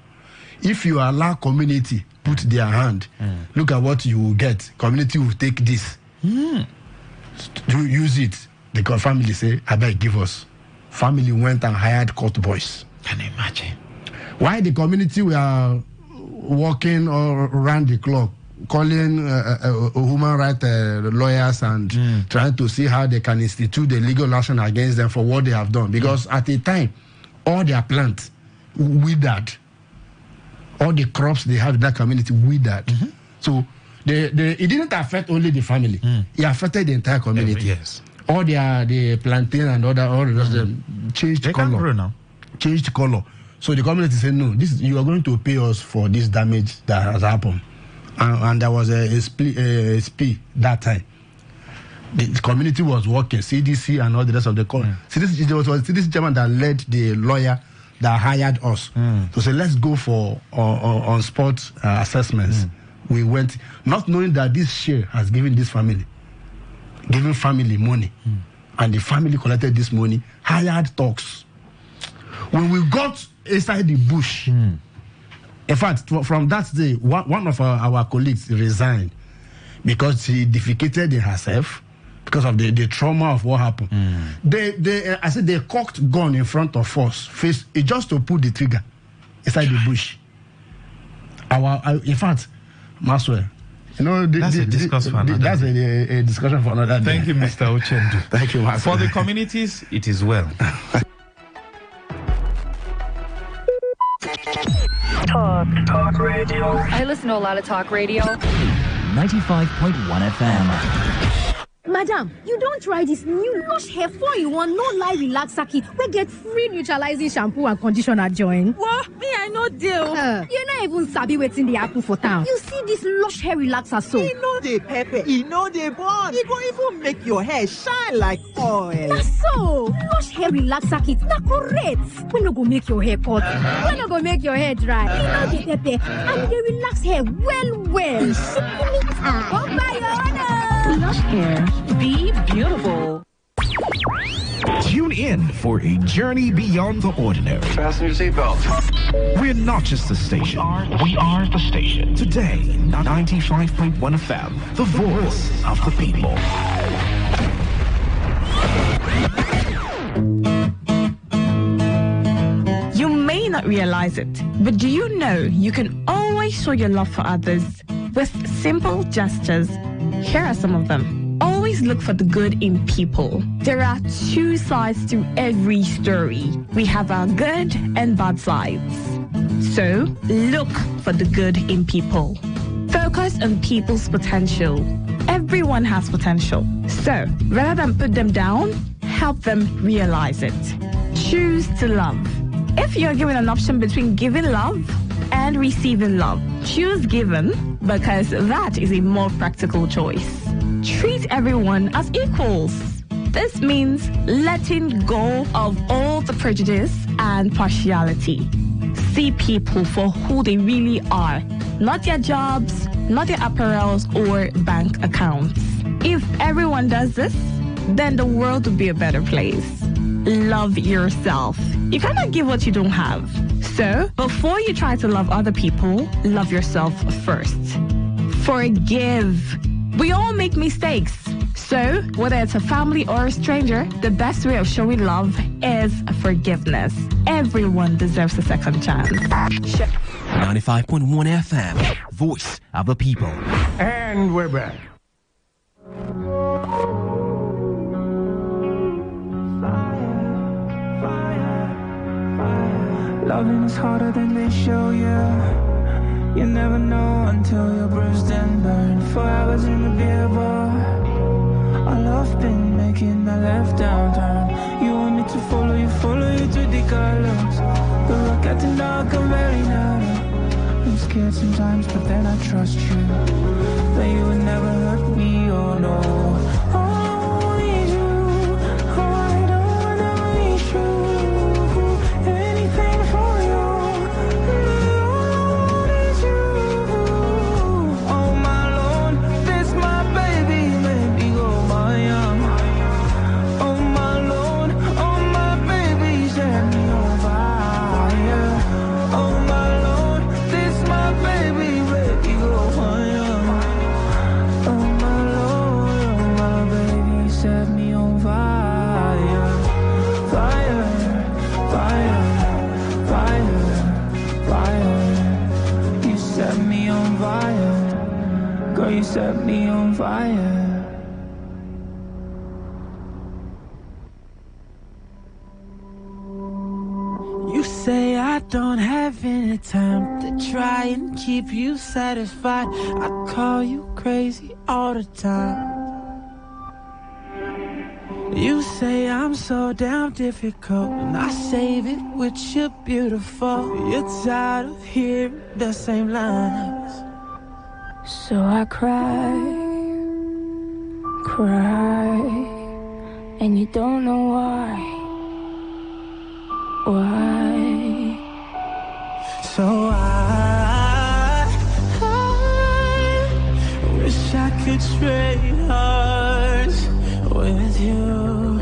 If you allow community put their hand, look at what you will get. Community will take this. To use it. The family say, I beg, give us. Family went and hired court boys. Can you imagine? Why the community were working around the clock, calling human rights lawyers and trying to see how they can institute the legal action against them for what they have done. Because at the time, all their plants withered. All the crops they have in that community withered. So it didn't affect only the family. It affected the entire community. Yes. All the plantain and all the changed color. Changed color. So the community said, no, you are going to pay us for this damage that has happened. And there was a split that time. The community was working, CDC and all the rest of the company. It was CDC chairman that led the lawyer that hired us. So say, let's go for on-spot assessments. We went, not knowing that this share has given family money. And the family collected this money, hired talks. When we got inside the bush, in fact, from that day, one of our colleagues resigned because she defecated in herself because of the trauma of what happened. They cocked gun in front of us, just to pull the trigger inside the bush. In fact, Maswell, you know, that's a discussion for another day. A discussion for another day. Thank you, Mr. Ochendu. Thank you, Maswell. For the communities, it is well. Talk radio. I listen to a lot of talk radio. 95.1 FM. Madam, you don't try this new Lush Hair 4-in-1 no lie relaxer kit. We get free neutralizing shampoo and conditioner join. What? Me, I no deal. You're not even sabi waiting the apple for town. You see this Lush Hair relaxer soap. You know the pepper, you know the bond. It will even make your hair shine like oil. That's so. Lush Hair relaxer kit, na correct. We no go make your hair cut. We no go make your hair dry. You know the pepper, and they relax hair well. Come by your honor. Lush Hair. Be beautiful. Tune in for a journey beyond the ordinary. Fasten your seatbelt. We're not just a station. We are the station. Today, 95.1 FM, the voice of the people. You may not realize it, but do you know you can always show your love for others with simple gestures? Here are some of them. Always look for the good in people. There are two sides to every story. We have our good and bad sides. So, look for the good in people. Focus on people's potential. Everyone has potential. So, rather than put them down, help them realize it. Choose to love. If you're given an option between giving love and receiving love, choose given because that is a more practical choice. Treat everyone as equals. This means letting go of all the prejudice and partiality. See people for who they really are, not their jobs, not their apparels or bank accounts. If everyone does this, then the world will be a better place. love yourself. You cannot give what you don't have. So, before you try to love other people, love yourself first. Forgive. We all make mistakes. So, whether it's a family or a stranger, the best way of showing love is forgiveness. Everyone deserves a second chance. 95.1 FM, voice of the people. And we're back. Loving is harder than they show you. You never know until you're bruised and burned. 4 hours in the beer bar. All I've been making that left down turn. You want me to follow you to the colors. The rock getting dark and very narrow. I'm scared sometimes, but then I trust you. That you would never hurt me, oh no. Oh, I need you. Oh, I don't ever need you. Anything for you. Oh, I need you. Oh, my Lord, this my baby, maybe go my young. Oh, my Lord, oh, my baby, set me on fire. Oh, my Lord, this my baby, baby, go my young. Oh, my Lord, oh, my baby, set me on fire. Fire, fire, fire, fire. You set me on fire. Girl, you set me on fire. You say I don't have any time to try and keep you satisfied. I call you crazy all the time. You say I'm so damn difficult, and I save it with you beautiful. You're tired of hearing the same lines. So I cry, and you don't know why. So I wish I could trade hearts with you.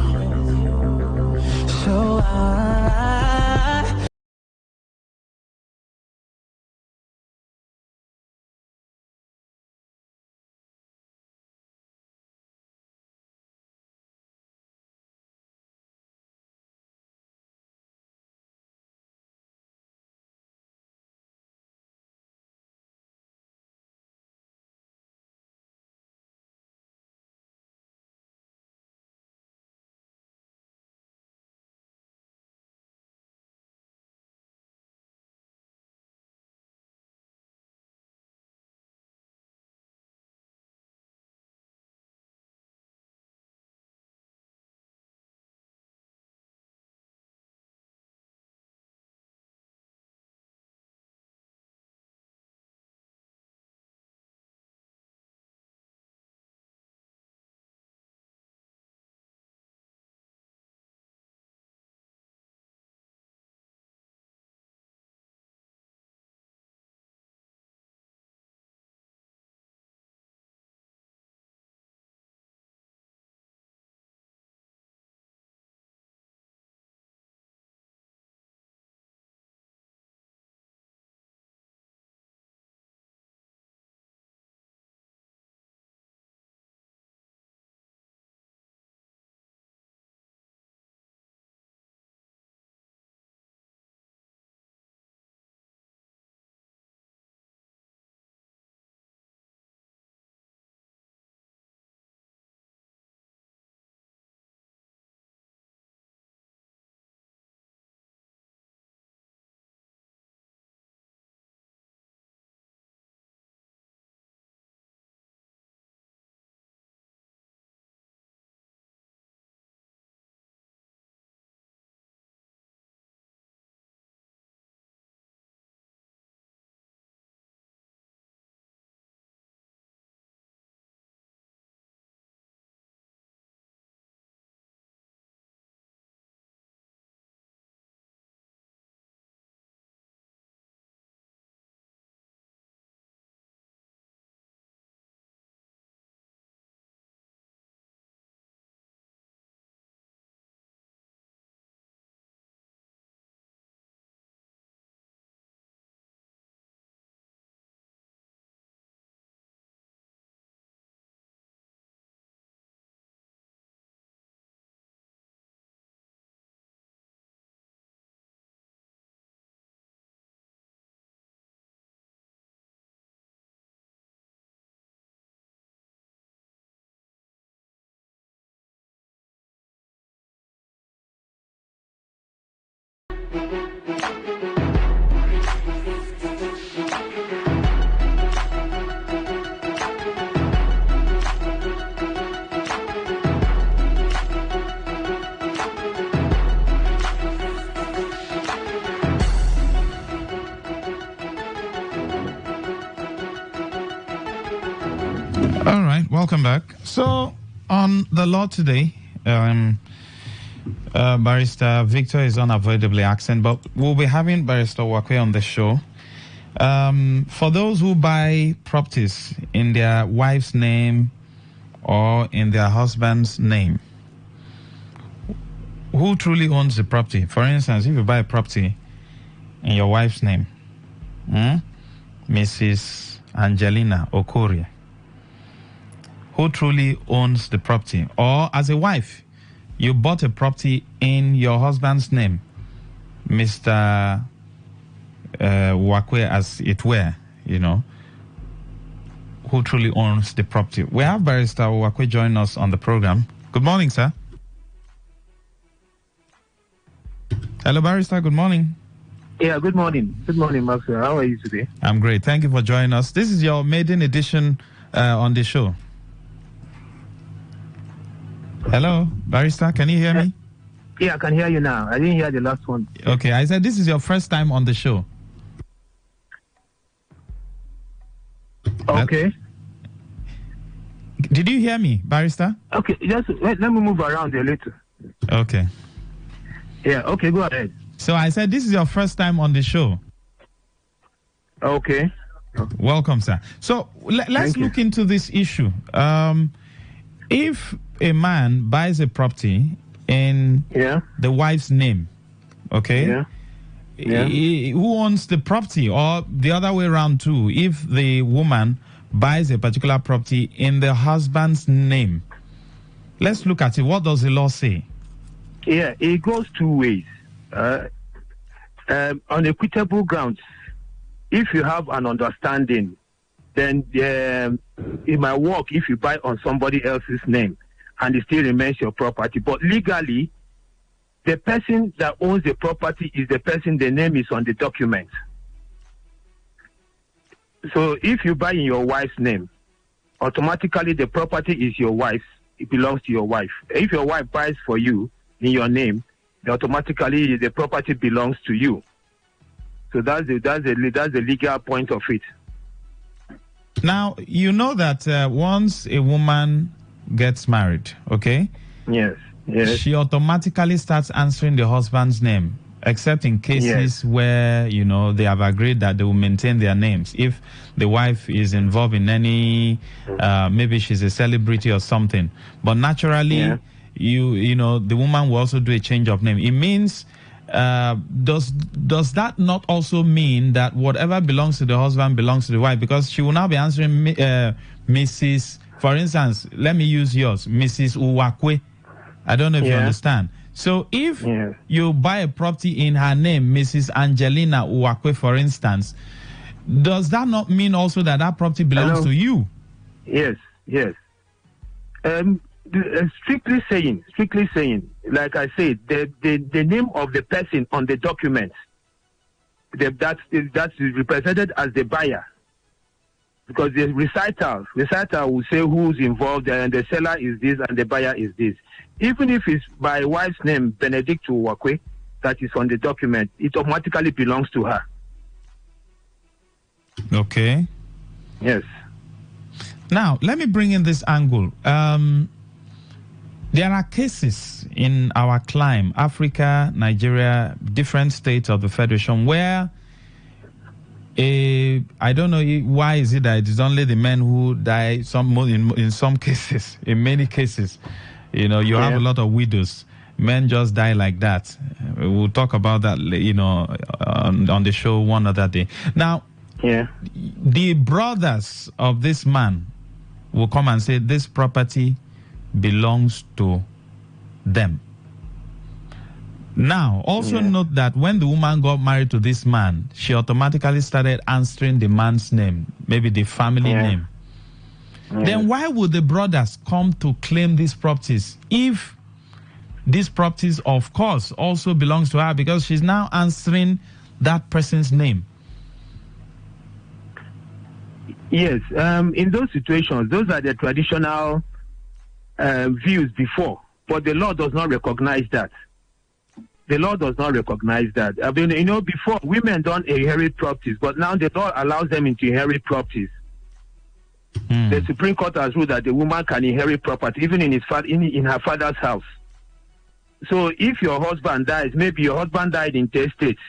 So I All right, welcome back. So, on the law today, Barrister Victor is unavoidably absent, but we'll be having Barrister Wakwe on the show. For those who buy properties in their wife's name or in their husband's name, who truly owns the property? For instance, if you buy a property in your wife's name, Mrs. Angelina Okorie, who truly owns the property? Or as a wife, you bought a property in your husband's name, Mr. Wakwe, as it were, who truly owns the property? We have Barrister Wakwe join us on the program. Good morning, sir. Hello, Barrister. Good morning. Yeah, good morning. Good morning, Maxwell. How are you today? I'm great. Thank you for joining us. This is your maiden edition on the show. Hello, Barrister, can you hear me? Yeah, I can hear you now. I didn't hear the last one. Okay, I said this is your first time on the show. Okay. Did you hear me, Barrister? Okay, just let me move around a little. Okay. Yeah, okay, go ahead. So I said this is your first time on the show. Okay. Welcome, sir. So let's look into this issue. If a man buys a property in the wife's name, okay? Who owns the property? Or the other way around too, if the woman buys a particular property in the husband's name, let's look at it. What does the law say? Yeah, it goes two ways. On equitable grounds, if you have an understanding, then it might work if you buy on somebody else's name and it still remains your property. But legally, the person that owns the property is the person the name is on the document. So if you buy in your wife's name, automatically the property is your wife's. It belongs to your wife. If your wife buys for you in your name, automatically the property belongs to you. So that's the legal point of it. Now, you know that once a woman gets married, okay? Yes. She automatically starts answering the husband's name, except in cases where, they have agreed that they will maintain their names. If the wife is involved in any, maybe she's a celebrity or something. But naturally, the woman will also do a change of name. It means, does that not also mean that whatever belongs to the husband belongs to the wife? Because she will now be answering Mrs. For instance, let me use yours, Mrs. Uwakwe. I don't know if you understand. So if you buy a property in her name, Mrs. Angelina Uwakwe, for instance, does that not mean also that that property belongs to you? Yes. Strictly saying, like I said, the name of the person on the document, that's represented as the buyer. Because the reciter will say who's involved, and the seller is this and the buyer is this. Even if it's by wife's name, Benedict Uwakwe, that is on the document, it automatically belongs to her. Okay. Yes. Now, let me bring in this angle. There are cases in our clime, Africa, Nigeria, different states of the Federation, where I don't know why is it that it is only the men who die. In some cases, in many cases, you have a lot of widows. Men just die like that. We'll talk about that, on the show one other day. Now, the brothers of this man will come and say this property belongs to them. Now, also note that when the woman got married to this man, she automatically started answering the man's name, maybe the family name. Then why would the brothers come to claim these properties if these properties, of course, also belongs to her because she's now answering that person's name. Yes, in those situations, those are the traditional views before, but the law does not recognize that. The law does not recognize that. I mean, before women don't inherit properties, but now the law allows them to inherit properties. The Supreme Court has ruled that the woman can inherit property even in in her father's house. So if your husband dies, maybe your husband died intestate,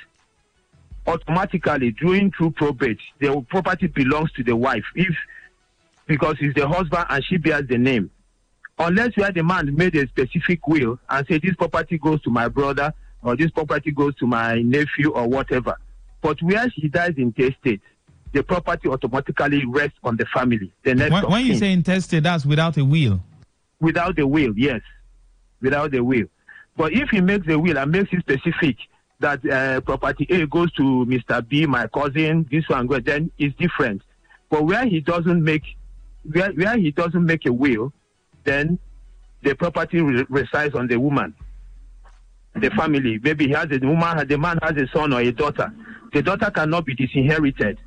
automatically, through probate, the property belongs to the wife, because it's the husband and she bears the name. Unless where the man made a specific will and say this property goes to my brother or this property goes to my nephew or whatever. But where she dies intestate, the property automatically rests on the family. The next when you say intestate, that's without a will? Without the will, yes. Without the will. But if he makes a will and makes it specific that property A goes to Mr. B, my cousin, this one goes, then it's different. But where he doesn't make a will, then the property resides on the woman, the family. Maybe the man has a son or a daughter. The daughter cannot be disinherited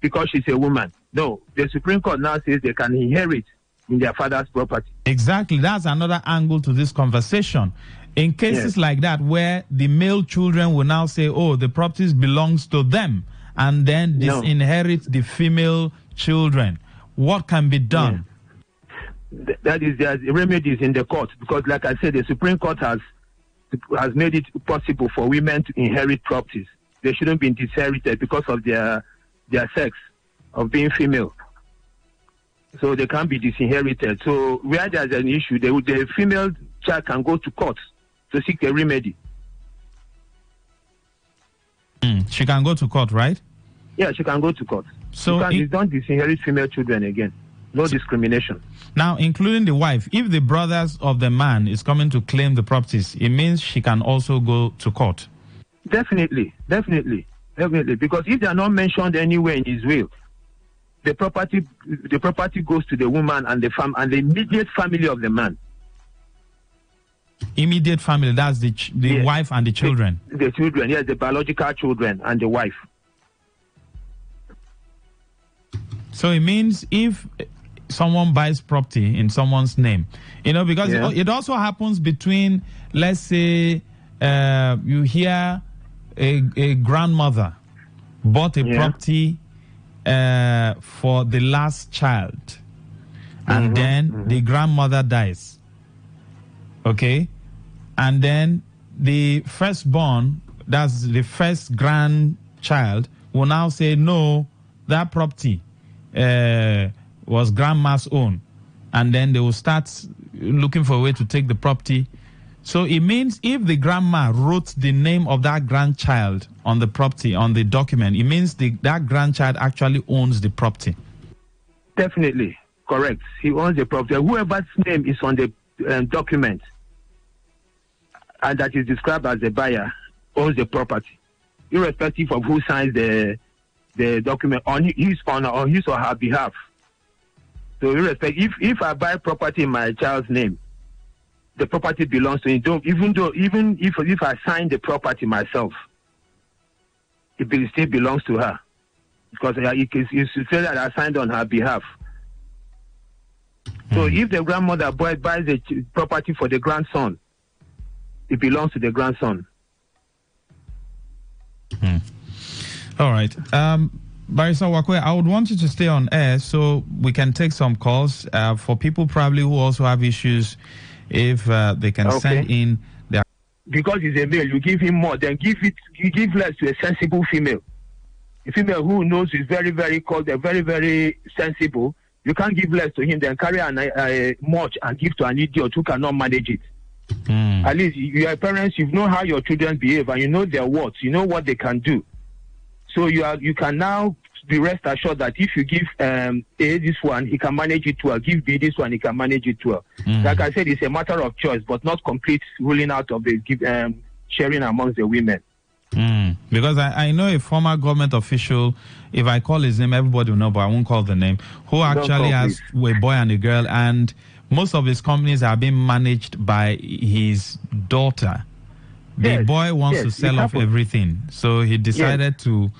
because she's a woman. No, the Supreme Court now says they can inherit in their father's property. Exactly. That's another angle to this conversation. In cases like that, where the male children will now say, oh, the properties belongs to them, and then disinherit the female children, what can be done? That is, there's remedies in the court, because like I said, the Supreme Court has made it possible for women to inherit properties. They shouldn't be disinherited because of their sex, of being female. So they can't be disinherited. So where there's an issue, the female child can go to court to seek a remedy. She can go to court, right? Yeah, she can go to court. So you don't disinherit female children again. No discrimination. Now, including the wife, if the brothers of the man is coming to claim the properties, it means she can also go to court. Definitely. Because if they are not mentioned anywhere in his will, the property goes to the woman and the immediate family of the man. Immediate family, that's the wife and the children. The children, yes, the biological children and the wife. So it means if someone buys property in someone's name, because it also happens between, let's say, you hear a grandmother bought a property for the last child, and then the grandmother dies. Okay, and then the firstborn, that's the first grandchild, will now say, no, that property was grandma's own, and then they will start looking for a way to take the property. So it means if the grandma wrote the name of that grandchild on the property, on the document, it means that grandchild actually owns the property. Definitely, correct. He owns the property. Whoever's name is on the document and that is described as the buyer owns the property, irrespective of who signs the document on his or her behalf. So irrespective, if I buy property in my child's name, the property belongs to him. Even if I sign the property myself, it still belongs to her, because it's say that I signed on her behalf. So if the grandmother buys the property for the grandson, it belongs to the grandson. All right. Barrister Wakwe, I would want you to stay on air so we can take some calls for people probably who also have issues, if they can send in their... Because he's a male, you give him more, then you give less to a sensible female. A female who knows is very, very cold, they're very, very sensible. You can't give less to him, then carry much and give to an idiot who cannot manage it. At least you are parents, you know how your children behave and you know their words, you know what they can do. So you can now be rest assured that if you give A this one, he can manage it well. Give B this one, he can manage it well. Like I said, it's a matter of choice, but not complete ruling out of the sharing amongst the women. Because I know a former government official, if I call his name, everybody will know, but I won't call the name, who actually has a boy and a girl, and most of his companies are being managed by his daughter. The boy wants to sell off everything, so he decided to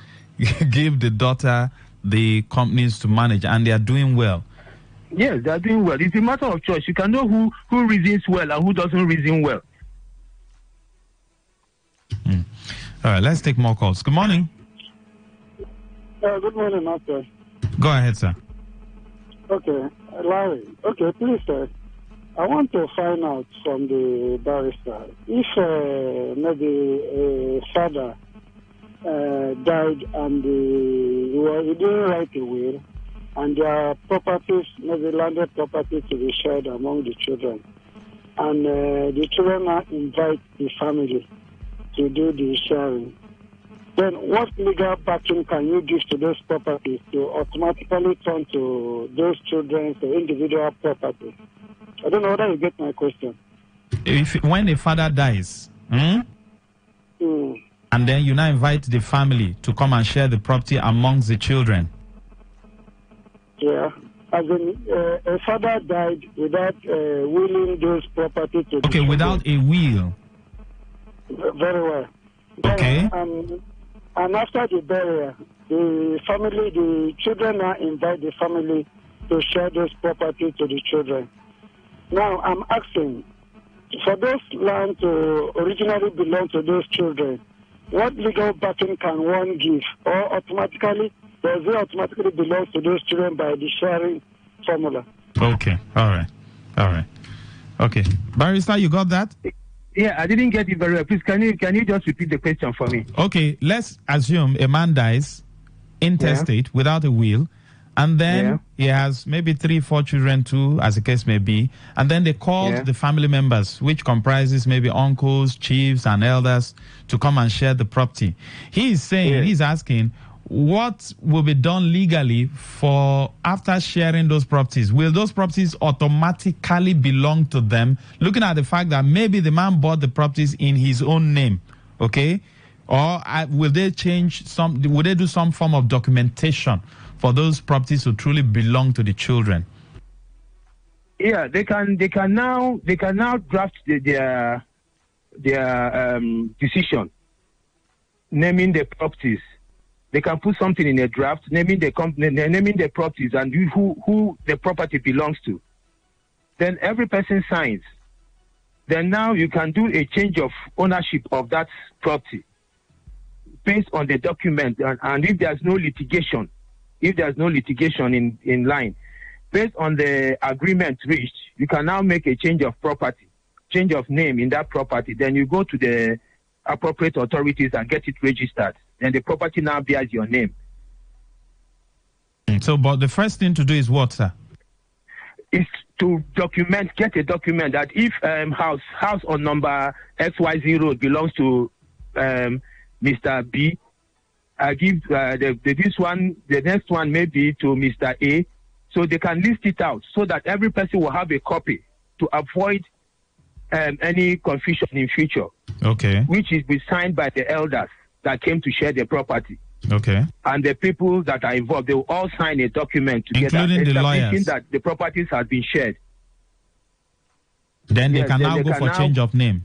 give the daughter the companies to manage, and they are doing well. Yes, they are doing well. It's a matter of choice. You can know who reasons well and who doesn't reason well. All right, let's take more calls. Good morning. Good morning, Master. Go ahead, sir. Okay, Larry. Okay, please, sir. I want to find out from the barrister if maybe a father died and he didn't write a will, and their properties, maybe landed property, to be shared among the children, and the children now invite the family to do the sharing. Then what legal backing can you give to those properties to automatically turn to those children's individual property? I don't know whether you get my question. When a father dies, and then you now invite the family to come and share the property amongst the children. Yeah. As in, a father died without willing those property to Okay, without a will. Very well. Okay. And after the burial, the family, the children now invite the family to share those property to the children. Now, I'm asking, for those land to originally belong to those children, what legal backing can one give? Or automatically, does it automatically belong to those children by the sharing formula? Okay, all right. Okay. Barrister, you got that? Yeah, I didn't get it very well. Please, can you just repeat the question for me? Okay, let's assume a man dies intestate without a will, and then he has maybe 3-4 children too, as the case may be, and then they called the family members, which comprises maybe uncles, chiefs, and elders, to come and share the property. He is saying, he's asking, what will be done legally for after sharing those properties? Will those properties automatically belong to them? Looking at the fact that maybe the man bought the properties in his own name, okay? Or will they will they do some form of documentation for those properties to truly belong to the children? Yeah, they can now draft their decision naming the properties. They can put something in a draft naming the properties and who the property belongs to. Then every person signs. Then now you can do a change of ownership of that property based on the document, and if there's no litigation, in line, based on the agreement reached, you can now make a change of property, change of name in that property. Then you go to the appropriate authorities and get it registered. Then the property now bears your name. So, but the first thing to do is what, sir? Is to get a document that if house on number XYZ road belongs to Mr. B, I give the next one may be to Mr. A, so they can list it out so that every person will have a copy to avoid any confusion in future. Okay. Which is be signed by the elders that came to share the property. Okay. And the people that are involved, they will all sign a document together, including the lawyers, that the properties have been shared. Then they can now go for change of name.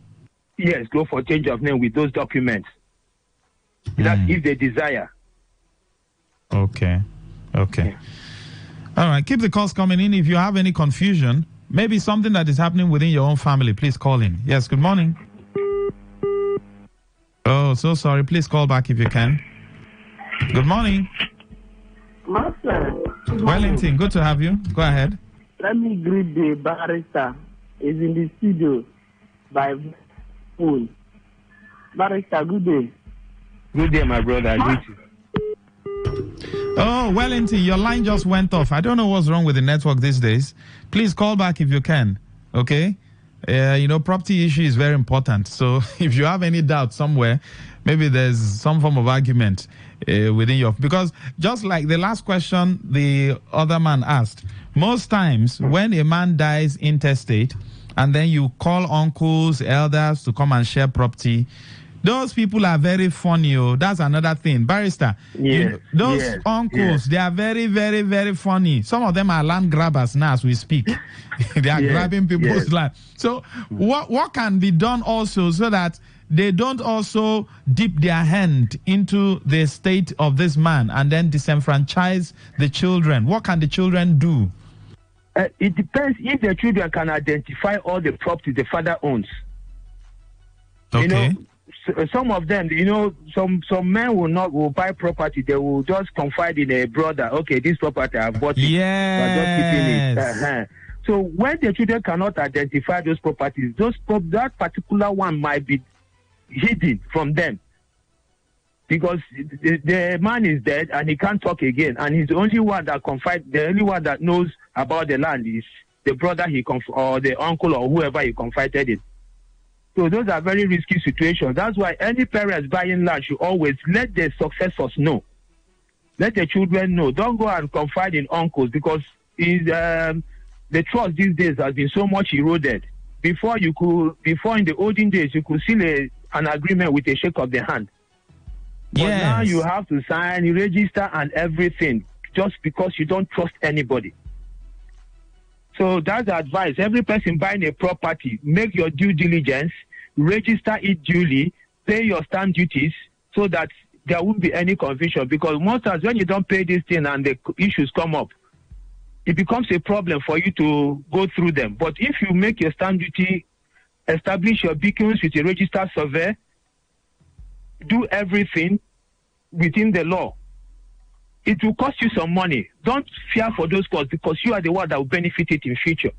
Yes, go for change of name with those documents. That's if they desire. Okay. Yeah. All right. Keep the calls coming in. If you have any confusion, maybe something that is happening within your own family, please call in. Yes, good morning. Oh, so sorry. Please call back if you can. Good morning. Master. Wellington, good to have you. Go ahead. Let me greet the barrister. Is in the studio by phone. Barrister, good day. Good day, my brother. I greet you. Oh, Wellington, your line just went off. I don't know what's wrong with the network these days. Please call back if you can. Okay? Property issue is very important. So if you have any doubt somewhere, maybe there's some form of argument within your... Because just like the last question the other man asked, most times when a man dies intestate and then you call uncles, elders to come and share property, Those people are very funny. Oh, that's another thing. Barrister, those uncles, they are very, very, very funny. Some of them are land grabbers now as we speak. They are grabbing people's land. So what can be done also so that they don't also dip their hand into the estate of this man and then disenfranchise the children? What can the children do? It depends if the children can identify all the property the father owns. Okay. Some of them, some men will buy property. They will just confide in a brother. Okay, this property I bought it. Yes. But just keeping it. So when the children cannot identify those properties, that particular one might be hidden from them because the man is dead and he can't talk again, and he's the only one that the only one that knows about the land is the brother or the uncle or whoever he confided in. So those are very risky situations. That's why any parents buying land should always let their successors know. Let the children know. Don't go and confide in uncles because the trust these days has been so much eroded. Before in the olden days, you could seal an agreement with a shake of the hand. But now you have to sign, register, and everything just because you don't trust anybody. So that's the advice. Every person buying a property, make your due diligence, register it duly, pay your stamp duties so that there won't be any confusion. Because most times when you don't pay this thing and the issues come up, it becomes a problem for you to go through them. But if you make your stamp duty, establish your beacons with a registered survey, do everything within the law, it will cost you some money. Don't fear for those costs because you are the one that will benefit it in future.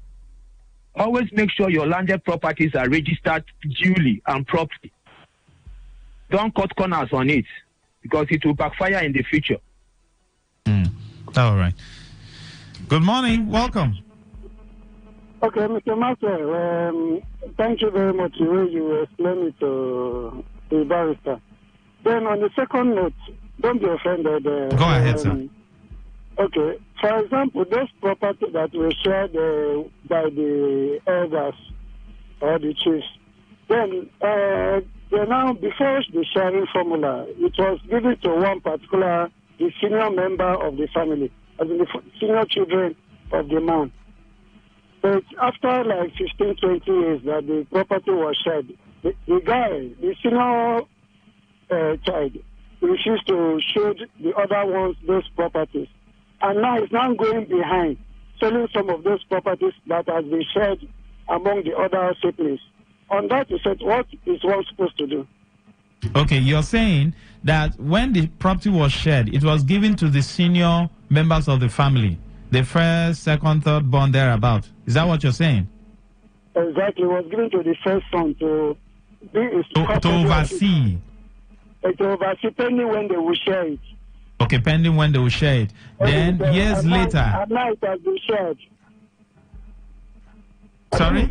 Always make sure your landed properties are registered duly and properly. Don't cut corners on it because it will backfire in the future. All right. Good morning. Welcome. Okay, Mr. Master, thank you very much the way you explained it to the barrister. Then on the second note, don't be offended. Go ahead, sir. Okay. For example, those property that were shared by the elders or the chiefs, then now, before the sharing formula, it was given to one particular, the senior member of the family, as in the senior children of the man. But after like 15, 20 years that the property was shared, the guy, the senior child, refused to show the other ones those properties. And now it's now going behind, selling some of those properties that has been shared among the other siblings. On that, he said, what is one supposed to do? Okay, you're saying that when the property was shared, it was given to the senior members of the family, the first, second, third born thereabout. Is that what you're saying? Exactly. It was given to the first son to be to oversee. To oversee, pending when they will share it. Okay, pending when they will share it. Then, years later. And now it has been shared. Sorry?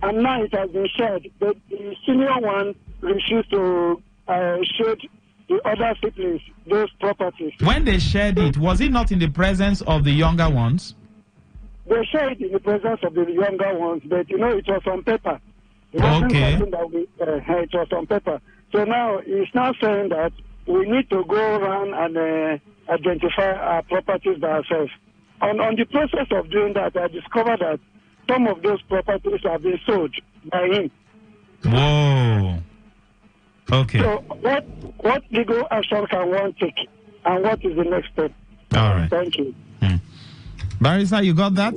And now it has been shared. But the senior one refused to show the other siblings those properties. When they shared it, was it not in the presence of the younger ones? They shared it in the presence of the younger ones, but it was on paper. It was on paper. So now he's now saying that we need to go around and identify our properties by ourselves. On the process of doing that, I discovered that some of those properties have been sold by him. Whoa. Okay. So what legal action can one take, and what is the next step? All right. Thank you. Barrister, you got that?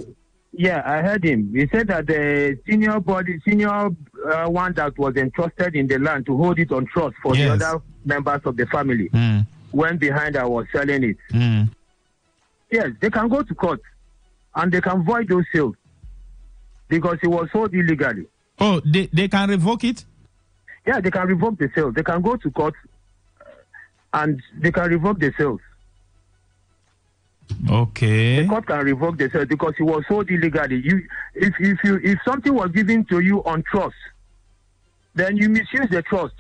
Yeah, I heard him. He said that the senior one that was entrusted in the land to hold it on trust for the other members of the family went behind and was selling it. Yes, they can go to court and they can void those sales because it was sold illegally. Oh, they can revoke it? Yeah, they can revoke the sales. They can go to court and they can revoke the sales. Okay. The court can revoke the sale because it was sold illegally. If something was given to you on trust, then you misuse the trust.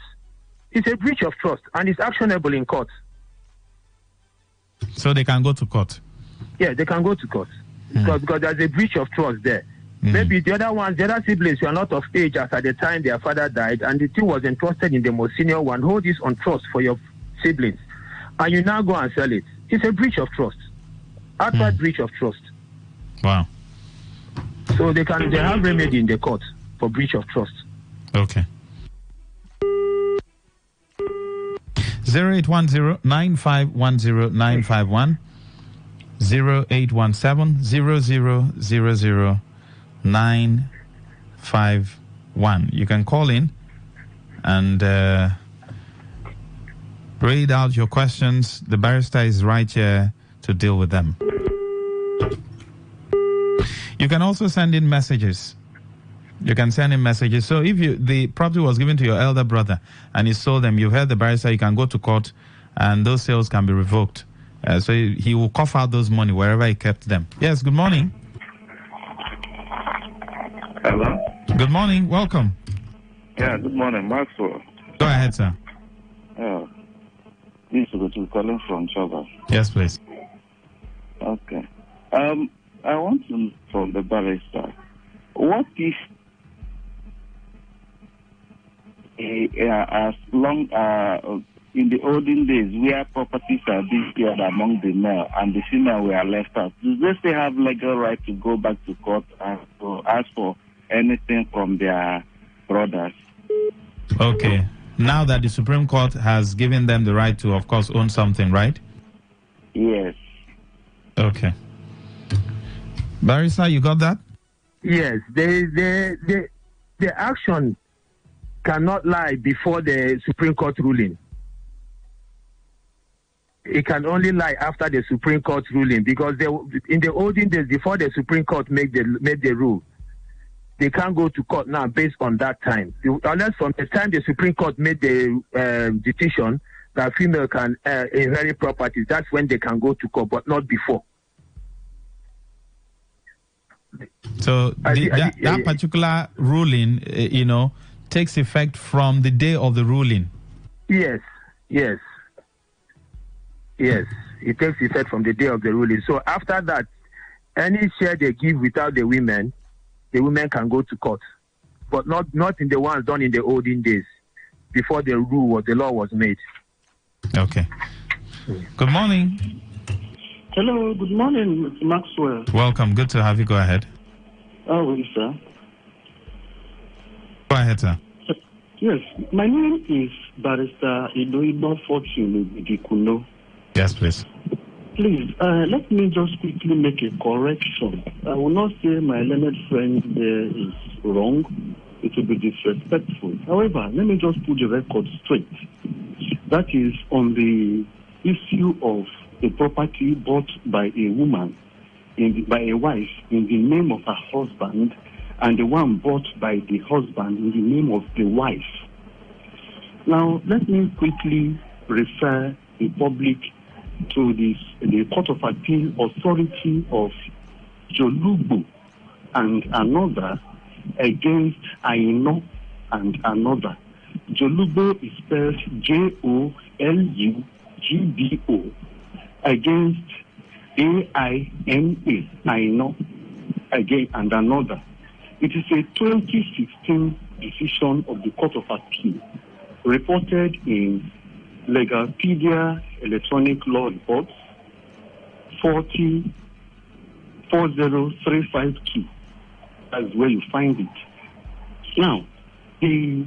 It's a breach of trust and it's actionable in court. So they can go to court? Yeah, they can go to court because there's a breach of trust there. Maybe the other siblings were not of age as at the time their father died, and the thing was entrusted in the most senior one. Hold this on trust for your siblings, and you now go and sell it. It's a breach of trust. Outright breach of trust. Wow. So they have remedy in the court for breach of trust. Okay. 0810-9510-951 0817-0000-951. You can call in and read out your questions. The barrister is right here to deal with them. You can also send in messages. So if the property was given to your elder brother and he sold them, you've heard the barrister, you can go to court and those sales can be revoked. So he will cough out those money wherever he kept them. Yes, good morning. Hello? Good morning, welcome. Yeah, good morning, Maxwell. Go ahead, sir. This is calling from Chava. Yes, please. Okay. I want to know from the barrister, what if as long in the olden days where properties are being shared among the male and the female were left out, do they still have legal right to go back to court and to ask for anything from their brothers? Okay. Now that the Supreme Court has given them the right to, of course, own something, right? Yes. Okay. Barrister, you got that? Yes. The action cannot lie before the Supreme Court ruling. It can only lie after the Supreme Court ruling, because in the olden days, before the Supreme Court made the rule, they can't go to court now based on that time. Unless from the time the Supreme Court made the decision that female can inherit property, that's when they can go to court, but not before. So that particular ruling, takes effect from the day of the ruling. Yes. It takes effect from the day of the ruling. So after that, any share they give without the women can go to court, but not in the ones done in the olden days, before the law was made. Okay. Good morning. Hello, good morning, Mr. Maxwell. Welcome. Good to have you. Go ahead. How are you, sir? Go ahead, sir. Yes, my name is Barrister Idoibo Fortune Bidikuno. Yes, please. Please, let me just quickly make a correction. I will not say my learned friend there is wrong. It will be disrespectful. However, let me just put the record straight. That is on the issue of a property bought by a woman, by a wife, in the name of her husband, and the one bought by the husband in the name of the wife. Now, let me quickly refer the public to the Court of Appeal Authority of Jolubu and another against Aino and another. Jolubu is spelled Joulugbo against Aina, Aino, again and another. It is a 2016 decision of the Court of Appeal reported in Legalpedia Electronic Law Reports 40352. That's where you find it. Now, the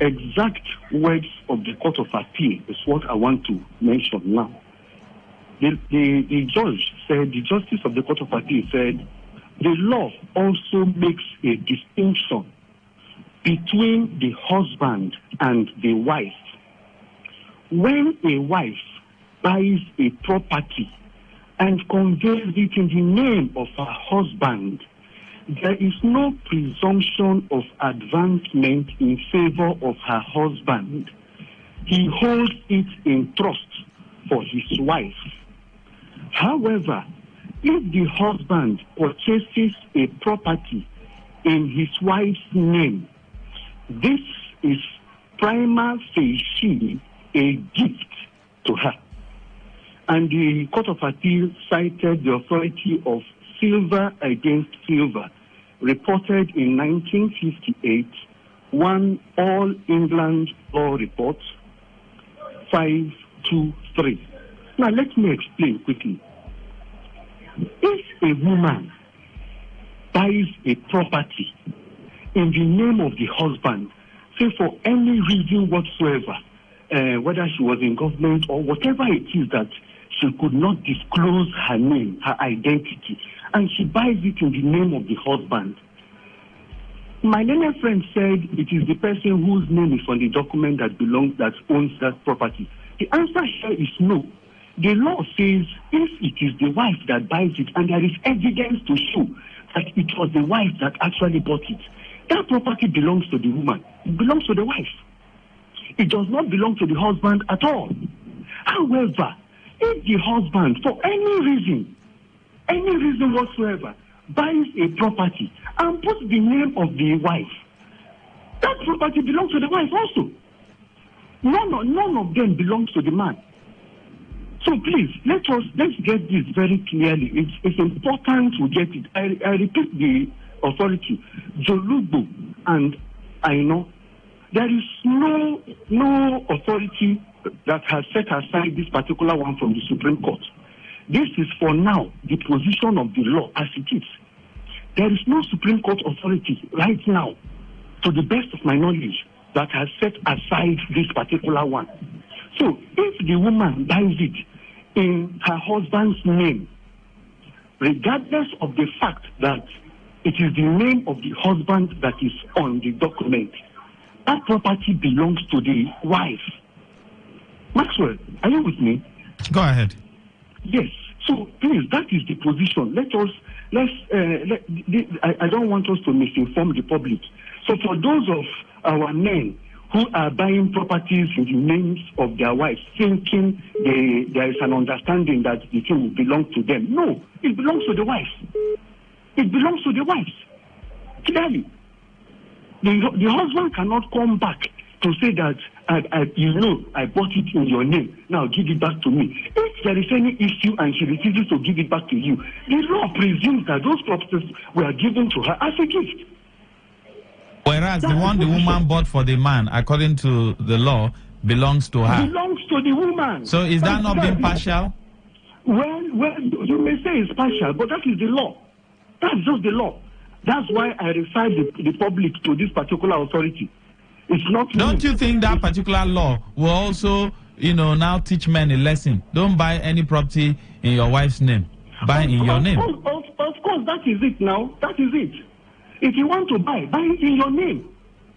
exact words of the Court of Appeal is what I want to mention now. The judge said, the justice of the Court of Appeal said, the law also makes a distinction between the husband and the wife. When a wife buys a property and conveys it in the name of her husband, there is no presumption of advancement in favor of her husband. He holds it in trust for his wife. However, if the husband purchases a property in his wife's name, this is prima facie a gift to her. And the Court of Appeal cited the authority of Silver against Silver reported in 1958, one All England Law Report 523. Now, let me explain quickly. If a woman buys a property in the name of the husband, say for any reason whatsoever, whether she was in government or whatever it is that she could not disclose her name, her identity, and she buys it in the name of the husband. My learned friend said it is the person whose name is on the document that owns that property. The answer here is no. The law says if it is the wife that buys it and there is evidence to show that it was the wife that actually bought it, that property belongs to the woman. It belongs to the wife. It does not belong to the husband at all. However, if the husband, for any reason whatsoever, buys a property and puts the name of the wife, that property belongs to the wife also. None of them belongs to the man. So please, let's get this very clearly. It's important to get it. I repeat the authority, Jolugbo and Aino. There is no authority that has set aside this particular one from the Supreme Court. This is for now the position of the law as it is. There is no Supreme Court authority right now, to the best of my knowledge, that has set aside this particular one. So if the woman buys it in her husband's name, regardless of the fact that it is the name of the husband that is on the document, that property belongs to the wife. Maxwell, are you with me? Go ahead. Yes. So please, that is the position. I don't want us to misinform the public. So for those of our men who are buying properties in the names of their wives, thinking there is an understanding that the thing will belong to them. No, it belongs to the wife. It belongs to the wives. Clearly. The husband cannot come back to say that, I bought it in your name. Now give it back to me. If there is any issue and she refuses to give it back to you, the law presumes that those properties were given to her as a gift. Whereas the one the woman bought for the man, according to the law, belongs to her. Belongs to the woman. So is that not being partial? Well, you may say it's partial, but that is the law. That's just the law. That's why I refer the public to this particular authority. It's not. Don't you think that particular law will also, now teach men a lesson? Don't buy any property in your wife's name. Buy in your name. Of course, that is it now. That is it. If you want to buy it in your name.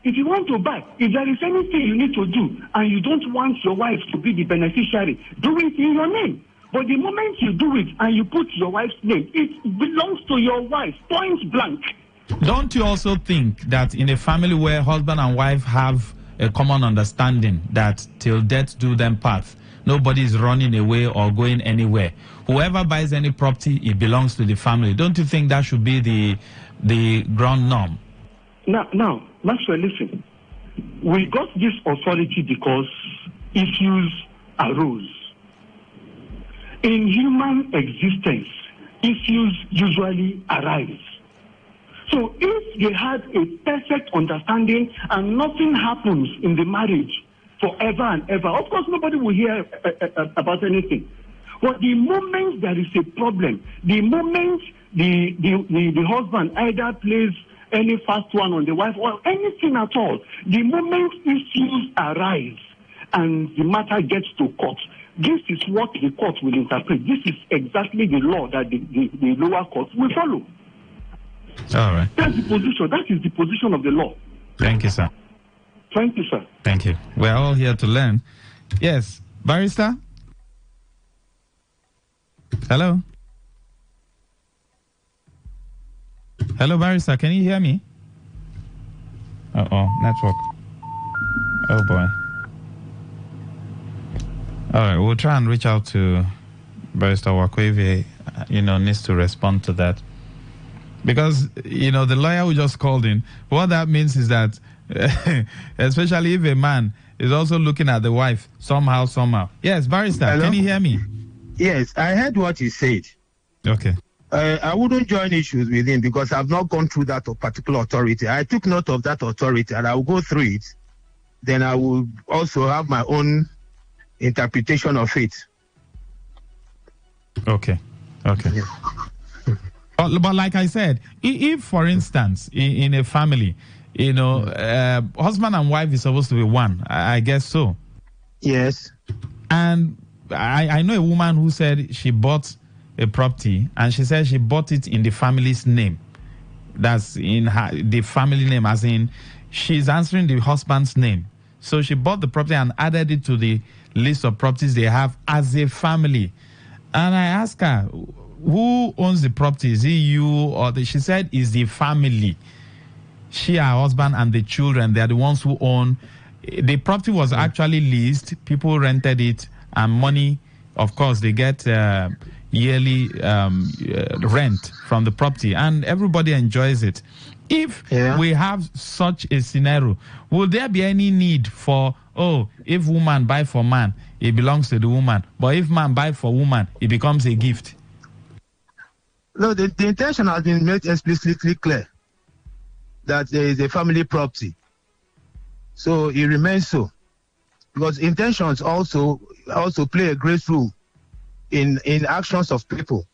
If you want to buy, if there is anything you need to do and you don't want your wife to be the beneficiary, do it in your name. But the moment you do it and you put your wife's name, it belongs to your wife, point blank. Don't you also think that in a family where husband and wife have a common understanding that till death do them part, nobody is running away or going anywhere, whoever buys any property, it belongs to the family? Don't you think that should be the ground norm? Now, Maxwell, listen. We got this authority because issues arose. In human existence, issues usually arise. So if they had a perfect understanding and nothing happens in the marriage forever and ever, of course nobody will hear about anything. But the moment there is a problem, the moment the husband either plays any fast one on the wife or anything at all, the moment issues arise and the matter gets to court, this is what the court will interpret. This is exactly the law that the lower court will follow. All right. That's the position. That is the position of the law. Thank you, sir. Thank you, sir. Thank you. We're all here to learn. Yes, Barrister? Hello? Hello, Barrister. Can you hear me? Network. Oh, boy. All right, we'll try and reach out to Barrister Wakweve, needs to respond to that. Because, the lawyer who just called in, what that means is that, especially if a man is also looking at the wife somehow. Yes, Barrister, Hello? Can you hear me? Yes, I heard what you said. Okay. I wouldn't join issues with him because I've not gone through that particular authority. I took note of that authority and I will go through it. Then I will also have my own interpretation of it. Okay. Yeah. But like I said, if for instance, in a family, husband and wife is supposed to be one, I guess so. Yes. And I know a woman who said she bought a property and she said she bought it in the family's name. That's in the family name, as in she's answering the husband's name. So she bought the property and added it to the list of properties they have as a family. And I asked her, who owns the property? Is it you or she said it's the family. She, her husband, and the children, they are the ones who own. The property was actually leased. People rented it, and money, of course, they get yearly rent from the property, and everybody enjoys it. If we have such a scenario, will there be any need for, if woman buy for man, it belongs to the woman, but if man buy for woman, it becomes a gift? No, the intention has been made explicitly clear that there is a family property. So it remains so. Because intentions also play a great role in actions of people.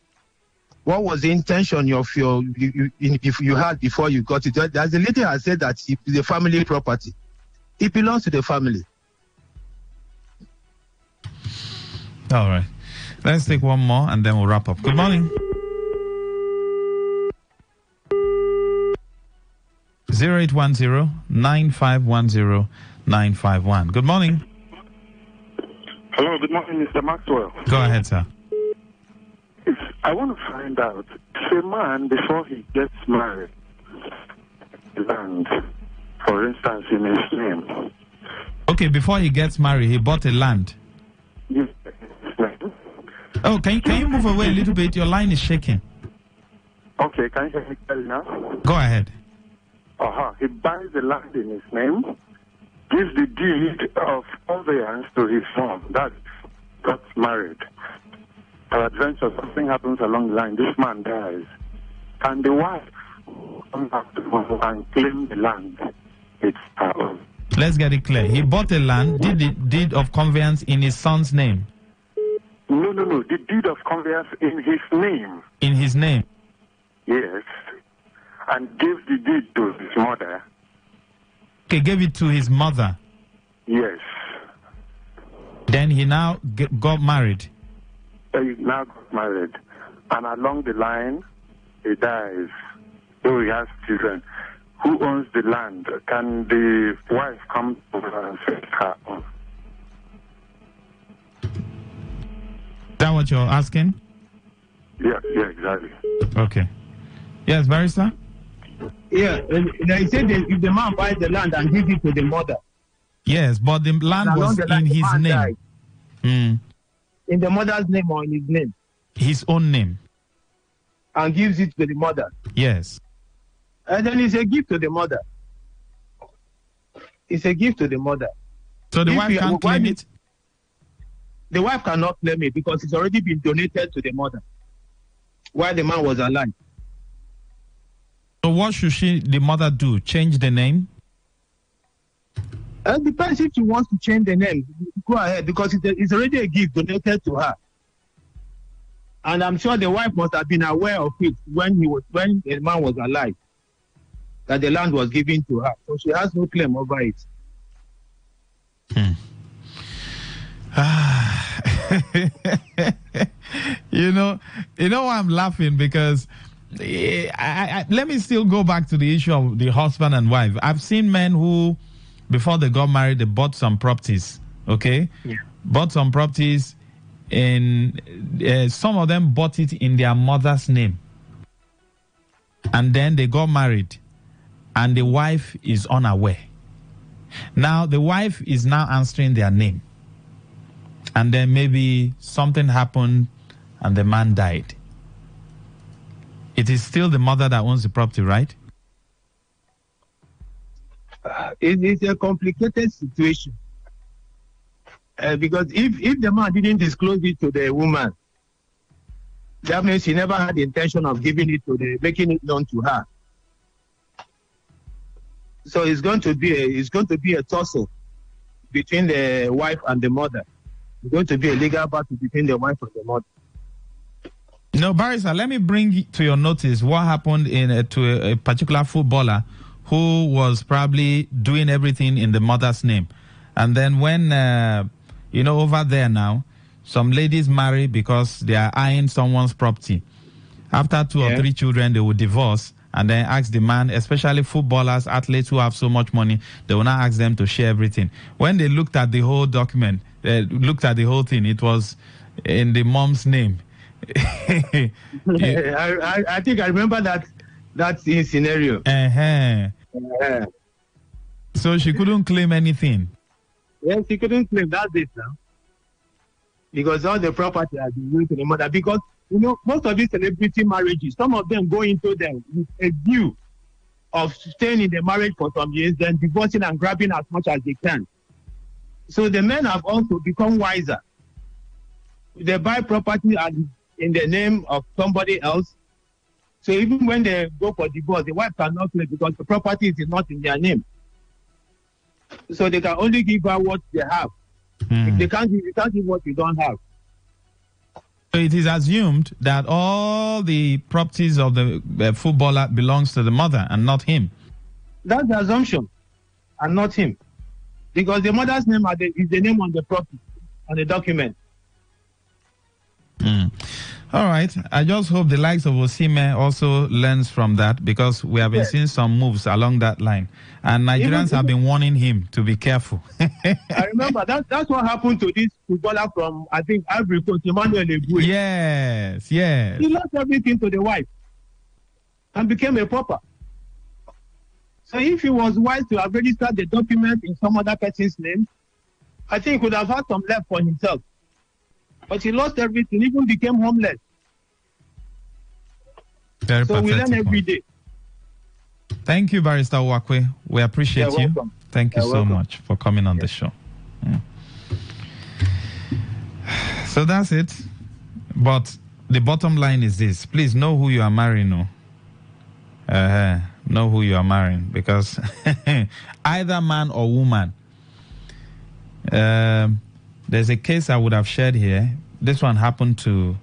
What was the intention of if you had before you got it? As the lady has said that it's a family property. It belongs to the family. All right. Let's take one more and then we'll wrap up. Good morning. 0810-9510-951. Good morning. Hello, good morning, Mr. Maxwell. Go ahead, sir. I want to find out, if a man, before he gets married, land, for instance, in his name. Okay, before he gets married, he bought a land. Yes. Oh, can you move away a little bit? Your line is shaking. Okay, can you hear me clearly now? Go ahead. He buys the land in his name, gives the deed of conveyance to his mom. That got married. Adventure, something happens along the line. This man dies, and the wife comes back to home and claim the land. It's her own. Let's get it clear. He bought a land, did the deed of conveyance in his son's name. No. The deed of conveyance in his name. In his name. Yes. And gave the deed to his mother. Okay, gave it to his mother. Yes. Then he now got married. He now got married. And along the line, he dies. So he has children. Who owns the land? Can the wife come over and fetch her own? Is that what you're asking? Yeah, exactly. Okay. Yes, barrister? Yeah, they said that if the man buys the land and gives it to the mother. Yes, but the land was in his name. In the mother's name or in his name? His own name. And gives it to the mother? Yes. And then it's a gift to the mother. It's a gift to the mother. So the wife can't claim it? The wife cannot claim it because it's already been donated to the mother while the man was alive. So what should the mother do? Change the name? It depends if she wants to change the name. Go ahead, because it's already a gift donated to her. And I'm sure the wife must have been aware of it when the man was alive, that the land was given to her. So she has no claim over it. You know why I'm laughing? Because let me still go back to the issue of the husband and wife. I've seen men who, before they got married, they bought some properties. Okay, bought some properties, and some of them bought it in their mother's name, and then they got married, and the wife is unaware. Now the wife is now answering their name, and then maybe something happened, and the man died. It is still the mother that owns the property, right? It's a complicated situation. Because if the man didn't disclose it to the woman, That means he never had the intention of giving it to making it known to her. So it's going to be a tussle between the wife and the mother. It's going to be a legal battle between the wife and the mother. No, Barrister, let me bring to your notice what happened to a particular footballer who was probably doing everything in the mother's name. And then when, over there now, some ladies marry because they are eyeing someone's property. After 2 or 3 children, they will divorce and then ask the man, especially footballers, athletes who have so much money, they will not ask them to share everything. When they looked at the whole document, looked at the whole thing, it was in the mom's name. I think I remember that scenario. So she couldn't claim anything. Yes, she couldn't claim. That's it now. Because all the property has been given to the mother. Because, most of these celebrity marriages, some of them go into them with a view of staying in the marriage for some years, then divorcing and grabbing as much as they can. So the men have also become wiser. They buy property in the name of somebody else. So even when they go for divorce, the wife cannot claim because the property is not in their name. So they can only give her what they have. If you can't give what you don't have. So it is assumed that all the properties of the footballer belongs to the mother and not him. That's the assumption, and not him, because the mother's name is the name on the property, on the document. All right. I just hope the likes of Osimhen also learns from that, because we have been seeing some moves along that line. And Nigerians have been warning him to be careful. I remember that's what happened to this footballer from, I think, Ivory Coast, Emmanuel Eboué. Yes. He lost everything to the wife and became a pauper. So if he was wise to have registered the document in some other person's name, I think he could have had some left for himself. But he lost everything, even became homeless. Very so we learn every day. Thank you, Barrister Wakwe. We appreciate you. Welcome. Thank you so much for coming on the show. So that's it. But the bottom line is this. Please know who you are marrying. Know who you are marrying. Because either man or woman, there's a case I would have shared here. This one happened to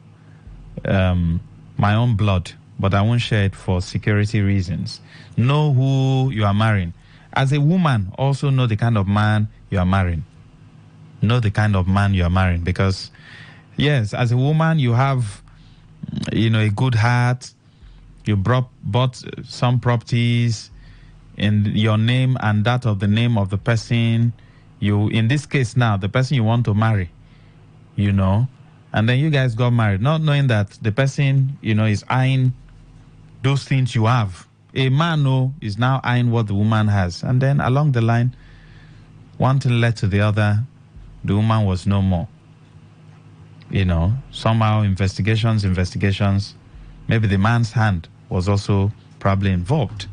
my own blood, but I won't share it for security reasons. Know who you are marrying. As a woman, also know the kind of man you are marrying. Know the kind of man you are marrying, because, yes, as a woman, you have, a good heart. You bought some properties in your name and that of the name of the person. You, in this case now, the person you want to marry, and then you guys got married, not knowing that the person, is eyeing those things you have. A man, is now eyeing what the woman has. And then along the line, one thing led to the other. The woman was no more. Somehow investigations, maybe the man's hand was also probably involved.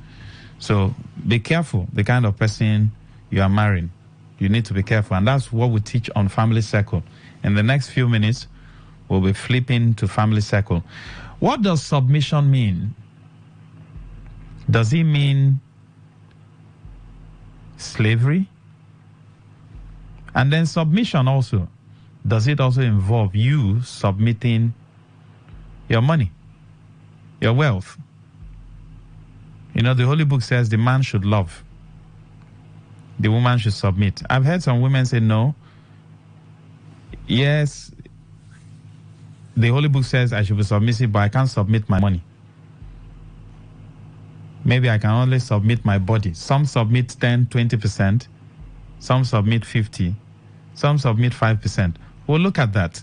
So be careful the kind of person you are marrying. You need to be careful. And that's what we teach on Family Circle. In the next few minutes, we'll be flipping to Family Circle. What does submission mean? Does it mean slavery? And then submission also. Does it also involve you submitting your money, your wealth? The Holy Book says the man should love. The woman should submit. I've heard some women say no. Yes, the Holy Book says I should be submissive, but I can't submit my money. Maybe I can only submit my body. Some submit 10, 20%. Some submit 50%. Some submit 5%. We'll look at that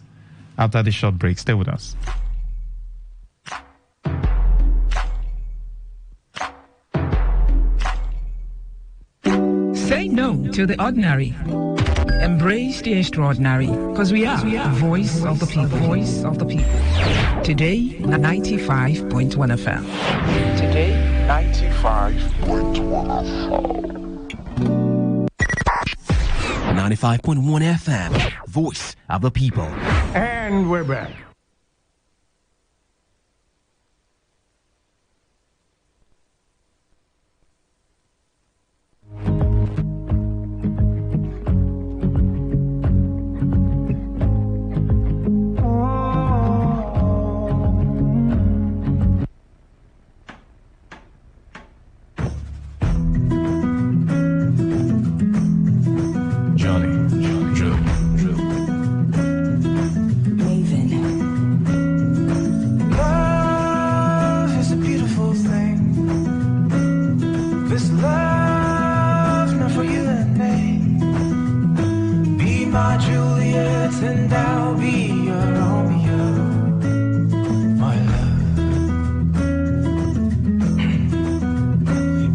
after the short break. Stay with us. Say no to the ordinary. Embrace the extraordinary, because we are the voice of the people. Voice of the people. Today, 95.1 FM. Today, 95.1 FM. 95.1 FM, voice of the people. And we're back. this love not for you and me. Be my Juliet and I'll be your Romeo, my love.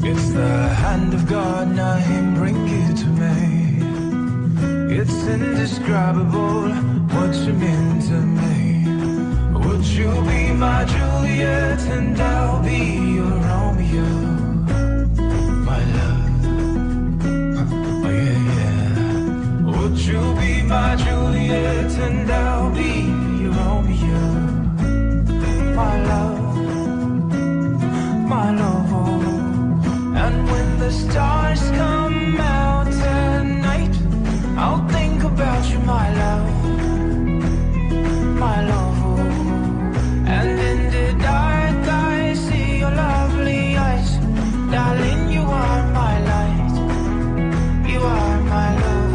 It's the hand of God, now him bring you to me. It's indescribable what you mean to me. Would you be my Juliet and I'll be your Romeo, my love? Oh yeah, yeah. Would you be my Juliet and I'll be your Romeo, my love, my love. And when the stars come out at night, I'll think about you, my love, my love. And in the dark I see your lovely eyes. Darling, you are my light. You are my love.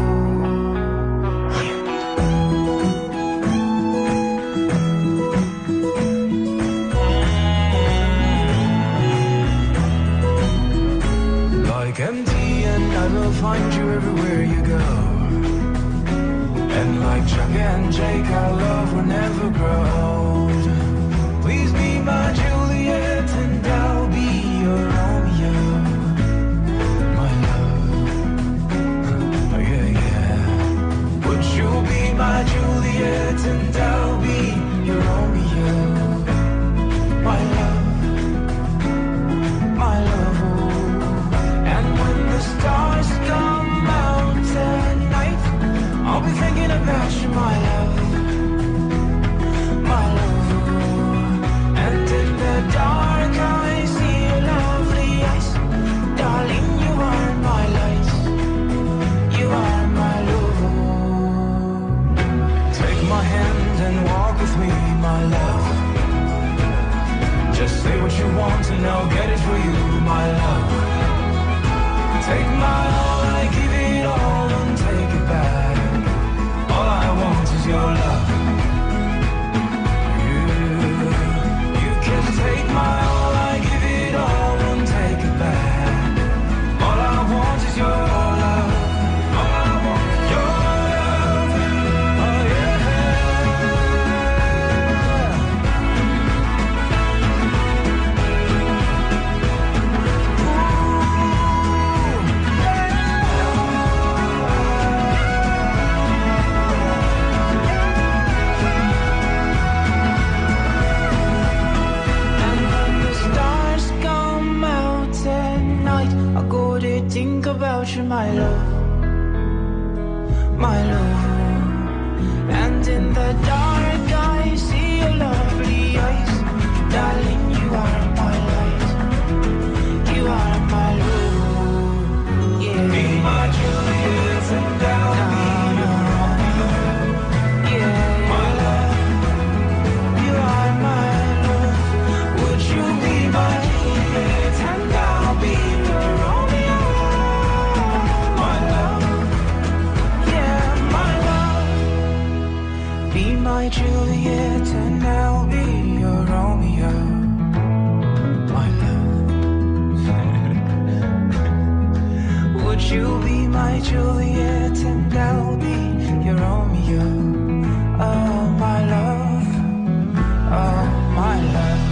Like empty and I will find you everywhere you go. And like Chuck and Jake, our love will never grow old. Please be my Juliet and I'll be your Romeo, my love. Oh yeah, yeah. Would you be my Juliet and I'll be your Romeo, my love, my love. And when the stars come out at night, I'll be thinking about you, my love, my love. And in the dark I see your lovely eyes. Darling, you are my light. You are my love. Take my hand and walk with me, my love. Just say what you want and I'll get it for you, my love. Take my all, I give it all and take it back. All I want is your love. You can take my all, I give it all and take it back. All I want is your love. All I want is your love. Oh yeah. Think about you, my love, my love. And in the dark I see your lovely eyes. Darling, you are my light. You are my love. Yeah. Be my Juliet and I'll be your Romeo. Yeah, my love. You are my love. Would you be my Juliet and I'll be your Romeo? My Juliet and I'll be your Romeo, my love. Would you be my Juliet and I'll be your Romeo? Oh, my love. Oh, my love.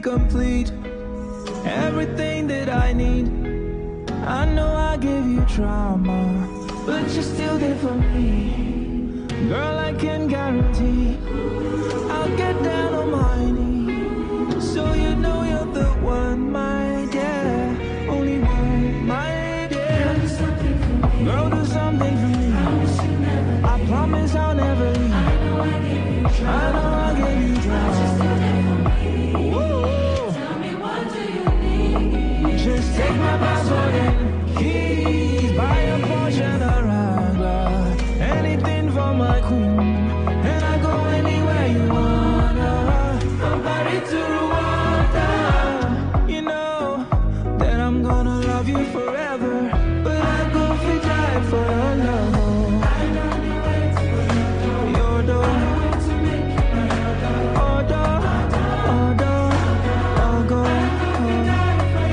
Complete everything that I need. I know I gave you trauma, but you're still there for me. Girl, I can guarantee I'll get down on my knees, so you know you're the one, my dear. Only one, my dear. Girl, do something for me. I promise I'll never leave. And I go anywhere you wanna. From Paris to Rwanda. You know that I'm gonna love you forever. But I go fi die for your love. Your door. Oh, door. Oh, door. Oh, go.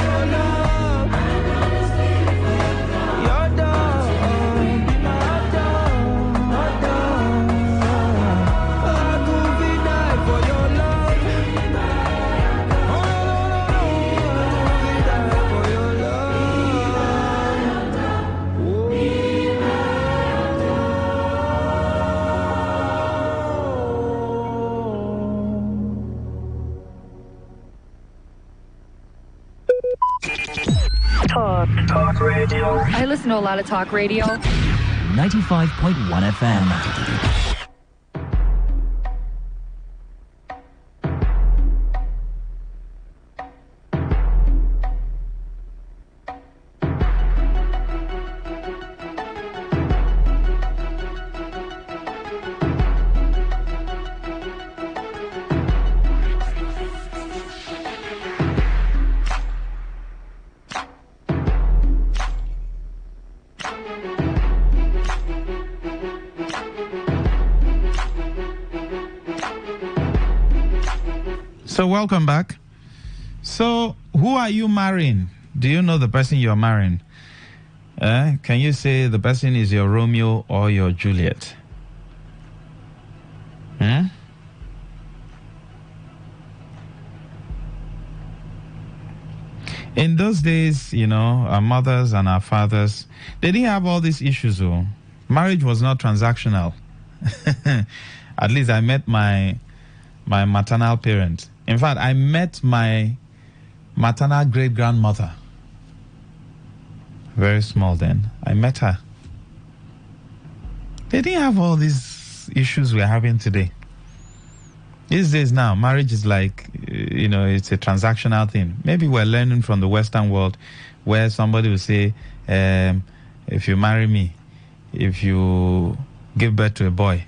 Your love. Your door. Be my door. I go fi die for your love. Oh, I go fi die for your Talk radio. I listen to a lot of talk radio. 95.1 FM. So welcome back. So who are you marrying? Do you know the person you're marrying? Can you say the person is your Romeo or your Juliet? In those days, you know, our mothers and our fathers, they didn't have all these issues. Though. Marriage was not transactional. At least I met my maternal parent. In fact, I met my maternal great-grandmother. Very small then. I met her. They didn't have all these issues we're having today. These days now, marriage is like, you know, it's a transactional thing. Maybe we're learning from the Western world where somebody will say, if you marry me, if you give birth to a boy,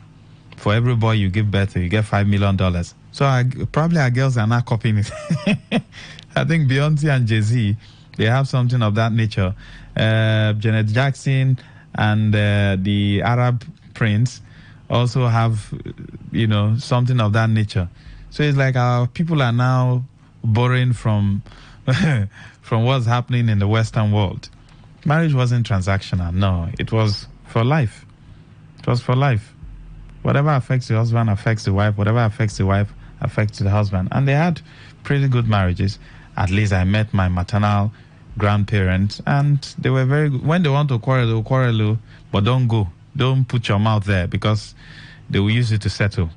for every boy you give birth to, you get $5 million. So probably our girls are not copying it. I think Beyonce and Jay-Z, they have something of that nature. Janet Jackson and the Arab prince also have, you know, something of that nature. So it's like our people are now borrowing from from what's happening in the Western world. Marriage wasn't transactional. No, it was for life. It was for life. Whatever affects the husband affects the wife. Whatever affects the wife affects the husband. And they had pretty good marriages. At least I met my maternal grandparents, and they were very good. When they want to quarrel, they'll quarrel, but don't go. Don't put your mouth there because they will use it to settle.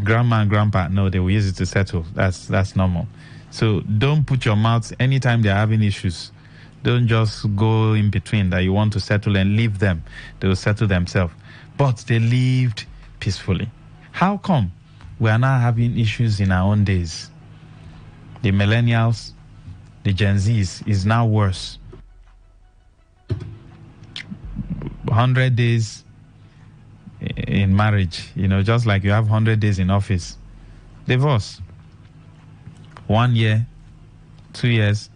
Grandma and grandpa, no, they will use it to settle. That's normal. So don't put your mouth anytime they're having issues. Don't just go in between that you want to settle and leave them. They will settle themselves. But they lived peacefully. How come we are now having issues in our own days? The millennials, the Gen Zs is now worse. 100 days in marriage, you know, just like you have 100 days in office. Divorce. 1 year, 2 years,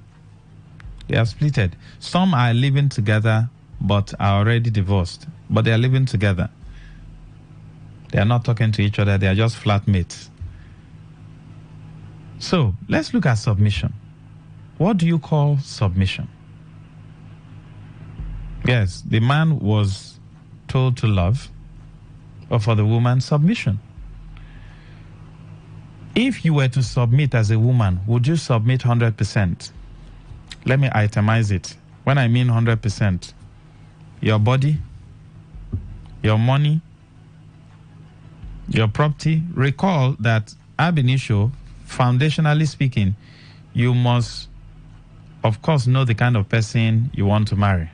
they have splitted. Some are living together but are already divorced, but they are living together. They are not talking to each other, they are just flatmates. So let's look at submission. What do you call submission? Yes, the man was told to love, but for the woman, submission. If you were to submit as a woman, would you submit 100%? Let me itemize it. When I mean 100%, your body, your money, your property. Recall that ab initio, foundationally speaking, you must, of course, know the kind of person you want to marry.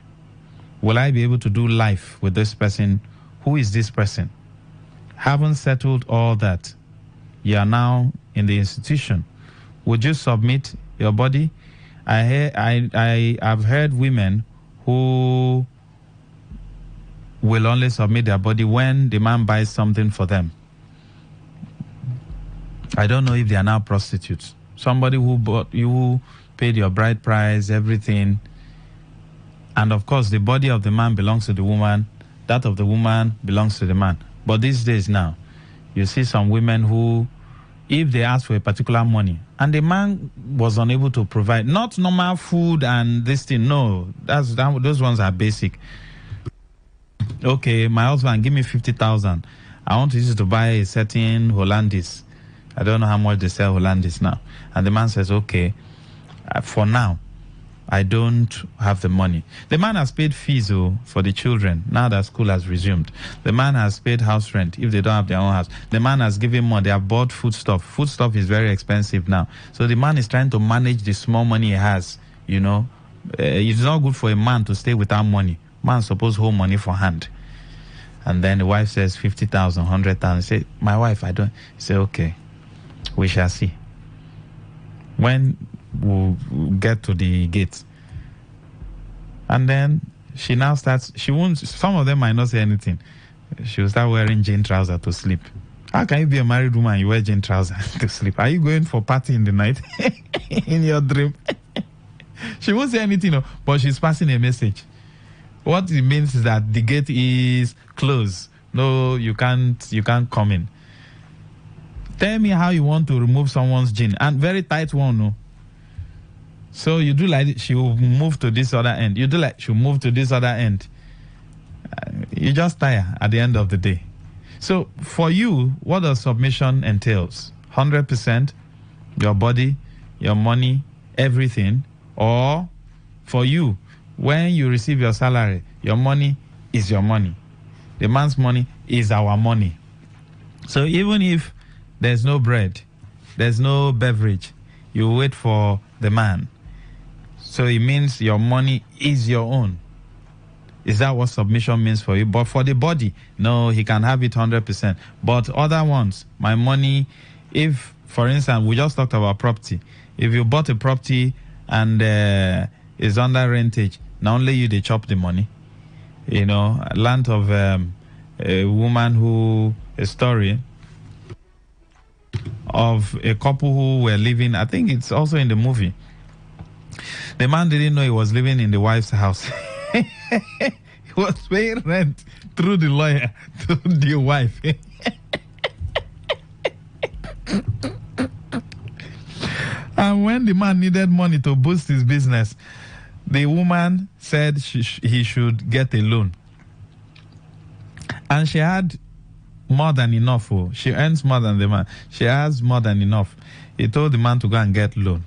Will I be able to do life with this person? Who is this person? Haven't settled all that. You are now in the institution. Would you submit your body? I've heard women who will only submit their body when the man buys something for them. I don't know if they are now prostitutes. Somebody who bought you, paid your bride price, everything. And of course, the body of the man belongs to the woman. That of the woman belongs to the man. But these days now, you see some women who, if they ask for a particular money, and the man was unable to provide, not normal food and this thing, no, those ones are basic. Okay, my husband, give me 50,000. I want to use it to buy a certain Hollandis. I don't know how much they sell Hollandis now. And the man says, okay, for now, I don't have the money. The man has paid fees for the children now that school has resumed. The man has paid house rent if they don't have their own house. The man has given money. They have bought foodstuff. Foodstuff is very expensive now. So the man is trying to manage the small money he has. You know, it's not good for a man to stay without money. Man supposed to hold money for hand. And then the wife says 50,000, 100,000. Say, my wife, I don't. Say, okay, we shall see. When we'll get to the gate. And then she now starts, she won't, some of them might not say anything. She'll start wearing jean trousers to sleep. How can you be a married woman and you wear jean trousers to sleep? Are you going for party in the night? In your dream? She won't say anything, but she's passing a message. What it means is that the gate is closed. No, you can't come in. Tell me how you want to remove someone's jean. And very tight one, no? So you do like she will move to this other end. You do like she'll move to this other end. You just tire at the end of the day. So for you, what does submission entails? 100%, your body, your money, everything. Or for you, when you receive your salary, your money is your money. The man's money is our money. So even if there's no bread, there's no beverage, you wait for the man. So it means your money is your own. Is that what submission means for you? But for the body, no, he can have it 100%. But other ones, my money, if, for instance, we just talked about property. If you bought a property and is under rentage, not only you, they chop the money. You know, land of a woman who, a story of a couple who were living, I think it's also in the movie. The man didn't know he was living in the wife's house. He was paying rent through the lawyer to the wife. And when the man needed money to boost his business, the woman said he should get a loan. And she had more than enough. She earns more than the man. She has more than enough. He told the man to go and get loan.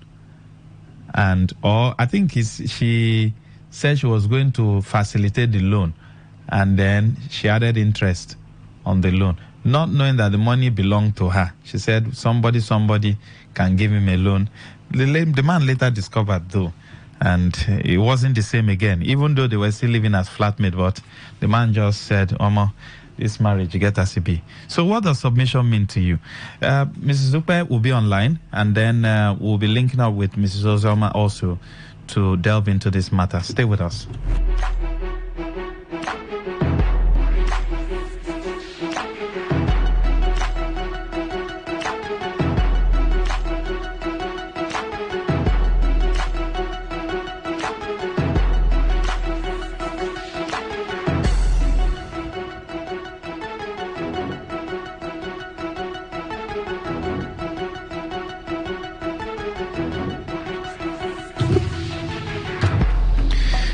And, or I think she said she was going to facilitate the loan. And then she added interest on the loan, not knowing that the money belonged to her. She said, somebody can give him a loan. The man later discovered, though, and it wasn't the same again, even though they were still living as flatmates. But the man just said, Omo, this marriage, you get as it be. So what does submission mean to you? Mrs. Zupe will be online, and then we'll be linking up with Mrs. Ozoma also to delve into this matter. Stay with us.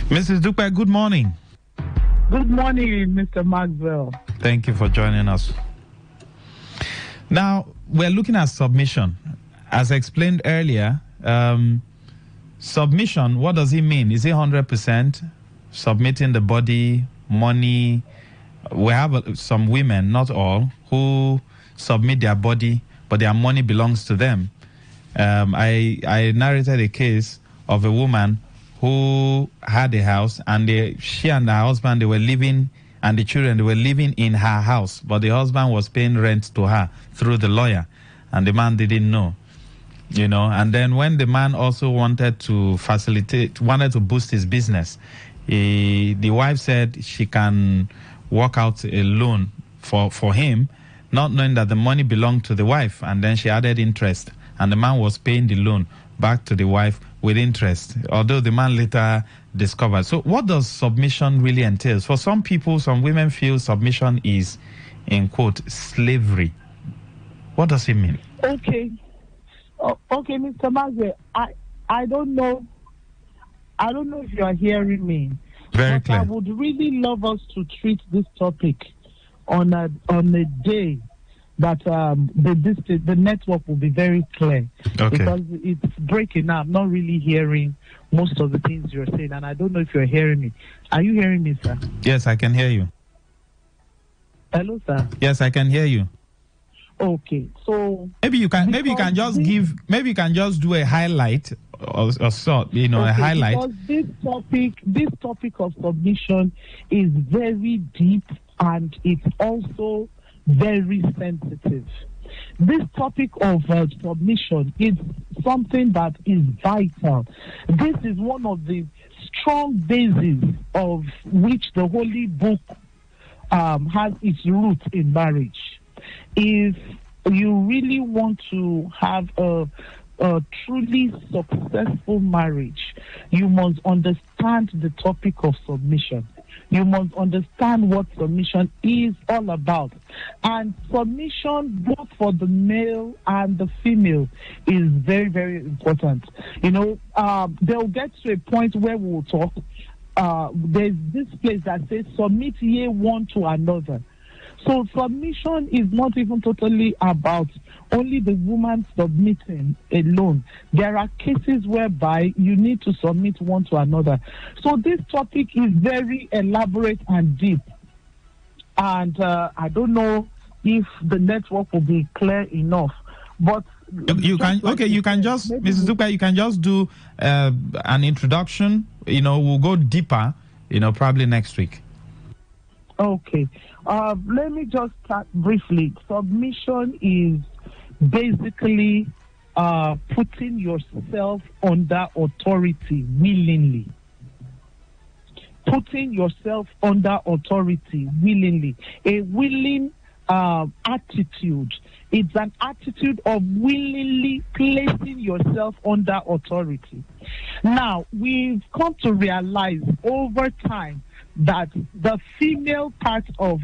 Mrs. Dupe, good morning. Good morning, Mr. Maxwell. Thank you for joining us. Now, we're looking at submission. As explained earlier, submission, what does it mean? Is it 100% submitting the body, money? We have some women, not all, who submit their body, but their money belongs to them. I narrated a case of a woman who had a house, and she and her husband, they were living, and the children, they were living in her house, but the husband was paying rent to her through the lawyer, and the man didn't know, you know. And then when the man also wanted to boost his business, the wife said she can work out a loan for him, not knowing that the money belonged to the wife, and then she added interest, and the man was paying the loan back to the wife with interest, although the man later discovered. So what does submission really entail? For some people, some women feel submission is, in quote, slavery. What does it mean? Okay. Okay, Mr. Magwe, I don't know. I don't know if you are hearing me. Very clear. I would really love us to treat this topic on a day that the network will be very clear. Okay. Because it's breaking up. I'm not really hearing most of the things you're saying, and I don't know if you're hearing me. Are you hearing me, sir? Yes, I can hear you. Hello, sir. Yes, I can hear you. Okay, so maybe you can just do a highlight or sort, a highlight. Because this topic of submission is very deep and it's also very sensitive. This topic of submission is something that is vital. This is one of the strong bases of which the Holy Book has its roots in marriage. If you really want to have a truly successful marriage, you must understand the topic of submission. You must understand what submission is all about. And submission, both for the male and the female, is very, very important. They'll get to a point where we'll talk. There's this place that says, submit ye one to another. So submission is not even totally about only the woman submitting alone. There are cases whereby you need to submit one to another. So this topic is very elaborate and deep. And I don't know if the network will be clear enough. But Mrs. Duka, you can just do an introduction. We'll go deeper, probably next week. Okay. Let me just start briefly. Submission is basically putting yourself under authority willingly. Putting yourself under authority willingly. A willing attitude. It's an attitude of willingly placing yourself under authority. Now, we've come to realize over time that the female part of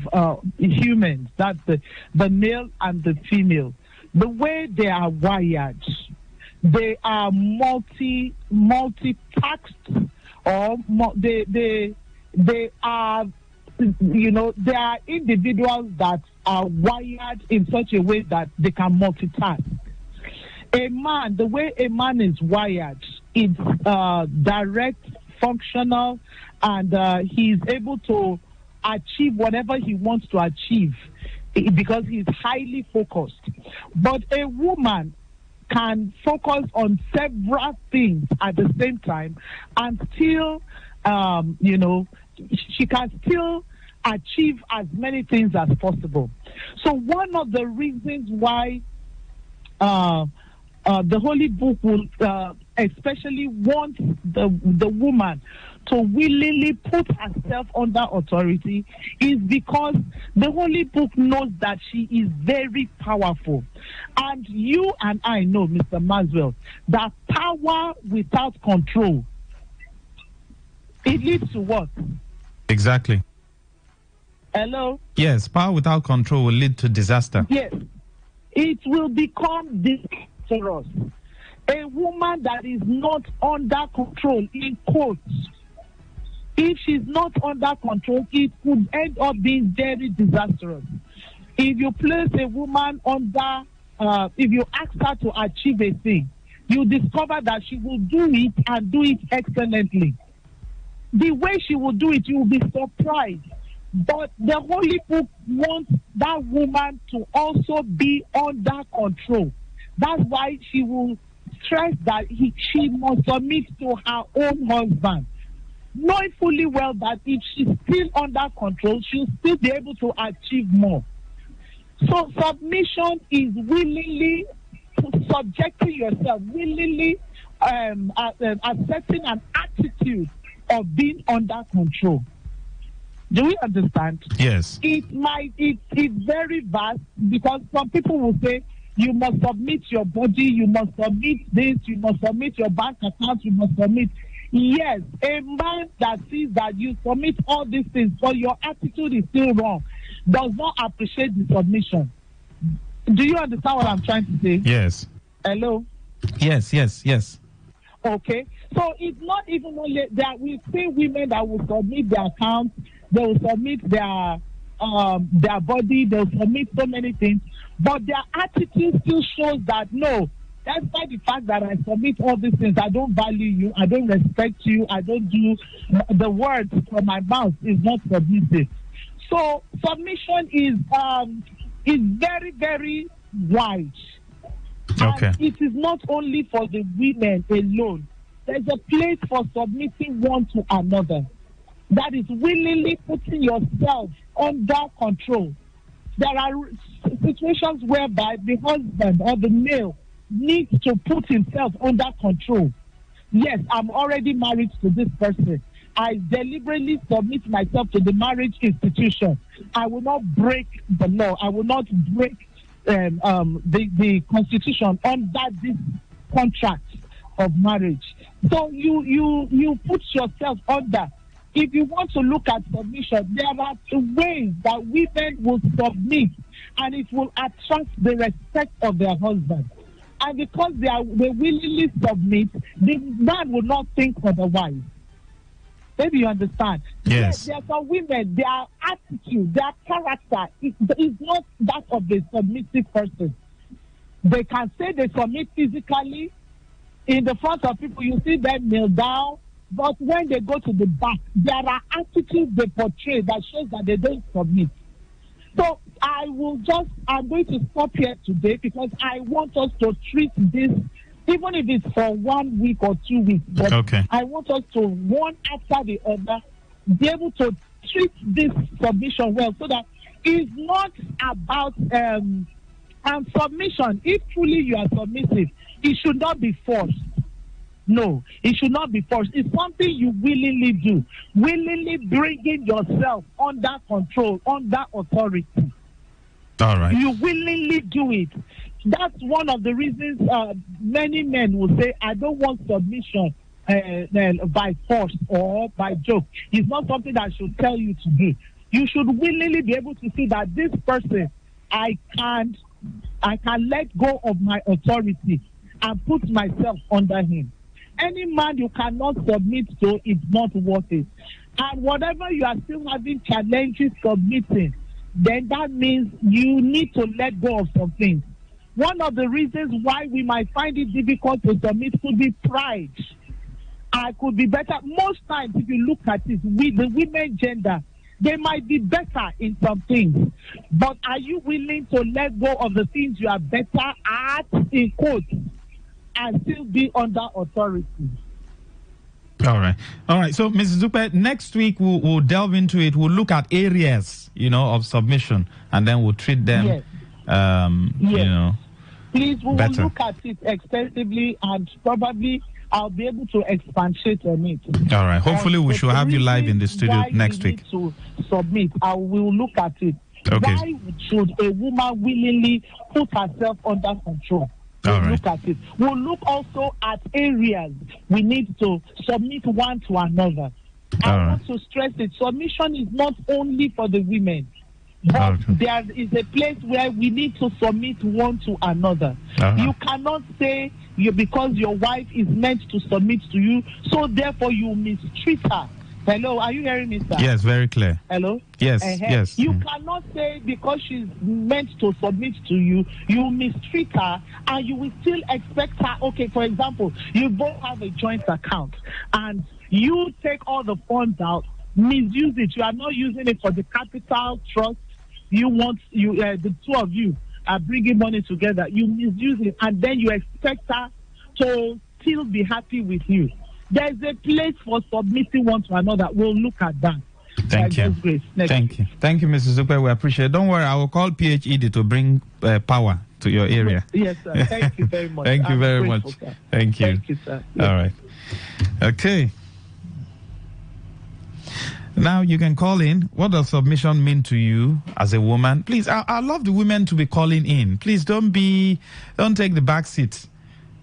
humans, that's the male and the female, the way they are wired, they are multi-taxed, or they are, they are individuals that are wired in such a way that they can multitask. A man, the way a man is wired, it's direct, functional, and he's able to achieve whatever he wants to achieve because he's highly focused. But a woman can focus on several things at the same time and still, she can still achieve as many things as possible. So one of the reasons why the Holy Book will especially want the woman to willingly put herself under authority is because the Holy Book knows that she is very powerful. And you and I know, Mr. Maxwell, that power without control, it leads to what? Exactly. Hello? Yes, power without control will lead to disaster. Yes. It will become disastrous. A woman that is not under control, in quotes, if she's not under control, it could end up being very disastrous. If you place a woman under, if you ask her to achieve a thing, you discover that she will do it and do it excellently. The way she will do it, you will be surprised. But the Holy Book wants that woman to also be under control. That's why she will stress that she must submit to her own husband, knowing fully well that if she's still under control, she'll still be able to achieve more. So submission is willingly subjecting yourself, willingly accepting an attitude of being under control. Do we understand? Yes. It's very vast, because some people will say you must submit your body, you must submit this, you must submit your bank account, you must submit. Yes, a man that sees that you submit all these things, but your attitude is still wrong, does not appreciate the submission. Do you understand what I'm trying to say? Yes. Hello? Yes. Okay. So it's not even only that we see women that will submit their accounts, they will submit their body, they'll submit so many things, but their attitude still shows that no, despite the fact that I submit all these things, I don't value you, I don't respect you, I don't do the words from my mouth is not submissive. So submission is very, very wide. Okay. And it is not only for the women alone. There's a place for submitting one to another. That is willingly putting yourself under control. There are situations whereby the husband or the male needs to put himself under control. Yes, I'm already married to this person. I deliberately submit myself to the marriage institution. I will not break the law. I will not break the constitution under this contract of marriage. So you put yourself under. If you want to look at submission, there are ways that women will submit, and it will attract the respect of their husband. And because they willingly submit, the man will not think otherwise. Maybe you understand. Yes. There are some women, their attitude, their character is not that of a submissive person. They can say they submit physically. In the front of people, you see them kneel down. But when they go to the back, there are attitudes they portray that shows that they don't submit. So I'm going to stop here today, because I want us to treat this, even if it's for 1 week or 2 weeks. But okay. I want us to, one after the other, be able to treat this submission well, so that it's not about submission. If truly you are submissive, it should not be forced. No, it should not be forced. It's something you willingly do. Willingly bringing yourself under control, under authority. All right. You willingly do it. That's one of the reasons many men will say, I don't want submission by force or by joke. It's not something that I should tell you to do. You should willingly be able to see that this person, I can let go of my authority and put myself under him. Any man you cannot submit to is not worth it. And whatever you are still having challenges submitting, then that means you need to let go of some things. One of the reasons why we might find it difficult to submit could be pride. I could be better. Most times, if you look at it, with the women gender, they might be better in some things. But are you willing to let go of the things you are better at, in quotes, and still be under authority? All right. So, Mrs. Zupe, next week we'll delve into it. We'll look at areas, of submission, and then we'll treat them, yes. Please, we will look at it extensively, and probably I'll be able to expatiate on it. All right. Hopefully, we should have you live in the studio next week. To submit, I will look at it. Okay. Why should a woman willingly put herself under control? We'll look at it. We'll look also at areas we need to submit one to another. I want to stress it. Submission is not only for the women, but there is a place where we need to submit one to another. You cannot say because your wife is meant to submit to you, so therefore you mistreat her. Hello, are you hearing me, sir? Yes, very clear. Hello? Yes, yes. You cannot say because she's meant to submit to you, you mistreat her, and you will still expect her. Okay, for example, you both have a joint account, and you take all the funds out, misuse it. You are not using it for the capital trust. The two of you are bringing money together. You misuse it, and then you expect her to still be happy with you. There's a place for submitting one to another. We'll look at that. Thank you. Thank you, Mrs. Zupe. We appreciate it. Don't worry, I will call PHED to bring power to your area. Yes, sir. Thank you very much. Thank you very much. Sir. Thank you. Thank you, sir. Yes. All right. Okay. Now you can call in. What does submission mean to you as a woman? Please, I love the women to be calling in. Please don't take the back seat.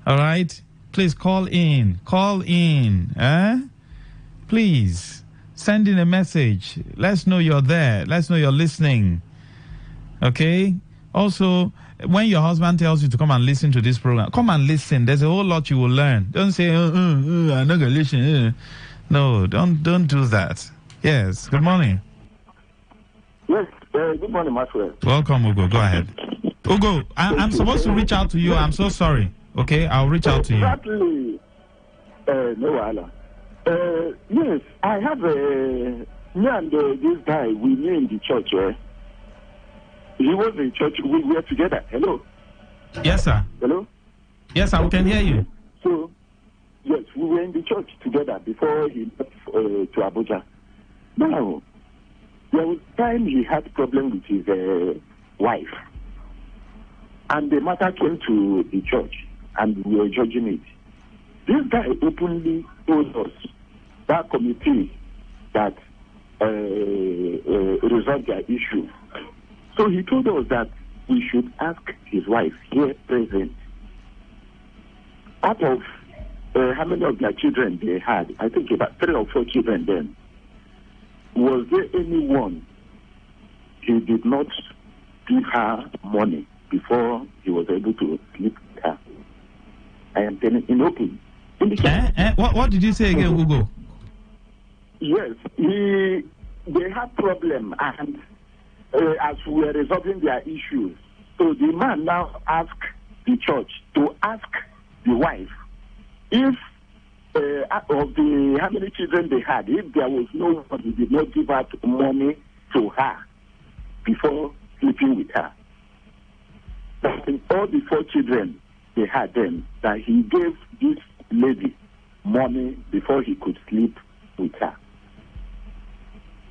All right? Please call in. Call in. Please, send in a message. Let's know you're there. Let's know you're listening. Okay? Also, when your husband tells you to come and listen to this program, come and listen. There's a whole lot you will learn. Don't say, I'm not going to listen. No, don't do that. Yes, good morning. Yes, good morning, Maxwell. Welcome, Ugo. Go ahead. Ugo, I'm supposed to reach out to you. I'm so sorry. Okay, I'll reach out to you. Exactly. No, yes, I have me and this guy, we knew in the church. He was in church. We were together. Hello? Yes, sir. Hello? Yes, sir, we can hear you. So, yes, we were in the church together before he left to Abuja. Now, there was time he had problem with his wife. And the matter came to the church, and we were judging it. This guy openly told us, that committee, that resolved their issue. So he told us that we should ask his wife here present, out of how many of their children they had, I think about 3 or 4 children then, was there anyone he did not give her money before he was able to sleep with her? I am telling in open. What did you say again, Ugo? Yes, they had problem, and as we were resolving their issues, so the man now asked the church to ask the wife if of the how many children they had, if there was no one who did not give out money to her before sleeping with her. That in all the 4 children they had then, that he gave this lady money before he could sleep with her.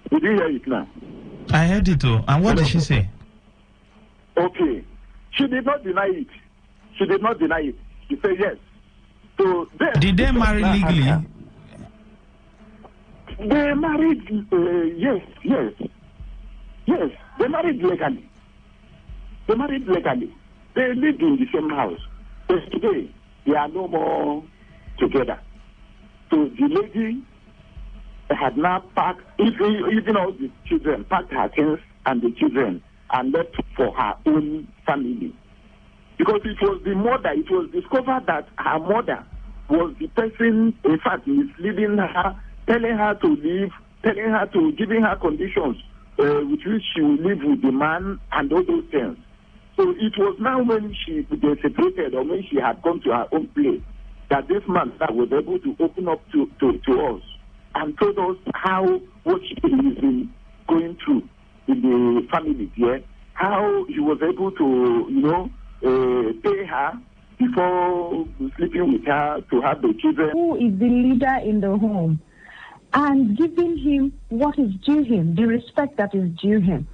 Did you hear it now? I heard it too. And what did she say? Okay. She did not deny it. She did not deny it. She said yes. So did they marry legally? They married, yes. They married legally. They lived in the same house. But today, they are no more together. So the lady had now packed, even all the children, packed her things and the children and left for her own family. Because it was the mother, it was discovered that her mother was the person, in fact, misleading her, telling her to leave, giving her conditions with which she will live with the man and all those things. So it was now when they separated, or when she had come to her own place, that this man was able to open up to us and told us what she has been going through in the family here, how he was able to, pay her before sleeping with her to have the children. Who is the leader in the home, and giving him what is due him, the respect that is due him.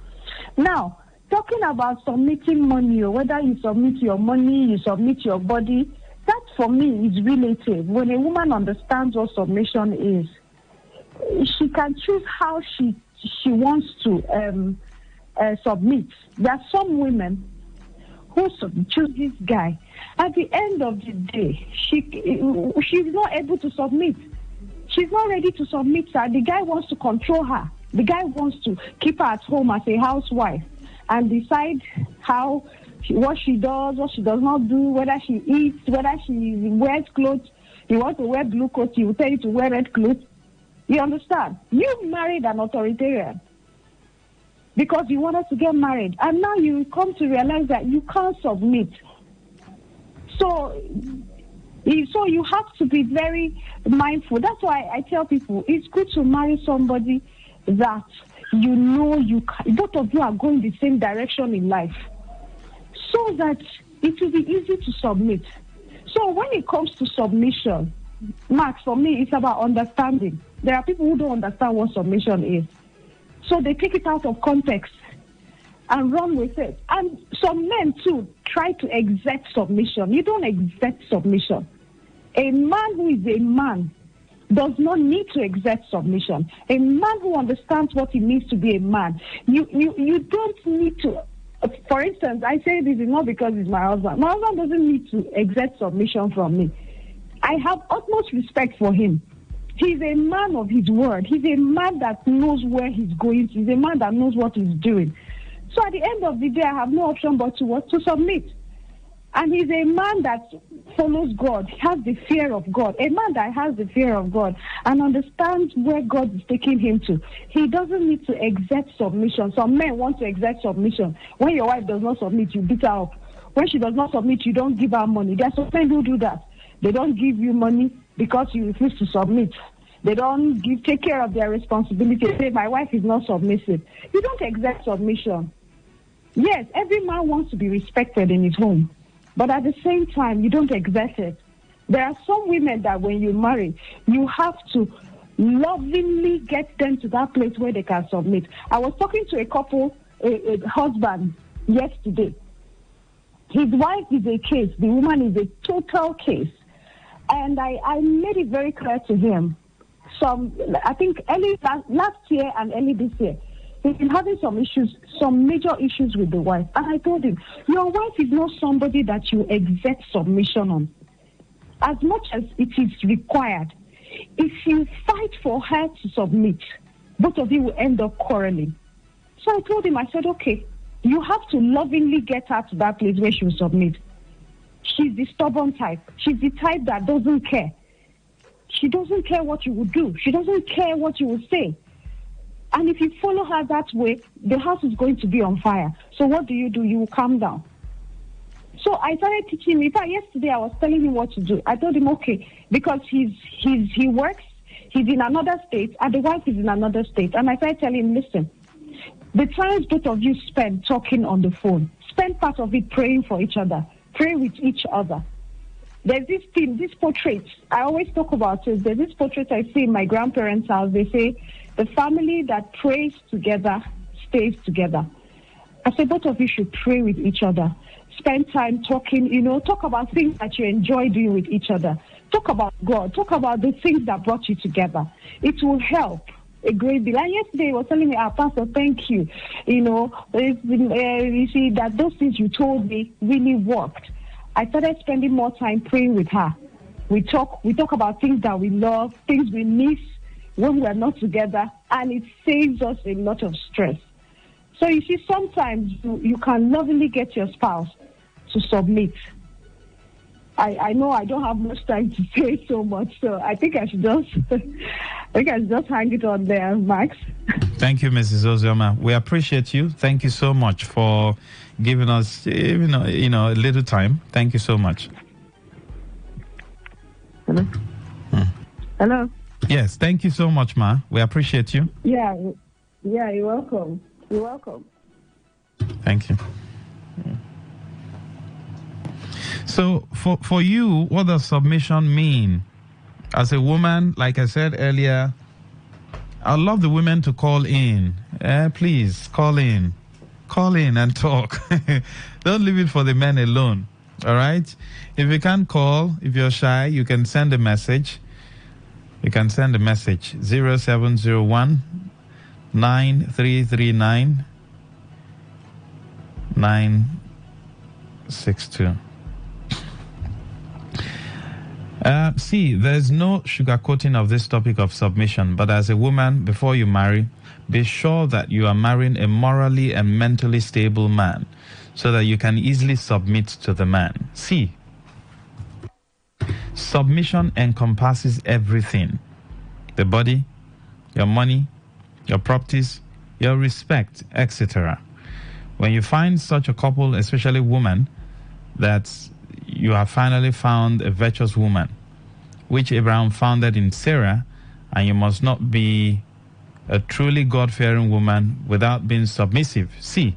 Now, talking about submitting money, or whether you submit your money, you submit your body, that for me is relative. When a woman understands what submission is, she can choose how she wants to submit. There are some women who choose this guy. At the end of the day, she's not able to submit. She's not ready to submit. The guy wants to control her. The guy wants to keep her at home as a housewife and decide what she does, what she does not do, whether she eats, whether she wears clothes. You want to wear blue coat, he will tell you to wear red clothes. You understand? You married an authoritarian because you wanted to get married, and now you come to realize that you can't submit. So you have to be very mindful. That's why I tell people it's good to marry somebody that both of you are going the same direction in life, so that it will be easy to submit. So when it comes to submission, Max, for me, it's about understanding. There are people who don't understand what submission is. So they take it out of context and run with it. And some men, too, try to exert submission. You don't exert submission. A man who is a man does not need to exert submission. A man who understands what it means to be a man, you don't need to. For instance, I say this is not because he's my husband. My husband doesn't need to exert submission from me. I have utmost respect for him. He's a man of his word. He's a man that knows where he's going. He's a man that knows what he's doing. So at the end of the day, I have no option but to submit. And he's a man that follows God, has the fear of God. A man that has the fear of God and understands where God is taking him to. He doesn't need to exert submission. Some men want to exert submission. When your wife does not submit, you beat her up. When she does not submit, you don't give her money. There are some men who do that. They don't give you money because you refuse to submit. They don't take care of their responsibility. They say, my wife is not submissive. You don't exert submission. Yes, every man wants to be respected in his home. But at the same time, you don't exert it. There are some women that when you marry, you have to lovingly get them to that place where they can submit. I was talking to a couple, a husband, yesterday. His wife is a case. The woman is a total case. And I made it very clear to him. I think early last year and early this year, he's been having some issues, some major issues with the wife. And I told him, your wife is not somebody that you exert submission on. As much as it is required, if you fight for her to submit, both of you will end up quarreling. So I told him, I said, okay, you have to lovingly get her to that place where she will submit. She's the stubborn type. She's the type that doesn't care. She doesn't care what you will do. She doesn't care what you will say. And if you follow her that way, the house is going to be on fire. So what do? You will calm down. So I started teaching him. In fact, yesterday I was telling him what to do. I told him, okay, because he works, he's in another state, and the wife is in another state. And I started telling him, listen, the times both of you spend talking on the phone, spend part of it praying for each other. Pray with each other. There's this thing, this portrait. I always talk about it. There's this portrait I see in my grandparents' house. They say, the family that prays together stays together. I say, both of you should pray with each other. Spend time talking, talk about things that you enjoy doing with each other. Talk about God. Talk about the things that brought you together. It will help a great deal. And yesterday he was telling me, Pastor, thank you. You see that those things you told me really worked. I started spending more time praying with her. We talk about things that we love, things we miss when we're not together, and it saves us a lot of stress. So you see, sometimes you can lovingly get your spouse to submit. I know I don't have much time to say so much, so I think I should just hang it on there, Max. Thank you, Mrs. Ozioma. We appreciate you. Thank you so much for giving us, a little time. Thank you so much. Hello. Hello. Yes, thank you so much, Ma. We appreciate you. Yeah, you're welcome. You're welcome. Thank you. So, for you, what does submission mean? As a woman, like I said earlier, I'd love the women to call in. Please, call in. Call in and talk. Don't leave it for the men alone. All right? If you can't call, if you're shy, you can send a message. You can send a message 0701 9339 962. See, there's no sugarcoating of this topic of submission, but as a woman, before you marry, be sure that you are marrying a morally and mentally stable man so that you can easily submit to the man. See, submission encompasses everything: the body, your money, your properties, your respect, etc. When you find such a couple, especially woman, that you have finally found a virtuous woman, which Abraham founded in Sarah, and you must not be a truly God-fearing woman without being submissive. See,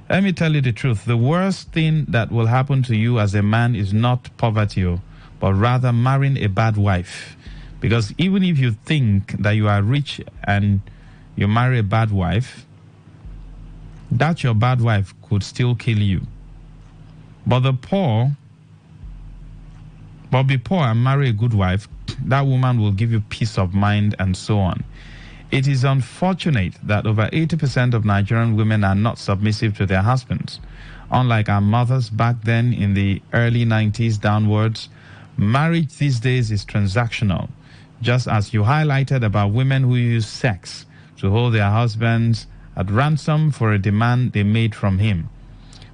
let me tell you the truth. The worst thing that will happen to you as a man is not poverty, but rather marrying a bad wife. Because even if you think that you are rich and you marry a bad wife, that your bad wife could still kill you. But be poor and marry a good wife, that woman will give you peace of mind, and so on. It is unfortunate that over 80% of Nigerian women are not submissive to their husbands. Unlike our mothers back then in the early 90s downwards, marriage these days is transactional. Just as you highlighted about women who use sex to hold their husbands at ransom for a demand they made from him.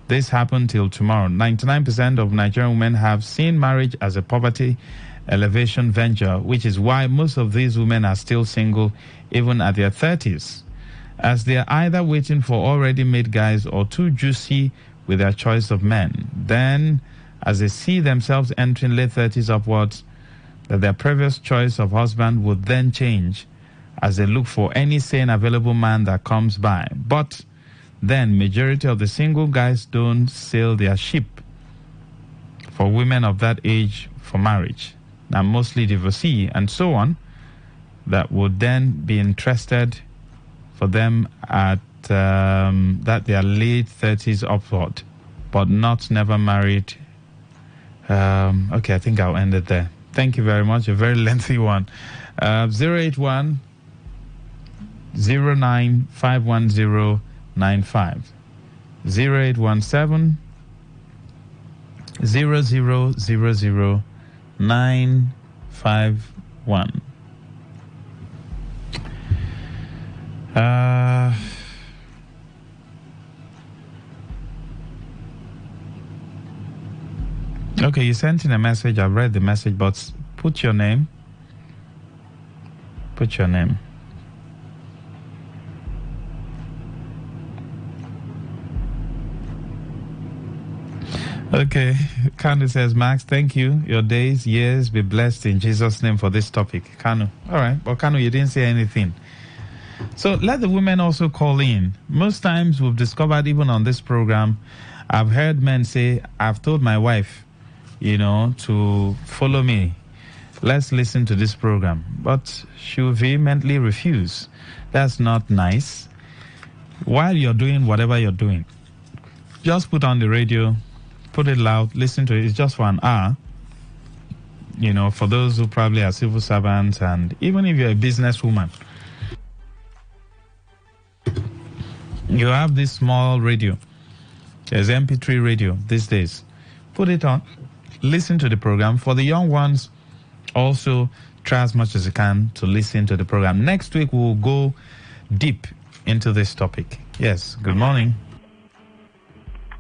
This happened till tomorrow. 99% of Nigerian women have seen marriage as a poverty elevation venture, which is why most of these women are still single even at their 30s, as they are either waiting for already made guys or too juicy with their choice of men. Then, as they see themselves entering late 30s upwards, that their previous choice of husband would then change as they look for any sane available man that comes by. But then majority of the single guys don't sail their ship for women of that age for marriage. Now mostly divorcee and so on, that would then be interested for them at that they are late 30s upward, but not never married. Okay, I think I'll end it there. Thank you very much. A very lengthy one. 081 09 510 95 0817 0000 951. Okay, you sent in a message. I've read the message, but put your name. Put your name. Okay, Kanu says, Max, thank you. Your days, years be blessed in Jesus' name for this topic. Kanu. All right, but Kanu, you didn't say anything. So let the women also call in. Most times we've discovered, even on this program, I've heard men say, I've told my wife, to follow me. Let's listen to this program. But she'll vehemently refuse. That's not nice. While you're doing whatever you're doing, just put on the radio, put it loud, listen to it. It's just for an hour. For those who probably are civil servants, and even if you're a businesswoman, you have this small radio. There's MP3 radio these days. Put it on, listen to the program. For the young ones, also try as much as you can to listen to the program. Next week, we'll go deep into this topic. Yes, good morning.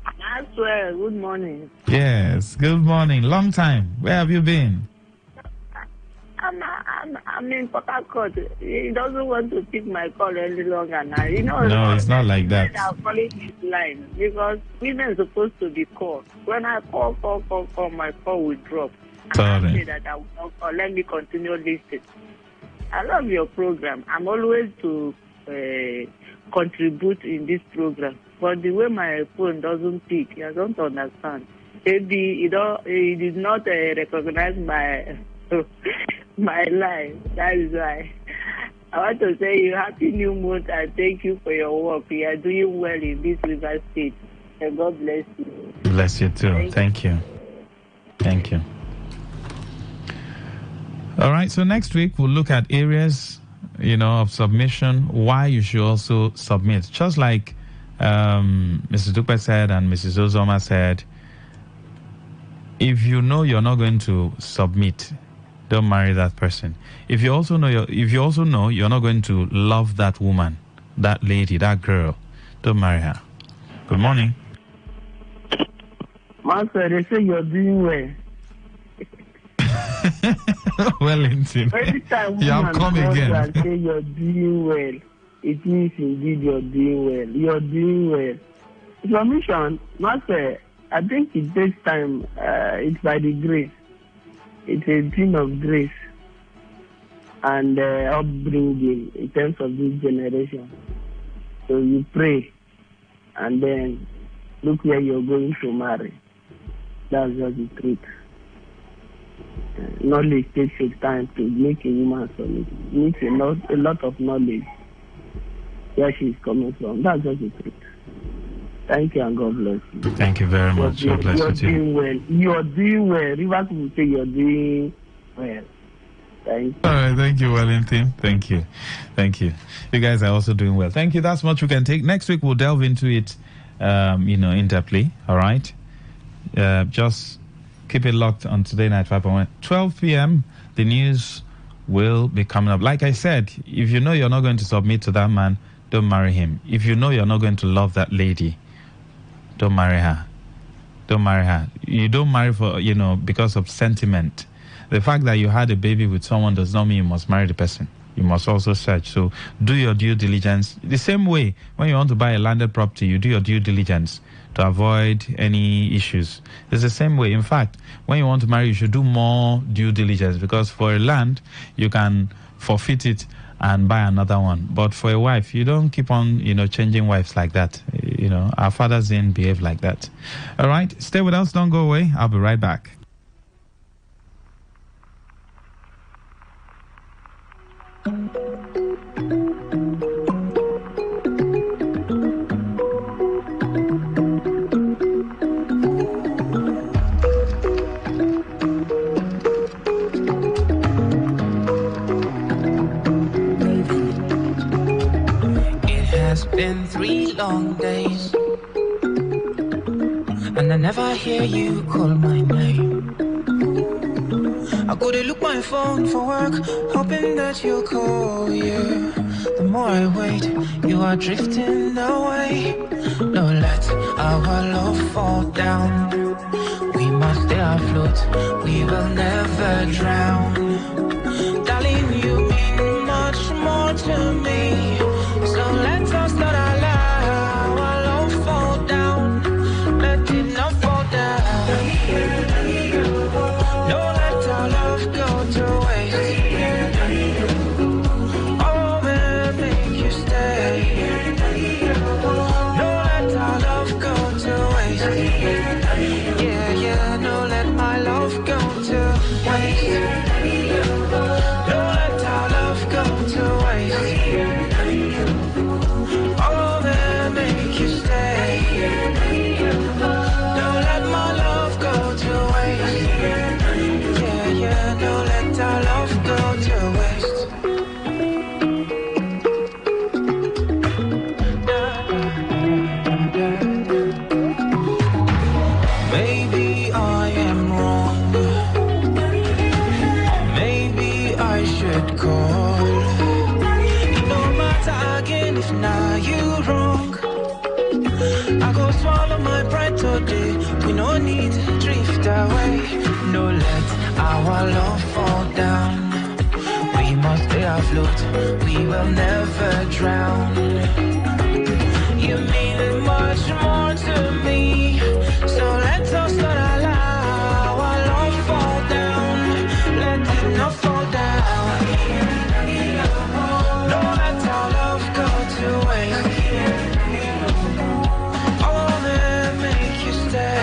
I swear, good morning. Yes, good morning. Long time. Where have you been? I'm in Port Harcourt. He doesn't want to pick my call any longer now. No, it's not like that. I'm calling his line because women are supposed to be called. When I call, my call will drop. Sorry. I say that I will not call. Let me continue listening. I love your program. I'm always to contribute in this program. But the way my phone doesn't pick, I don't understand. Maybe he did not recognize my my line. That is why. I want to say you happy new month and thank you for your work. You are doing well in this River State. And God bless you. Bless you too. Thank you. Thank you. All right, so next week we'll look at areas, of submission, why you should also submit. Just like Mrs. Dupe said and Mrs. Ozoma said, if you know you're not going to submit, don't marry that person. If you also know you're not going to love that woman, that lady, that girl, don't marry her. Good morning. Master, they say you're doing well. Wellington, every time you have come again. And say you're doing well, it means indeed you're doing well. You're doing well. Submission, Master, I think it takes time. It's by the grace. It's a thing of grace and upbringing in terms of this generation. So you pray and then look where you're going to marry. That's just the truth. Knowledge takes a time to make a woman submit. It needs a lot of knowledge where she's coming from. That's just the truth. Thank you and God bless you. Thank you very much. God bless you too. Doing well. You're doing well. Rivers will say you're doing well. Thank you. All right, thank you, Wellington. Thank you. You guys are also doing well. Thank you. That's much we can take. Next week, we'll delve into it, in depthly. All right? Just keep it locked on Today 95.1. 12 p.m., the news will be coming up. Like I said, if you know you're not going to submit to that man, don't marry him. If you know you're not going to love that lady, don't marry her. Don't marry her. You don't marry for, because of sentiment. The fact that you had a baby with someone does not mean you must marry the person. You must also search. So do your due diligence. The same way, when you want to buy a landed property, you do your due diligence to avoid any issues. It's the same way. In fact, when you want to marry, you should do more due diligence, because for a land, you can forfeit it and buy another one. But for a wife, you don't keep on, changing wives like that. Our fathers didn't behave like that. All right, stay with us. Don't go away. I'll be right back. Been 3 long days, and I never hear you call my name. I go to look my phone for work, hoping that you'll call, yeah. The more I wait, you are drifting away. No, let our love fall down. We must stay afloat, we will never drown. Darling, you mean much more to me. So let us not allow our love fall down. Let it not fall down. Don't let our love go to waste. Oh man, make you stay. Don't let our love go to waste. Yeah, don't let my love go to waste. Don't let our love go to waste. Oh man, make you stay. Don't let my love go to waste. Yeah, don't let our love go to waste. Maybe I am wrong. Maybe I should call. No matter again if now you wrong. I go swallow my pride today. We no need to drift away. No, let our love fall down. We must stay afloat. We will never drown. You mean much more to me. So let us not allow our love fall down. Let it not fall down. Don't let our love go to waste. Oh man, make you stay.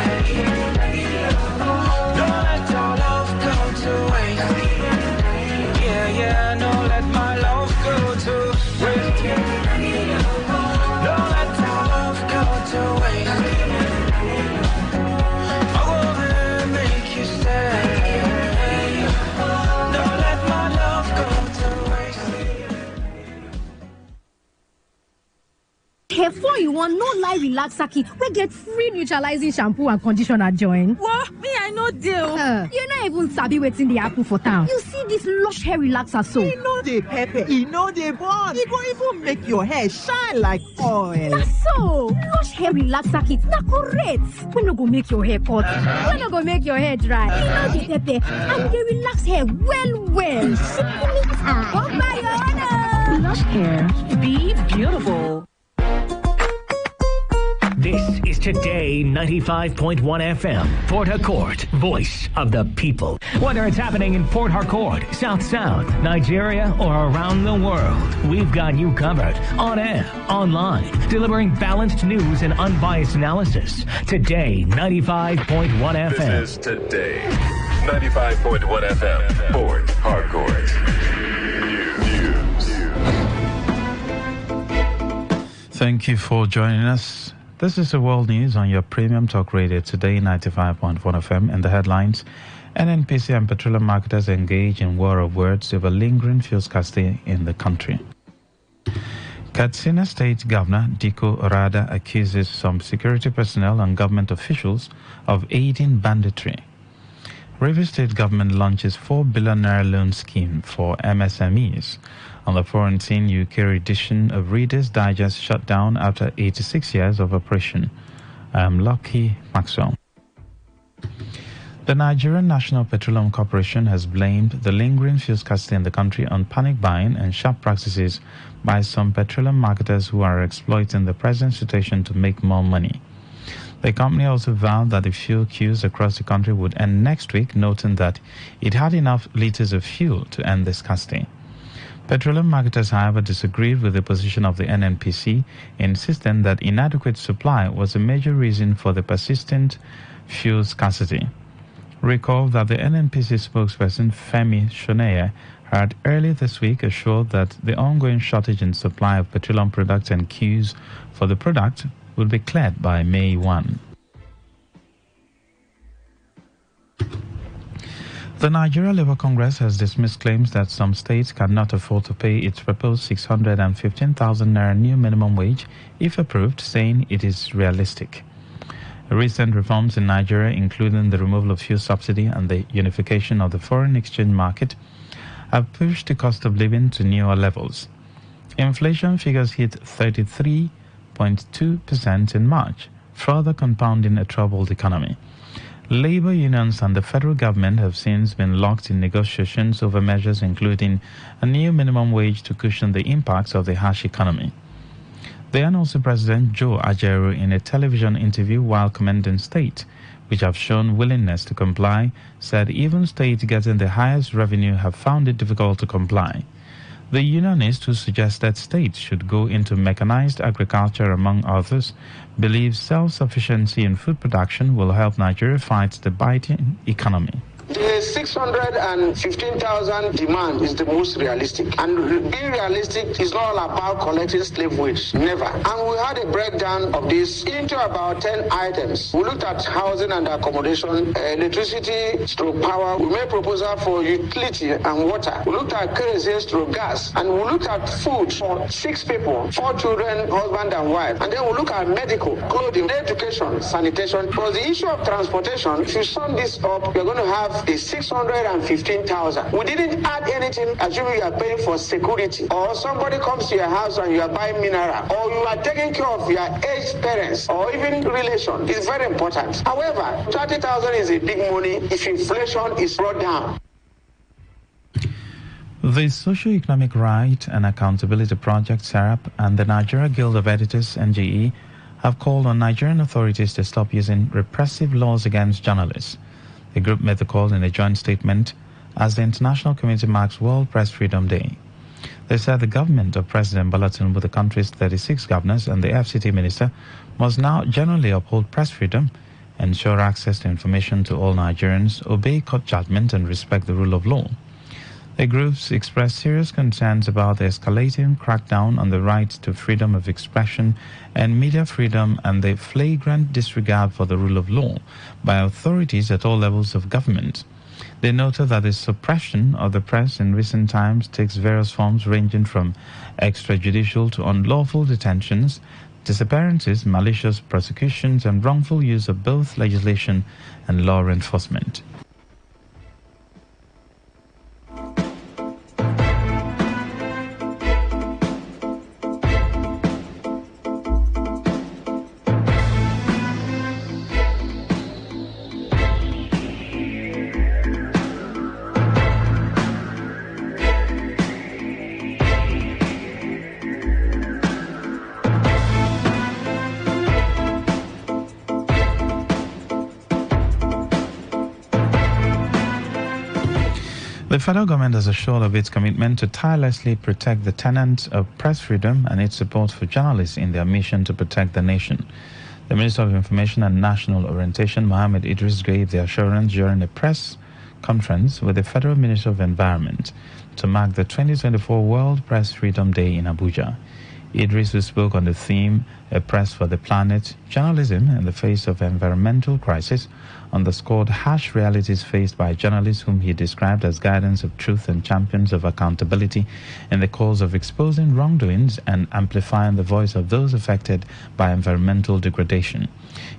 Don't let our love go to waste. Yeah, don't let my love go to waste. Don't let our love go to waste. Oh man, make you stay. Don't let my love go to waste. Hair 4-in-1 no lie relaxer kit. We get free neutralizing shampoo and conditioner join. What? Me, I no deal. You not even sabi wetin dey happen for town. You see this lush hair relaxer so? E no dey pepper, e no dey burn. E go even make your hair shine like oil. Na so, lush hair relaxer kit na correct. We no go make your hair cut. We no go make your hair dry. E no dey pepper and dey relax hair well. Come by your honor. Lush hair, be beautiful. This is Today 95.1 FM, Port Harcourt, voice of the people. Whether it's happening in Port Harcourt, South South, Nigeria, or around the world, we've got you covered on air, online, delivering balanced news and unbiased analysis. Today 95.1 FM. This is Today 95.1 FM, Port Harcourt. News. Thank you for joining us. This is the world news on your premium talk radio Today 95.1 FM, and the headlines. NNPC and petroleum marketers engage in war of words over lingering fuel scarcity in the country. Katsina State Governor Diko Orada accuses some security personnel and government officials of aiding banditry. Rivers State government launches 4 billion naira loan scheme for MSMEs. On the foreign scene, UK edition of Reader's Digest shut down after 86 years of operation. I am Lucky Maxwell. The Nigerian National Petroleum Corporation has blamed the lingering fuel scarcity in the country on panic buying and sharp practices by some petroleum marketers who are exploiting the present situation to make more money. The company also vowed that the fuel queues across the country would end next week, noting that it had enough liters of fuel to end the scarcity. Petroleum marketers, however, disagreed with the position of the NNPC, insisting that inadequate supply was a major reason for the persistent fuel scarcity. Recall that the NNPC spokesperson Femi Shoneye had early this week assured that the ongoing shortage in supply of petroleum products and queues for the product will be cleared by May 1. The Nigeria Labour Congress has dismissed claims that some states cannot afford to pay its proposed 615,000 naira new minimum wage if approved, saying it is realistic. Recent reforms in Nigeria, including the removal of fuel subsidy and the unification of the foreign exchange market, have pushed the cost of living to newer levels. Inflation figures hit 33.2% in March, further compounding a troubled economy. Labor unions and the federal government have since been locked in negotiations over measures including a new minimum wage to cushion the impacts of the harsh economy. The NLC President Joe Ajaero, in a television interview while commending states which have shown willingness to comply, said even states getting the highest revenue have found it difficult to comply. The unionist, who suggested states should go into mechanized agriculture among others, believes self-sufficiency in food production will help Nigeria fight the biting economy. The 615,000 demand is the most realistic. And being realistic is not all about collecting slave wage. Never. And we had a breakdown of this into about 10 items. We looked at housing and accommodation, electricity, stroke power. We made proposal for utility and water. We looked at kerosene, stroke gas. And we looked at food for 6 people, 4 children, husband and wife. And then we look at medical, clothing, education, sanitation. For the issue of transportation, if you sum this up, you're going to have the 615,000. We didn't add anything, assuming you are paying for security, or somebody comes to your house and you are buying mineral, or you are taking care of your aged parents, or even relation. It's very important. However, 30,000 is a big money if inflation is brought down. The Socio-Economic Right and Accountability Project, SERAP, and the Nigeria Guild of Editors, NGE, have called on Nigerian authorities to stop using repressive laws against journalists. The group made the call in a joint statement as the international community marks World Press Freedom Day. They said the government of President Bola Tinubu, the country's 36 governors, and the FCT minister must now generally uphold press freedom, ensure access to information to all Nigerians, obey court judgment, and respect the rule of law. The groups expressed serious concerns about the escalating crackdown on the right to freedom of expression and media freedom and the flagrant disregard for the rule of law by authorities at all levels of government. They noted that the suppression of the press in recent times takes various forms ranging from extrajudicial to unlawful detentions, disappearances, malicious prosecutions, and wrongful use of both legislation and law enforcement. The federal government has assured of its commitment to tirelessly protect the tenets of press freedom and its support for journalists in their mission to protect the nation. The Minister of Information and National Orientation, Mohammed Idris, gave the assurance during a press conference with the Federal Minister of Environment to mark the 2024 World Press Freedom Day in Abuja. Idris, who spoke on the theme, A Press for the Planet, Journalism in the Face of Environmental Crisis, underscored harsh realities faced by journalists whom he described as guardians of truth and champions of accountability in the cause of exposing wrongdoings and amplifying the voice of those affected by environmental degradation.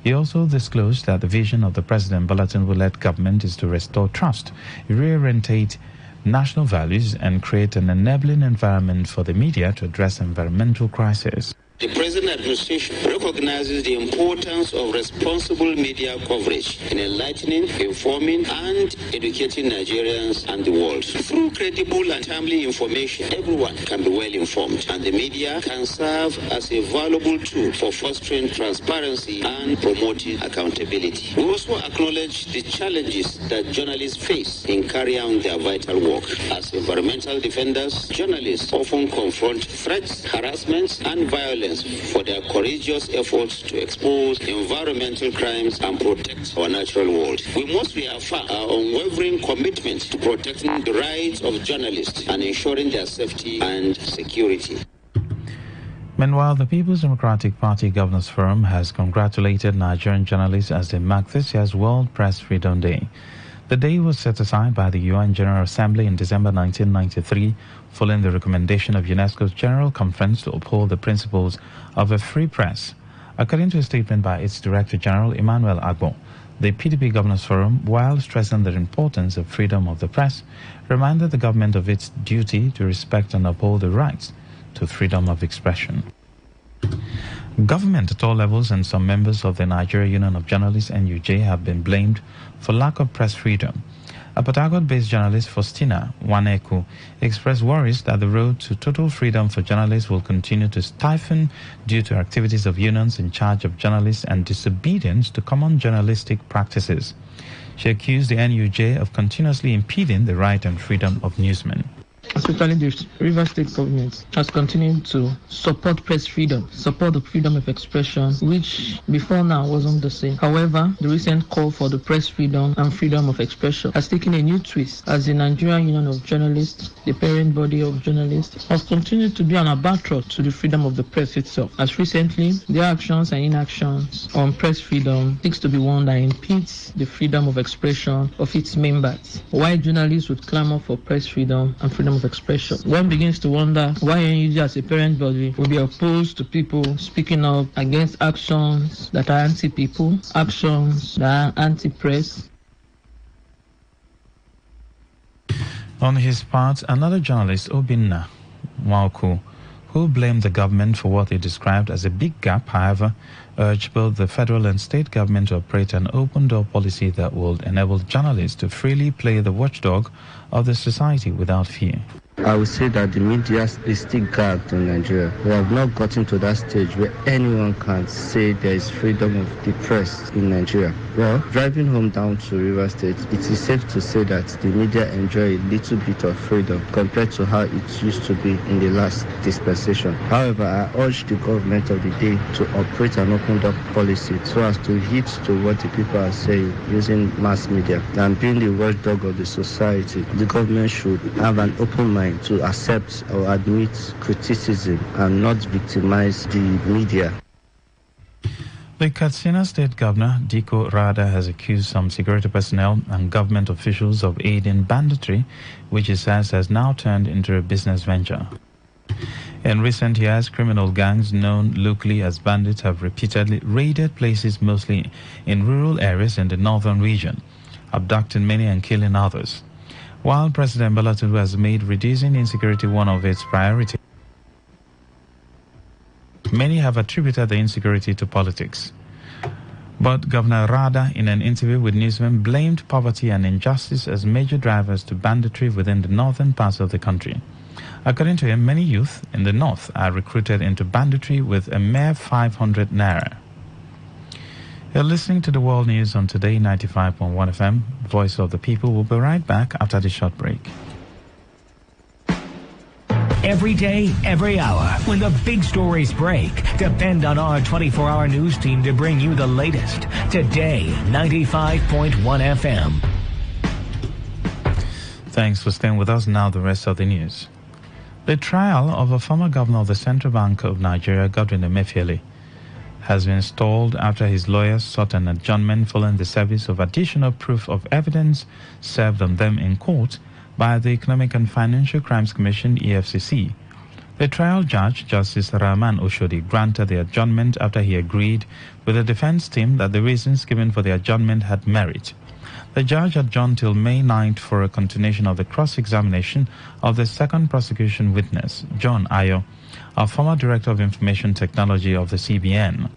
He also disclosed that the vision of the President Bola Tinubu-led government is to restore trust, reorientate national values, and create an enabling environment for the media to address environmental crisis. The present administration recognizes the importance of responsible media coverage in enlightening, informing, and educating Nigerians and the world. Through credible and timely information, everyone can be well informed, and the media can serve as a valuable tool for fostering transparency and promoting accountability. We also acknowledge the challenges that journalists face in carrying out their vital work. As environmental defenders, journalists often confront threats, harassments, and violence for their courageous efforts to expose environmental crimes and protect our natural world. We must reaffirm our unwavering commitment to protecting the rights of journalists and ensuring their safety and security. Meanwhile, the People's Democratic Party Governors Forum has congratulated Nigerian journalists as they mark this year's World Press Freedom Day. The day was set aside by the UN General Assembly in December 1993, following the recommendation of UNESCO's General Conference to uphold the principles of a free press. According to a statement by its Director General, Emmanuel Agbo, the PDP Governors Forum, while stressing the importance of freedom of the press, reminded the government of its duty to respect and uphold the rights to freedom of expression. Government at all levels and some members of the Nigeria Union of Journalists (NUJ) have been blamed for lack of press freedom. A Port Harcourt-based journalist, Faustina Waneku, expressed worries that the road to total freedom for journalists will continue to stiffen due to activities of unions in charge of journalists and disobedience to common journalistic practices. She accused the NUJ of continuously impeding the right and freedom of newsmen. Especially the Rivers State government has continued to support press freedom, support the freedom of expression, which before now wasn't the same. However, the recent call for the press freedom and freedom of expression has taken a new twist as the Nigerian Union of Journalists, the parent body of journalists, has continued to be an albatross to the freedom of the press itself. As recently, their actions and inactions on press freedom seeks to be one that impedes the freedom of expression of its members. Why journalists would clamor for press freedom and freedom of expression, one begins to wonder why NUJ as a parent body will be opposed to people speaking up against actions that are anti-people, actions that are anti-press. On his part, another journalist, Obinna Nwauku, who blamed the government for what he described as a big gap, however, urged both the federal and state government to operate an open-door policy that will enable journalists to freely play the watchdog of the society without fear. I would say that the media is still gagged in Nigeria. We have not gotten to that stage where anyone can say there is freedom of the press in Nigeria. Well, driving home down to River State, it is safe to say that the media enjoy a little bit of freedom compared to how it used to be in the last dispensation. However, I urge the government of the day to operate an open-door policy so as to heed to what the people are saying using mass media. And being the watchdog of the society, the government should have an open mind to accept or admit criticism and not victimize the media. The Katsina State Governor, Diko Rada, has accused some security personnel and government officials of aiding banditry, which he says has now turned into a business venture. In recent years, criminal gangs known locally as bandits have repeatedly raided places mostly in rural areas in the northern region, abducting many and killing others. While President Bola Tinubu has made reducing insecurity one of its priorities, many have attributed the insecurity to politics. But Governor Rada, in an interview with newsmen, blamed poverty and injustice as major drivers to banditry within the northern parts of the country. According to him, many youth in the north are recruited into banditry with a mere 500 naira. You're listening to the World News on Today 95.1 FM, Voice of the People. We'll be right back after the short break. Every day, every hour, when the big stories break, depend on our 24-hour news team to bring you the latest. Today 95.1 FM. Thanks for staying with us. Now the rest of the news. The trial of a former governor of the Central Bank of Nigeria, Godwin Emefiele, has been stalled after his lawyers sought an adjournment following the service of additional proof of evidence served on them in court by the Economic and Financial Crimes Commission, EFCC. The trial judge, Justice Rahman Oshodi, granted the adjournment after he agreed with the defense team that the reasons given for the adjournment had merit. The judge adjourned till May 9th for a continuation of the cross-examination of the second prosecution witness, John Ayo, a former Director of Information Technology of the CBN.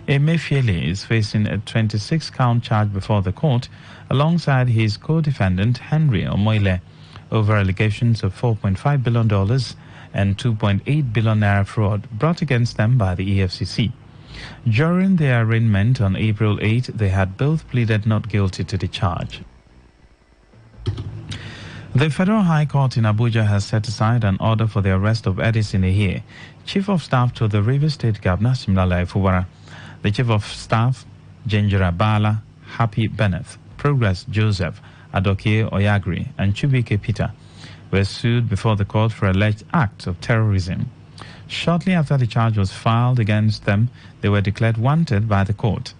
Emefiele is facing a 26-count charge before the court alongside his co-defendant Henry Omoile over allegations of $4.5 billion and 2.8 billion naira fraud brought against them by the EFCC. During their arraignment on April 8, they had both pleaded not guilty to the charge. The Federal High Court in Abuja has set aside an order for the arrest of Edison Ehie, Chief of Staff to the Rivers State Governor Similala Ifubara, the Chief of Staff Jenjira Bala, Happy Bennett, Progress Joseph, Adokie Oyagri, and Chubike Peter were sued before the court for alleged acts of terrorism. Shortly after the charge was filed against them, they were declared wanted by the court.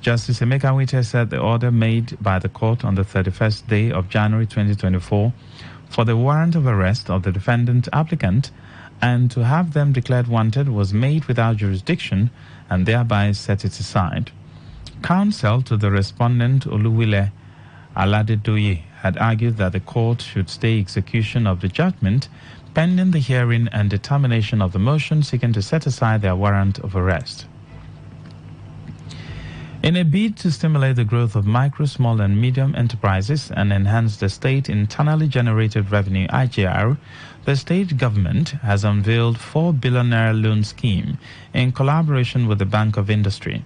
Justice Emeka Wite said the order made by the court on the 31st day of January 2024 for the warrant of arrest of the defendant applicant and to have them declared wanted was made without jurisdiction and thereby set it aside. Counsel to the respondent Oluwile Aladedoye had argued that the court should stay execution of the judgment pending the hearing and determination of the motion seeking to set aside their warrant of arrest. In a bid to stimulate the growth of micro, small and medium enterprises and enhance the state internally generated revenue IGR, the state government has unveiled 4 billion naira loan scheme in collaboration with the Bank of Industry.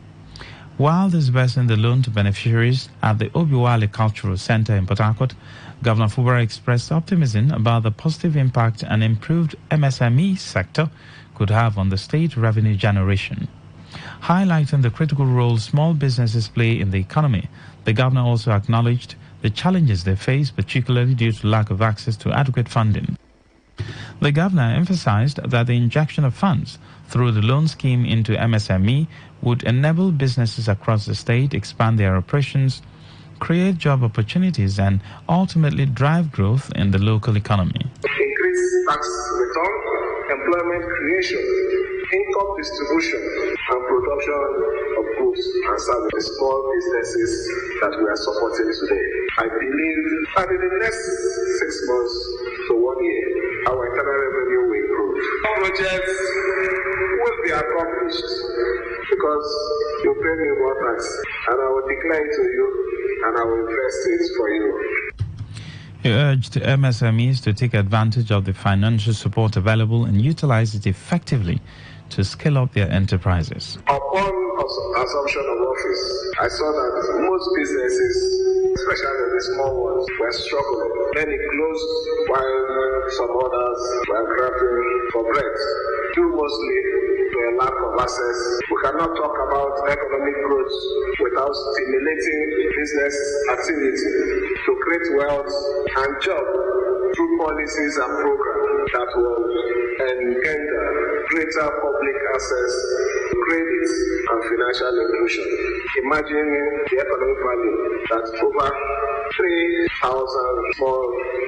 While disbursing the loan to beneficiaries at the Obiwale Cultural Center in Port Harcourt, Governor Fubara expressed optimism about the positive impact an improved MSME sector could have on the state revenue generation. Highlighting the critical role small businesses play in the economy, the governor also acknowledged the challenges they face, particularly due to lack of access to adequate funding. The governor emphasized that the injection of funds through the loan scheme into MSME would enable businesses across the state expand their operations, create job opportunities, and ultimately drive growth in the local economy. Increase tax return, employment creation, income distribution, and production of goods and services, small businesses that we are supporting today. I believe that in the next 6 months to 1 year, our internal revenue will improve. Projects will be accomplished because you pay me more tax, and I will declare it to you, and I will invest it for you. He urged MSMEs to take advantage of the financial support available and utilize it effectively to scale up their enterprises. Upon assumption of office, I saw that most businesses, especially the small ones, were struggling. Many closed while some others were grabbing for bread, due mostly to a lack of access. We cannot talk about economic growth without stimulating business activity to create wealth and jobs through policies and programs that will engender greater public access, credit, and financial inclusion. Imagine the economic value that over 3,000 small,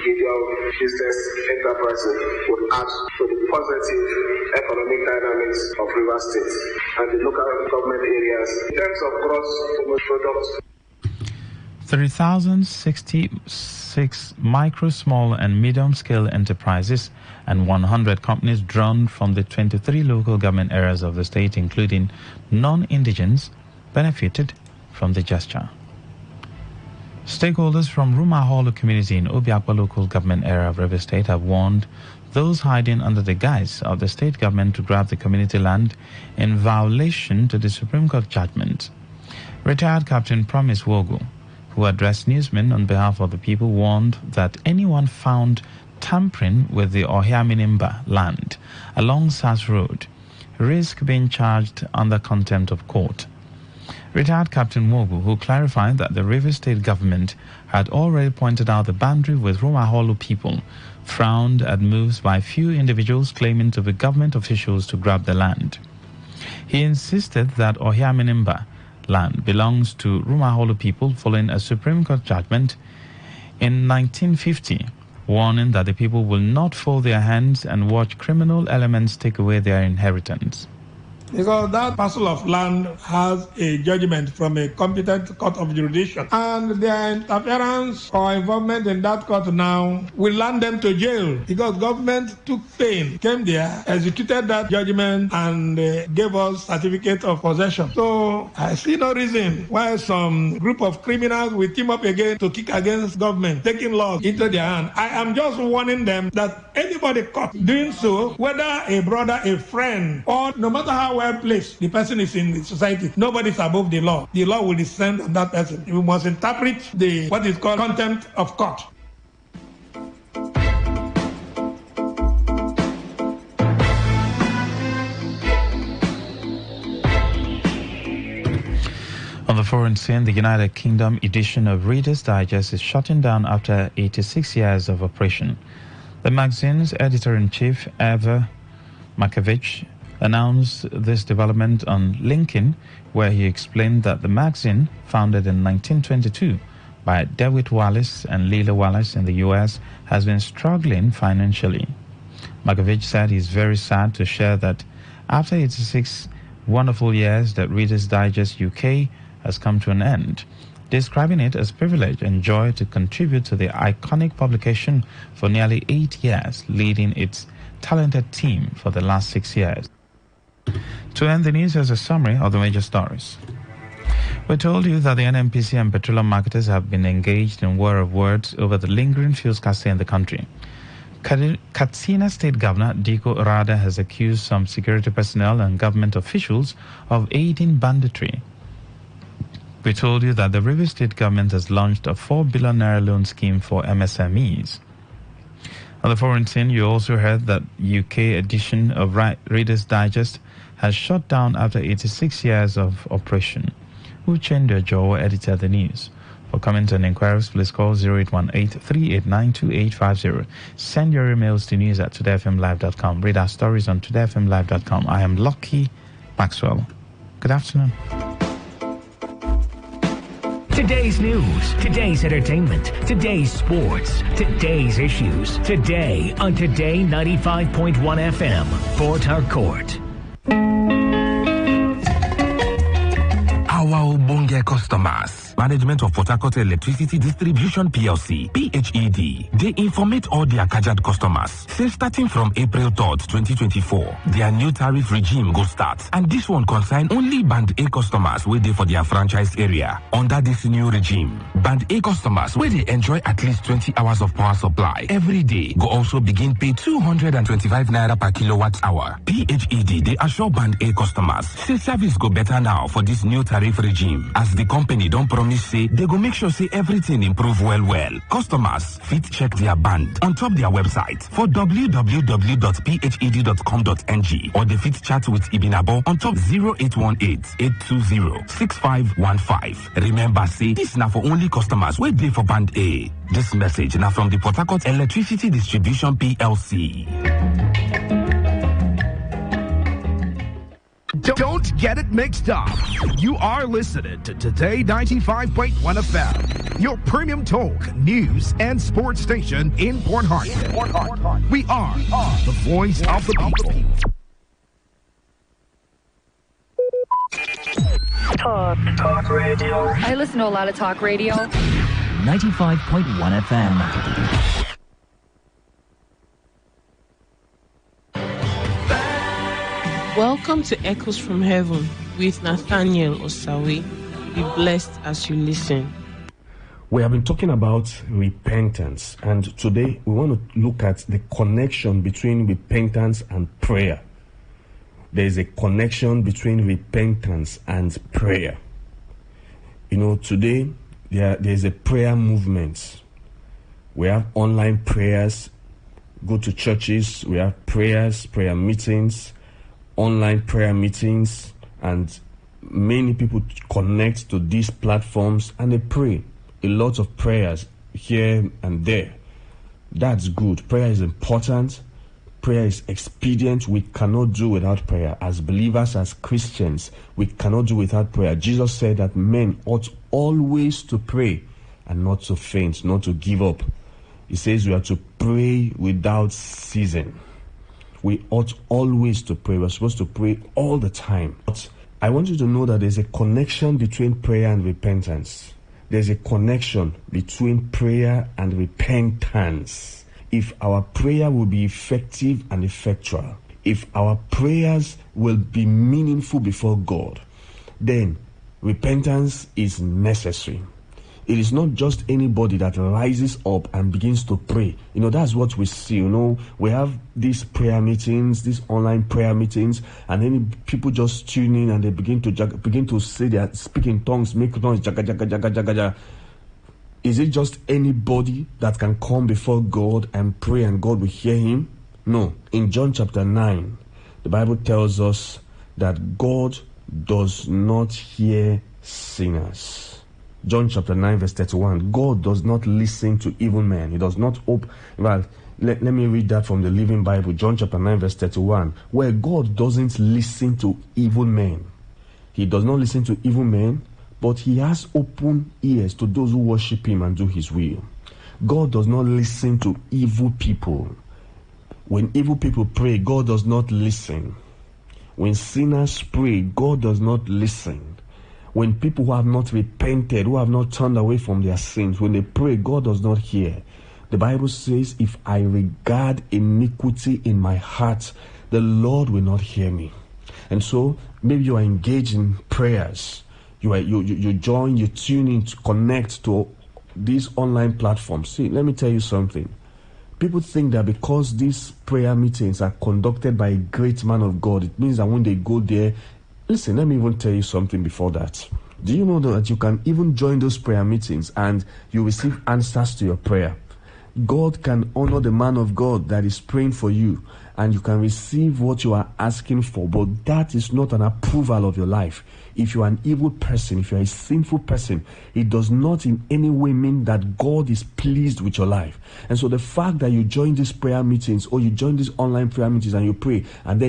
medium business enterprises would add to the positive economic dynamics of River State and the local government areas in terms of gross domestic product. 3,066 micro, small and medium-scale enterprises and 100 companies drawn from the 23 local government areas of the state, including non-indigents, benefited from the gesture. Stakeholders from Rumaholo community in Obiakwa local government area of River State have warned those hiding under the guise of the state government to grab the community land in violation to the Supreme Court judgment. Retired Captain Promise Wogu, who addressed newsmen on behalf of the people, warned that anyone found tampering with the Ohiaminimba land along Sas Road risk being charged under contempt of court. Retired Captain Mogu, who clarified that the Rivers State government had already pointed out the boundary with Rumaholo people, frowned at moves by few individuals claiming to be government officials to grab the land. He insisted that Ohiaminimba land belongs to Rumaholo people following a Supreme Court judgment in 1950, warning that the people will not fold their hands and watch criminal elements take away their inheritance. Because that parcel of land has a judgment from a competent court of jurisdiction. And their interference or involvement in that court now will land them to jail because government took pain, came there, executed that judgment and gave us certificate of possession. So I see no reason why some group of criminals will team up again to kick against government, taking laws into their hand. I am just warning them that anybody caught doing so, whether a brother, a friend, or no matter how place the person is in the society, nobody is above the law. The law will descend on that person. We must interpret the what is called contempt of court. On the foreign scene, the United Kingdom edition of Reader's Digest is shutting down after 86 years of operation. The magazine's editor-in-chief, Eva Makevich, announced this development on LinkedIn, where he explained that the magazine, founded in 1922 by Dewitt Wallace and Lila Wallace in the U.S., has been struggling financially. Makevich said he's very sad to share that after 86 wonderful years that Reader's Digest UK has come to an end, describing it as privilege and joy to contribute to the iconic publication for nearly 8 years, leading its talented team for the last 6 years. To end the news, as a summary of the major stories. We told you that the NNPC and petroleum marketers have been engaged in war of words over the lingering fuel scarcity in the country. Katsina State Governor Diko Rada has accused some security personnel and government officials of aiding banditry. We told you that the Rivers State government has launched a 4 billion naira loan scheme for MSMEs. On the foreign scene, you also heard that UK edition of Reader's Digest has shut down after 86 years of operation. Uchendu Joe edited the news. For comments and inquiries, please call 0818-389-2850. Send your emails to news@todayfmlive.com. Read our stories on todayfmlive.com. I am Lucky Maxwell. Good afternoon. Today's news, today's entertainment, today's sports, today's issues. Today on Today 95.1 FM, Port Harcourt. Our Ubunge customers. Management of Port Harcourt Electricity Distribution PLC, PHED, they informate all their Kajad customers. Say starting from April 3rd, 2024, their new tariff regime will start. And this one concern only Band A customers waiting for their franchise area. Under this new regime, Band A customers where they enjoy at least 20 hours of power supply every day go also begin pay 225 naira per kilowatt hour. PHED, they assure Band A customers, say service go better now for this new tariff regime, as the company don't promise say they go make sure say everything improve well. Customers fit check their band on top their website for www.phed.com.ng or they fit chat with Ibinabo on top 0818-820-6515. Remember say this now for only customers wait day for Band A. This message now from the Port Harcourt Electricity Distribution PLC. Don't get it mixed up. You are listening to Today 95.1 FM, your premium talk, news, and sports station in Port Harcourt. We are the voice of the people. Talk radio. I listen to a lot of talk radio. 95.1 FM. Welcome to Echoes from Heaven with Nathaniel Osawe. Be blessed as you listen. We have been talking about repentance, and today we want to look at the connection between repentance and prayer. There is a connection between repentance and prayer. You know, today there is a prayer movement. We have online prayers, go to churches, we have prayers, prayer meetings, online prayer meetings, and many people connect to these platforms and they pray. A lot of prayers here and there. That's good. Prayer is important. Prayer is expedient. We cannot do without prayer. As believers, as Christians, we cannot do without prayer. Jesus said that men ought always to pray and not to faint, not to give up. He says we are to pray without ceasing. We ought always to pray. We're supposed to pray all the time. But I want you to know that there's a connection between prayer and repentance. There's a connection between prayer and repentance. If our prayer will be effective and effectual, if our prayers will be meaningful before God, then repentance is necessary. It is not just anybody that rises up and begins to pray. That's what we see. We have these prayer meetings, these online prayer meetings, and then people just tune in and they begin to say they are speaking tongues, make noise, jaga, jaga, jaga, jaga, jaga. Is it just anybody that can come before God and pray and God will hear him? No. In John chapter 9, the Bible tells us that God does not hear sinners. John chapter 9 verse 31. God does not listen to evil men. He does not open. Well, let me read that from the Living Bible. John chapter 9 verse 31. Where God doesn't listen to evil men. He does not listen to evil men, but he has open ears to those who worship him and do his will. God does not listen to evil people. When evil people pray, God does not listen. When sinners pray, God does not listen. When people who have not repented, who have not turned away from their sins, when they pray, God does not hear. The Bible says, if I regard iniquity in my heart, the Lord will not hear me. And so, maybe you are engaged in prayers. You join, you tune in to connect to these online platforms. See, let me tell you something. People think that because these prayer meetings are conducted by a great man of God, it means that when they go there, listen, let me even tell you something before that. Do you know that you can even join those prayer meetings and you receive answers to your prayer? God can honor the man of God that is praying for you, and you can receive what you are asking for, but that is not an approval of your life. If you are an evil person, if you are a sinful person, it does not in any way mean that God is pleased with your life. And so the fact that you join these prayer meetings or you join these online prayer meetings and you pray, and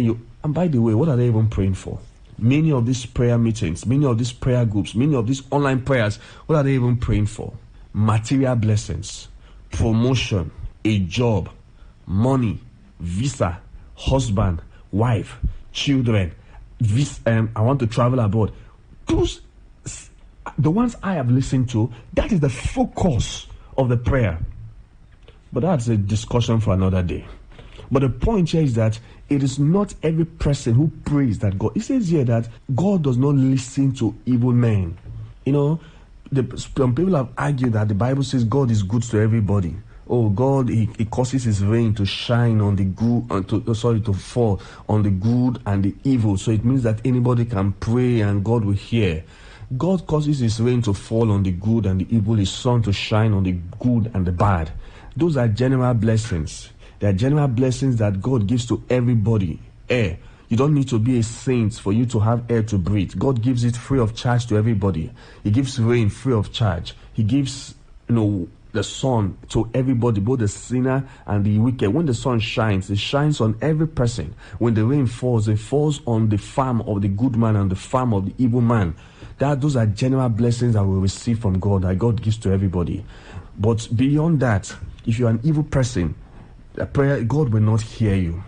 by the way, what are they even praying for? Many of these prayer meetings, many of these prayer groups, many of these online prayers, what are they even praying for? Material blessings, promotion, a job, money, visa, husband, wife, children, I want to travel abroad. Those, the ones I have listened to, that is the focus of the prayer. But that's a discussion for another day. But the point here is that it is not every person who prays that God. It says here that God does not listen to evil men. Some people have argued that the Bible says God is good to everybody. Oh, God, he causes his rain to shine on the good, to fall on the good and the evil. So it means that anybody can pray and God will hear. God causes his rain to fall on the good and the evil, his sun to shine on the good and the bad. Those are general blessings. They are general blessings that God gives to everybody. Air. You don't need to be a saint for you to have air to breathe. God gives it free of charge to everybody. He gives rain free of charge. He gives, the sun to everybody, both the sinner and the wicked. When the sun shines, it shines on every person. When the rain falls, it falls on the farm of the good man and the farm of the evil man. Those are general blessings that we receive from God, that God gives to everybody. But beyond that, if you're an evil person, the prayer, God will not hear you.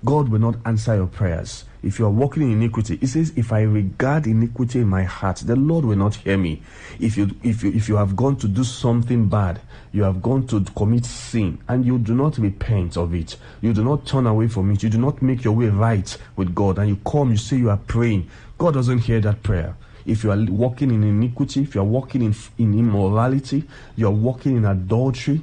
God will not answer your prayers. If you are walking in iniquity, it says, if I regard iniquity in my heart, the Lord will not hear me. If you have gone to do something bad, you have gone to commit sin, and you do not repent of it, you do not turn away from it, you do not make your way right with God, and you come, you say you are praying, God doesn't hear that prayer. If you are walking in iniquity, if you are walking in immorality, you are walking in adultery,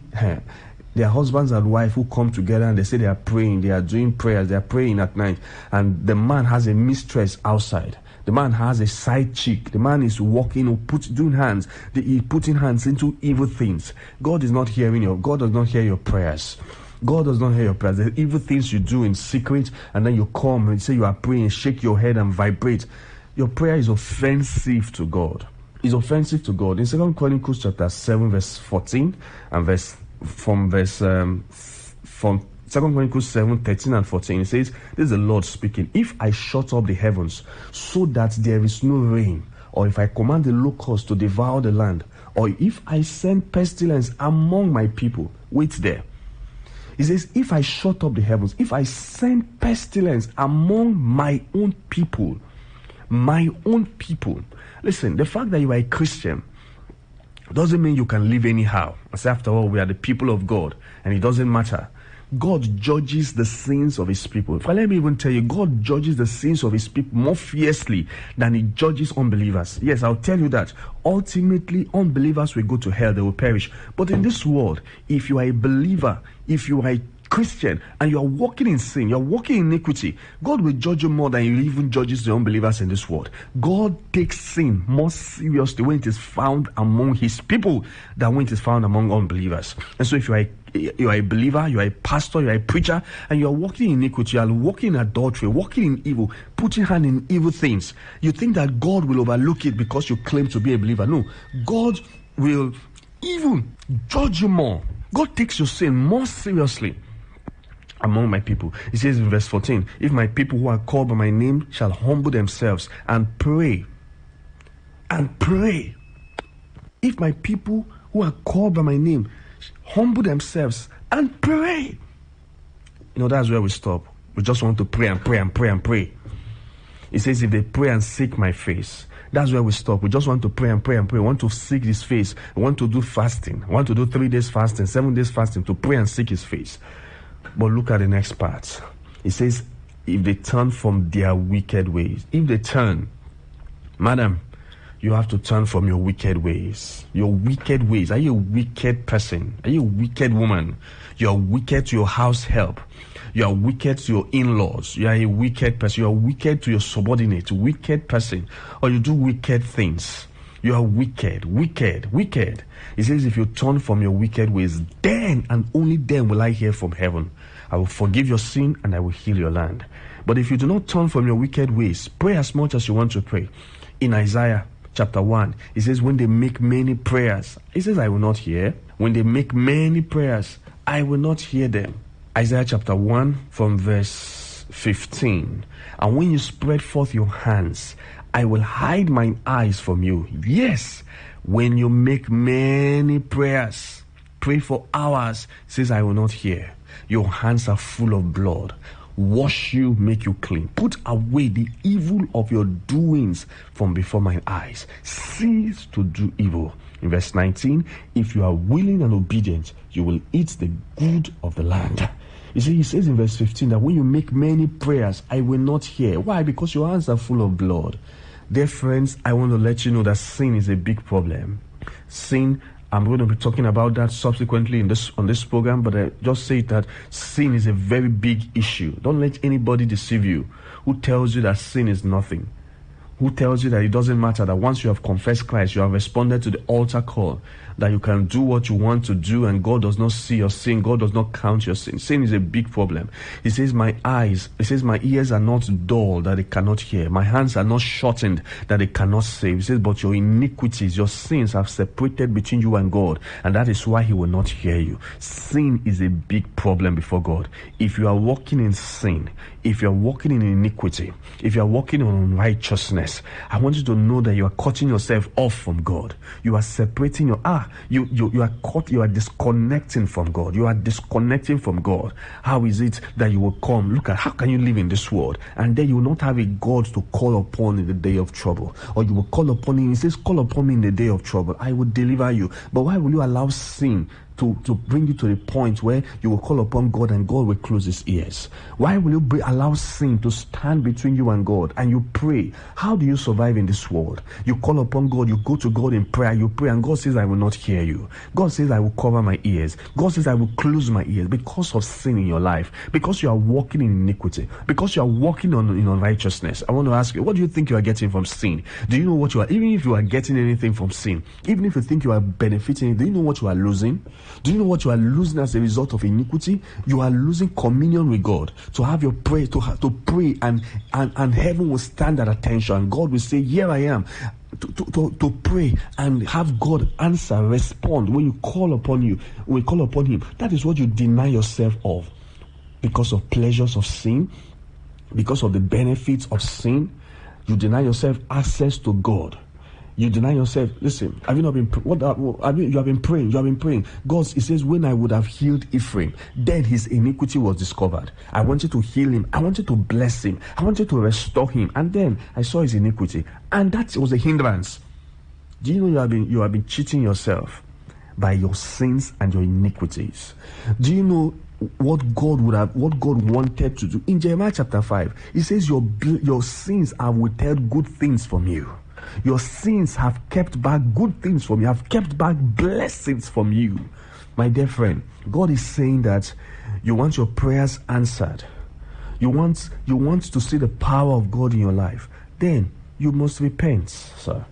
there are husbands and wives who come together and they say they are praying, they are doing prayers, they are praying at night, and the man has a mistress outside. The man has a side chick. The man is walking or doing hands. He's putting hands into evil things. God is not hearing you. God does not hear your prayers. God does not hear your prayers. The evil things you do in secret, and then you come and say you are praying, shake your head and vibrate. your prayer is offensive to God. It's offensive to God. In 2 Chronicles chapter 7 verse 14 and from 2 Chronicles 7, 13 and 14, it says, this is the Lord speaking. If I shut up the heavens so that there is no rain, or if I command the locusts to devour the land, or if I send pestilence among my people, wait there. He says, if I shut up the heavens, if I send pestilence among my own people, listen, the fact that you are a Christian doesn't mean you can live anyhow. As after all, we are the people of God, and it doesn't matter. God judges the sins of his people. Let me even tell you, God judges the sins of his people more fiercely than he judges unbelievers. Yes, I'll tell you that. Ultimately, unbelievers will go to hell, they will perish. But in this world, if you are a believer, if you are a Christian, and you are walking in sin, you are walking in iniquity, God will judge you more than he even judges the unbelievers in this world. God takes sin more seriously when it is found among his people than when it is found among unbelievers. And so if you are a believer, you are a pastor, you are a preacher, and you are walking in iniquity, you are walking in adultery, walking in evil, putting hand in evil things, you think that God will overlook it because you claim to be a believer. No, God will even judge you more. God takes your sin more seriously among my people. He says in verse 14, if my people who are called by my name shall humble themselves and pray. If my people who are called by my name humble themselves and pray. That's where we stop. We just want to pray and pray and pray and pray. He says if they pray and seek my face. That's where we stop. We just want to pray and pray and pray. We want to seek his face. We want to do fasting. We want to do 3 days fasting, 7 days fasting, to pray and seek his face. But look at the next part. It says, if they turn from their wicked ways. If they turn, madam, you have to turn from your wicked ways. Your wicked ways. Are you a wicked person? Are you a wicked woman? You are wicked to your house help. You are wicked to your in-laws. You are a wicked person. You are wicked to your subordinate. Wicked person. Or you do wicked things. You are wicked. It says, if you turn from your wicked ways, then and only then will I hear from heaven. I will forgive your sin and I will heal your land. But if you do not turn from your wicked ways, pray as much as you want to pray. In Isaiah chapter 1, it says, when they make many prayers, it says, I will not hear. When they make many prayers, I will not hear them. Isaiah chapter 1 from verse 15. And when you spread forth your hands, I will hide mine eyes from you. Yes, when you make many prayers, pray for hours, it says, I will not hear. Your hands are full of blood. Wash you, make you clean. Put away the evil of your doings from before my eyes. Cease to do evil. In verse 19, if you are willing and obedient, you will eat the good of the land. You see, he says in verse 15 that when you make many prayers, I will not hear. Why? Because your hands are full of blood. Dear friends, I want to let you know that sin is a big problem. Sin, I'm going to be talking about that subsequently on this program, but I just say that sin is a very big issue. Don't let anybody deceive you who tells you that sin is nothing, who tells you that it doesn't matter, that once you have confessed Christ, you have responded to the altar call, that you can do what you want to do and God does not see your sin, God does not count your sin. Sin is a big problem. He says, my ears are not dull that they cannot hear. My hands are not shortened that they cannot save. He says, but your iniquities, your sins have separated between you and God, and that is why he will not hear you. Sin is a big problem before God. If you are walking in sin, if you are walking in iniquity, if you are walking on unrighteousness, I want you to know that you are cutting yourself off from God. You are separating you are disconnecting from God. You are disconnecting from God. How is it that you will come? Look at how can you live in this world and then you will not have a God to call upon in the day of trouble? Or you will call upon him. He says, call upon me in the day of trouble. I will deliver you. But why will you allow sin to bring you to the point where you will call upon God and God will close his ears? Why will you allow sin to stand between you and God and you pray? How do you survive in this world? You call upon God, you go to God in prayer, you pray, and God says, I will not hear you. God says, I will cover my ears. God says, I will close my ears because of sin in your life, because you are walking in iniquity, because you are walking in unrighteousness. I want to ask you, what do you think you are getting from sin? Do you know what you are, even if you are getting anything from sin, even if you think you are benefiting, do you know what you are losing? Do you know what you are losing as a result of iniquity? You are losing communion with God. To have your prayer, to pray, and heaven will stand at attention. And God will say, here I am. To pray and have God answer, respond when you call upon you. When you call upon Him, that is what you deny yourself of, because of pleasures of sin, because of the benefits of sin. You deny yourself access to God. You deny yourself. Listen, have you not been? You have been praying. You have been praying. God, He says, when I would have healed Ephraim, then his iniquity was discovered. I wanted to heal him. I wanted to bless him. I wanted to restore him, and then I saw his iniquity, and that was a hindrance. Do you know you have been cheating yourself by your sins and your iniquities? Do you know what God wanted to do? In Jeremiah chapter 5, He says, your sins have withheld good things from you. Your sins have kept back good things from you, have kept back blessings from you. My dear friend, God is saying that you want your prayers answered. You want to see the power of God in your life. Then you must repent, sir.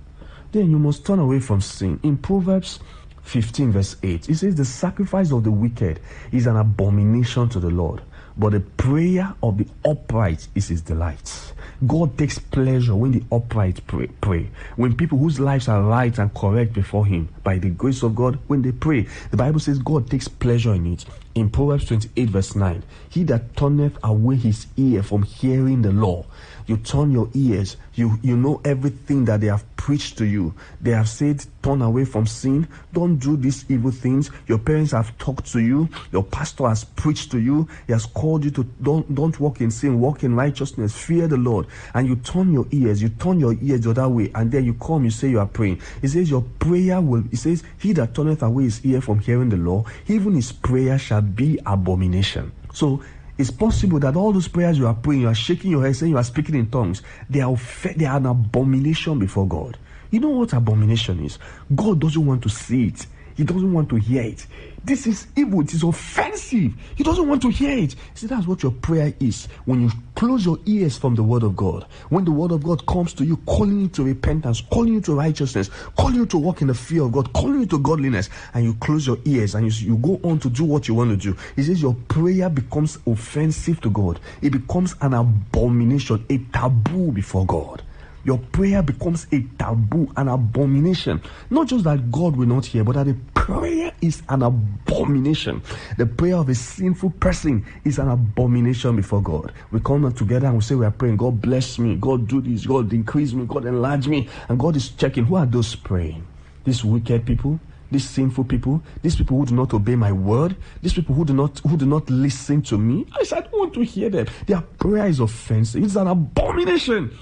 Then you must turn away from sin. In Proverbs 15 verse 8, it says, the sacrifice of the wicked is an abomination to the Lord, but the prayer of the upright is His delight. God takes pleasure when the upright pray. When people whose lives are right and correct before Him, by the grace of God, when they pray, the Bible says God takes pleasure in it. In Proverbs 28 verse 9, he that turneth away his ear from hearing the law. You turn your ears. You know everything that they have preached to you. They have said, turn away from sin. Don't do these evil things. Your parents have talked to you. Your pastor has preached to you. He has called you to don't walk in sin, walk in righteousness, fear the Lord. And you turn your ears. You turn your ears the other way. And then you come, you say you are praying. It says your prayer will, it says, he that turneth away his ear from hearing the law, even his prayer shall be abomination. So it's possible that all those prayers you are praying, you are shaking your head, saying you are speaking in tongues, they are an abomination before God. You know what abomination is? God doesn't want to see it. He doesn't want to hear it. This is evil. It is offensive. He doesn't want to hear it. See, that's what your prayer is. When you close your ears from the word of God, when the word of God comes to you, calling you to repentance, calling you to righteousness, calling you to walk in the fear of God, calling you to godliness, and you close your ears and you go on to do what you want to do, He says your prayer becomes offensive to God. It becomes an abomination, a taboo before God. Your prayer becomes a taboo, an abomination. Not just that God will not hear, but that the prayer is an abomination. The prayer of a sinful person is an abomination before God. We come together and we say we are praying, God bless me, God do this, God increase me, God enlarge me. And God is checking, who are those praying? These wicked people? These sinful people? These people who do not obey my word? These people who do not listen to me? I said, I don't want to hear them. Their prayer is offensive. It's an abomination.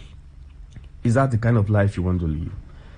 Is that the kind of life you want to live?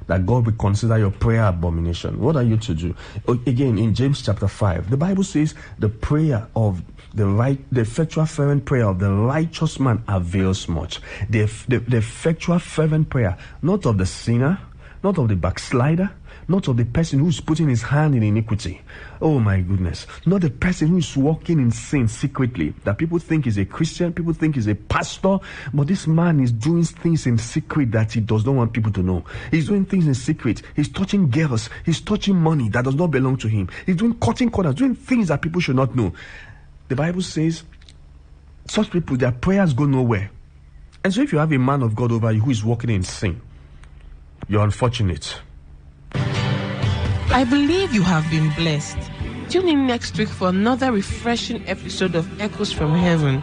That God will consider your prayer abomination? What are you to do? Again, in James chapter 5, the Bible says the prayer of the effectual fervent prayer of the righteous man avails much. The effectual fervent prayer, not of the sinner, not of the backslider, not of the person who is putting his hand in iniquity. Oh my goodness. Not the person who is walking in sin secretly. That people think is a Christian, people think is a pastor, but this man is doing things in secret that he does not want people to know. He's doing things in secret. He's touching girls. He's touching money that does not belong to him. He's doing cutting corners, doing things that people should not know. The Bible says such people, their prayers go nowhere. And so if you have a man of God over you who is walking in sin, you're unfortunate. I believe you have been blessed. Tune in next week for another refreshing episode of Echoes from Heaven.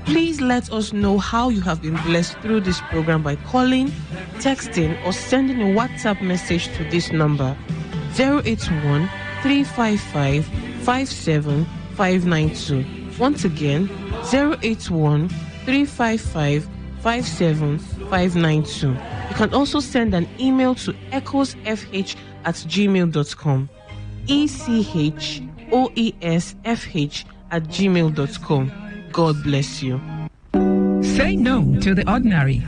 Please let us know how you have been blessed through this program by calling, texting, or sending a WhatsApp message to this number 081 355 57592. Once again, 081 355 57592. You can also send an email to echoesfh@gmail.com. echoesfh@gmail.com. God bless you. Say no to the ordinary.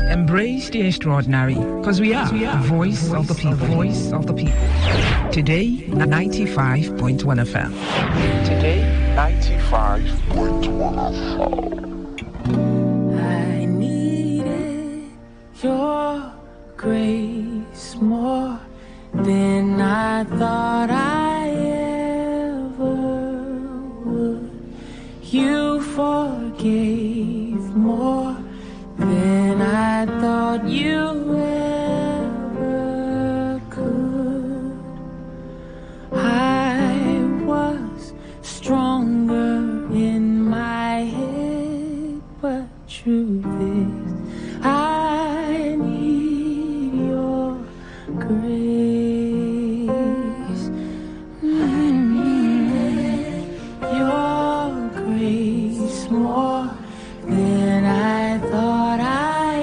Embrace the extraordinary, because we are the voice of the people. Voice of the people. Today, 95.1 FM. Today, 95.1 FM. I needed your grace more than I thought I forgave more than I thought you ever could. I was stronger in my head, but truth is, I need your grace. Your grace more than I thought I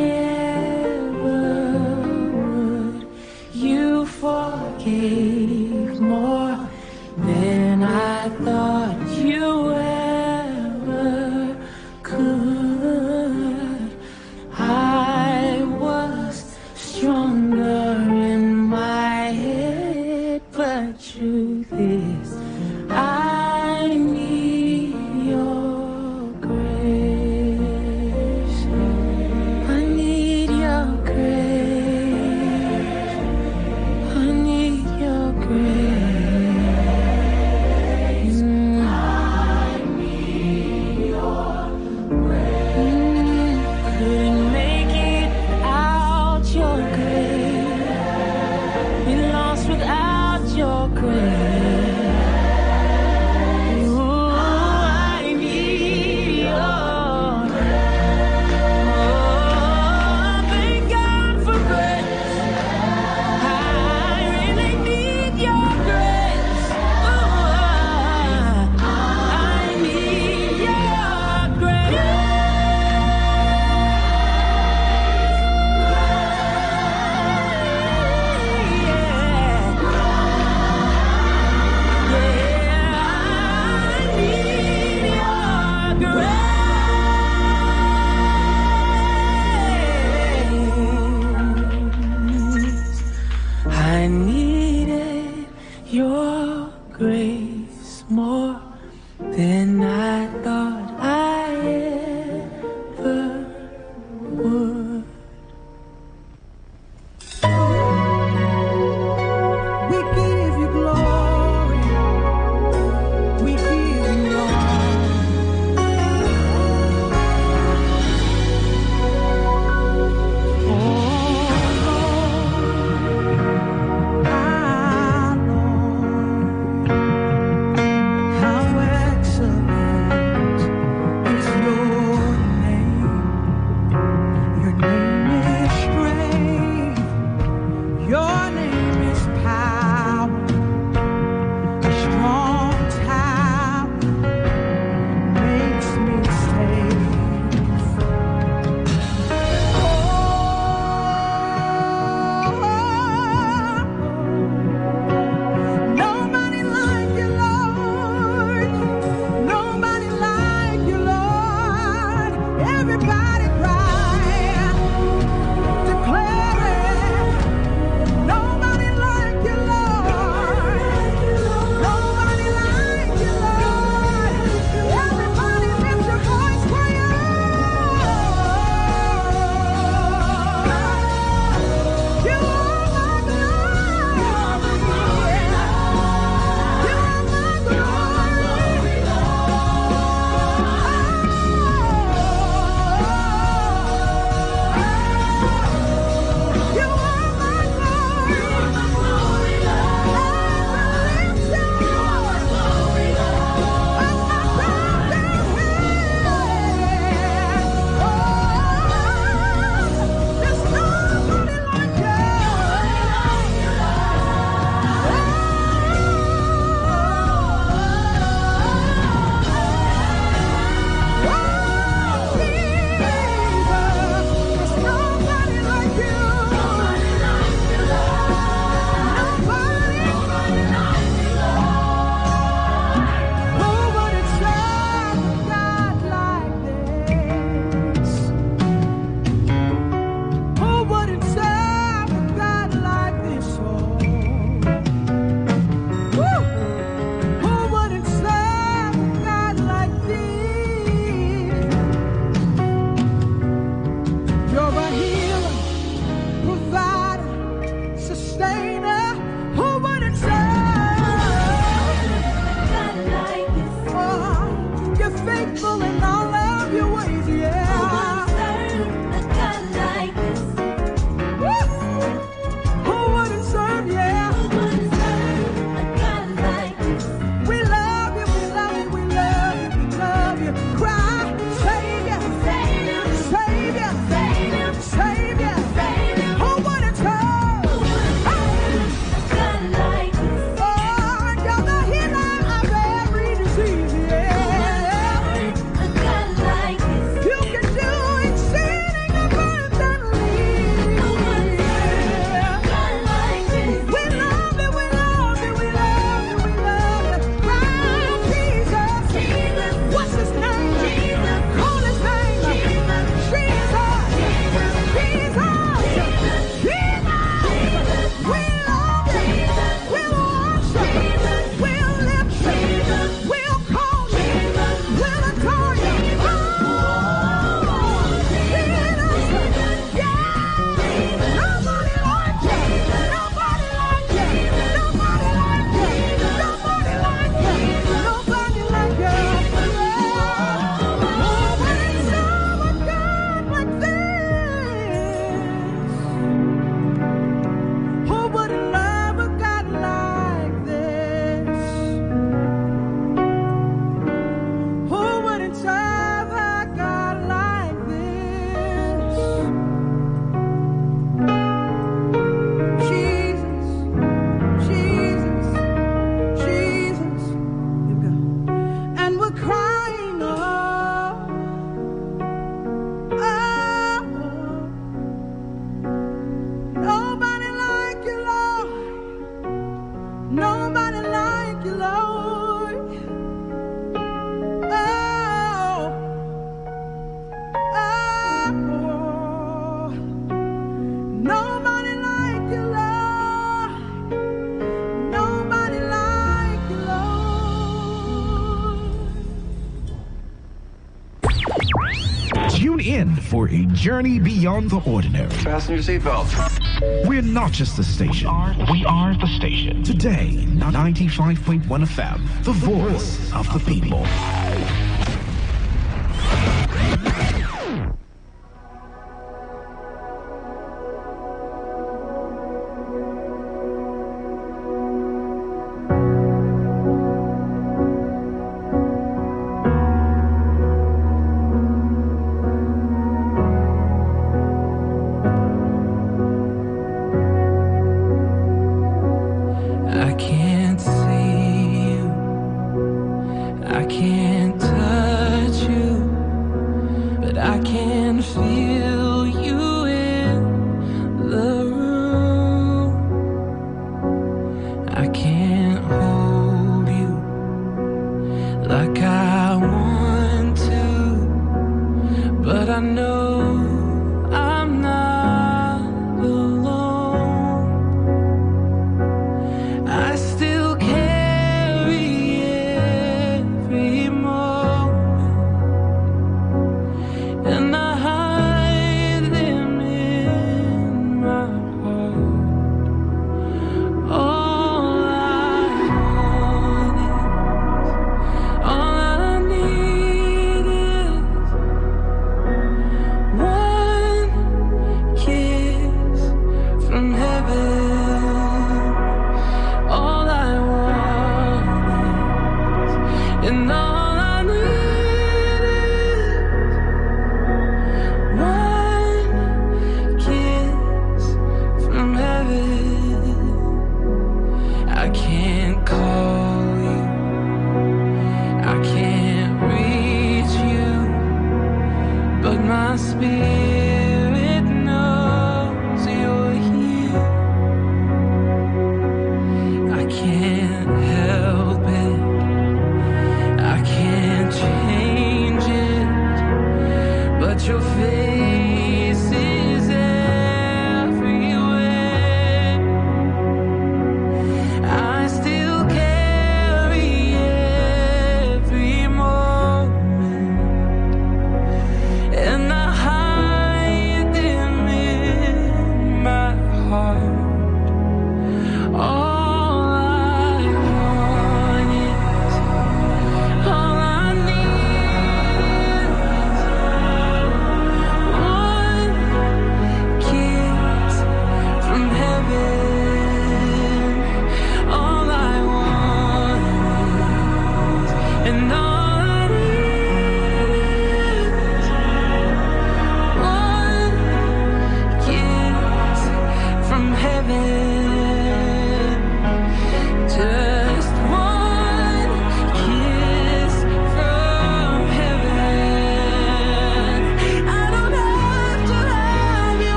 ever would. You forgave more than I thought you ever could. I was stronger in my head, but truth is, I need your grace. I need your grace. I need your grace. I need your grace. Couldn't make it out your grace. Been lost without your grace. I needed your grace more than I thought I ever would. We give you glory. We give you how excellent tuned for a journey beyond the ordinary. Fasten your seatbelts. We're not just the station. We are the station. Today, 95.1 FM, the voice of the people.